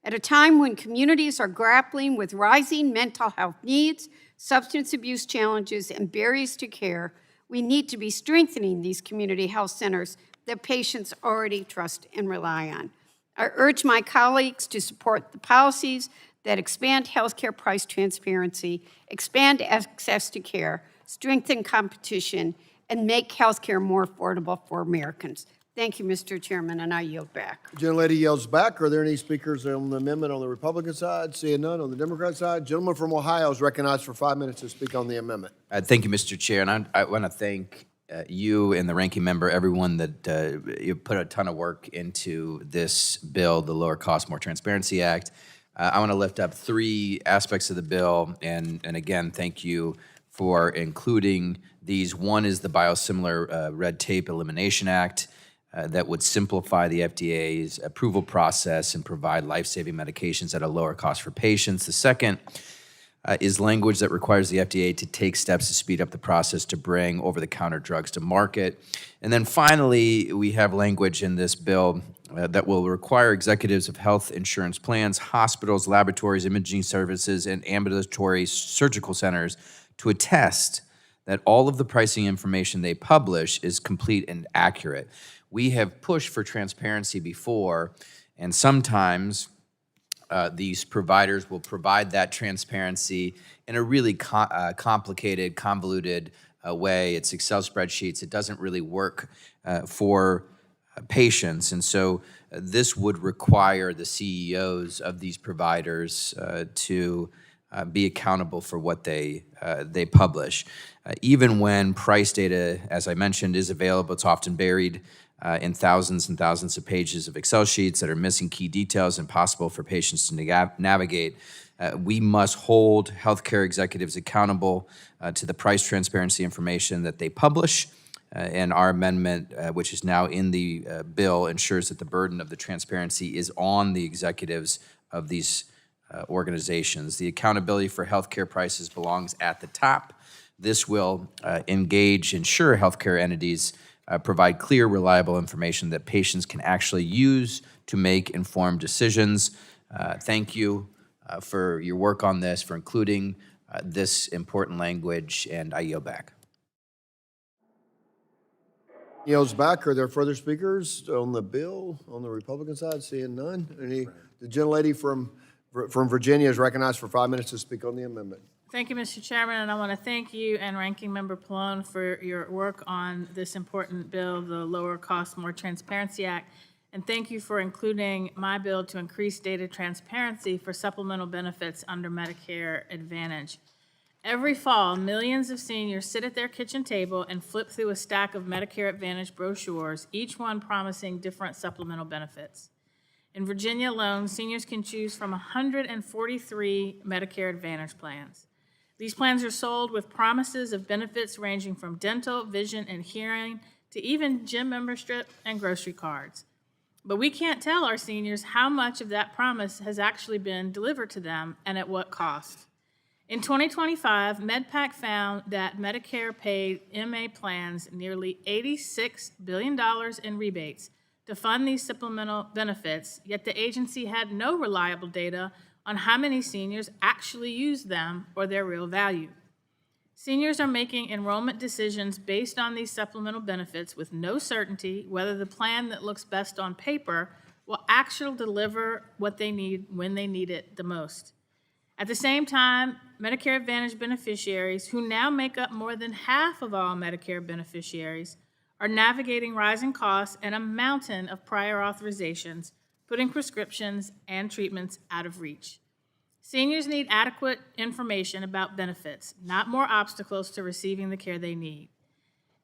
At a time when communities are grappling with rising mental health needs, substance abuse challenges, and barriers to care, we need to be strengthening these community health centers that patients already trust and rely on. I urge my colleagues to support the policies that expand healthcare price transparency, expand access to care, strengthen competition, and make healthcare more affordable for Americans. Thank you, Mr. Chairman, and I yield back. Gentlelady yields back. Are there any speakers on the amendment on the Republican side? Seeing none on the Democrat side. Gentleman from Ohio is recognized for 5 minutes to speak on the amendment. Thank you, Mr. Chair, and I want to thank you and the ranking member, everyone that you put a ton of work into this bill, the Lower Cost, More Transparency Act. I want to lift up 3 aspects of the bill, and again, thank you for including these. One is the Biosimilar Red Tape Elimination Act. That would simplify the FDA's approval process and provide life-saving medications at a lower cost for patients. The second is language that requires the FDA to take steps to speed up the process to bring over-the-counter drugs to market. And then finally, we have language in this bill that will require executives of health insurance plans, hospitals, laboratories, imaging services, and ambulatory surgical centers to attest that all of the pricing information they publish is complete and accurate. We have pushed for transparency before, and sometimes these providers will provide that transparency in a really complicated, convoluted way. It's Excel spreadsheets. It doesn't really work for patients, and so this would require the CEOs of these providers to be accountable for what they publish. Even when price data, as I mentioned, is available, it's often buried in thousands and thousands of pages of Excel sheets that are missing key details, impossible for patients to navigate. We must hold healthcare executives accountable to the price transparency information that they publish. And our amendment, which is now in the bill, ensures that the burden of the transparency is on the executives of these organizations. The accountability for healthcare prices belongs at the top. This will ensure healthcare entities provide clear, reliable information that patients can actually use to make informed decisions. Thank you for your work on this, for including this important language, and I yield back. Yields back. Are there further speakers on the bill on the Republican side? Seeing none. The gentlelady from Virginia is recognized for 5 minutes to speak on the amendment. Thank you, Mr. Chairman, and I want to thank you and Ranking Member Pallone for your work on this important bill, the Lower Cost, More Transparency Act, and thank you for including my bill to increase data transparency for supplemental benefits under Medicare Advantage. Every fall, millions of seniors sit at their kitchen table and flip through a stack of Medicare Advantage brochures, each one promising different supplemental benefits. In Virginia alone, seniors can choose from 143 Medicare Advantage plans. These plans are sold with promises of benefits ranging from dental, vision, and hearing to even gym membership and grocery cards. But we can't tell our seniors how much of that promise has actually been delivered to them and at what cost. In 2025, MedPAC found that Medicare paid MA plans nearly $86 billion in rebates to fund these supplemental benefits, yet the agency had no reliable data on how many seniors actually use them or their real value. Seniors are making enrollment decisions based on these supplemental benefits with no certainty whether the plan that looks best on paper will actually deliver what they need when they need it the most. At the same time, Medicare Advantage beneficiaries, who now make up more than half of all Medicare beneficiaries, are navigating rising costs and a mountain of prior authorizations, putting prescriptions and treatments out of reach. Seniors need adequate information about benefits, not more obstacles to receiving the care they need.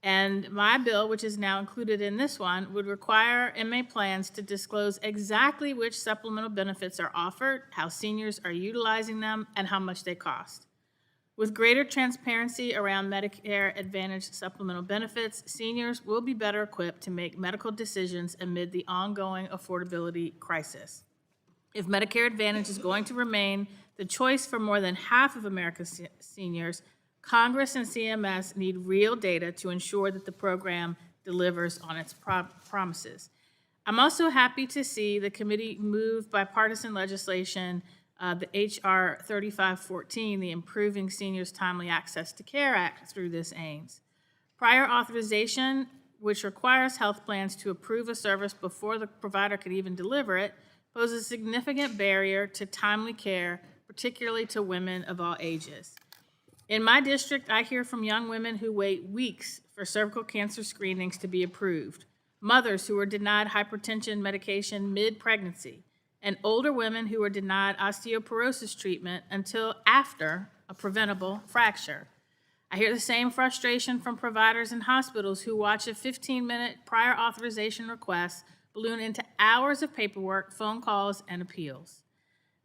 And my bill, which is now included in this one, would require MA plans to disclose exactly which supplemental benefits are offered, how seniors are utilizing them, and how much they cost. With greater transparency around Medicare Advantage supplemental benefits, seniors will be better equipped to make medical decisions amid the ongoing affordability crisis. If Medicare Advantage is going to remain the choice for more than half of America's seniors, Congress and CMS need real data to ensure that the program delivers on its promises. I'm also happy to see the committee move bipartisan legislation, the H.R. 3514, the Improving Seniors Timely Access to Care Act, through this aims. Prior authorization, which requires health plans to approve a service before the provider could even deliver it, poses a significant barrier to timely care, particularly to women of all ages. In my district, I hear from young women who wait weeks for cervical cancer screenings to be approved, mothers who are denied hypertension medication mid-pregnancy, and older women who are denied osteoporosis treatment until after a preventable fracture. I hear the same frustration from providers in hospitals who watch a 15-minute prior authorization request balloon into hours of paperwork, phone calls, and appeals.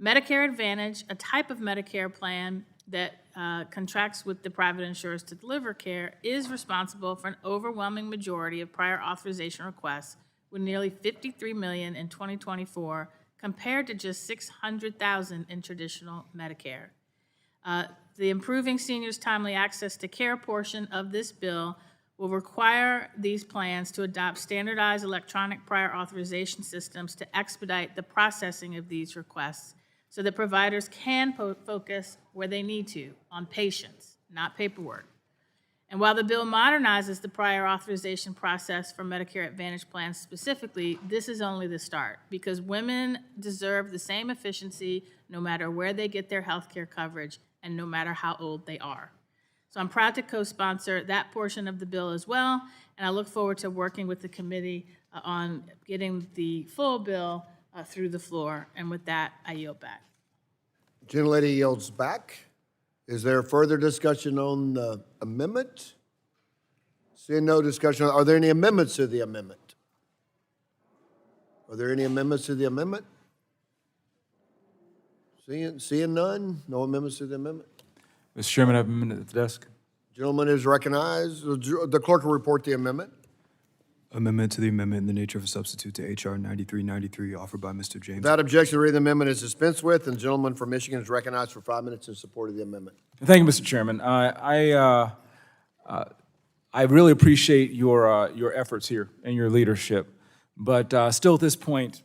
Medicare Advantage, a type of Medicare plan that contracts with the private insurers to deliver care, is responsible for an overwhelming majority of prior authorization requests, with nearly 53 million in 2024, compared to just 600,000 in traditional Medicare. The Improving Seniors Timely Access to Care portion of this bill will require these plans to adopt standardized electronic prior authorization systems to expedite the processing of these requests so that providers can focus where they need to, on patients, not paperwork. And while the bill modernizes the prior authorization process for Medicare Advantage plans specifically, this is only the start, because women deserve the same efficiency no matter where they get their health care coverage and no matter how old they are. So I'm proud to co-sponsor that portion of the bill as well, and I look forward to working with the committee on getting the full bill through the floor. And with that, I yield back. Gentlelady yields back. Is there further discussion on the amendment? Seeing no discussion, are there any amendments to the amendment? Are there any amendments to the amendment? Seeing none, no amendments to the amendment. Mr. Chairman, I have a minute at the desk. Gentleman is recognized. The clerk will report the amendment. Amendment to the amendment in the nature of a substitute to H.R. 9393, offered by Mr. James. Without objection, the reading of the amendment is dispensed with, and the gentleman from Michigan is recognized for 5 minutes in support of the amendment. Thank you, Mr. Chairman. I really appreciate your efforts here and your leadership, but still at this point,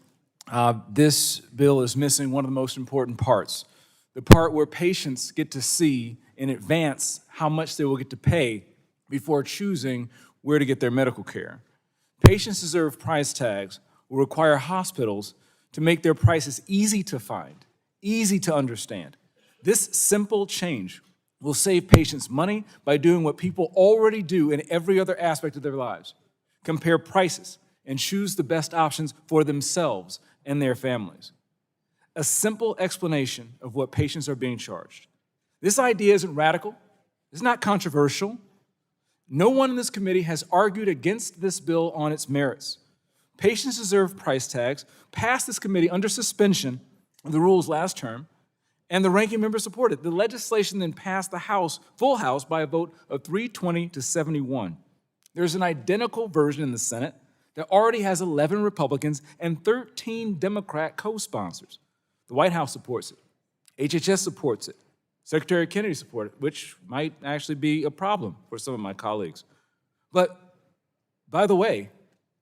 this bill is missing one of the most important parts, the part where patients get to see in advance how much they will get to pay before choosing where to get their medical care. Patients deserve price tags will require hospitals to make their prices easy to find, easy to understand. This simple change will save patients money by doing what people already do in every other aspect of their lives: compare prices and choose the best options for themselves and their families. A simple explanation of what patients are being charged. This idea isn't radical, it's not controversial. No one in this committee has argued against this bill on its merits. Patients deserve price tags passed this committee under suspension of the rules last term, and the ranking member supported. The legislation then passed the House, full House, by a vote of 320 to 71. There's an identical version in the Senate that already has 11 Republicans and 13 Democrat co-sponsors. The White House supports it. HHS supports it. Secretary Kennedy supported it, which might actually be a problem for some of my colleagues. But, by the way,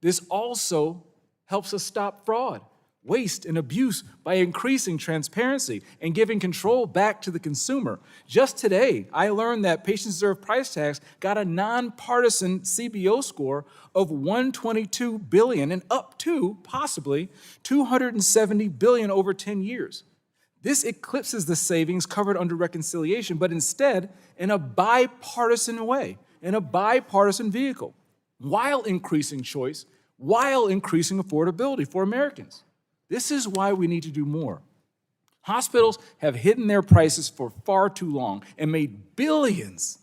this also helps us stop fraud, waste, and abuse by increasing transparency and giving control back to the consumer. Just today, I learned that Patients Deserve Price Tags got a nonpartisan CBO score of 122 billion and up to, possibly, 270 billion over 10 years. This eclipses the savings covered under reconciliation, but instead in a bipartisan way, in a bipartisan vehicle, while increasing choice, while increasing affordability for Americans. This is why we need to do more. Hospitals have hidden their prices for far too long and made billions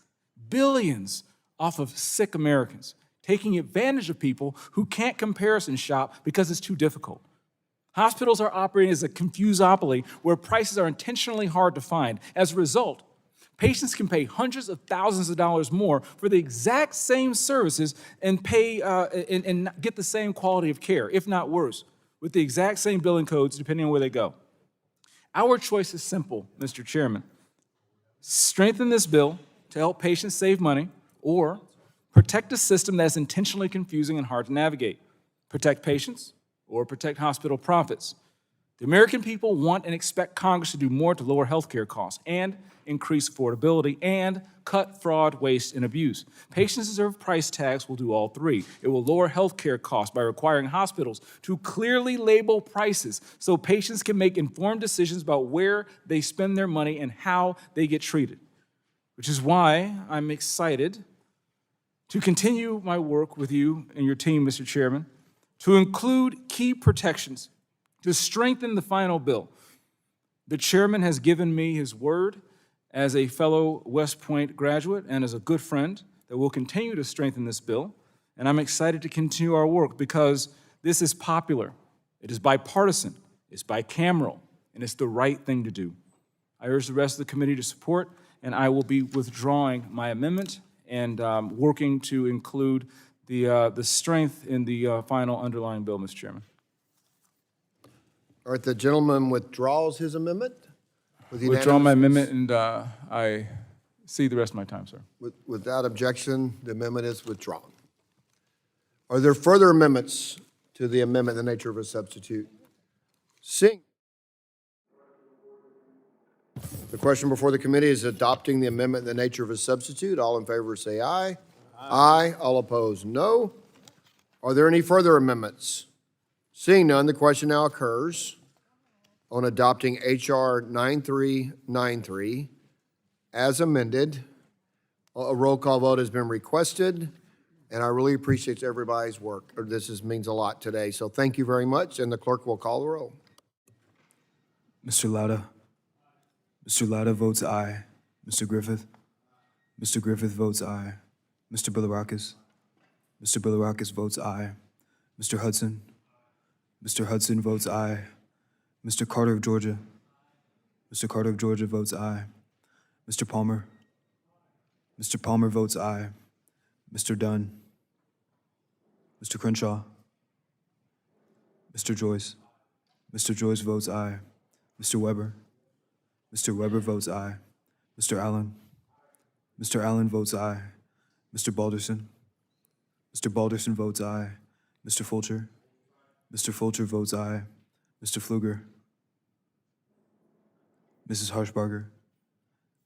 off of sick Americans, taking advantage of people who can't comparison shop because it's too difficult. Hospitals are operating as a confusopoly where prices are intentionally hard to find. As a result, patients can pay hundreds of thousands of dollars more for the exact same services and pay and get the same quality of care, if not worse, with the exact same billing codes depending on where they go. Our choice is simple, Mr. Chairman. Strengthen this bill to help patients save money, or protect a system that's intentionally confusing and hard to navigate. Protect patients or protect hospital profits. The American people want and expect Congress to do more to lower healthcare costs and increase affordability and cut fraud, waste, and abuse. Patients deserve price tags will do all three. It will lower healthcare costs by requiring hospitals to clearly label prices so patients can make informed decisions about where they spend their money and how they get treated. Which is why I'm excited to continue my work with you and your team, Mr. Chairman, to include key protections to strengthen the final bill. The chairman has given me his word as a fellow West Point graduate and as a good friend that we'll continue to strengthen this bill. And I'm excited to continue our work because this is popular, it is bipartisan, it's bicameral, and it's the right thing to do. I urge the rest of the committee to support, and I will be withdrawing my amendment and working to include the strength in the final underlying bill, Mr. Chairman. All right, the gentleman withdraws his amendment? With Withdraw my unanimous- amendment, and I see the rest of my time, sir. Without objection, the amendment is withdrawn. Are there further amendments to the amendment in the nature of a substitute? Seeing. The question before the committee is adopting the amendment in the nature of a substitute. All in favor say aye. Aye. All opposed, no. Are there any further amendments? Seeing none, the question now occurs on adopting H.R. 9393 as amended. A roll call vote has been requested, and I really appreciate everybody's work. Means a lot today, so thank you very much, and the clerk will call the roll. Mr. Lauda. Mr. Lauda votes aye. Mr. Griffith. Mr. Griffith votes aye. Mr. Bilirakis. Mr. Bilirakis votes aye. Mr. Hudson. Mr. Hudson votes aye. Mr. Carter of Georgia. Mr. Carter of Georgia votes aye. Mr. Palmer. Mr. Palmer votes aye. Mr. Dunn. Mr. Crenshaw. Mr. Joyce. Mr. Joyce votes aye. Mr. Weber. Mr. Weber votes aye. Mr. Allen. Mr. Allen votes aye. Mr. Balderson. Mr. Balderson votes aye. Mr. Fulcher. Mr. Fulcher votes aye. Mr. Pfluger. Mrs. Harshbarger.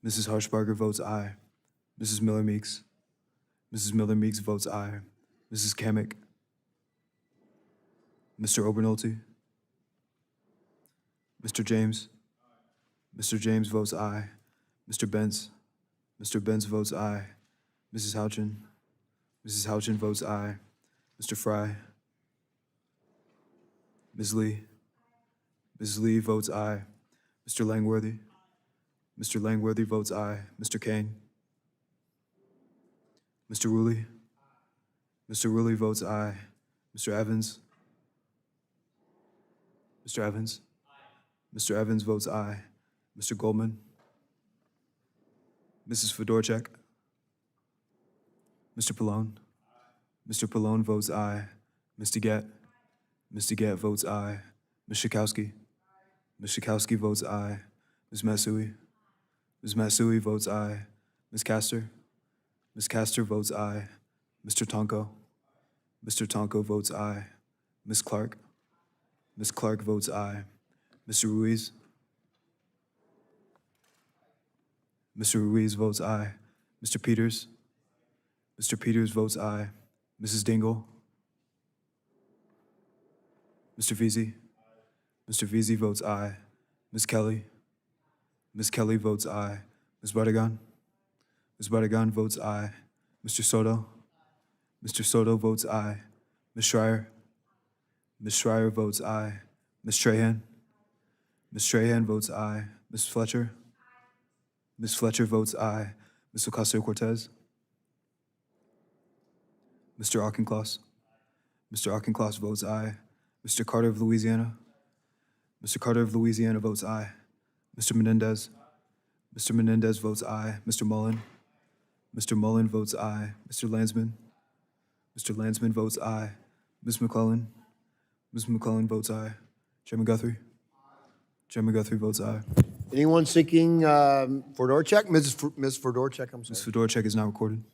Mrs. Harshbarger votes aye. Mrs. Miller Meeks. Mrs. Miller Meeks votes aye. Mrs. Kamick. Mr. Obernolte. Mr. James. Mr. James votes aye. Mr. Benz. Mr. Benz votes aye. Mrs. Houchin. Mrs. Houchin votes aye. Mr. Fry. Ms. Lee. Ms. Lee votes aye. Mr. Langworthy. Mr. Langworthy votes aye. Mr. Kane. Mr. Rulli. Mr. Rulli votes aye. Mr. Evans. Mr. Evans. Mr. Evans votes aye. Mr. Goldman. Mrs. Fedorchak. Mr. Pallone. Mr. Pallone votes aye. Mr. Gett. Mr. Gett votes aye. Ms. Schakowsky. Ms. Schakowsky votes aye. Ms. Matsui. Ms. Matsui votes aye. Ms. Castor. Ms. Castor votes aye. Mr. Tonko. Mr. Tonko votes aye. Ms. Clark. Ms. Clark votes aye. Mr. Ruiz. Mr. Ruiz votes aye. Mr. Peters. Mr. Peters votes aye. Mrs. Dingle. Mr. Veazey. Mr. Veazey votes aye. Ms. Kelly. Ms. Kelly votes aye. Ms. Bardagan. Ms. Bardagan votes aye. Mr. Soto. Mr. Soto votes aye. Ms. Schreier. Ms. Schreier votes aye. Ms. Strahan. Ms. Strahan votes aye. Ms. Fletcher. Ms. Fletcher votes aye. Ms. Ocasio-Cortez. Mr. Auchincloss. Mr. Auchincloss votes aye. Mr. Carter of Louisiana. Mr. Carter of Louisiana votes aye. Mr. Menendez. Mr. Menendez votes aye. Mr. Mullen. Mr. Mullen votes aye. Mr. Landsman. Mr. Landsman votes aye. Ms. McClellan. Ms. McClellan votes aye. Chairman Guthrie. Chairman Guthrie votes aye. Anyone seeking Fedorchak? Ms. Fedorchak, I'm Ms. sorry. Fedorchak is not recorded.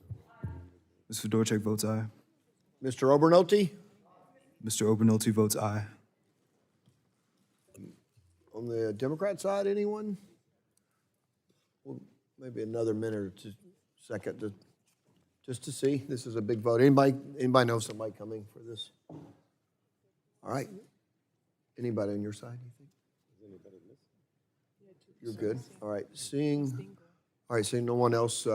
Ms. Fedorchak votes aye. Mr. Obernolte? Mr. Obernolte votes aye. On the Democrat side, anyone? Well, maybe another minute or two, second, just to see. This is a big vote. Anybody know somebody coming for this? All right. Anybody on your side, you think? You're good. All right. Seeing no one else.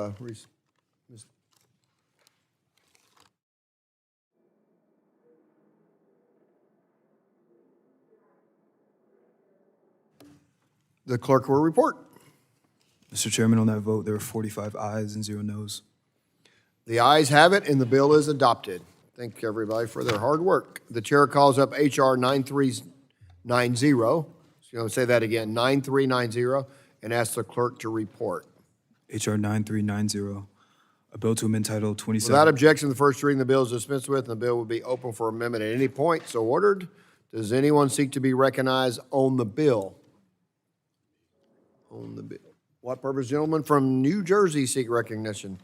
The clerk will report. Mr. Chairman, on that vote, there are 45 ayes and 0 noes. The ayes have it, and the bill is adopted. Thank you, everybody, for their hard work. The chair calls up H.R. 9390. So I'm going to say that again, 9390, and asks the clerk to report. H.R. 9390, a bill to amend Title 27. Without objection, the first reading of the bill is dispensed with, and the bill will be open for amendment at any point. So ordered. Does anyone seek to be recognized on the bill? On the bill. What purpose, gentleman from New Jersey, seek recognition?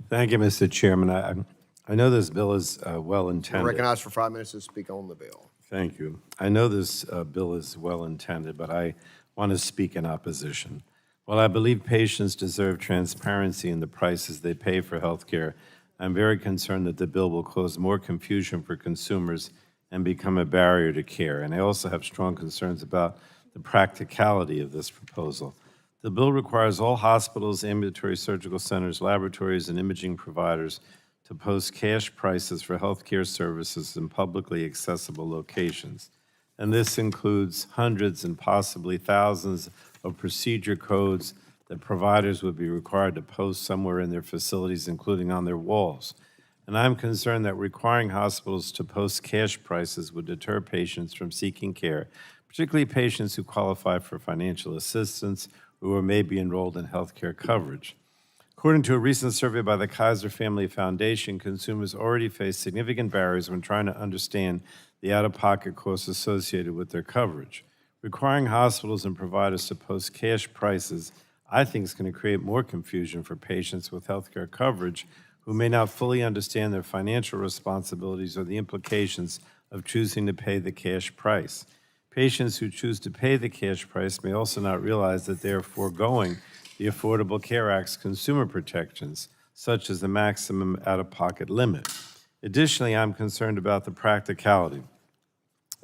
Thank you, Mr. Chairman. I know this bill is well You're intended. recognized for 5 minutes to speak on the bill. Thank you. I know this bill is well intended, but I want to speak in opposition. While I believe patients deserve transparency in the prices they pay for health care, I'm very concerned that the bill will cause more confusion for consumers and become a barrier to care. And I also have strong concerns about the practicality of this proposal. The bill requires all hospitals, ambulatory surgical centers, laboratories, and imaging providers to post cash prices for healthcare services in publicly accessible locations. And this includes hundreds and possibly thousands of procedure codes that providers would be required to post somewhere in their facilities, including on their walls. And I'm concerned that requiring hospitals to post cash prices would deter patients from seeking care, particularly patients who qualify for financial assistance or may be enrolled in health care coverage. According to a recent survey by the Kaiser Family Foundation, consumers already face significant barriers when trying to understand the out-of-pocket costs associated with their coverage. Requiring hospitals and providers to post cash prices, I think, is going to create more confusion for patients with health care coverage who may not fully understand their financial responsibilities or the implications of choosing to pay the cash price. Patients who choose to pay the cash price may also not realize that they are foregoing the Affordable Care Act's consumer protections, such as the maximum out-of-pocket limit. Additionally, I'm concerned about the practicality.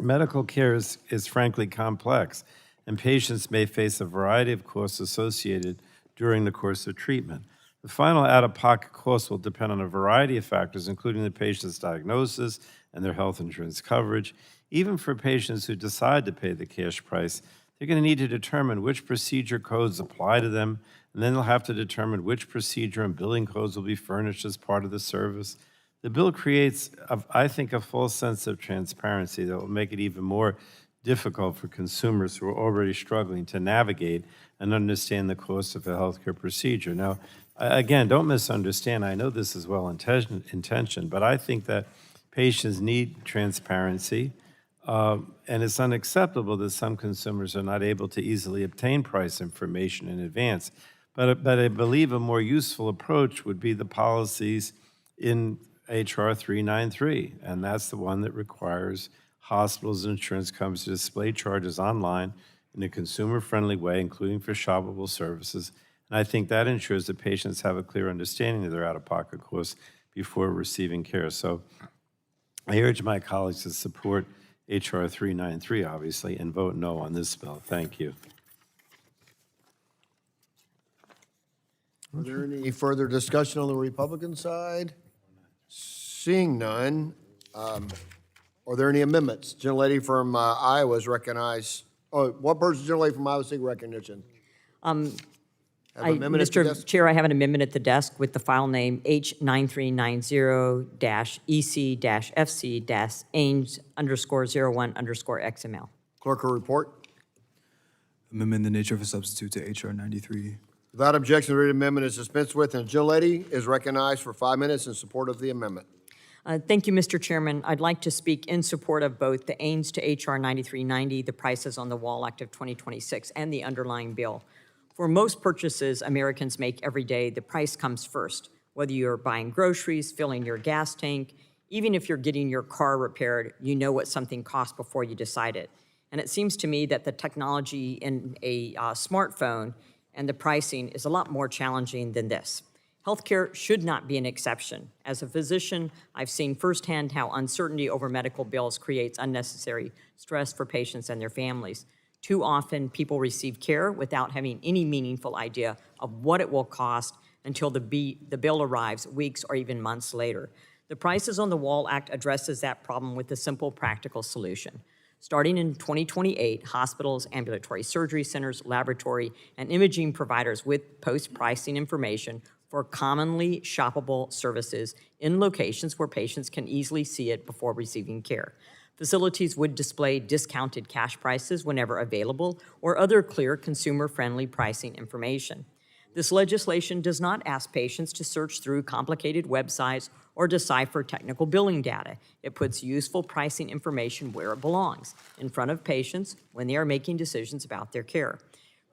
Medical care is frankly complex, and patients may face a variety of costs associated during the course of treatment. The final out-of-pocket cost will depend on a variety of factors, including the patient's diagnosis and their health insurance coverage. Even for patients who decide to pay the cash price, they're going to need to determine which procedure codes apply to them, and then they'll have to determine which procedure and billing codes will be furnished as part of the service. The bill creates, I think, a false sense of transparency that will make it even more difficult for consumers who are already struggling to navigate and understand the cost of a healthcare procedure. Now, again, don't misunderstand. I know this is well intentioned, but I think that patients need transparency. And it's unacceptable that some consumers are not able to easily obtain price information in advance. But I believe a more useful approach would be the policies in H.R. 393, and that's the one that requires hospitals and insurance companies to display charges online in a consumer-friendly way, including for shoppable services. And I think that ensures that patients have a clear understanding of their out-of-pocket costs before receiving care. So I urge my colleagues to support H.R. 393, obviously, and vote no on this bill. Thank you. Are there any further discussion on the Republican side? Seeing none, are there any amendments? Gentlelady from Iowa is recognized. Oh, what person, gentlelady from Iowa, seek recognition? Have an amendment at the Mr. desk? Chair, I have an amendment at the desk with the file name H9390-EC-FC-AIMS_01_XML. Clerk will report. Amendment in the nature of a substitute to H.R. 93. Without objection, the read amendment is dispensed with, and the gentlelady is recognized for 5 minutes in support of the amendment. Thank you, Mr. Chairman. I'd like to speak in support of both the aims to H.R. 9390, the Prices on the Wall Act of 2026, and the underlying bill. For most purchases Americans make every day, the price comes first, whether you're buying groceries, filling your gas tank, even if you're getting your car repaired, you know what something costs before you decide it. And it seems to me that the technology in a smartphone and the pricing is a lot more challenging than this. Healthcare should not be an exception. As a physician, I've seen firsthand how uncertainty over medical bills creates unnecessary stress for patients and their families. Too often, people receive care without having any meaningful idea of what it will cost until the bill arrives weeks or even months later. The Prices on the Wall Act addresses that problem with a simple, practical solution. Starting in 2028, hospitals, ambulatory surgery centers, laboratory, and imaging providers with post-pricing information for commonly shoppable services in locations where patients can easily see it before receiving care. Facilities would display discounted cash prices whenever available or other clear consumer-friendly pricing information. This legislation does not ask patients to search through complicated websites or decipher technical billing data. It puts useful pricing information where it belongs, in front of patients when they are making decisions about their care.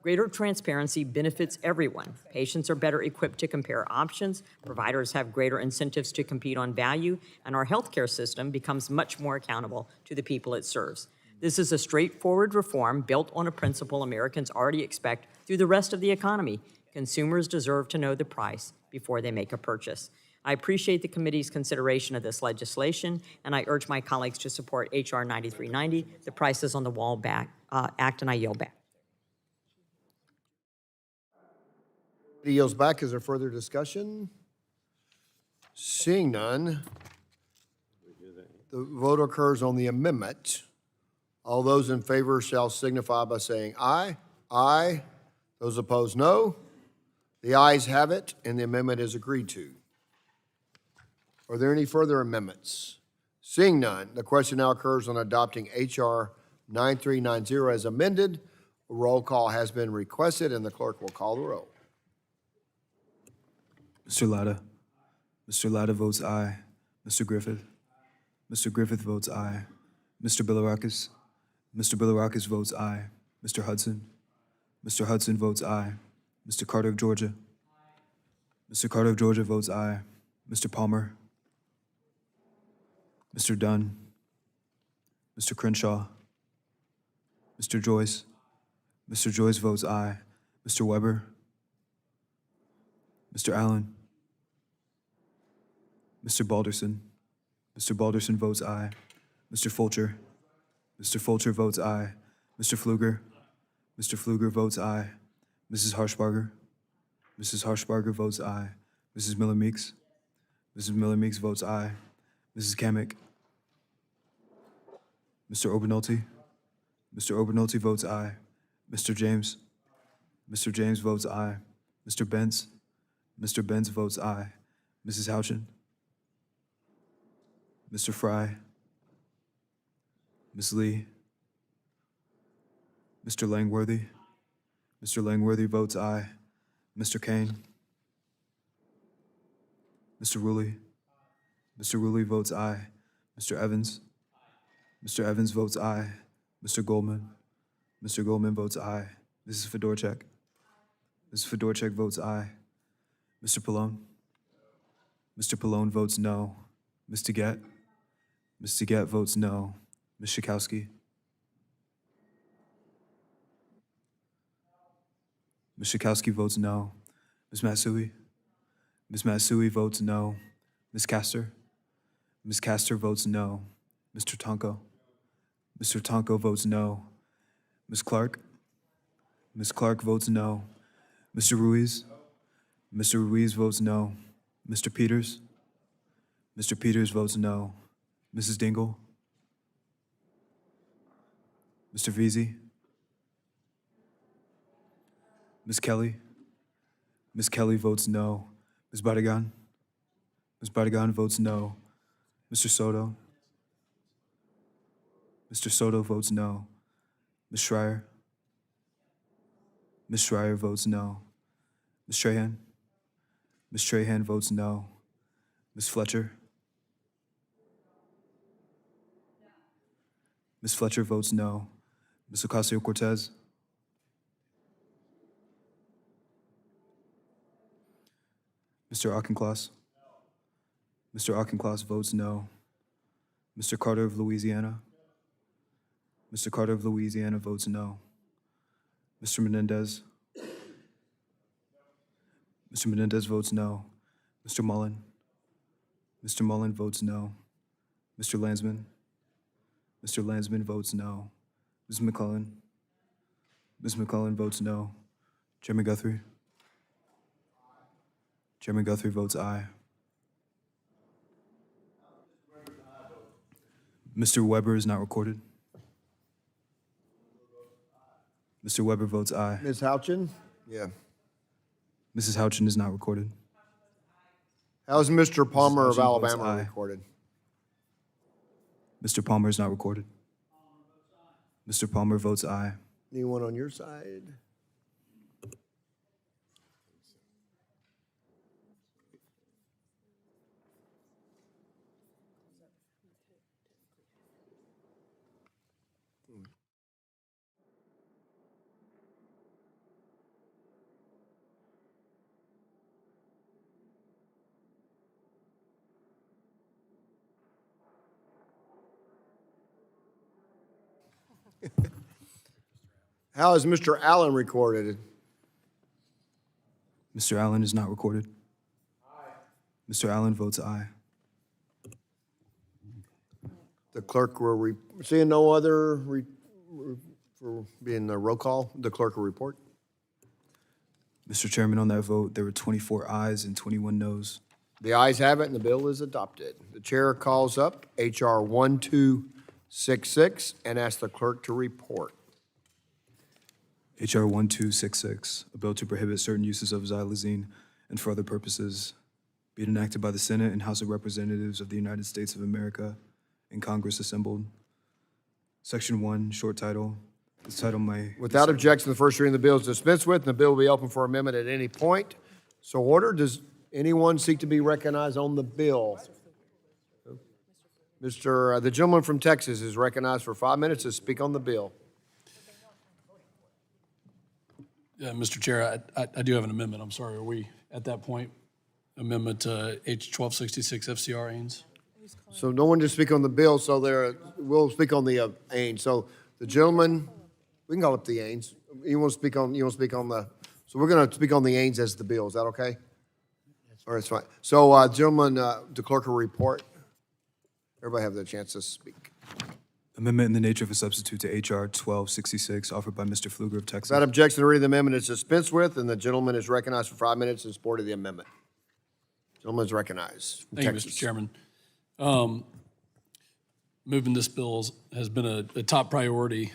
Greater transparency benefits everyone. Patients are better equipped to compare options, providers have greater incentives to compete on value, and our healthcare system becomes much more accountable to the people it serves. This is a straightforward reform built on a principle Americans already expect through the rest of the economy. Consumers deserve to know the price before they make a purchase. I appreciate the committee's consideration of this legislation, and I urge my colleagues to support H.R. 9390, the Prices on the Wall Act, and I yield back. He yields back. Is there further discussion? Seeing none, the vote occurs on the amendment. All those in favor shall signify by saying aye. Aye. Those opposed, no. The ayes have it, and the amendment is agreed to. Are there any further amendments? Seeing none, the question now occurs on adopting H.R. 9390 as amended. A roll call has been requested, and the clerk will call the roll. Mr. Latta. Mr. Latta votes aye. Mr. Griffith. Mr. Griffith votes aye. Mr. Bilirakis. Mr. Bilirakis votes aye. Mr. Hudson. Mr. Hudson votes aye. Mr. Carter of Georgia. Mr. Carter of Georgia votes aye. Mr. Palmer. Mr. Dunn. Mr. Crenshaw. Mr. Joyce. Mr. Joyce votes aye. Mr. Weber. Mr. Allen. Mr. Balderson. Mr. Balderson votes aye. Mr. Fulcher. Mr. Fulcher votes aye. Mr. Pfluger. Mr. Pfluger votes aye. Mrs. Harshbarger. Mrs. Harshbarger votes aye. Mrs. Miller-Meeks. Mrs. Miller-Meeks votes aye. Mrs. Kamick. Mr. Obernolte. Mr. Obernolte votes aye. Mr. James. Mr. James votes aye. Mr. Benz. Mr. Benz votes aye. Mrs. Houchin. Mr. Fry. Ms. Lee. Mr. Langworthy. Mr. Langworthy votes aye. Mr. Kane. Mr. Rulli. Mr. Rulli votes aye. Mr. Evans. Mr. Evans votes aye. Mr. Goldman. Mr. Goldman votes aye. Mrs. Fedorchak. Mrs. Fedorchak votes aye. Mr. Pallone. Mr. Pallone votes no. Ms. Teget. Ms. Teget votes no. Ms. Schakowsky. Ms. Schakowsky votes no. Ms. Matsui. Ms. Matsui votes no. Ms. Castor. Ms. Castor votes no. Mr. Tonko. Mr. Tonko votes no. Ms. Clark. Ms. Clark votes no. Mr. Ruiz. Mr. Ruiz votes no. Mr. Peters. Mr. Peters votes no. Mrs. Dingle. Mr. Veazey. Ms. Kelly. Ms. Kelly votes no. Ms. Bardagan. Ms. Bardagan votes no. Mr. Soto. Mr. Soto votes no. Ms. Schreier. Ms. Schreier votes no. Ms. Trahan. Ms. Trahan votes no. Ms. Fletcher. Ms. Fletcher votes no. Ms. Ocasio-Cortez? Mr. Auchincloss? Mr. Auchincloss votes no. Mr. Carter of Louisiana? Mr. Carter of Louisiana votes no. Mr. Menendez? Mr. Menendez votes no. Mr. Mullen? Mr. Mullen votes no. Mr. Landsman? Mr. Landsman votes no. Ms. McClellan? Ms. McClellan votes no. Chairman Guthrie? Chairman Guthrie votes aye. Mr. Weber is not recorded. Mr. Weber votes aye. Ms. Houchin? Yeah. Mrs. Houchin is not recorded. How's Mr. Palmer of Houchin votes Alabama aye. recorded? Mr. Palmer is not recorded. Mr. Palmer votes aye. Anyone on your side? How is Mr. Allen recorded? Mr. Allen is not recorded. Mr. Allen votes aye. The clerk will, seeing no other for being the roll call, the clerk will report. Mr. Chairman, on that vote, there were 24 ayes and 21 noes. The ayes have it and the bill is adopted. The chair calls up H.R. 1266 and asks the clerk to report. H.R. 1266, a bill to prohibit certain uses of xylazine and for other purposes, be it enacted by the Senate and House of Representatives of the United States of America and Congress assembled. Section 1, short title. This title may... Without objection, the first reading of the bill is dispensed with, and the bill will be open for amendment at any point. So ordered. Does anyone seek to be recognized on the bill? The gentleman from Texas is recognized for 5 minutes to speak on the bill. Mr. Chair, I do have an amendment. I'm sorry. Are we at that point? Amendment to H 1266 FCR Ains? So no one to speak on the bill, so we'll speak on the Ains. So the gentleman, we can call up the Ains. You want to speak on the, so we're going to speak on the Ains as the bill. Is that okay? All right, it's fine. So gentlemen, the clerk will report. Everybody have the chance to speak. Amendment in the nature of a substitute to H.R. 1266, offered by Mr. Pfluger of Texas. Without objection, the reading of the amendment is dispensed with, and the gentleman is recognized for 5 minutes in support of the amendment. Gentleman is recognized. Thank you, Mr. Chairman. Moving this bill has been a top priority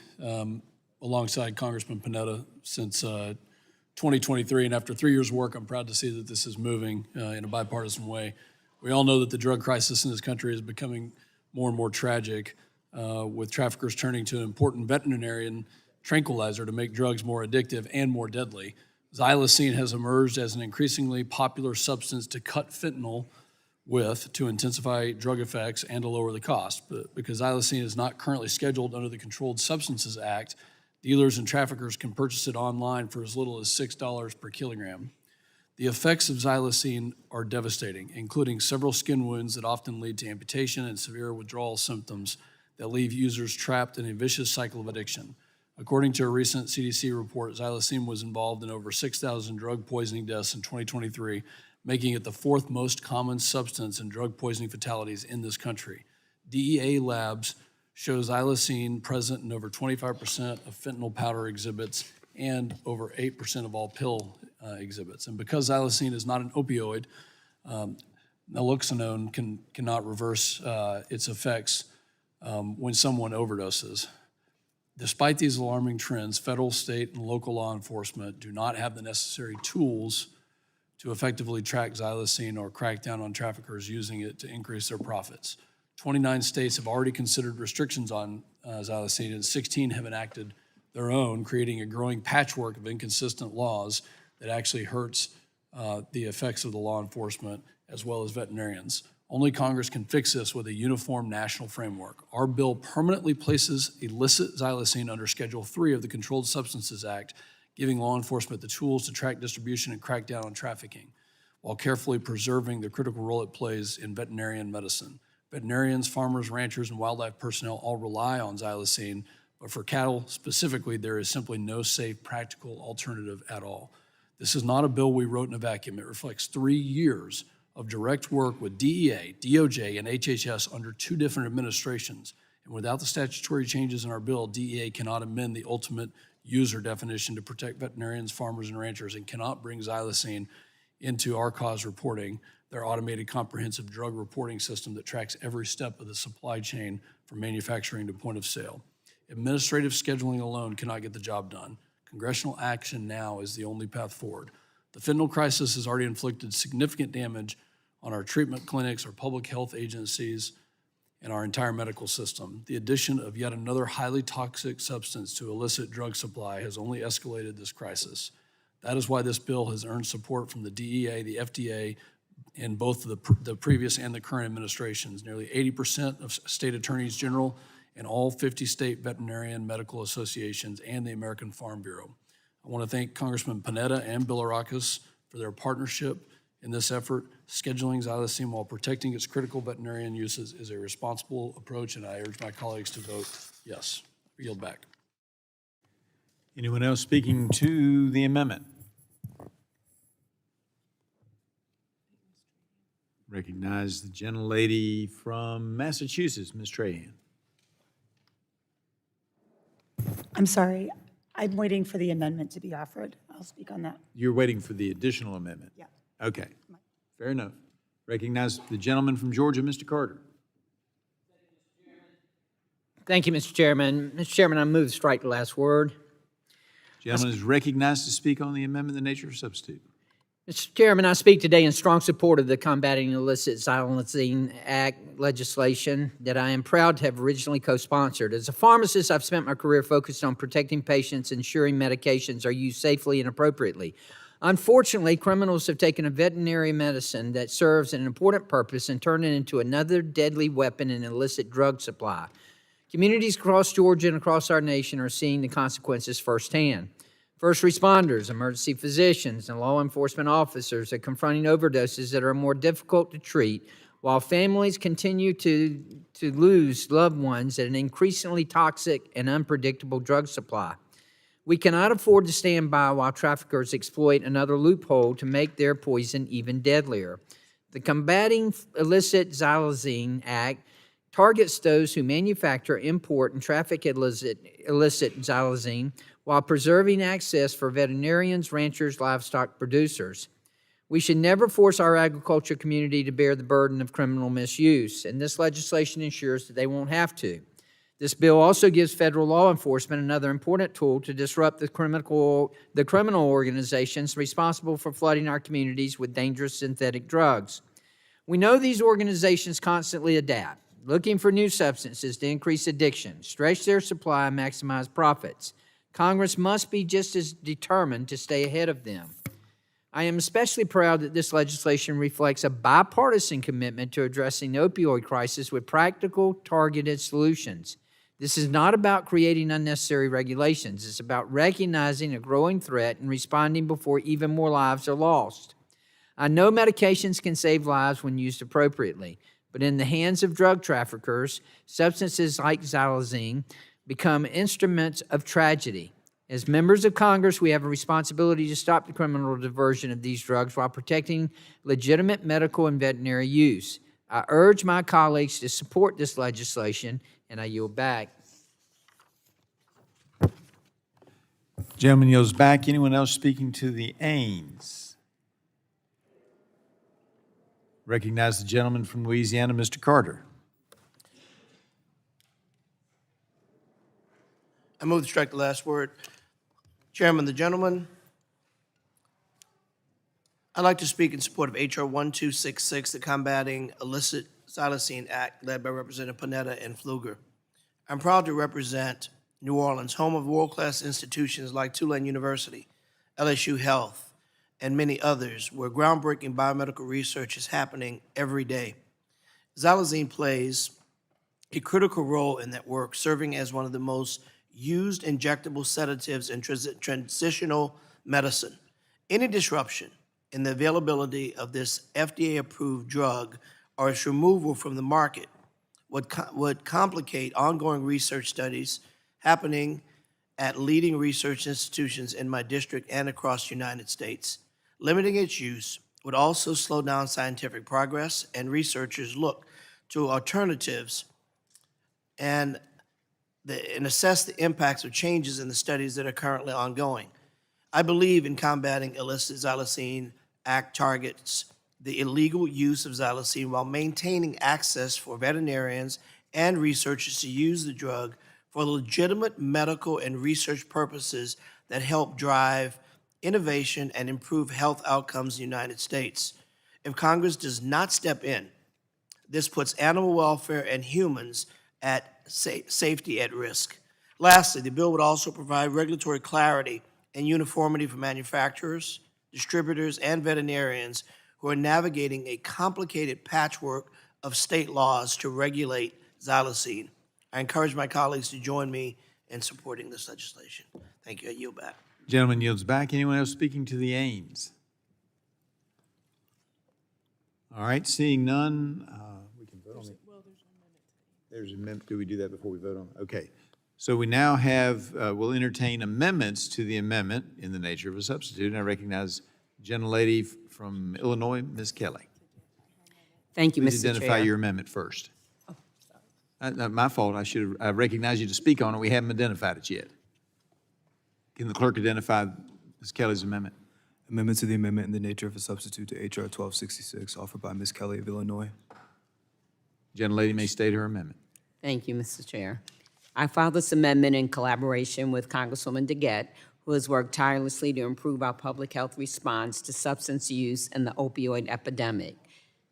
alongside Congressman Panetta since 2023. And after 3 years' work, I'm proud to see that this is moving in a bipartisan way. We all know that the drug crisis in this country is becoming more and more tragic, with traffickers turning to an important veterinarian tranquilizer to make drugs more addictive and more deadly. Xylazine has emerged as an increasingly popular substance to cut fentanyl with, to intensify drug effects and to lower the cost. But because xylazine is not currently scheduled under the Controlled Substances Act, dealers and traffickers can purchase it online for as little as $6 per kilogram. The effects of xylazine are devastating, including several skin wounds that often lead to amputation and severe withdrawal symptoms that leave users trapped in a vicious cycle of addiction. According to a recent CDC report, xylazine was involved in over 6,000 drug poisoning deaths in 2023, making it the fourth most common substance in drug poisoning fatalities in this country. DEA labs show xylazine present in over 25% of fentanyl powder exhibits and over 8% of all pill exhibits. And because xylazine is not an opioid, naloxone cannot reverse its effects when someone overdoses. Despite these alarming trends, federal, state, and local law enforcement do not have the necessary tools to effectively track xylazine or crack down on traffickers using it to increase their profits. 29 states have already considered restrictions on xylazine, and 16 have enacted their own, creating a growing patchwork of inconsistent laws that actually hurts the effects of the law enforcement as well as veterinarians. Only Congress can fix this with a uniform national framework. Our bill permanently places illicit xylazine under Schedule 3 of the Controlled Substances Act, giving law enforcement the tools to track distribution and crack down on trafficking, while carefully preserving the critical role it plays in veterinarian medicine. Veterinarians, farmers, ranchers, and wildlife personnel all rely on xylazine, but for cattle specifically, there is simply no safe, practical alternative at all. This is not a bill we wrote in a vacuum. It reflects 3 years of direct work with DEA, DOJ, and HHS under 2 different administrations. And without the statutory changes in our bill, DEA cannot amend the ultimate user definition to protect veterinarians, farmers, and ranchers, and cannot bring xylazine into our cause reporting, their automated comprehensive drug reporting system that tracks every step of the supply chain from manufacturing to point of sale. Administrative scheduling alone cannot get the job done. Congressional action now is the only path forward. The fentanyl crisis has already inflicted significant damage on our treatment clinics, our public health agencies, and our entire medical system. The addition of yet another highly toxic substance to illicit drug supply has only escalated this crisis. That is why this bill has earned support from the DEA, the FDA, and both the previous and the current administrations. Nearly 80% of state attorneys general and all 50 state veterinarian medical associations and the American Farm Bureau. I want to thank Congressman Panetta and Bilirakis for their partnership in this effort. Scheduling xylazine while protecting its critical veterinarian uses is a responsible approach, and I urge my colleagues to vote yes. I yield back. Anyone else speaking to the amendment? Recognize the gentlelady from Massachusetts, Ms. Trahan. I'm sorry, I'm waiting for the amendment to be offered. I'll speak on that. You're waiting for the additional amendment? Yeah. Okay, fair enough. Recognize the gentleman from Georgia, Mr. Carter. Thank you, Mr. Chairman. Mr. Chairman, I move to strike the last word. Gentleman is recognized to speak on the amendment, the nature of substitute. Mr. Chairman, I speak today in strong support of the Combating Illicit Xylazine Act legislation that I am proud to have originally co-sponsored. As a pharmacist, I've spent my career focused on protecting patients, ensuring medications are used safely and appropriately. Unfortunately, criminals have taken a veterinary medicine that serves an important purpose and turned it into another deadly weapon in illicit drug supply. Communities across Georgia and across our nation are seeing the consequences firsthand. First responders, emergency physicians, and law enforcement officers are confronting overdoses that are more difficult to treat, while families continue to lose loved ones at an increasingly toxic and unpredictable drug supply. We cannot afford to stand by while traffickers exploit another loophole to make their poison even deadlier. The Combating Illicit Xylazine Act targets those who manufacture, import, and traffic illicit xylazine while preserving access for veterinarians, ranchers, livestock producers. We should never force our agriculture community to bear the burden of criminal misuse, and this legislation ensures that they won't have to. This bill also gives federal law enforcement another important tool to disrupt the criminal organizations responsible for flooding our communities with dangerous synthetic drugs. We know these organizations constantly adapt, looking for new substances to increase addiction, stretch their supply, and maximize profits. Congress must be just as determined to stay ahead of them. I am especially proud that this legislation reflects a bipartisan commitment to addressing the opioid crisis with practical, targeted solutions. This is not about creating unnecessary regulations. It's about recognizing a growing threat and responding before even more lives are lost. I know medications can save lives when used appropriately, but in the hands of drug traffickers, substances like xylazine become instruments of tragedy. As members of Congress, we have a responsibility to stop the criminal diversion of these drugs while protecting legitimate medical and veterinary use. I urge my colleagues to support this legislation, and I yield back. Gentleman yields back. Anyone else speaking to the Ains? Recognize the gentleman from Louisiana, Mr. Carter. I move to strike the last word. Chairman, the gentleman, I'd like to speak in support of H.R. 1266, the Combating Illicit Xylazine Act, led by Representative Panetta and Pfluger. I'm proud to represent New Orleans, home of world-class institutions like Tulane University, LSU Health, and many others, where groundbreaking biomedical research is happening every day. Xylazine plays a critical role in that work, serving as one of the most used injectable sedatives in transitional medicine. Any disruption in the availability of this FDA-approved drug or its removal from the market would complicate ongoing research studies happening at leading research institutions in my district and across the United States. Limiting its use would also slow down scientific progress, and researchers look to alternatives and assess the impacts of changes in the studies that are currently ongoing. I believe in combating illicit xylazine. Act targets the illegal use of xylazine while maintaining access for veterinarians and researchers to use the drug for legitimate medical and research purposes that help drive innovation and improve health outcomes in the United States. If Congress does not step in, this puts animal welfare and humans at safety at risk. Lastly, the bill would also provide regulatory clarity and uniformity for manufacturers, distributors, and veterinarians who are navigating a complicated patchwork of state laws to regulate xylazine. I encourage my colleagues to join me in supporting this legislation. Thank you. I yield back. Gentleman yields back. Anyone else speaking to the Ains? All right, seeing none, we can vote on it. There's an amendment. Do we do that before we vote on it? Okay. So we now have, we'll entertain amendments to the amendment in the nature of a substitute. And I recognize gentlelady from Illinois, Ms. Kelly. Thank you, Please Mr. Chair. identify your amendment first. My fault. I recognize you to speak on it. We haven't identified it yet. Can the clerk identify Ms. Kelly's amendment? Amendment to the amendment in the nature of a substitute to H.R. 1266, offered by Ms. Kelly of Illinois. Gentlelady may state her amendment. Thank you, Mr. Chair. I filed this amendment in collaboration with Congresswoman DeGette, who has worked tirelessly to improve our public health response to substance use and the opioid epidemic.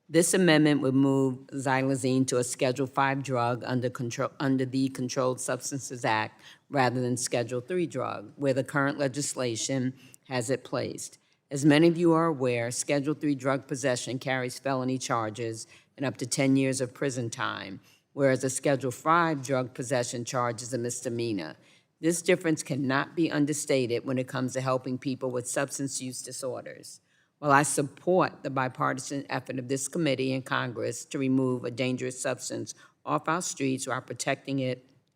This amendment would move xylazine to a Schedule V drug under the Controlled Substances Act rather than Schedule III drug, where the current legislation has it placed. As many of you are aware, Schedule III drug possession carries felony charges and up to 10 years of prison time, whereas a Schedule V drug possession charge is a misdemeanor. This difference cannot be understated when it comes to helping people with substance use disorders. While I support the bipartisan effort of this committee and Congress to remove a dangerous substance off our streets while protecting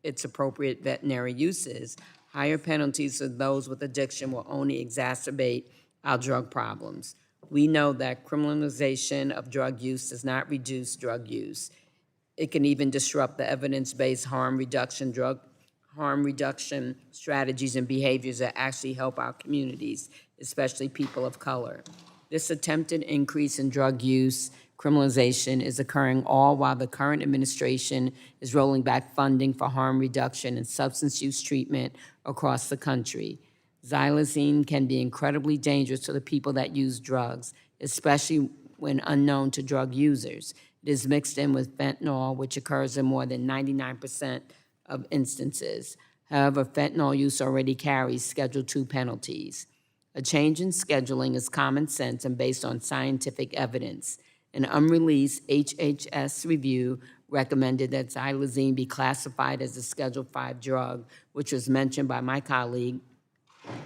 its appropriate veterinary uses, higher penalties for those with addiction will only exacerbate our drug problems. We know that criminalization of drug use does not reduce drug use. It can even disrupt the evidence-based harm reduction strategies and behaviors that actually help our communities, especially people of color. This attempted increase in drug use criminalization is occurring all while the current administration is rolling back funding for harm reduction and substance use treatment across the country. Xylazine can be incredibly dangerous to the people that use drugs, especially when unknown to drug users. It is mixed in with fentanyl, which occurs in more than 99% of instances. However, fentanyl use already carries Schedule II penalties. A change in scheduling is common sense and based on scientific evidence. An unreleased HHS review recommended that xylazine be classified as a Schedule V drug, which was mentioned by my colleague,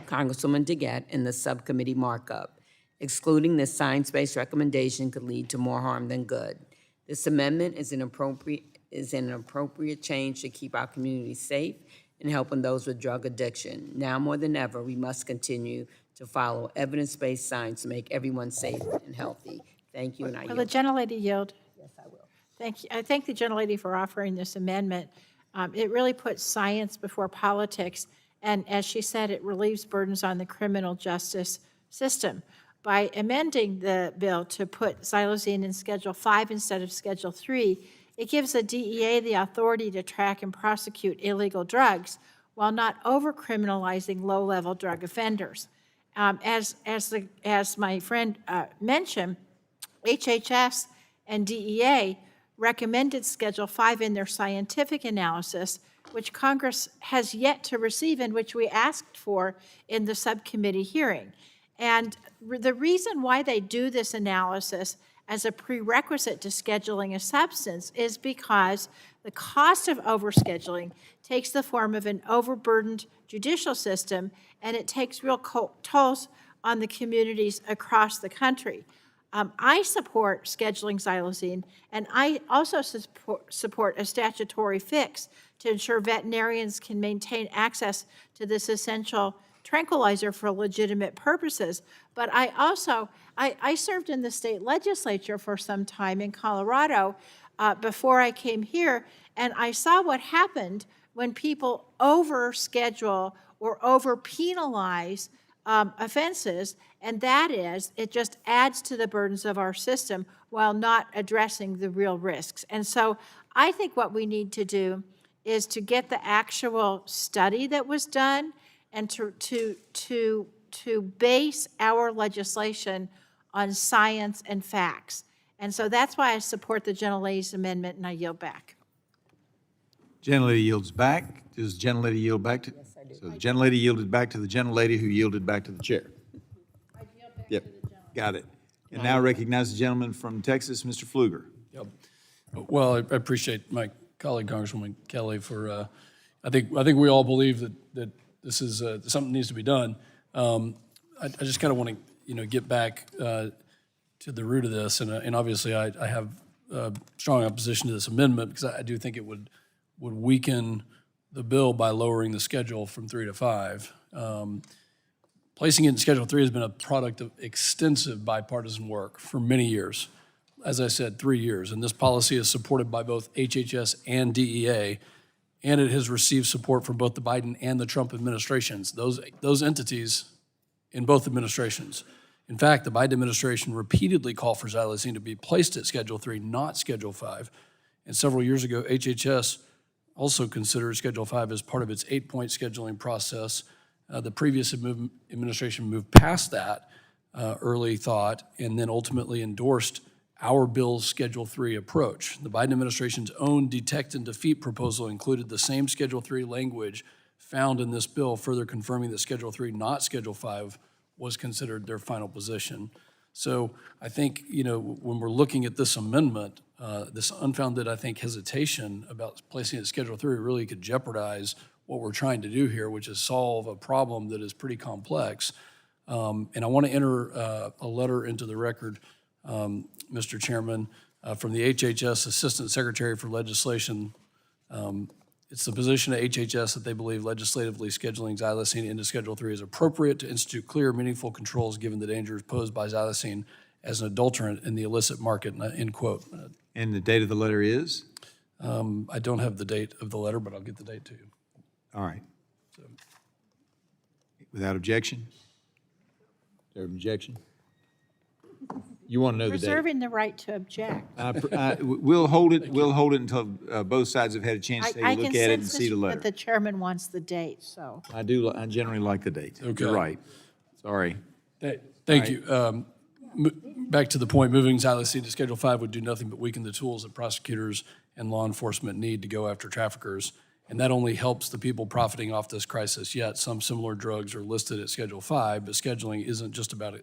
Congresswoman DeGette, in the subcommittee markup. Excluding this science-based recommendation could lead to more harm than good. This amendment is an appropriate change to keep our communities safe and helping those with drug addiction. Now more than ever, we must continue to follow evidence-based science to make everyone safe and healthy. Thank you, and I yield. Will the gentlelady yield? Yes, I will. Thank you. I thank the gentlelady for offering this amendment. It really puts science before politics, and as she said, it relieves burdens on the criminal justice system. By amending the bill to put xylazine in Schedule V instead of Schedule III, it gives the DEA the authority to track and prosecute illegal drugs while not over-criminalizing low-level drug offenders. As my friend mentioned, HHS and DEA recommended Schedule V in their scientific analysis, which Congress has yet to receive and which we asked for in the subcommittee hearing. And the reason why they do this analysis as a prerequisite to scheduling a substance is because the cost of overscheduling takes the form of an overburdened judicial system, and it takes real tolls on the communities across the country. I support scheduling xylazine, and I also support a statutory fix to ensure veterinarians can maintain access to this essential tranquilizer for legitimate purposes. But I served in the state legislature for some time in Colorado before I came here, and I saw what happened when people overschedule or over-penalize offenses, and that is, it just adds to the burdens of our system while not addressing the real risks. And so I think what we need to do is to get the actual study that was done and to base our legislation on science and facts. And so that's why I support the gentlelady's amendment, and I yield back. Gentlelady yields back. Does the gentlelady yield back to? Yes, I do. So the gentlelady yielded back to the gentlelady who yielded back to the chair. Yep, got it. And now recognize the gentleman from Texas, Mr. Pfluger. Yep. Well, I appreciate my colleague, Congresswoman Kelly, for, I think we all believe that this is, something needs to be done. I just kind of want to, get back to the root of this, and obviously I have strong opposition to this amendment because I do think it would weaken the bill by lowering the schedule from 3 to 5. Placing it in Schedule 3 has been a product of extensive bipartisan work for many years. As I said, 3 years, and this policy is supported by both HHS and DEA, and it has received support from both the Biden and the Trump administrations, those entities in both administrations. In fact, the Biden administration repeatedly called for xylazine to be placed at Schedule 3, not Schedule 5. And several years ago, HHS also considered Schedule 5 as part of its 8-point scheduling process. The previous administration moved past that early thought and then ultimately endorsed our bill's Schedule 3 approach. The Biden administration's own detect and defeat proposal included the same Schedule 3 language found in this bill, further confirming that Schedule 3, not Schedule 5, was considered their final position. So I think, when we're looking at this amendment, this unfounded, I think, hesitation about placing it at Schedule 3 really could jeopardize what we're trying to do here, which is solve a problem that is pretty complex. And I want to enter a letter into the record, Mr. Chairman, from the HHS Assistant Secretary for Legislation. It's the position of HHS that they believe legislatively scheduling xylazine into Schedule 3 is appropriate to institute clear, meaningful controls given the dangers posed by xylazine as an adulterant in the illicit market, end quote. And the date of the letter is? I don't have the date of the letter, but I'll get the date to you. All right. Without objection? Is there an objection? You want to know the date? Reserving the right to object. We'll hold it until both sides have had a chance to take a look at it and see the letter. But the chairman wants the date, so. I generally like the date. Okay. You're right. Sorry. Thank you. Back to the point, moving xylazine to Schedule 5 would do nothing but weaken the tools that prosecutors and law enforcement need to go after traffickers. And that only helps the people profiting off this crisis. Yet some similar drugs are listed at Schedule 5, but scheduling isn't just about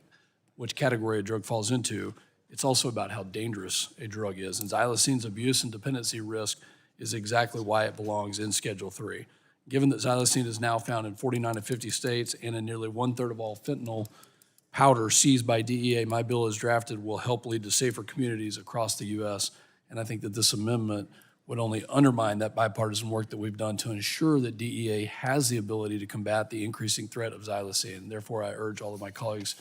which category a drug falls into. It's also about how dangerous a drug is. And xylazine's abuse and dependency risk is exactly why it belongs in Schedule 3. Given that xylazine is now found in 49 of 50 states and in nearly 1/3 of all fentanyl powder seized by DEA, my bill as drafted will help lead to safer communities across the U.S. And I think that this amendment would only undermine that bipartisan work that we've done to ensure that DEA has the ability to combat the increasing threat of xylazine. Therefore, I urge all of my colleagues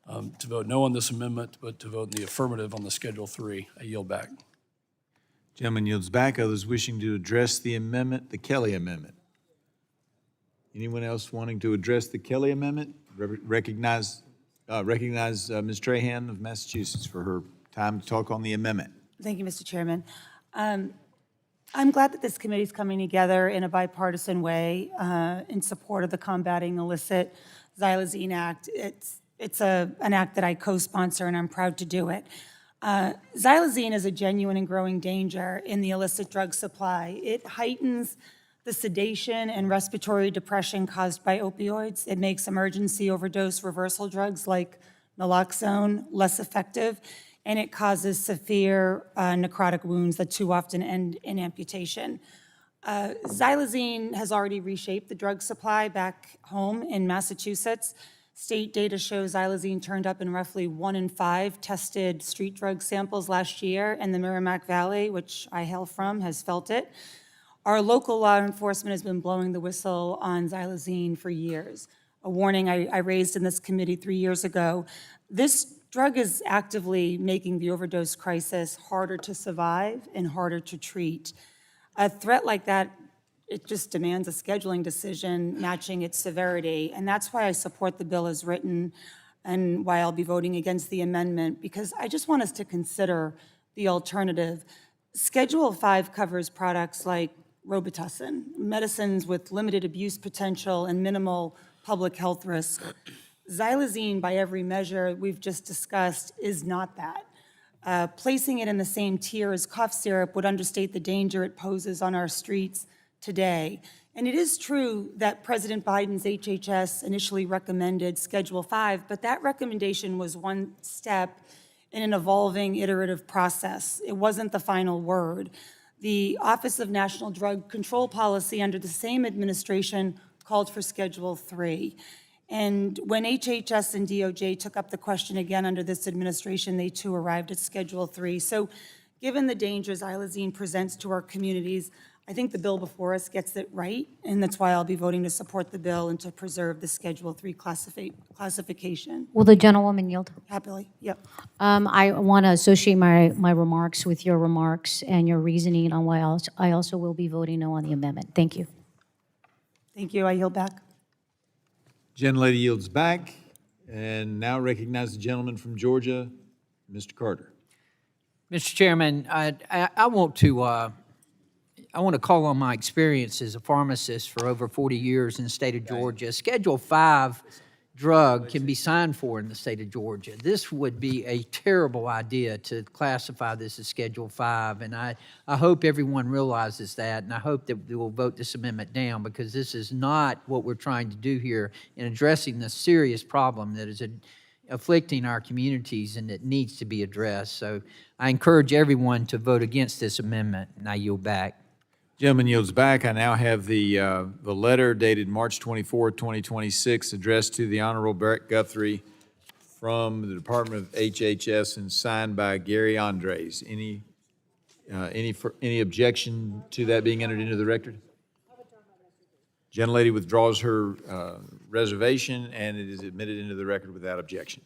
to vote no on this amendment, but to vote in the affirmative on the Schedule 3. I yield back. Gentleman yields back. Others wishing to address the amendment, the Kelly Amendment. Anyone else wanting to address the Kelly Amendment? Recognize Ms. Trahan of Massachusetts for her time to talk on the amendment. Thank you, Mr. Chairman. I'm glad that this committee is coming together in a bipartisan way in support of the Combating Illicit Xylazine Act. It's an act that I co-sponsor, and I'm proud to do it. Xylazine is a genuine and growing danger in the illicit drug supply. It heightens the sedation and respiratory depression caused by opioids. It makes emergency overdose reversal drugs like naloxone less effective. and it causes severe necrotic wounds that too often end in amputation. Xylazine has already reshaped the drug supply back home in Massachusetts. State data shows xylazine turned up in roughly 1 in 5 tested street drug samples last year, and the Merrimack Valley, which I hail from, has felt it. Our local law enforcement has been blowing the whistle on xylazine for years, a warning I raised in this committee 3 years ago. This drug is actively making the overdose crisis harder to survive and harder to treat. A threat like that, it just demands a scheduling decision matching its severity, and that's why I support the bill as written and why I'll be voting against the amendment, because I just want us to consider the alternative. Schedule 5 covers products like Robitussin, medicines with limited abuse potential and minimal public health risk. Xylazine, by every measure we've just discussed, is not that. Placing it in the same tier as cough syrup would understate the danger it poses on our streets today. And it is true that President Biden's HHS initially recommended Schedule 5, but that recommendation was one step in an evolving iterative process. It wasn't the final word. The Office of National Drug Control Policy under the same administration called for Schedule 3. And when HHS and DOJ took up the question again under this administration, they too arrived at Schedule 3. So given the dangers xylazine presents to our communities, I think the bill before us gets it right, and that's why I'll be voting to support the bill and to preserve the Schedule 3 classification. Will the gentlewoman yield? Happily, yep. I want to associate my remarks with your remarks and your reasoning on why I also will be voting no on the amendment. Thank you. Thank you. I yield back. Gentlelady yields back, and now recognize the gentleman from Georgia, Mr. Carter. Mr. Chairman, I want to call on my experience as a pharmacist for over 40 years in the state of Georgia. Schedule 5 drug can be signed for in the state of Georgia. This would be a terrible idea to classify this as Schedule 5, and I hope everyone realizes that, and I hope that we will vote this amendment down, because this is not what we're trying to do here in addressing the serious problem that is afflicting our communities and that needs to be addressed. So I encourage everyone to vote against this amendment, and I yield back. Gentleman yields back. I now have the letter dated March 24, 2026, addressed to the Honorable Brett Guthrie from the Department of HHS and signed by Gary Andres. Any objection to that being entered into the record? Gentlelady withdraws her reservation, and it is admitted into the record without objection.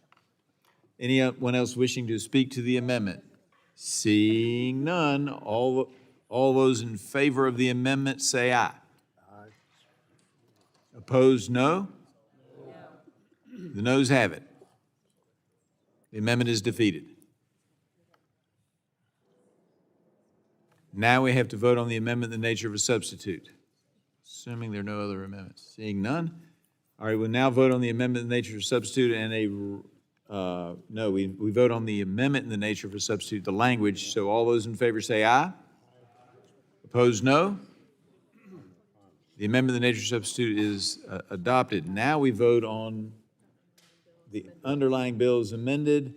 Anyone else wishing to speak to the amendment? Seeing none, all those in favor of the amendment say aye. Aye. Opposed, no? No. The noes have it. The amendment is defeated. Now we have to vote on the amendment in the nature of a substitute, assuming there are no other amendments. Seeing none. All right, we'll now vote on the amendment in the nature of a substitute and we vote on the amendment in the nature of a substitute, the language. So all those in favor say aye. Opposed, no. The amendment in the nature of substitute is adopted. Now we vote on the underlying bill as amended.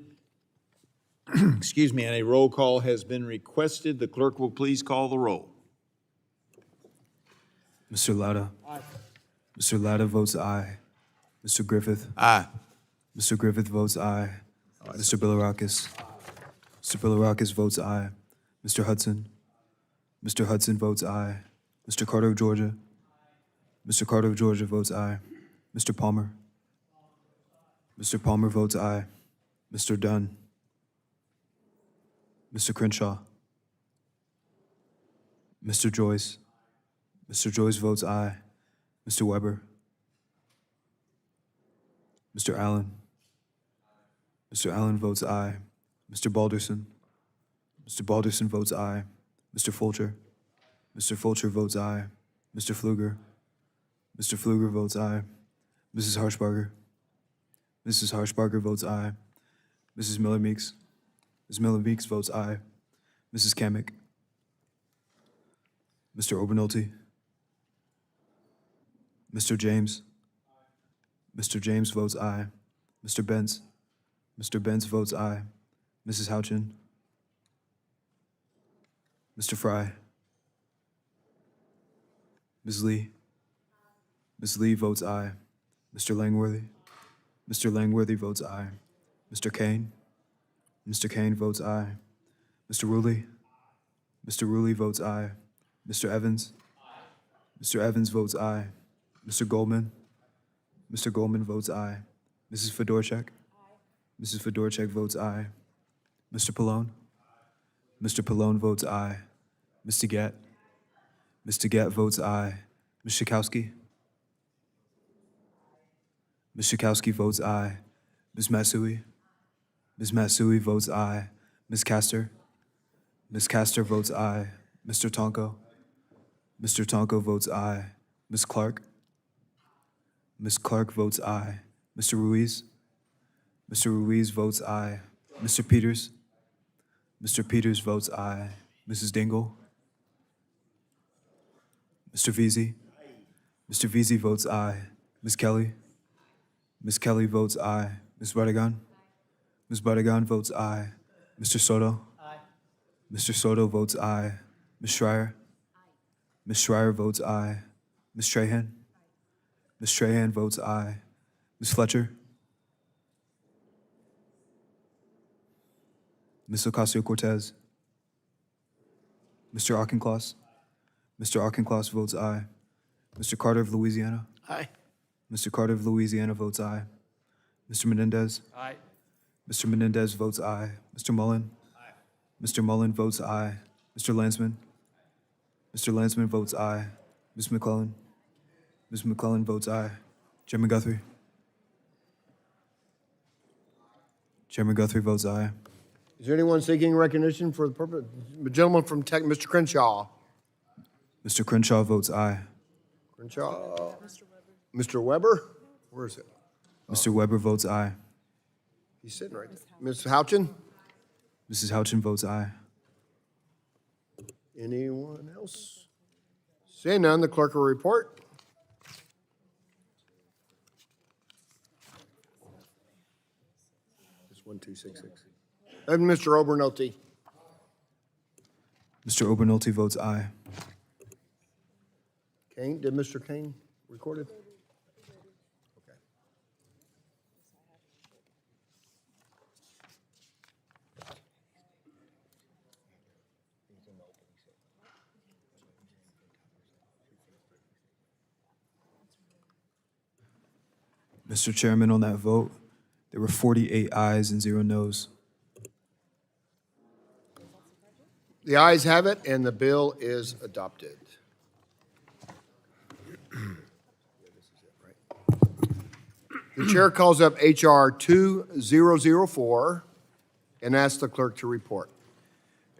Excuse me, and a roll call has been requested. The clerk will please call the roll. Mr. Lauda. Aye. Mr. Lauda votes aye. Mr. Griffith. Aye. Mr. Griffith votes aye. Mr. Bilirakis. Mr. Bilirakis votes aye. Mr. Hudson. Mr. Hudson votes aye. Mr. Carter of Georgia. Mr. Carter of Georgia votes aye. Mr. Palmer. Mr. Palmer votes aye. Mr. Dunn. Mr. Crenshaw. Mr. Joyce. Mr. Joyce votes aye. Mr. Weber. Mr. Allen. Mr. Allen votes aye. Mr. Balderson. Mr. Balderson votes aye. Mr. Fulcher. Mr. Fulcher votes aye. Mr. Pfluger. Mr. Pfluger votes aye. Mrs. Harshbarger. Mrs. Harshbarger votes aye. Mrs. Miller-Meeks. Ms. Miller-Meeks votes aye. Mrs. Kamick. Mr. Obernolte. Mr. James. Mr. James votes aye. Mr. Benz. Mr. Benz votes aye. Mrs. Houchin, Mr. Fry, Ms. Lee. Ms. Lee votes aye. Mr. Langworthy. Mr. Langworthy votes aye. Mr. Kane. Mr. Kane votes aye. Mr. Rulli. Mr. Rulli votes aye. Mr. Evans. Mr. Evans votes aye. Mr. Goldman. Mr. Goldman votes aye. Mrs. Fedorchak. Mrs. Fedorchak votes aye. Mr. Pallone. Mr. Pallone votes aye. Mr. Gatt. Mr. Gatt votes aye. Ms. Schakowsky. Ms. Schakowsky votes aye. Ms. Matsui. Ms. Matsui votes aye. Ms. Castor. Ms. Castor votes aye. Mr. Tonko. Mr. Tonko votes aye. Ms. Clark. Ms. Clark votes aye. Mr. Ruiz. Mr. Ruiz votes aye. Mr. Peters. Mr. Peters votes aye. Mrs. Dingle. Mr. Veazey. Mr. Veazey votes aye. Ms. Kelly. Ms. Kelly votes aye. Ms. Bardagan. Ms. Bardagan votes aye. Mr. Soto. Mr. Soto votes aye. Ms. Schreier. Ms. Schreier votes aye. Ms. Trahan. Ms. Trahan votes aye. Ms. Fletcher. Ms. Ocasio-Cortez. Mr. Auchincloss. Mr. Auchincloss votes aye. Mr. Carter of Louisiana. Aye. Mr. Carter of Louisiana votes aye. Mr. Menendez. Aye. Mr. Menendez votes aye. Mr. Mullen. Aye. Mr. Mullen votes aye. Mr. Landsman. Mr. Landsman votes aye. Ms. McClellan. Ms. McClellan votes aye. Chairman Guthrie. Chairman Guthrie votes aye. Is there anyone seeking recognition for the purpose? The gentleman from Tech, Mr. Crenshaw. Mr. Crenshaw votes aye. Crenshaw. Mr. Weber? Where is it? Mr. Weber votes aye. He's sitting right there. Ms. Houchin? Mrs. Houchin votes aye. Anyone else? Seeing none, the clerk will report. It's 1266. And Mr. Obernolte. Mr. Obernolte votes aye. Kane, did Mr. Kane record it? Okay. Mr. Chairman, on that vote, there were 48 ayes and 0 noes. The ayes have it, and the bill is adopted. The chair calls up H.R. 2004 and asks the clerk to report.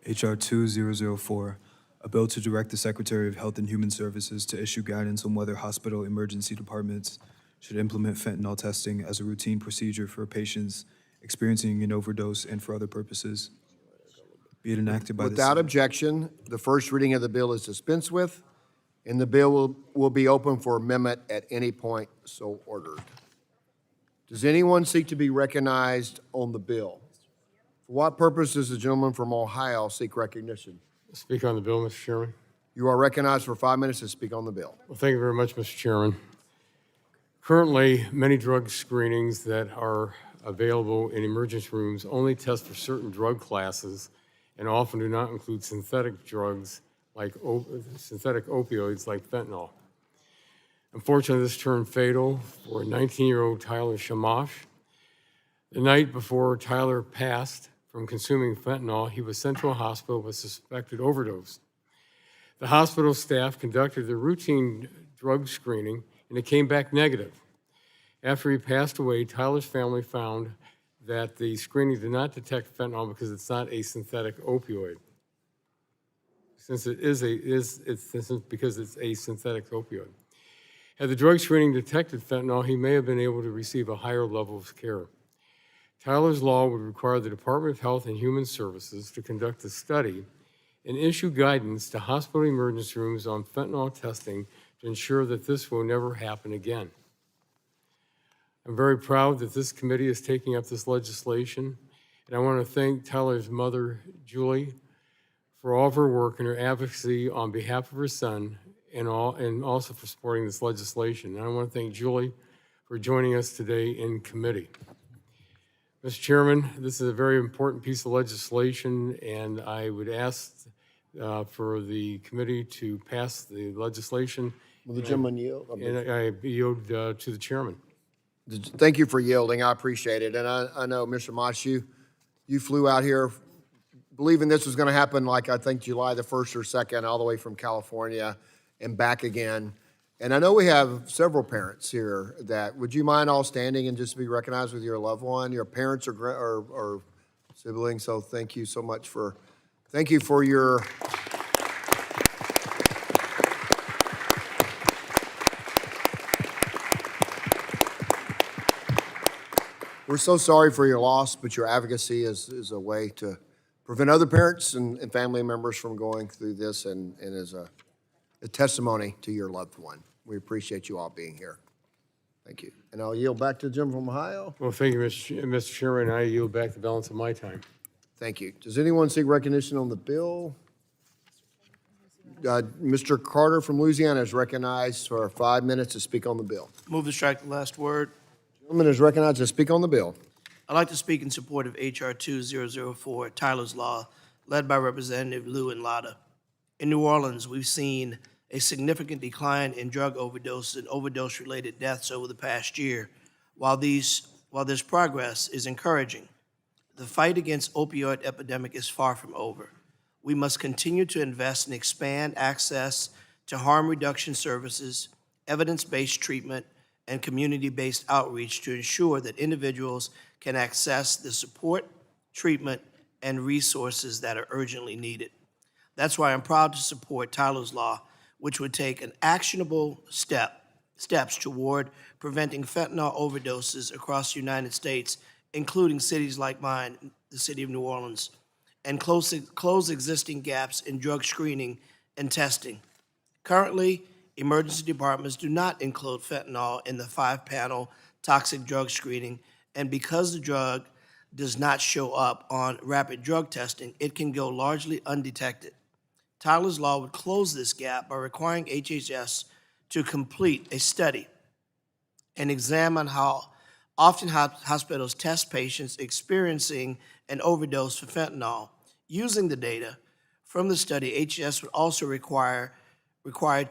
H.R. 2004, a bill to direct the Secretary of Health and Human Services to issue guidance on whether hospital emergency departments should implement fentanyl testing as a routine procedure for patients experiencing an overdose and for other purposes. Be it enacted by the Without objection, the first reading of the bill is dispensed with, and the bill will be open for amendment at any point so ordered. Does anyone seek to be recognized on the bill? For what purpose does the gentleman from Ohio seek recognition? Speak on the bill, Mr. Chairman. You are recognized for 5 minutes to speak on the bill. Well, thank you very much, Mr. Chairman. Currently, many drug screenings that are available in emergency rooms only test for certain drug classes and often do not include synthetic drugs like synthetic opioids like fentanyl. Unfortunately, this turned fatal for 19-year-old Tyler Shamash. The night before Tyler passed from consuming fentanyl, he was sent to a hospital with suspected overdose. The hospital staff conducted the routine drug screening, and it came back negative. After he passed away, Tyler's family found that the screening did not detect fentanyl because it's not a synthetic opioid. Because it's a synthetic opioid. Had the drug screening detected fentanyl, he may have been able to receive a higher level of care. Tyler's law would require the Department of Health and Human Services to conduct a study and issue guidance to hospital emergency rooms on fentanyl testing to ensure that this will never happen again. I'm very proud that this committee is taking up this legislation And I want to thank Tyler's mother, Julie, for all of her work and her advocacy on behalf of her son and also for supporting this legislation. And I want to thank Julie for joining us today in committee. Mr. Chairman, this is a very important piece of legislation, and I would ask for the committee to pass the legislation. Will the gentleman yield? And I yield to the chairman. Thank you for yielding. I appreciate it. And I know, Mr. Mosh, you flew out here believing this was going to happen like I think July the 1st or 2nd, all the way from California and back again. And I know we have several parents here that, would you mind all standing and just be recognized with your loved one, your parents or siblings? So thank you so much thank you for your, we're so sorry for your loss, but your advocacy is a way to prevent other parents and family members from going through this and is a testimony to your loved one. We appreciate you all being here. Thank you. And I'll yield back to the gentleman from Ohio. Well, thank you, Mr. Chairman. I yield back the balance of my time. Thank you. Does anyone seek recognition on the bill? Mr. Carter from Louisiana is recognized for 5 minutes to speak on the bill. Move to strike the last word. Gentleman is recognized to speak on the bill. I'd like to speak in support of H.R. 2004, Tyler's Law, led by Representative Liu and Latta. In New Orleans, we've seen a significant decline in drug overdose and overdose-related deaths over the past year. While this progress is encouraging, the fight against opioid epidemic is far from over. We must continue to invest and expand access to harm reduction services, evidence-based treatment, and community-based outreach to ensure that individuals can access the support, treatment, and resources that are urgently needed. That's why I'm proud to support Tyler's Law, which would take an actionable steps toward preventing fentanyl overdoses across the United States, including cities like mine, the city of New Orleans, and close existing gaps in drug screening and testing. Currently, emergency departments do not include fentanyl in the 5-panel toxic drug screening, and because the drug does not show up on rapid drug testing, it can go largely undetected. Tyler's Law would close this gap by requiring HHS to complete a study and examine how often hospitals test patients experiencing an overdose for fentanyl. Using the data from the study, HHS would also required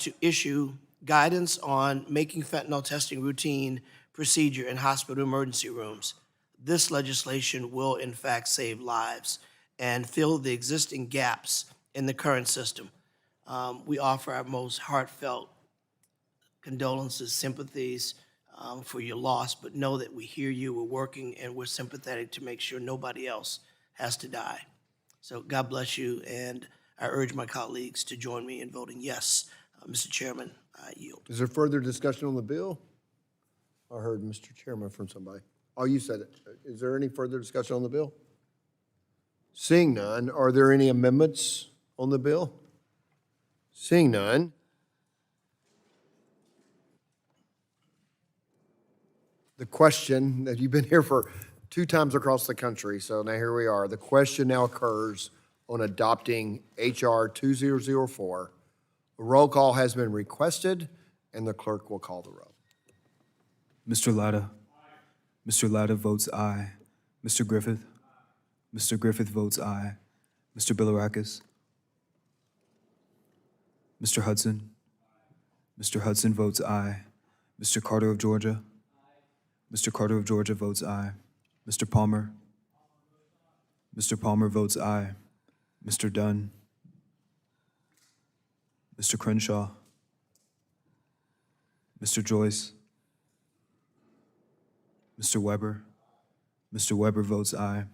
to issue guidance on making fentanyl testing routine procedure in hospital emergency rooms. This legislation will, in fact, save lives and fill the existing gaps in the current system. We offer our most heartfelt condolences, sympathies for your loss, but know that we hear you, we're working, and we're sympathetic to make sure nobody else has to die. So God bless you, and I urge my colleagues to join me in voting yes. Mr. Chairman, I yield. Is there further discussion on the bill? I heard Mr. Chairman from somebody. Oh, you said it. Is there any further discussion on the bill? Seeing none, are there any amendments on the bill? Seeing none. The question, that you've been here for 2 times across the country, so now here we are. The question now occurs on adopting H.R. 2004. A roll call has been requested, and the clerk will call the roll. Mr. Latta. Mr. Latta votes aye. Mr. Griffith. Mr. Griffith votes aye. Mr. Bilirakis. Mr. Hudson. Mr. Hudson votes aye. Mr. Carter of Georgia. Mr. Carter of Georgia votes aye. Mr. Palmer. Mr. Palmer votes aye. Mr. Dunn. Mr. Crenshaw. Mr. Joyce. Mr. Weber. Mr. Weber votes aye.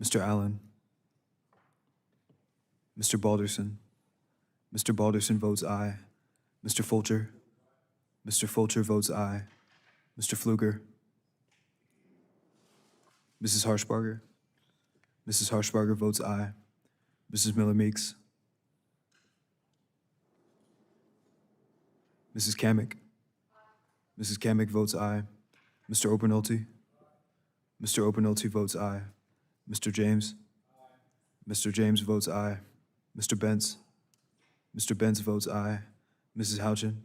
Mr. Allen. Mr. Balderson. Mr. Balderson votes aye. Mr. Fulcher. Mr. Fulcher votes aye. Mr. Pfluger. Mrs. Harshbarger. Mrs. Harshbarger votes aye. Mrs. Miller-Meeks. Mrs. Kamick. Mrs. Kamick votes aye. Mr. Obernolte. Mr. Obernolte votes aye. Mr. James? Mr. James votes aye. Mr. Benz? Mr. Benz votes aye. Mrs. Houchin?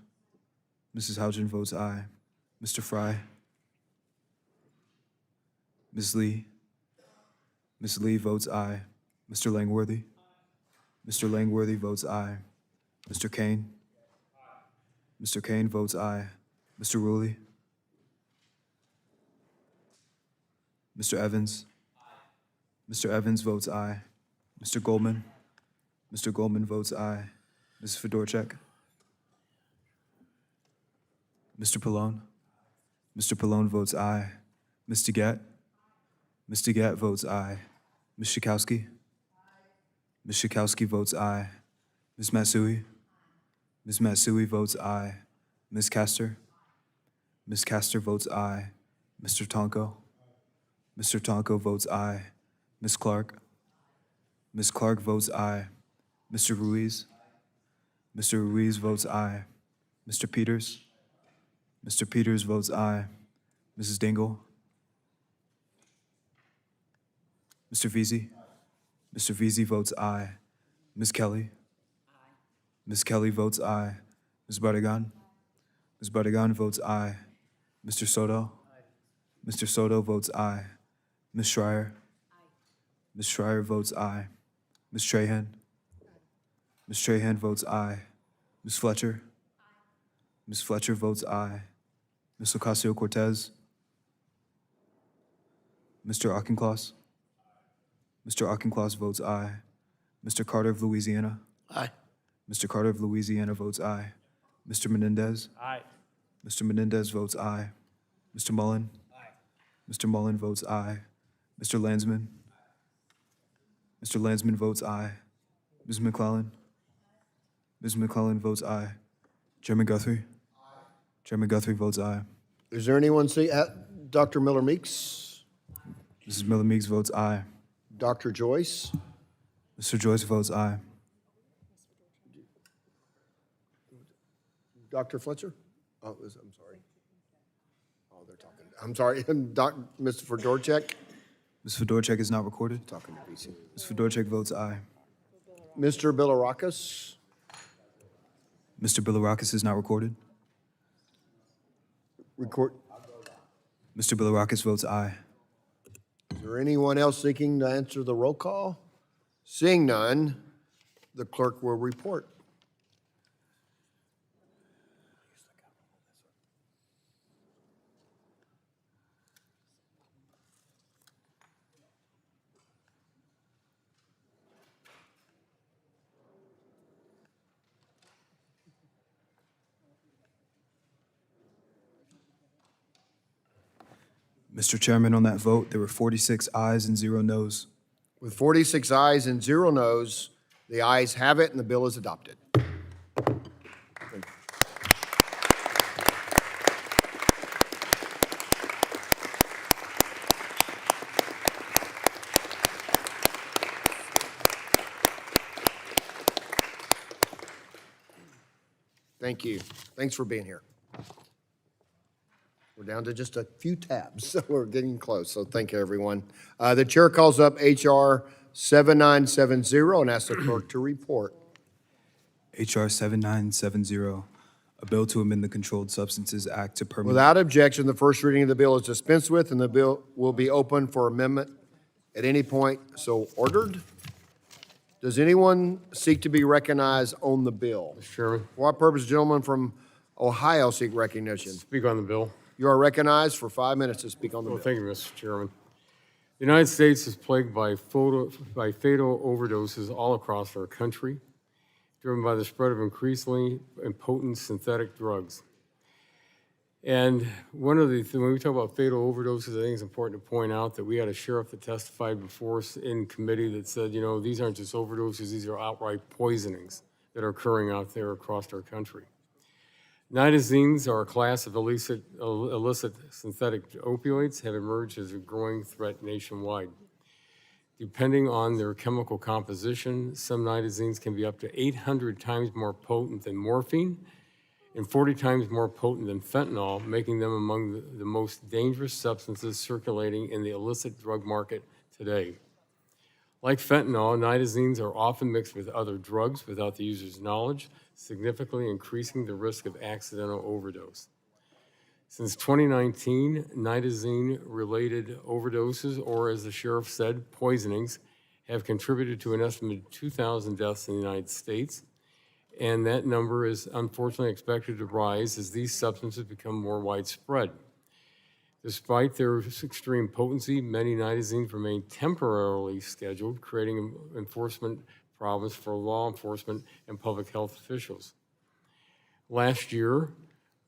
Mrs. Houchin votes aye. Mr. Fry? Ms. Lee? Ms. Lee votes aye. Mr. Langworthy? Mr. Langworthy votes aye. Mr. Kane? Mr. Kane votes aye. Mr. Ruley? Mr. Evans? Mr. Evans votes aye. Mr. Goldman? Mr. Goldman votes aye. Mrs. Fedorchak? Mr. Pallone? Mr. Pallone votes aye. Ms. DeGette? Ms. DeGette votes aye. Ms. Schakowsky? Ms. Schakowsky votes aye. Ms. Matsui? Ms. Matsui votes aye. Ms. Castor? Ms. Castor votes aye. Mr. Tonko? Mr. Tonko votes aye. Ms. Clark? Ms. Clark votes aye. Mr. Ruiz? Mr. Ruiz votes aye. Mr. Peters? Mr. Peters votes aye. Mrs. Dingle? Mr. Veazey? Mr. Veazey votes aye. Ms. Kelly? Ms. Kelly votes aye. Ms. Bardagan? Ms. Bardagan votes aye. Mr. Soto? Mr. Soto votes aye. Ms. Schreier? Ms. Schreier votes aye. Ms. Trahan? Ms. Trahan votes aye. Ms. Fletcher? Ms. Fletcher votes aye. Ms. Ocasio-Cortez? Mr. Auchincloss? Mr. Auchincloss votes aye. Mr. Carter of Louisiana? Aye. Mr. Carter of Louisiana votes aye. Mr. Menendez? Aye. Mr. Menendez votes aye. Mr. Mullen? Aye. Mr. Mullen votes aye. Mr. Landsman? Mr. Landsman votes aye. Ms. McClellan? Ms. McClellan votes aye. Chairman Guthrie? Chairman Guthrie votes aye. Is there anyone see, Dr. Miller Meeks? Mrs. Miller Meeks votes aye. Dr. Joyce? Mr. Joyce votes aye. Dr. Fletcher? Oh, I'm sorry. Oh, they're talking. I'm sorry, Mr. Fedorchak? Ms. Fedorchak is not recorded. Talking to VC. Ms. Fedorchak votes aye. Mr. Bilirakis? Mr. Bilirakis is not recorded. Record. Mr. Bilirakis votes aye. Is there anyone else seeking to answer the roll call? Seeing none, the clerk will report. Mr. Chairman, on that vote, there were 46 ayes and 0 noes. With 46 ayes and 0 noes, the ayes have it and the bill is adopted. Thank you. Thanks for being here. We're down to just a few tabs, so we're getting close, so thank you, everyone. The chair calls up H.R. 7970 and asks the clerk to report. H.R. 7970, a bill to amend the Controlled Substances Act to permit... Without objection, the first reading of the bill is dispensed with, and the bill will be open for amendment at any point so ordered. Does anyone seek to be recognized on the bill? Mr. Chairman, For what purpose, gentlemen from Ohio seek recognition? speak on the bill. You are recognized for 5 minutes to speak on the Well, bill. thank you, Mr. Chairman. The United States is plagued by fatal overdoses all across our country, driven by the spread of increasingly potent synthetic drugs. And one of the things, when we talk about fatal overdoses, I think it's important to point out that we had a sheriff that testified before us in committee that said, you know, these aren't just overdoses, these are outright poisonings that are occurring out there across our country. Nitazines are a class of illicit synthetic opioids have emerged as a growing threat nationwide. Depending on their chemical composition, some nitazines can be up to 800 times more potent than morphine and 40 times more potent than fentanyl, making them among the most dangerous substances circulating in the illicit drug market today. Like fentanyl, nitazenes are often mixed with other drugs without the user's knowledge, significantly increasing the risk of accidental overdose. Since 2019, nitazene-related overdoses, or as the sheriff said, poisonings, have contributed to an estimated 2,000 deaths in the United States, and that number is unfortunately expected to rise as these substances become more widespread. Despite their extreme potency, many nitazenes remain temporarily scheduled, creating enforcement problems for law enforcement and public health officials. Last year,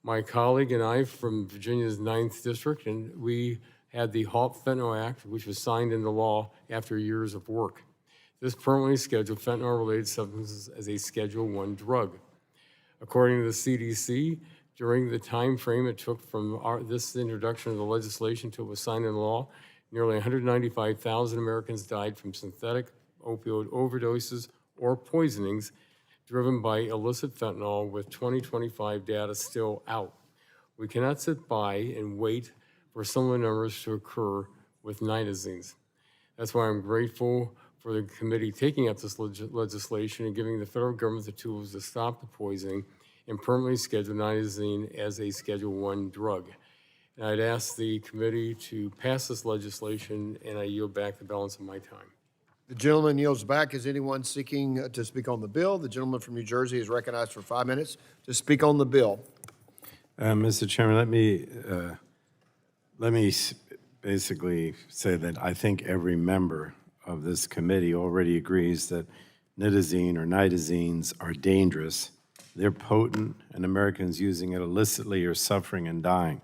my colleague and I from Virginia's 9th District, and we had the HALT Fentanyl Act, which was signed into law after years of work. This permanently scheduled fentanyl-related substances as a Schedule I drug. According to the CDC, during the time frame it took from this introduction of the legislation to it was signed into law, nearly 195,000 Americans died from synthetic opioid overdoses or poisonings driven by illicit fentanyl, with 2025 data still out. We cannot sit by and wait for similar numbers to occur with nitazenes. That's why I'm grateful for the committee taking up this legislation and giving the federal government the tools to stop the poisoning and permanently schedule nitazene as a Schedule I drug. And I'd ask the committee to pass this legislation, and I yield back the balance of my time. The gentleman yields back. Is anyone seeking to speak on the bill? The gentleman from New Jersey is recognized for 5 minutes to speak on the bill. Mr. Chairman, let me basically say that I think every member of this committee already agrees that nitazenes are dangerous. They're potent, and Americans using it illicitly are suffering and dying.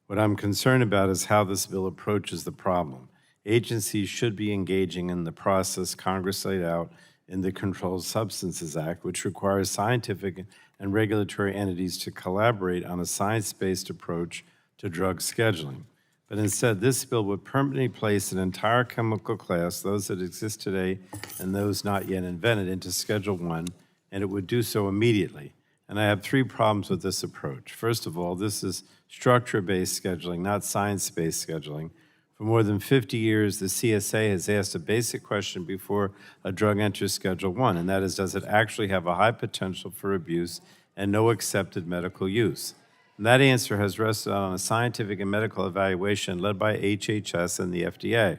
What I'm concerned about is how this bill approaches the problem. Agencies should be engaging in the process Congress laid out in the Controlled Substances Act, which requires scientific and regulatory entities to collaborate on a science-based approach to drug scheduling. But instead, this bill would permanently place an entire chemical class, those that exist today and those not yet invented, into Schedule I, and it would do so immediately. And I have 3 problems with this approach. First of all, this is structure-based scheduling, not science-based scheduling. For more than 50 years, the CSA has asked a basic question before a drug enters Schedule I, and that is, does it actually have a high potential for abuse and no accepted medical use? And that answer has rested on a scientific and medical evaluation led by HHS and the FDA.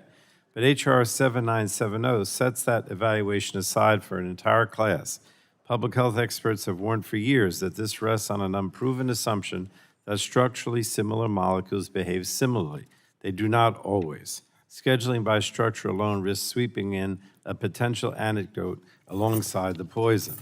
But H.R. 7970 sets that evaluation aside for an entire class. Public health experts have warned for years that this rests on an unproven assumption that structurally similar molecules behave similarly. They do not always. Scheduling by structure alone risks sweeping in a potential antidote alongside the poison.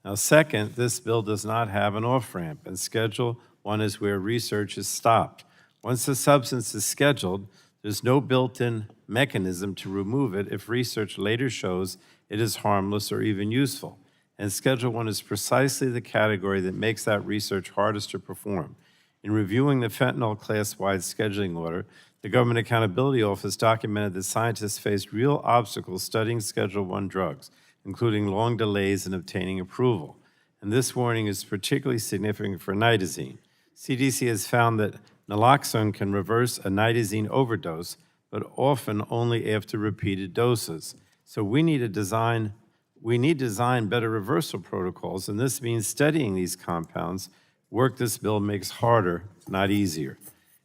Now, second, this bill does not have an off-ramp, and Schedule I is where research is stopped. Once the substance is scheduled, there's no built-in mechanism to remove it if research later shows it is harmless or even useful. And Schedule I is precisely the category that makes that research hardest to perform. In reviewing the fentanyl class-wide scheduling order, the Government Accountability Office documented that scientists faced real obstacles studying Schedule I drugs, including long delays in obtaining approval. And this warning is particularly significant for nitazene. CDC has found that naloxone can reverse a nitazene overdose, but often only after repeated doses. So we need to design better reversal protocols, and this means studying these compounds, work this bill makes harder, not easier.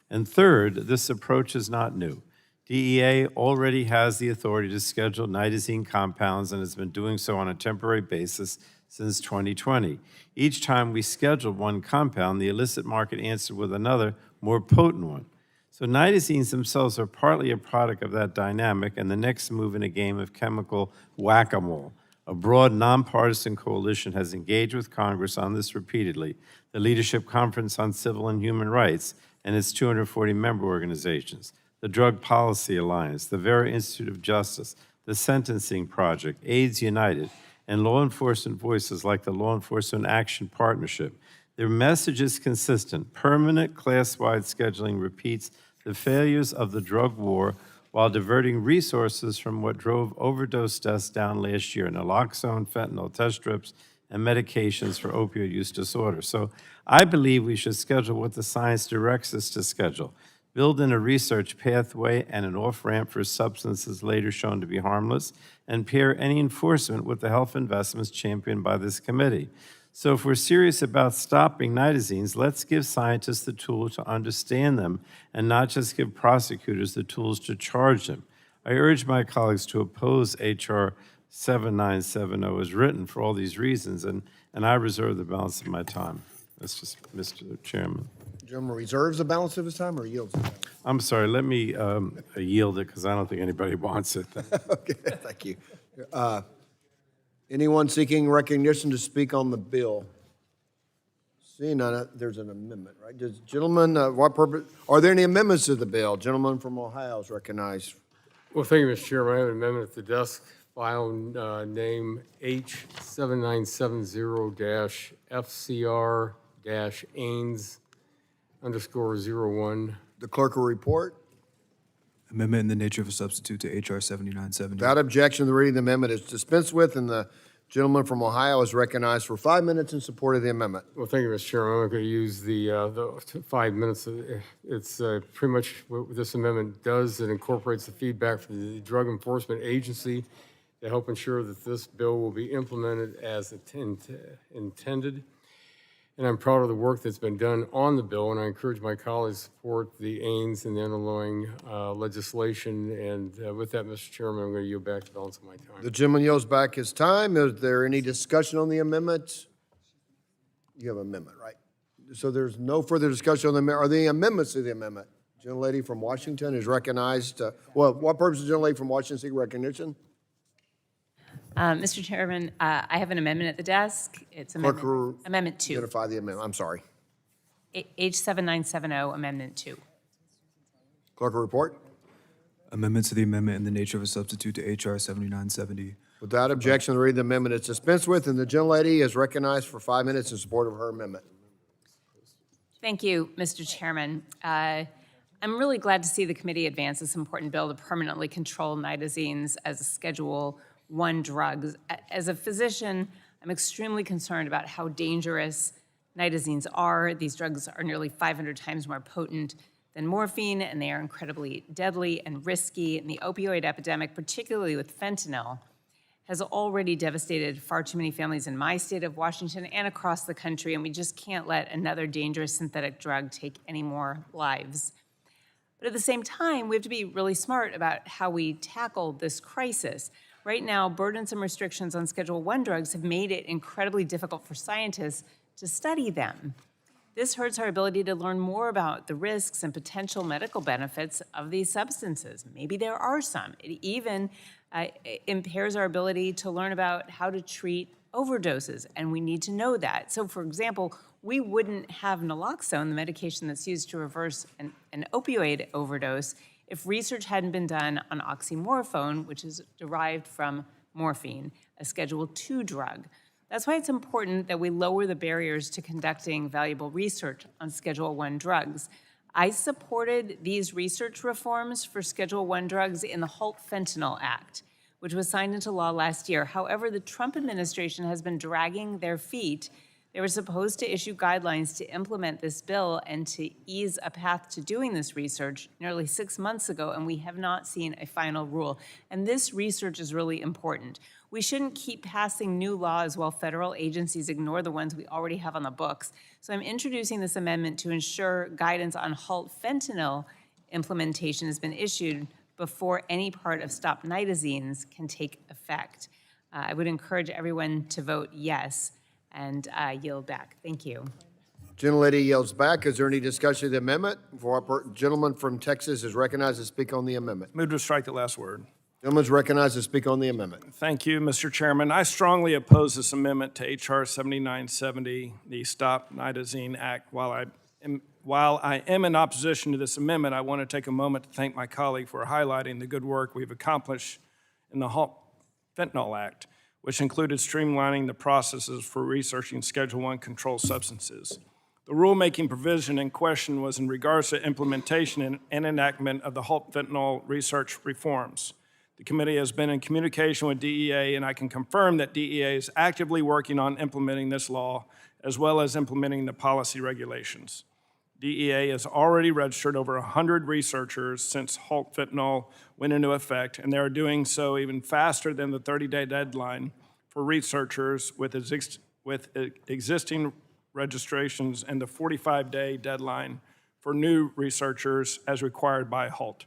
And third, this approach is not new. DEA already has the authority to schedule nitazene compounds and has been doing so on a temporary basis since 2020. Each time we scheduled one compound, the illicit market answered with another, more potent one. So nitazenes themselves are partly a product of that dynamic and the next move in a game of chemical whack-a-mole. A broad, nonpartisan coalition has engaged with Congress on this repeatedly, the Leadership Conference on Civil and Human Rights and its 240 member organizations, the Drug Policy Alliance, the Vera Institute of Justice, the Sentencing Project, AIDS United, and law enforcement voices like the Law Enforcement Action Partnership. Their message is consistent. Permanent class-wide scheduling repeats the failures of the drug war while diverting resources from what drove overdose deaths down last year, naloxone, fentanyl test strips, and medications for opioid use disorder. So I believe we should schedule what the science directs us to schedule. build in a research pathway and an off-ramp for substances later shown to be harmless, and pair any enforcement with the health investments championed by this committee. So if we're serious about stopping nitazines, let's give scientists the tools to understand them and not just give prosecutors the tools to charge them. I urge my colleagues to oppose H.R. 7970 as written for all these reasons, and I reserve the balance of my time. That's just, Mr. Chairman. Gentleman reserves the balance of his time or yields? I'm sorry, let me yield it because I don't think anybody wants it. Okay, thank you. Anyone seeking recognition to speak on the bill? Seeing none, there's an amendment, right? Gentlemen, what purpose, are there any amendments to the bill? Gentleman from Ohio is recognized. Well, thank you, Mr. Chairman. I have an amendment at the desk, file name H7970-FCR-Ains_01. The clerk will report. Amendment in the nature of a substitute to H.R. 7970. Without objection, the reading of the amendment is dispensed with, and the gentleman from Ohio is recognized for 5 minutes in support of the amendment. Well, thank you, Mr. Chairman. I'm not going to use the 5 minutes. It's pretty much what this amendment does. It incorporates the feedback from the Drug Enforcement Agency to help ensure that this bill will be implemented as intended. And I'm proud of the work that's been done on the bill, and I encourage my colleagues to support the Ains and the underlying legislation. And with that, Mr. Chairman, I'm going to yield back the balance of my time. The gentleman yields back his time. Is there any discussion on the amendment? You have an amendment, right? So there's no further discussion on the amendment. Are there any amendments to the amendment? Gentlelady from Washington is recognized. Well, what purpose is the gentlelady from Washington seek recognition? Mr. Chairman, I have an amendment at the desk. It's Amendment 2. Identify the amendment. I'm sorry. H7970, Amendment 2. Clerk will report. Amendment to the amendment in the nature of a substitute to H.R. 7970. Without objection, the reading of the amendment is dispensed with, and the gentlelady is recognized for 5 minutes in support of her amendment. Thank you, Mr. Chairman. I'm really glad to see the committee advance this important bill to permanently control nitazines as a Schedule I drugs. As a physician, I'm extremely concerned about how dangerous nitazines are. These drugs are nearly 500 times more potent than morphine, and they are incredibly deadly and risky. And the opioid epidemic, particularly with fentanyl, has already devastated far too many families in my state of Washington and across the country, and we just can't let another dangerous synthetic drug take any more lives. But at the same time, we have to be really smart about how we tackle this crisis. Right now, burdensome restrictions on Schedule I drugs have made it incredibly difficult for scientists to study them. This hurts our ability to learn more about the risks and potential medical benefits of these substances. Maybe there are some. It even impairs our ability to learn about how to treat overdoses, and we need to know that. So, for example, we wouldn't have naloxone, the medication that's used to reverse an opioid overdose, if research hadn't been done on oxymorphone, which is derived from morphine, a Schedule II drug. That's why it's important that we lower the barriers to conducting valuable research on Schedule I drugs. I supported these research reforms for Schedule I drugs in the Halt Fentanyl Act, which was signed into law last year. However, the Trump administration has been dragging their feet. They were supposed to issue guidelines to implement this bill and to ease a path to doing this research nearly 6 months ago, and we have not seen a final rule. And this research is really important. We shouldn't keep passing new laws while federal agencies ignore the ones we already have on the books. So I'm introducing this amendment to ensure guidance on Halt Fentanyl implementation has been issued before any part of Stop Nitazines can take effect. I would encourage everyone to vote yes, and yield back. Thank you. Gentlelady yields back. Is there any discussion of the amendment? Gentleman from Texas is recognized to speak on the amendment. Move to strike the last word. Gentleman is recognized to speak on the amendment. Thank you, Mr. Chairman. I strongly oppose this amendment to H.R. 7970, the Stop Nitazine Act. While I am in opposition to this amendment, I want to take a moment to thank my colleague for highlighting the good work we've accomplished in the Halt Fentanyl Act, which included streamlining the processes for researching Schedule I controlled substances. The rulemaking provision in question was in regards to implementation and enactment of the Halt Fentanyl research reforms. The committee has been in communication with DEA, and I can confirm that DEA is actively working on implementing this law, as well as implementing the policy regulations. DEA has already registered over 100 researchers since halt fentanyl went into effect, and they are doing so even faster than the 30-day deadline for researchers with existing registrations and the 45-day deadline for new researchers as required by HALT.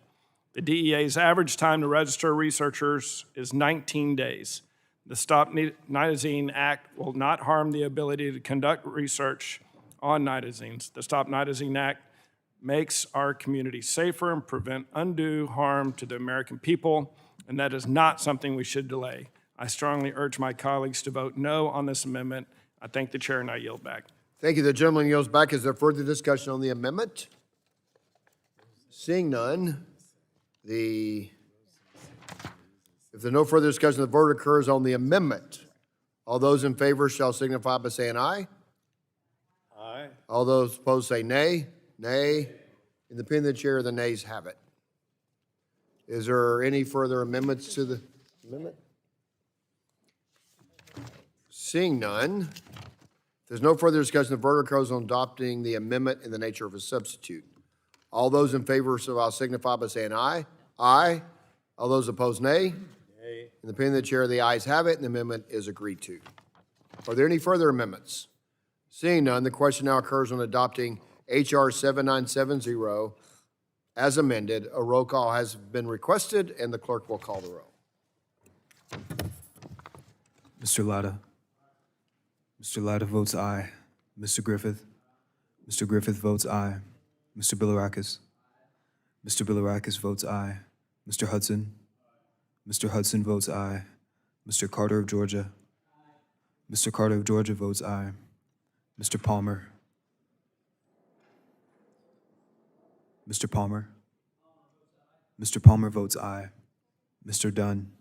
The DEA's average time to register researchers is 19 days. The Stop Nitazene Act will not harm the ability to conduct research on nitazenes. The Stop Nitazene Act makes our community safer and prevent undue harm to the American people, and that is not something we should delay. I strongly urge my colleagues to vote no on this amendment. I thank the chair and I yield back. Thank you. The gentleman yields back. Is there further discussion on the amendment? Seeing none, if there's no further discussion, the vote occurs on the amendment. All those in favor shall signify by saying aye. Aye. All those opposed say nay. Nay. In the opinion of the chair, the nays have it. Is there any further amendments to the amendment? Seeing none, if there's no further discussion, the vote occurs on adopting the amendment in the nature of a substitute. All those in favor shall signify by saying aye. Aye. All those opposed, nay. Nay. In the opinion of the chair, the ayes have it, and the amendment is agreed to. Are there any further amendments? Seeing none, the question now occurs on adopting H.R. 7970 as amended. A roll call has been requested, and the clerk will call the roll. Mr. Latta. Mr. Latta votes aye. Mr. Griffith. Mr. Griffith votes aye. Mr. Bilirakis. Mr. Bilirakis votes aye. Mr. Hudson. Mr. Hudson votes aye. Mr. Carter of Georgia. Mr. Carter of Georgia votes aye. Mr. Palmer. Mr. Palmer. Mr. Palmer votes aye. Mr. Dunn.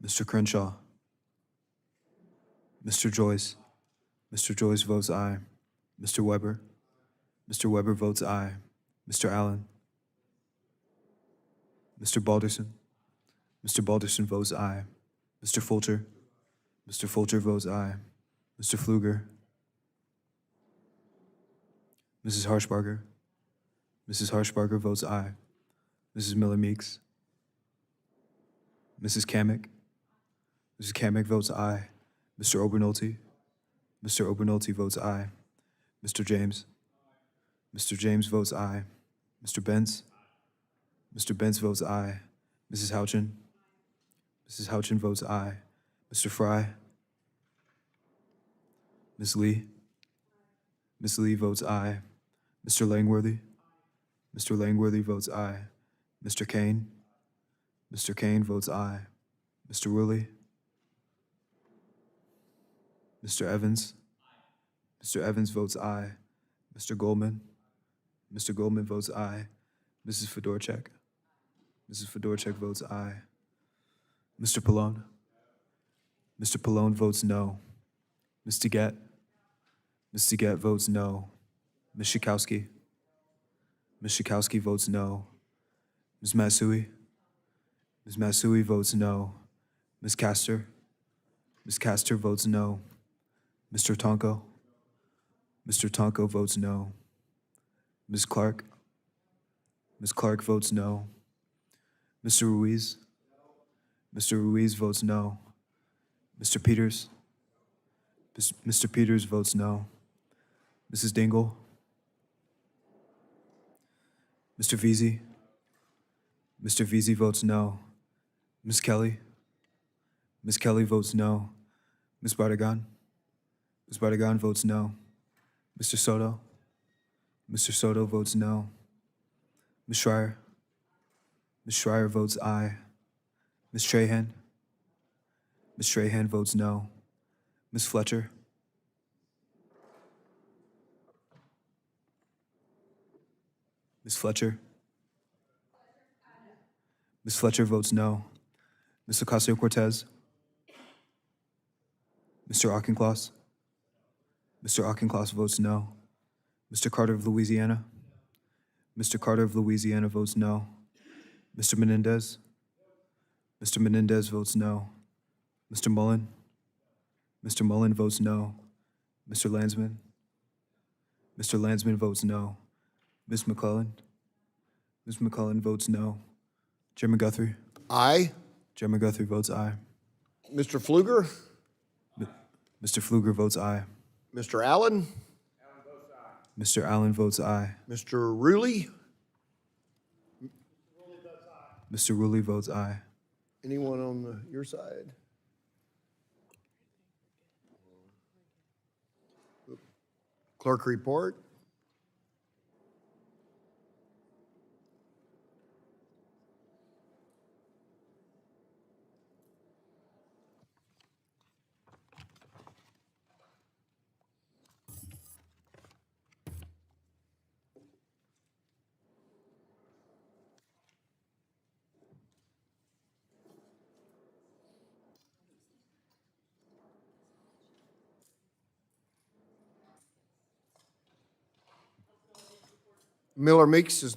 Mr. Crenshaw. Mr. Joyce. Mr. Joyce votes aye. Mr. Weber. Mr. Weber votes aye. Mr. Allen. Mr. Balderson. Mr. Balderson votes aye. Mr. Fulcher. Mr. Fulcher votes aye. Mr. Pfluger. Mrs. Harshbarger. Mrs. Harshbarger votes aye. Mrs. Miller-Meeks. Mrs. Kamick. Mrs. Kamick votes aye. Mr. Obernolte. Mr. Obernolte votes aye. Mr. James. Mr. James votes aye. Mr. Benz. Mr. Benz votes aye. Mrs. Houchin. Mrs. Houchin votes aye. Mr. Fry. Ms. Lee. Ms. Lee votes aye. Mr. Langworthy. Mr. Langworthy votes aye. Mr. Kane. Mr. Kane votes aye. Mr. Woolley. Mr. Evans. Mr. Evans votes aye. Mr. Goldman. Mr. Goldman votes aye. Mrs. Fedorchak. Mrs. Fedorchak votes aye. Mr. Pallone. Mr. Pallone votes no. Ms. DeGette. Ms. DeGette votes no. Ms. Schakowsky. Ms. Schakowsky votes no. Ms. Matsui. Ms. Matsui votes no. Ms. Castor. Ms. Castor votes no. Mr. Tonko. Mr. Tonko votes no. Ms. Clark. Ms. Clark votes no. Mr. Ruiz. Mr. Ruiz votes no. Mr. Peters. Mr. Peters votes no. Mrs. Dingle. Mr. Veazey. Mr. Veazey votes no. Ms. Kelly. Ms. Kelly votes no. Ms. Bardagan. Ms. Bardagan votes no. Mr. Soto. Mr. Soto votes no. Ms. Schreier. Ms. Schreier votes aye. Ms. Strahan. Ms. Strahan votes no. Ms. Fletcher. Ms. Fletcher. Ms. Fletcher votes no. Ms. Ocasio-Cortez. Mr. Auchincloss. Mr. Auchincloss votes no. Mr. Carter of Louisiana. Mr. Carter of Louisiana votes no. Mr. Menendez. Mr. Menendez votes no. Mr. Mullen. Mr. Mullen votes no. Mr. Landsman. Mr. Landsman votes no. Ms. McClellan? Ms. McClellan votes no. Chairman Guthrie? Aye. Chairman Guthrie votes aye. Mr. Pfluger? Mr. Pfluger votes aye. Mr. Allen? Mr. Allen votes aye. Mr. Ruley? Mr. Ruley votes aye. Anyone on your side? Clerk report. Miller Meeks is,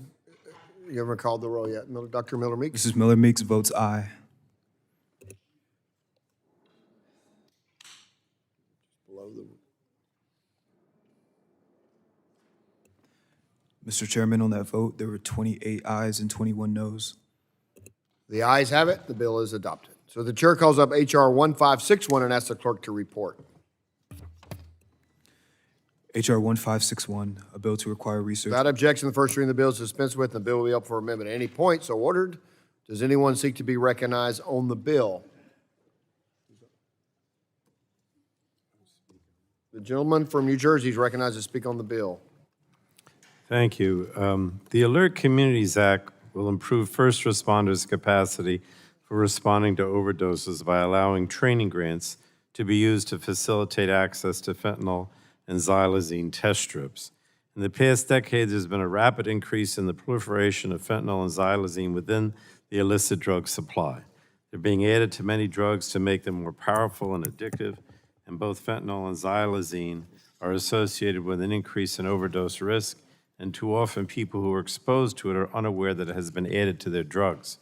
you haven't called the roll yet. Dr. Miller Meeks? Mrs. Miller Meeks votes aye. Below the. Mr. Chairman, on that vote, there were 28 ayes and 21 noes. The ayes have it. The bill is adopted. So the chair calls up H.R. 1561 and asks the clerk to report. H.R. 1561, a bill to require research. Without objection, the first reading of the bill is dispensed with, and the bill will be up for amendment at any point. So ordered. Does anyone seek to be recognized on the bill? The gentleman from New Jersey is recognized to speak on the bill. Thank you. The Alert Communities Act will improve first responders' capacity for responding to overdoses by allowing training grants to be used to facilitate access to fentanyl and xylazine test strips. In the past decade, there's been a rapid increase in the proliferation of fentanyl and xylazine within the illicit drug supply. They're being added to many drugs to make them more powerful and addictive, and both fentanyl and xylazine are associated with an increase in overdose risk, and too often people who are exposed to it are unaware that it has been added to their drugs.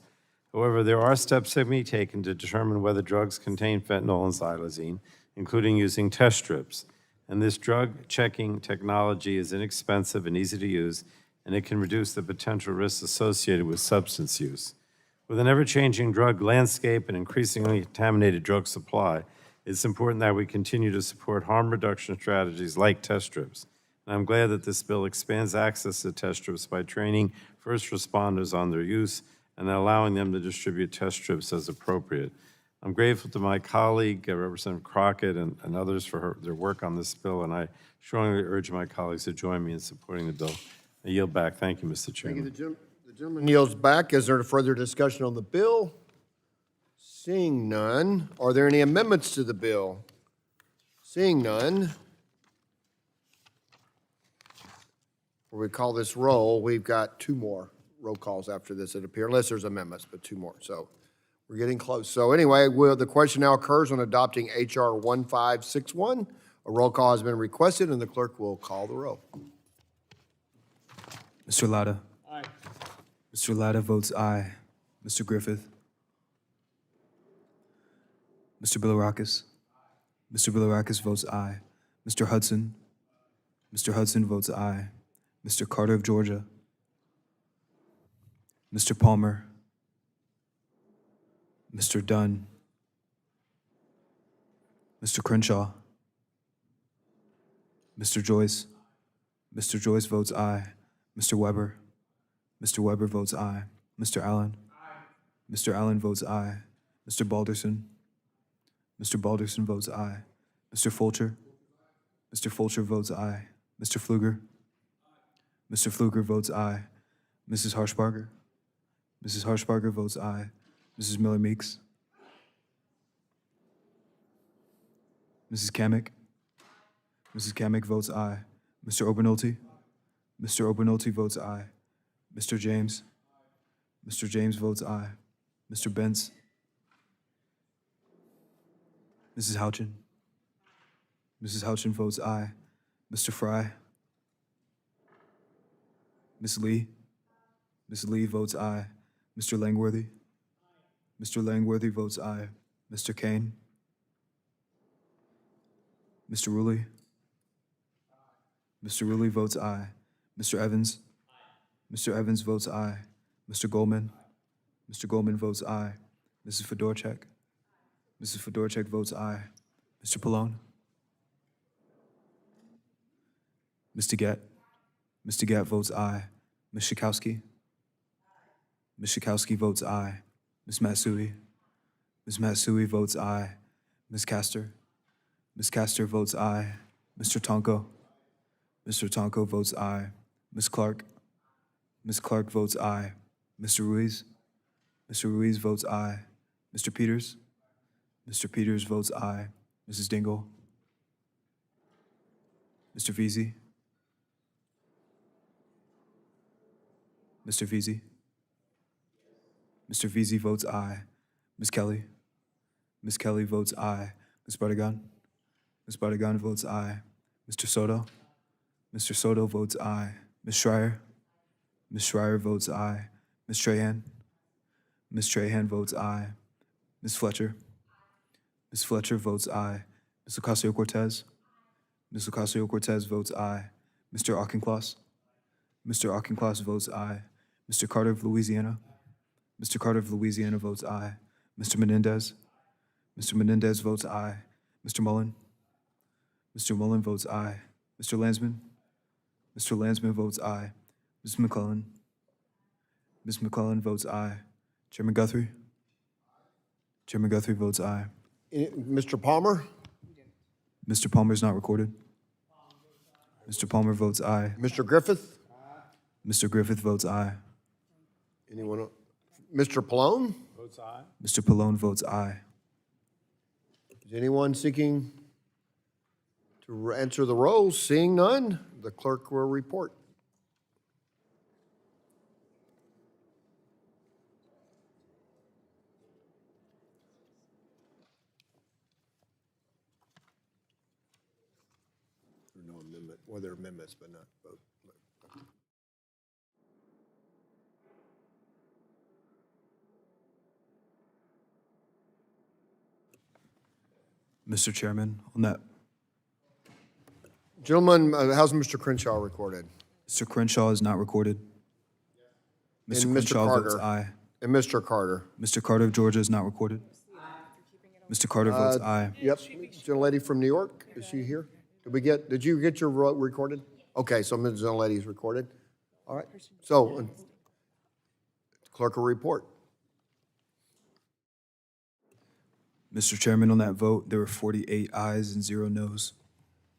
However, there are steps that can be taken to determine whether drugs contain fentanyl and xylazine, including using test strips. And this drug checking technology is inexpensive and easy to use, and it can reduce the potential risks associated with substance use. With an ever-changing drug landscape and increasingly contaminated drug supply, it's important that we continue to support harm reduction strategies like test strips. And I'm glad that this bill expands access to test strips by training first responders on their use and allowing them to distribute test strips as appropriate. I'm grateful to my colleague, Representative Crockett, and others for their work on this bill, and I strongly urge my colleagues to join me in supporting the bill. I yield back. Thank you, Mr. Chairman. Thank you. The gentleman yields back. Is there further discussion on the bill? Seeing none, are there any amendments to the bill? Seeing none, before we call this roll, we've got two more roll calls after this, it appears, unless there's amendments, but two more. So we're getting close. So anyway, the question now occurs on adopting H.R. 1561. A roll call has been requested, and the clerk will call the roll. Mr. Latta? Aye. Mr. Latta votes aye. Mr. Griffith? Mr. Bilirakis? Mr. Bilirakis votes aye. Mr. Hudson? Mr. Hudson votes aye. Mr. Carter of Georgia? Mr. Palmer? Mr. Dunn? Mr. Crenshaw? Mr. Joyce? Mr. Joyce votes aye. Mr. Weber? Mr. Weber votes aye. Mr. Allen? Aye. Mr. Allen votes aye. Mr. Balderson? Mr. Balderson votes aye. Mr. Fulcher? Mr. Fulcher votes aye. Mr. Pfluger? Mr. Pfluger votes aye. Mrs. Harshbarger? Mrs. Harshbarger votes aye. Mrs. Miller Meeks? Mrs. Kamick? Mrs. Kamick votes aye. Mr. Obernolte? Mr. Obernolte votes aye. Mr. James? Mr. James votes aye. Mr. Bentz? Mrs. Houchin? Mrs. Houchin votes aye. Mr. Fry? Ms. Lee? Ms. Lee votes aye. Mr. Langworthy? Mr. Langworthy votes aye. Mr. Kane? Mr. Ruley? Mr. Rulli votes aye. Mr. Evans? Mr. Evans votes aye. Mr. Goldman? Mr. Goldman votes aye. Mrs. Fedorchak? Mrs. Fedorchak votes aye. Mr. Pallone? Mr. Gatt? Mr. Gatt votes aye. Ms. Schakowsky? Ms. Schakowsky votes aye. Ms. Matsui? Ms. Matsui votes aye. Ms. Castor? Ms. Castor votes aye. Mr. Tonko? Mr. Tonko votes aye. Ms. Clark? Ms. Clark votes aye. Mr. Ruiz? Mr. Ruiz votes aye. Mr. Peters? Mr. Peters votes aye. Mrs. Dingle? Mr. Veazey? Mr. Veazey? Mr. Veazey votes aye. Ms. Kelly? Ms. Kelly votes aye. Ms. Bardagan? Ms. Bardagan votes aye. Mr. Soto? Mr. Soto votes aye. Ms. Schreier? Ms. Schreier votes aye. Ms. Trahan? Ms. Trahan votes aye. Ms. Fletcher? Ms. Fletcher votes aye. Ms. Ocasio-Cortez? Ms. Ocasio-Cortez votes aye. Mr. Auchincloss? Mr. Auchincloss votes aye. Mr. Carter of Louisiana? Mr. Carter of Louisiana votes aye. Mr. Menendez? Mr. Menendez votes aye. Mr. Mullen? Mr. Mullen votes aye. Mr. Landsman? Mr. Landsman votes aye. Ms. McClellan? Ms. McClellan votes aye. Chairman Guthrie? Chairman Guthrie votes aye. Mr. Palmer? Mr. Palmer is not recorded. Mr. Palmer votes aye. Mr. Griffith? Mr. Griffith votes aye. Anyone else? Mr. Pallone? Mr. Pallone votes aye. Is anyone seeking to answer the roll? Seeing none, the clerk will report. No amendment. Well, there are amendments, but not vote. Mr. Chairman, on that, Gentlemen, how's Mr. Crenshaw recorded? Mr. Crenshaw is not recorded. Mr. And Mr. Crenshaw votes Carter? aye. And Mr. Carter? Mr. Carter of Georgia is not recorded. Mr. Carter votes aye. Yep. Gentlelady from New York, is she here? Did you get your vote recorded? Okay, so Ms. Gentlelady is recorded. All right. So, clerk will report. Mr. Chairman, on that vote, there were 48 ayes and 0 noes.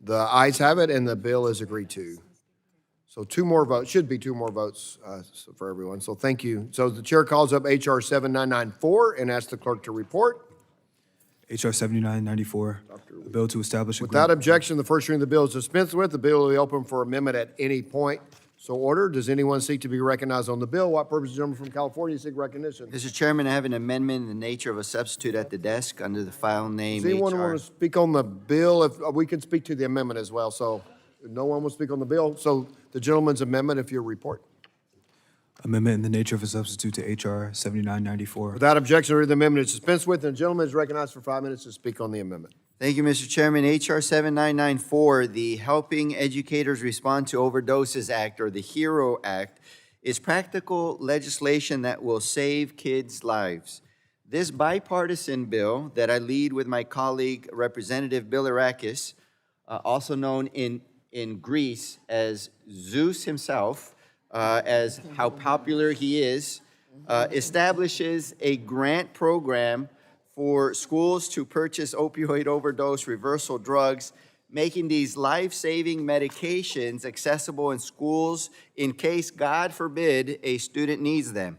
The ayes have it, and the bill is agreed to. So 2 more votes, should be 2 more votes for everyone, so thank you. So the chair calls up H.R. 7994 and asks the clerk to report. H.R. 7994, a bill to establish a Without objection, the first reading of the bill is dispensed with. The bill will be open for amendment at any point. So ordered. Does anyone seek to be recognized on the bill? What purpose does the gentleman from California seek recognition? Mr. Chairman, I have an amendment in the nature of a substitute at the desk under the file name Does anyone HR. want to speak on the bill? If we can speak to the amendment as well. So if no one will speak on the bill. So the gentleman's amendment, if you report. Amendment in the nature of a substitute to H.R. 7994. Without objection, the amendment is dispensed with, and the gentleman is recognized for 5 minutes to speak on the amendment. Thank you, Mr. Chairman. HR 7994, the Helping Educators Respond to Overdoses Act, or the HERO Act, is practical legislation that will save kids' lives. This bipartisan bill that I lead with my colleague, Representative Bilirakis, also known in Greece as Zeus himself, as how popular he is, establishes a grant program for schools to purchase opioid overdose reversal drugs, making these life-saving medications accessible in schools in case, God forbid, a student needs them.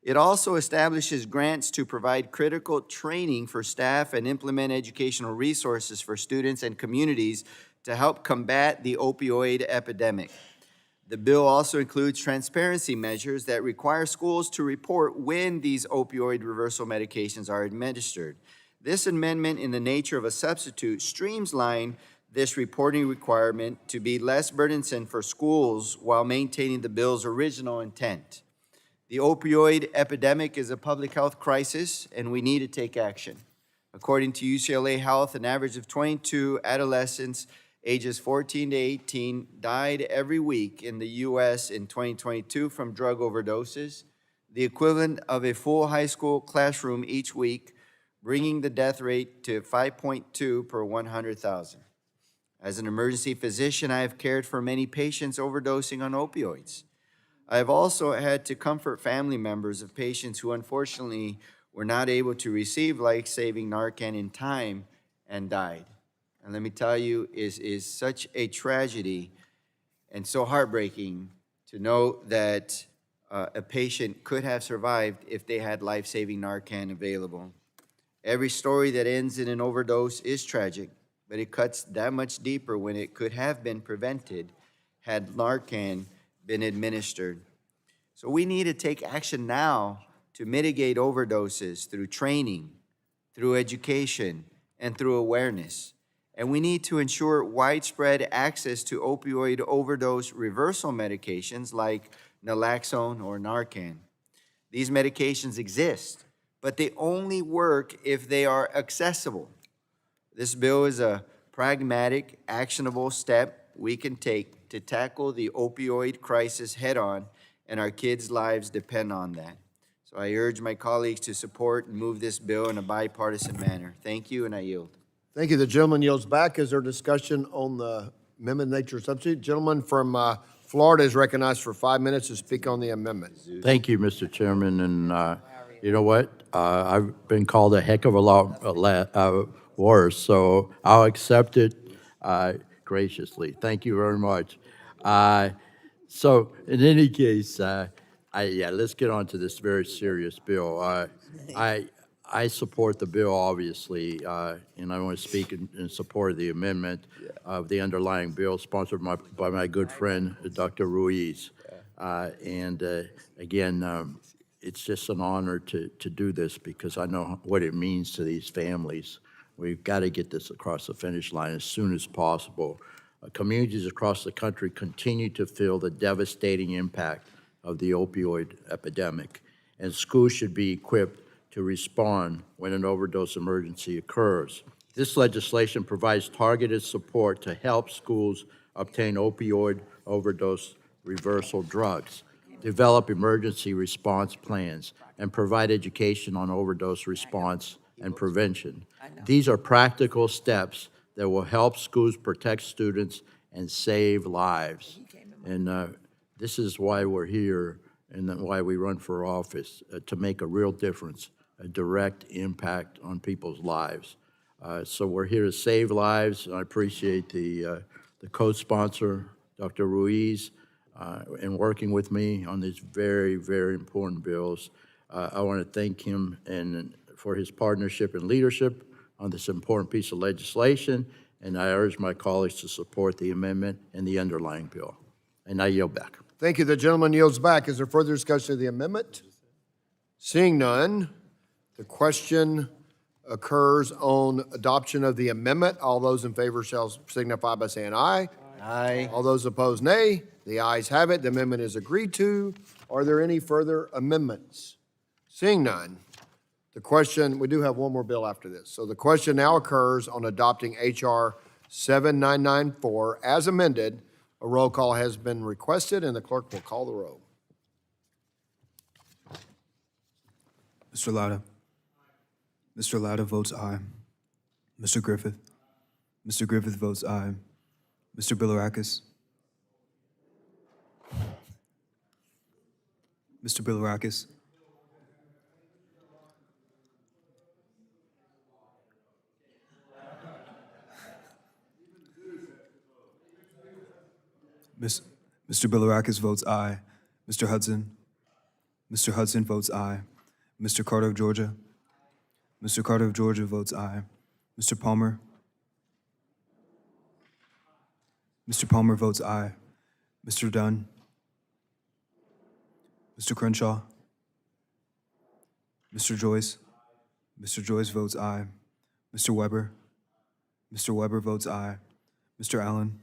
It also establishes grants to provide critical training for staff and implement educational resources for students and communities to help combat the opioid epidemic. The bill also includes transparency measures that require schools to report when these opioid reversal medications are administered. This amendment, in the nature of a substitute, streamlines this reporting requirement to be less burdensome for schools while maintaining the bill's original intent. The opioid epidemic is a public health crisis, and we need to take action. According to UCLA Health, an average of 22 adolescents ages 14 to 18 died every week in the U.S. in 2022 from drug overdoses, the equivalent of a full high school classroom each week, bringing the death rate to 5.2 per 100,000. As an emergency physician, I have cared for many patients overdosing on opioids. I have also had to comfort family members of patients who unfortunately were not able to receive life-saving Narcan in time and died. And let me tell you, it is such a tragedy and so heartbreaking to know that a patient could have survived if they had life-saving Narcan available. Every story that ends in an overdose is tragic, but it cuts that much deeper when it could have been prevented had Narcan been administered. So we need to take action now to mitigate overdoses through training, through education, and through awareness. And we need to ensure widespread access to opioid overdose reversal medications like naloxone or Narcan. These medications exist, but they only work if they are accessible. This bill is a pragmatic, actionable step we can take to tackle the opioid crisis head-on, and our kids' lives depend on that. So I urge my colleagues to support and move this bill in a bipartisan manner. Thank you, and I yield. Thank you. The gentleman yields back. Is there discussion on the amendment nature substitute? Gentleman from Florida is recognized for 5 minutes to speak on the amendment. Thank you, Mr. Chairman, and you know what? I've been called a heck of a lot worse, so I'll accept it graciously. Thank you very much. So in any case, let's get on to this very serious bill. I support the bill, obviously, and I want to speak in support of the amendment of the underlying bill sponsored by my good friend, Dr. Ruiz. Again, it's just an honor to do this because I know what it means to these families. We've got to get this across the finish line as soon as possible. Communities across the country continue to feel the devastating impact of the opioid epidemic, and schools should be equipped to respond when an overdose emergency occurs. This legislation provides targeted support to help schools obtain opioid overdose reversal drugs, develop emergency response plans, and provide education on overdose response and prevention. These are practical steps that will help schools protect students and save lives. And this is why we're here and why we run for office, to make a real difference, a direct impact on people's lives. So we're here to save lives. I appreciate the co-sponsor, Dr. Ruiz, in working with me on these very, very important bills. I want to thank him for his partnership and leadership on this important piece of legislation, and I urge my colleagues to support the amendment and the underlying bill. And I yield back. Thank you. The gentleman yields back. Is there further discussion of the amendment? Seeing none, the question occurs on adoption of the amendment. All those in favor shall signify by saying aye. Aye. All those opposed, nay. The ayes have it. The amendment is agreed to. Are there any further amendments? Seeing none, the question, we do have one more bill after this. So the question now occurs on adopting H.R. 7994 as amended. A roll call has been requested, and the clerk will call the roll. Mr. Lauda. Mr. Lauda votes aye. Mr. Griffith. Mr. Griffith votes aye. Mr. Bilirakis. Mr. Bilirakis. Mr. Bilirakis votes aye. Mr. Hudson. Mr. Hudson votes aye. Mr. Carter of Georgia. Mr. Carter of Georgia votes aye. Mr. Palmer. Mr. Palmer votes aye. Mr. Dunn. Mr. Crenshaw. Mr. Joyce. Mr. Joyce votes aye. Mr. Weber. Mr. Weber votes aye. Mr. Allen.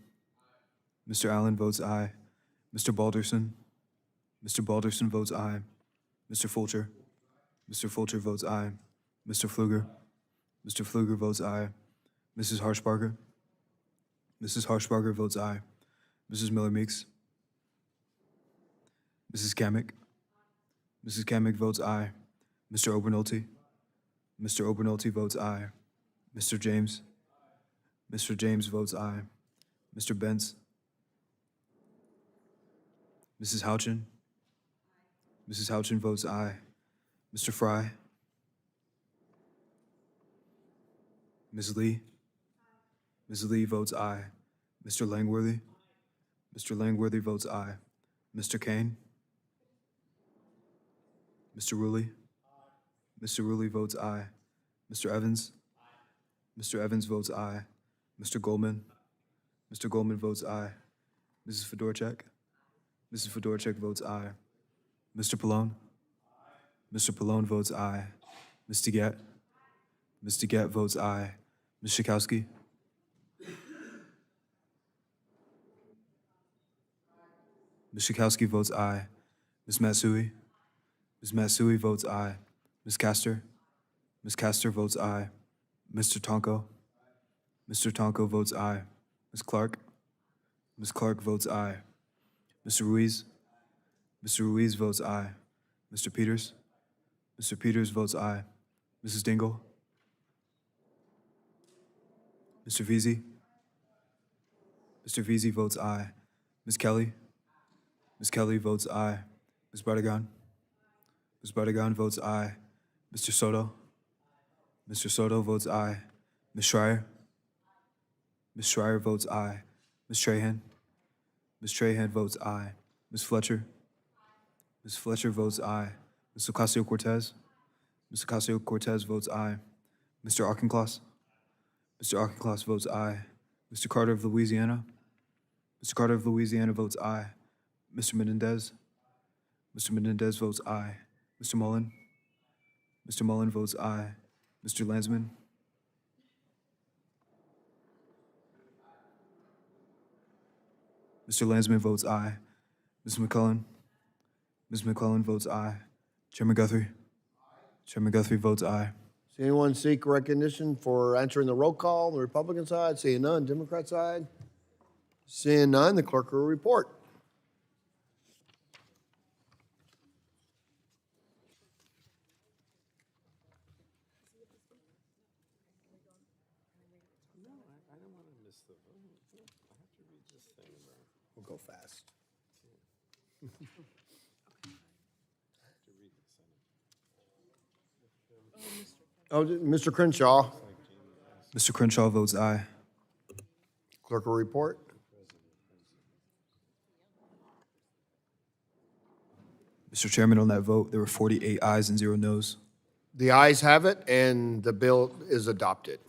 Mr. Allen votes aye. Mr. Balderson. Mr. Balderson votes aye. Mr. Fulcher. Mr. Fulcher votes aye. Mr. Pfluger. Mr. Pfluger votes aye. Mrs. Harshbarger. Mrs. Harshbarger votes aye. Mrs. Miller Meeks. Mrs. Kamick. Mrs. Kamick votes aye. Mr. Obernolte. Mr. Obernolte votes aye. Mr. James. Mr. James votes aye. Mr. Benz. Mrs. Houchin. Mrs. Houchin votes aye. Mr. Fry. Ms. Lee. Ms. Lee votes aye. Mr. Langworthy. Mr. Langworthy votes aye. Mr. Kane. Mr. Rulli. Mr. Rulli votes aye. Mr. Evans. Mr. Evans votes aye. Mr. Goldman. Mr. Goldman votes aye. Mrs. Fedorchak. Mrs. Fedorchak votes aye. Mr. Pallone. Mr. Pallone votes aye. Ms. DeGette. Ms. DeGette votes aye. Ms. Schakowsky. Ms. Schakowsky votes aye. Ms. Matsui. Ms. Matsui votes aye. Ms. Castor. Ms. Castor votes aye. Mr. Tonko. Mr. Tonko votes aye. Ms. Clark. Ms. Clark votes aye. Mr. Ruiz. Mr. Ruiz votes aye. Mr. Peters. Mr. Peters votes aye. Mrs. Dingle. Mr. Veazey. Mr. Veazey votes aye. Ms. Kelly. Ms. Kelly votes aye. Ms. Bardagan. Ms. Bardagan votes aye. Mr. Soto. Mr. Soto votes aye. Ms. Schreier. Ms. Schreier votes aye. Ms. Trahan. Ms. Trahan votes aye. Ms. Fletcher. Ms. Fletcher votes aye. Ms. Ocasio-Cortez. Ms. Ocasio-Cortez votes aye. Mr. Auchincloss. Mr. Auchincloss votes aye. Mr. Carter of Louisiana. Mr. Carter of Louisiana votes aye. Mr. Menendez. Mr. Menendez votes aye. Mr. Mullen. Mr. Mullen votes aye. Mr. Landsman. Mr. Landsman votes aye. Ms. McClellan. Ms. McClellan votes aye. Chairman Guthrie. Chairman Guthrie votes aye. Does anyone seek recognition for answering the roll call on the Republican side? Seeing none, Democrat side? Seeing none, the clerk will report. We'll go fast. Oh, Mr. Crenshaw, Mr. Crenshaw votes aye. clerk will report. Mr. Chairman, on that vote, there were 48 ayes and 0 noes. The ayes have it, and the bill is adopted.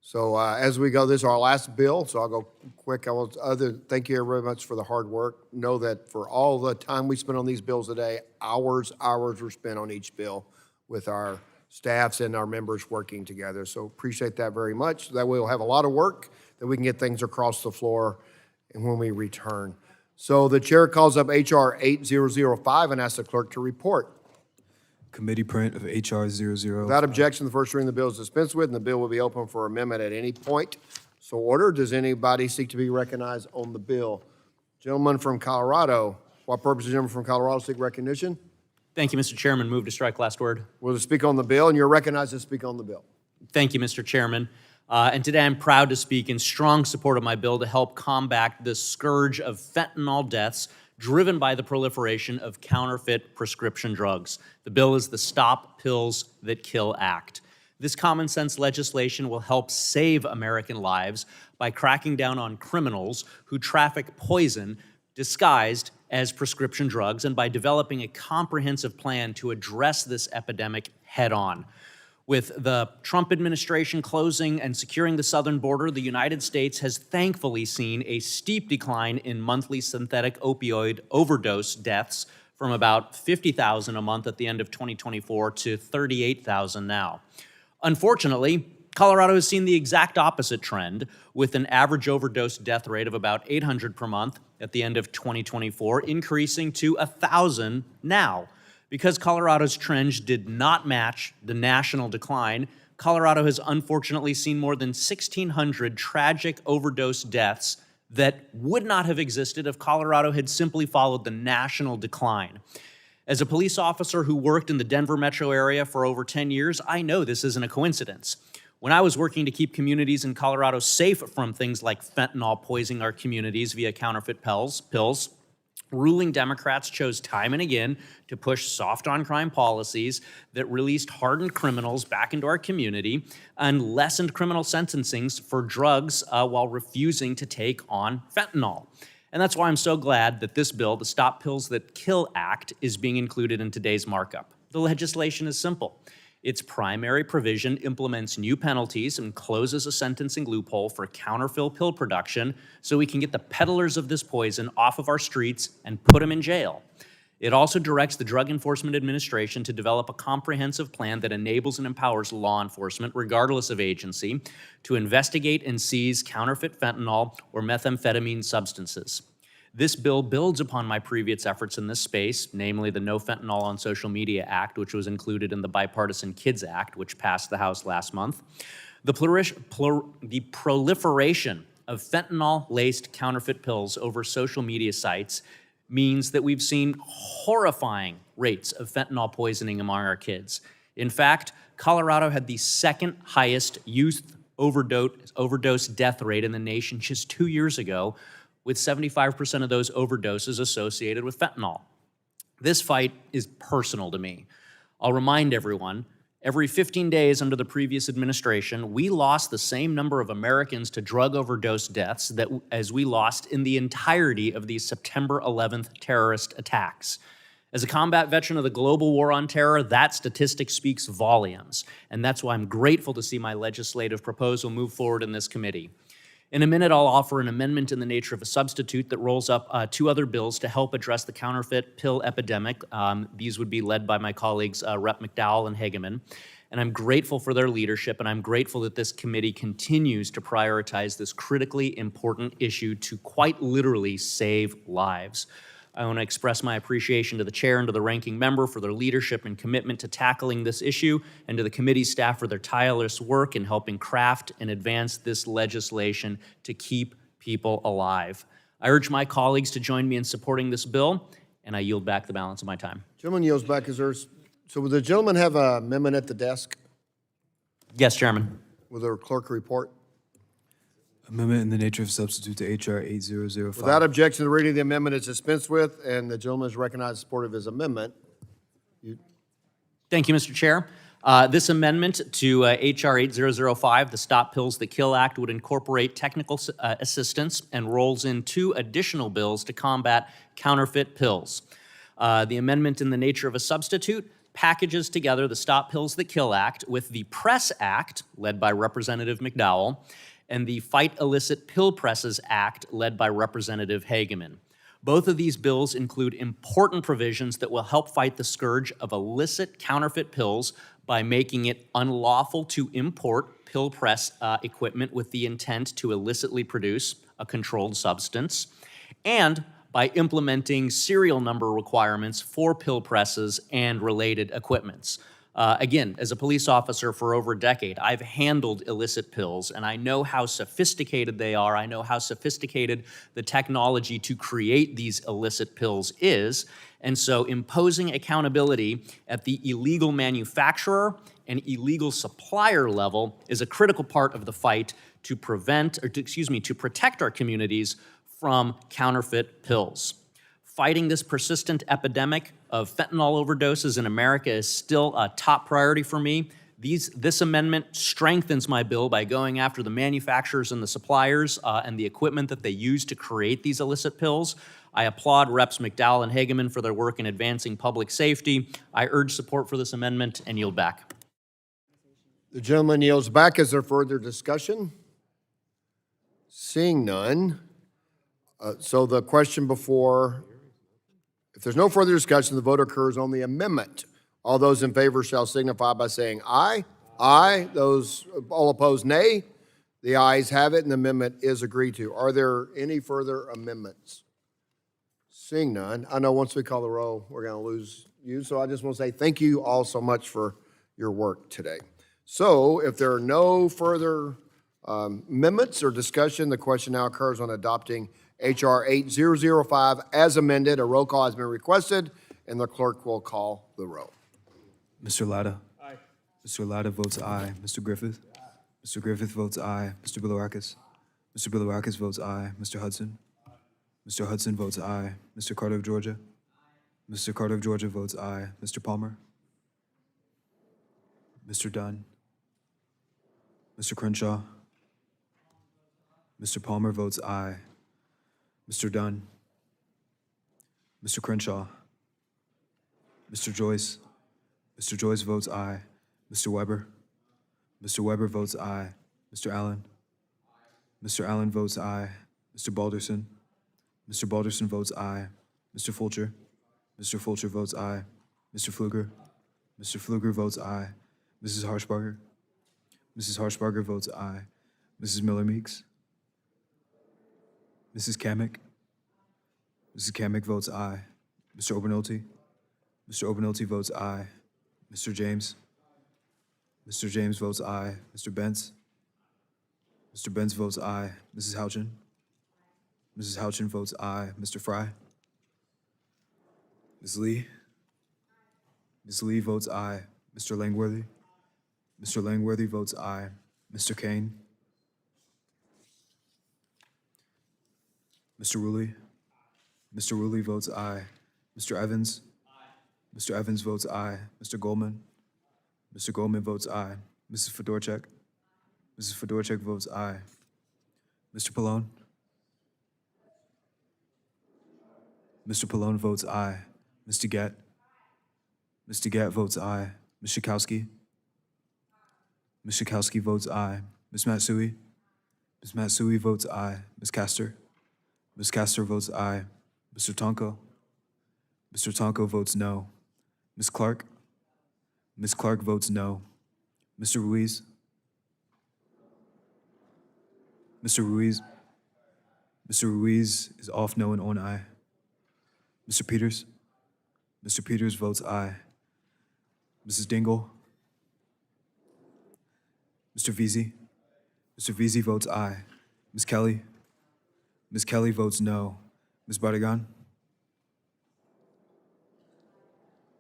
So as we go, this is our last bill, so I'll go quick. Thank you very much for the hard work. Know that for all the time we spent on these bills today, hours were spent on each bill with our staffs and our members working together. So appreciate that very much. That way we'll have a lot of work, that we can get things across the floor and when we return. So the chair calls up H.R. 8005 and asks the clerk to report. Committee print of H.R. 00. Without objection, the first reading of the bill is dispensed with, and the bill will be open for amendment at any point. So ordered. Does anybody seek to be recognized on the bill? Gentleman from Colorado. What purpose does the gentleman from Colorado seek recognition? Thank you, Mr. Chairman. Move to strike last word. Will to speak on the bill, and you're recognized to speak on the bill. Thank you, Mr. Chairman. And today I'm proud to speak in strong support of my bill to help combat the scourge of fentanyl deaths driven by the proliferation of counterfeit prescription drugs. The bill is the Stop Pills That Kill Act. This common sense legislation will help save American lives by cracking down on criminals who traffic poison disguised as prescription drugs, and by developing a comprehensive plan to address this epidemic head-on. With the Trump administration closing and securing the southern border, the United States has thankfully seen a steep decline in monthly synthetic opioid overdose deaths from about 50,000 a month at the end of 2024 to 38,000 now. Unfortunately, Colorado has seen the exact opposite trend, with an average overdose death rate of about 800 per month at the end of 2024, increasing to 1,000 now. Because Colorado's trend did not match the national decline, Colorado has unfortunately seen more than 1,600 tragic overdose deaths that would not have existed if Colorado had simply followed the national decline. As a police officer who worked in the Denver metro area for over 10 years, I know this isn't a coincidence. When I was working to keep communities in Colorado safe from things like fentanyl poisoning our communities via counterfeit pills, ruling Democrats chose time and again to push soft on crime policies that released hardened criminals back into our community and lessened criminal sentencings for drugs while refusing to take on fentanyl. And that's why I'm so glad that this bill, the Stop Pills That Kill Act, is being included in today's markup. The legislation is simple. Its primary provision implements new penalties and closes a sentencing loophole for counterfeit pill production so we can get the peddlers of this poison off of our streets and put them in jail. It also directs the Drug Enforcement Administration to develop a comprehensive plan that enables and empowers law enforcement, regardless of agency, to investigate and seize counterfeit fentanyl or methamphetamine substances. This bill builds upon my previous efforts in this space, namely the No Fentanyl on Social Media Act, which was included in the Bipartisan Kids Act, which passed the House last month. The proliferation of fentanyl-laced counterfeit pills over social media sites means that we've seen horrifying rates of fentanyl poisoning among our kids. In fact, Colorado had the second highest youth overdose death rate in the nation just 2 years ago, with 75% of those overdoses associated with fentanyl. This fight is personal to me. I'll remind everyone, every 15 days under the previous administration, we lost the same number of Americans to drug overdose deaths as we lost in the entirety of these September 11th terrorist attacks. As a combat veteran of the global war on terror, that statistic speaks volumes, and that's why I'm grateful to see my legislative proposal move forward in this committee. In a minute, I'll offer an amendment in the nature of a substitute that rolls up two other bills to help address the counterfeit pill epidemic. These would be led by my colleagues Rep. McDowell and Hageman. And I'm grateful for their leadership, and I'm grateful that this committee continues to prioritize this critically important issue to quite literally save lives. I want to express my appreciation to the chair and to the ranking member for their leadership and commitment to tackling this issue, and to the committee staff for their tireless work in helping craft and advance this legislation to keep people alive. I urge my colleagues to join me in supporting this bill, and I yield back the balance of my time. Gentleman yields back. So will the gentleman have an amendment at the desk? Yes, Chairman. Will the clerk report? Amendment in the nature of substitute to H.R. 8005. Without objection, the reading of the amendment is dispensed with, and the gentleman is recognized in support of his amendment. Thank you, Mr. Chair. This amendment to H.R. 8005, the Stop Pills That Kill Act, would incorporate technical assistance and rolls in two additional bills to combat counterfeit pills. The amendment in the nature of a substitute packages together the Stop Pills That Kill Act with the Press Act, led by Representative McDowell, and the Fight Illicit Pill Presses Act, led by Representative Hageman. Both of these bills include important provisions that will help fight the scourge of illicit counterfeit pills by making it unlawful to import pill press equipment with the intent to illicitly produce a controlled substance, and by implementing serial number requirements for pill presses and related equipments. Again, as a police officer for over a decade, I've handled illicit pills, and I know how sophisticated they are. I know how sophisticated the technology to create these illicit pills is. And so imposing accountability at the illegal manufacturer and illegal supplier level is a critical part of the fight to protect our communities from counterfeit pills. Fighting this persistent epidemic of fentanyl overdoses in America is still a top priority for me. This amendment strengthens my bill by going after the manufacturers and the suppliers and the equipment that they use to create these illicit pills. I applaud Reps. McDowell and Hageman for their work in advancing public safety. I urge support for this amendment and yield back. The gentleman yields back. Is there further discussion? Seeing none. So the question before, if there's no further discussion, the vote occurs on the amendment. All those in favor shall signify by saying aye. Aye. Those all opposed, nay. The ayes have it, and the amendment is agreed to. Are there any further amendments? Seeing none, I know once we call the roll, we're going to lose you, so I just want to say thank you all so much for your work today. So if there are no further amendments or discussion, the question now occurs on adopting H.R. 8005 as amended. A roll call has been requested, and the clerk will call the roll. Mr. Latta? Aye. Mr. Latta votes aye. Mr. Griffith? Mr. Griffith votes aye. Mr. Bilirakis? Mr. Bilirakis votes aye. Mr. Hudson? Mr. Hudson votes aye. Mr. Carter of Georgia? Mr. Carter of Georgia votes aye. Mr. Palmer? Mr. Dunn? Mr. Crenshaw? Mr. Palmer votes aye. Mr. Dunn? Mr. Crenshaw? Mr. Joyce? Mr. Joyce votes aye. Mr. Weber? Mr. Weber votes aye. Mr. Allen? Mr. Allen votes aye. Mr. Balderson? Mr. Balderson votes aye. Mr. Fulcher? Mr. Fulcher votes aye. Mr. Pfluger? Mr. Pfluger votes aye. Mrs. Harshbarger? Mrs. Harshbarger votes aye. Mrs. Miller-Meeks? Mrs. Kamick? Mrs. Kamick votes aye. Mr. Obernolte? Mr. Obernolte votes aye. Mr. James? Mr. James votes aye. Mr. Bentz? Mr. Bentz votes aye. Mrs. Houchin? Mrs. Houchin votes aye. Mr. Fry? Ms. Lee? Ms. Lee votes aye. Mr. Langworthy? Mr. Langworthy votes aye. Mr. Kane? Mr. Rulli? Mr. Rulli votes aye. Mr. Evans? Mr. Evans votes aye. Mr. Goldman? Mr. Goldman votes aye. Mrs. Fedorchak? Mrs. Fedorchak votes aye. Mr. Pallone? Mr. Pallone votes aye. Mr. Gatt? Mr. Gatt votes aye. Ms. Schakowsky? Ms. Schakowsky votes aye. Ms. Matsui? Ms. Matsui votes aye. Ms. Castor? Ms. Castor votes aye. Mr. Tonko? Mr. Tonko votes no. Ms. Clark? Ms. Clark votes no. Mr. Ruiz? Mr. Ruiz? Mr. Ruiz is off no and on aye. Mr. Peters? Mr. Peters votes aye. Mrs. Dingle? Mr. Veazey? Mr. Veazey votes aye. Ms. Kelly? Ms. Kelly votes no. Ms. Bardagan?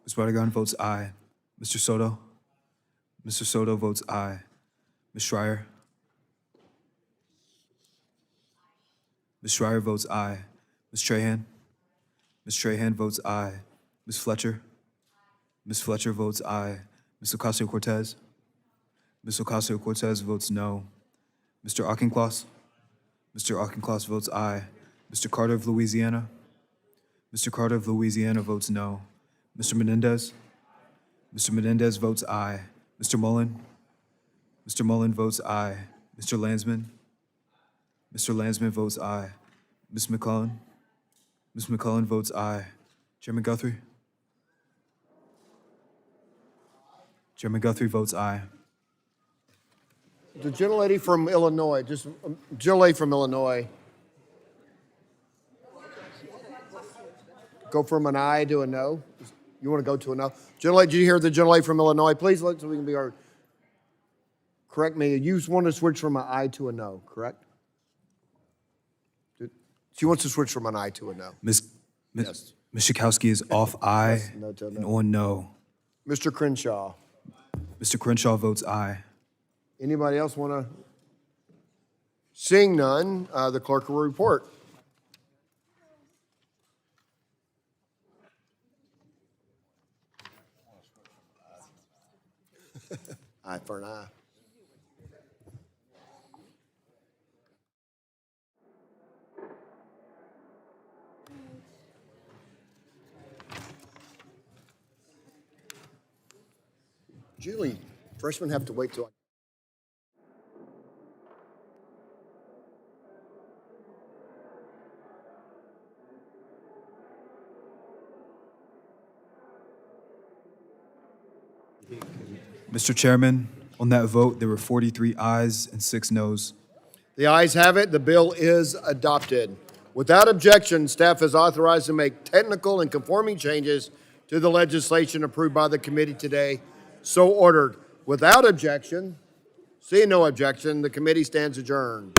Ms. Bardagan votes aye. Mr. Soto? Mr. Soto votes aye. Ms. Schreier? Ms. Schreier votes aye. Ms. Trahan? Ms. Trahan votes aye. Ms. Fletcher? Ms. Fletcher votes aye. Ms. Ocasio-Cortez? Ms. Ocasio-Cortez votes no. Mr. Auchincloss? Mr. Auchincloss votes aye. Mr. Carter of Louisiana? Mr. Carter of Louisiana votes no. Mr. Menendez? Mr. Menendez votes aye. Mr. Mullen? Mr. Mullen votes aye. Mr. Landsman? Mr. Landsman votes aye. Ms. McClellan? Ms. McClellan votes aye. Chairman Guthrie? Chairman Guthrie votes aye. The gentlelady from Illinois, gentlelady from Illinois. Go from an aye to a no? You want to go to a no? Gentlelady, did you hear the gentlelady from Illinois? Please, so we can be heard. Correct me, you want to switch from an aye to a no, correct? She wants to switch from an aye to a no. Ms. Yes. Ms. Schakowsky is off aye Yes, no to a no. and on no. Mr. Crenshaw. Mr. Crenshaw votes aye. Anybody else want to? Seeing none, the clerk will report. Aye for an aye. Julie, freshmen have to wait till. Mr. Chairman, on that vote, there were 43 ayes and 6 noes. The ayes have it. The bill is adopted. Without objection, staff is authorized to make technical and conforming changes to the legislation approved by the committee today. So ordered. Without objection, seeing no objection, the committee stands adjourned.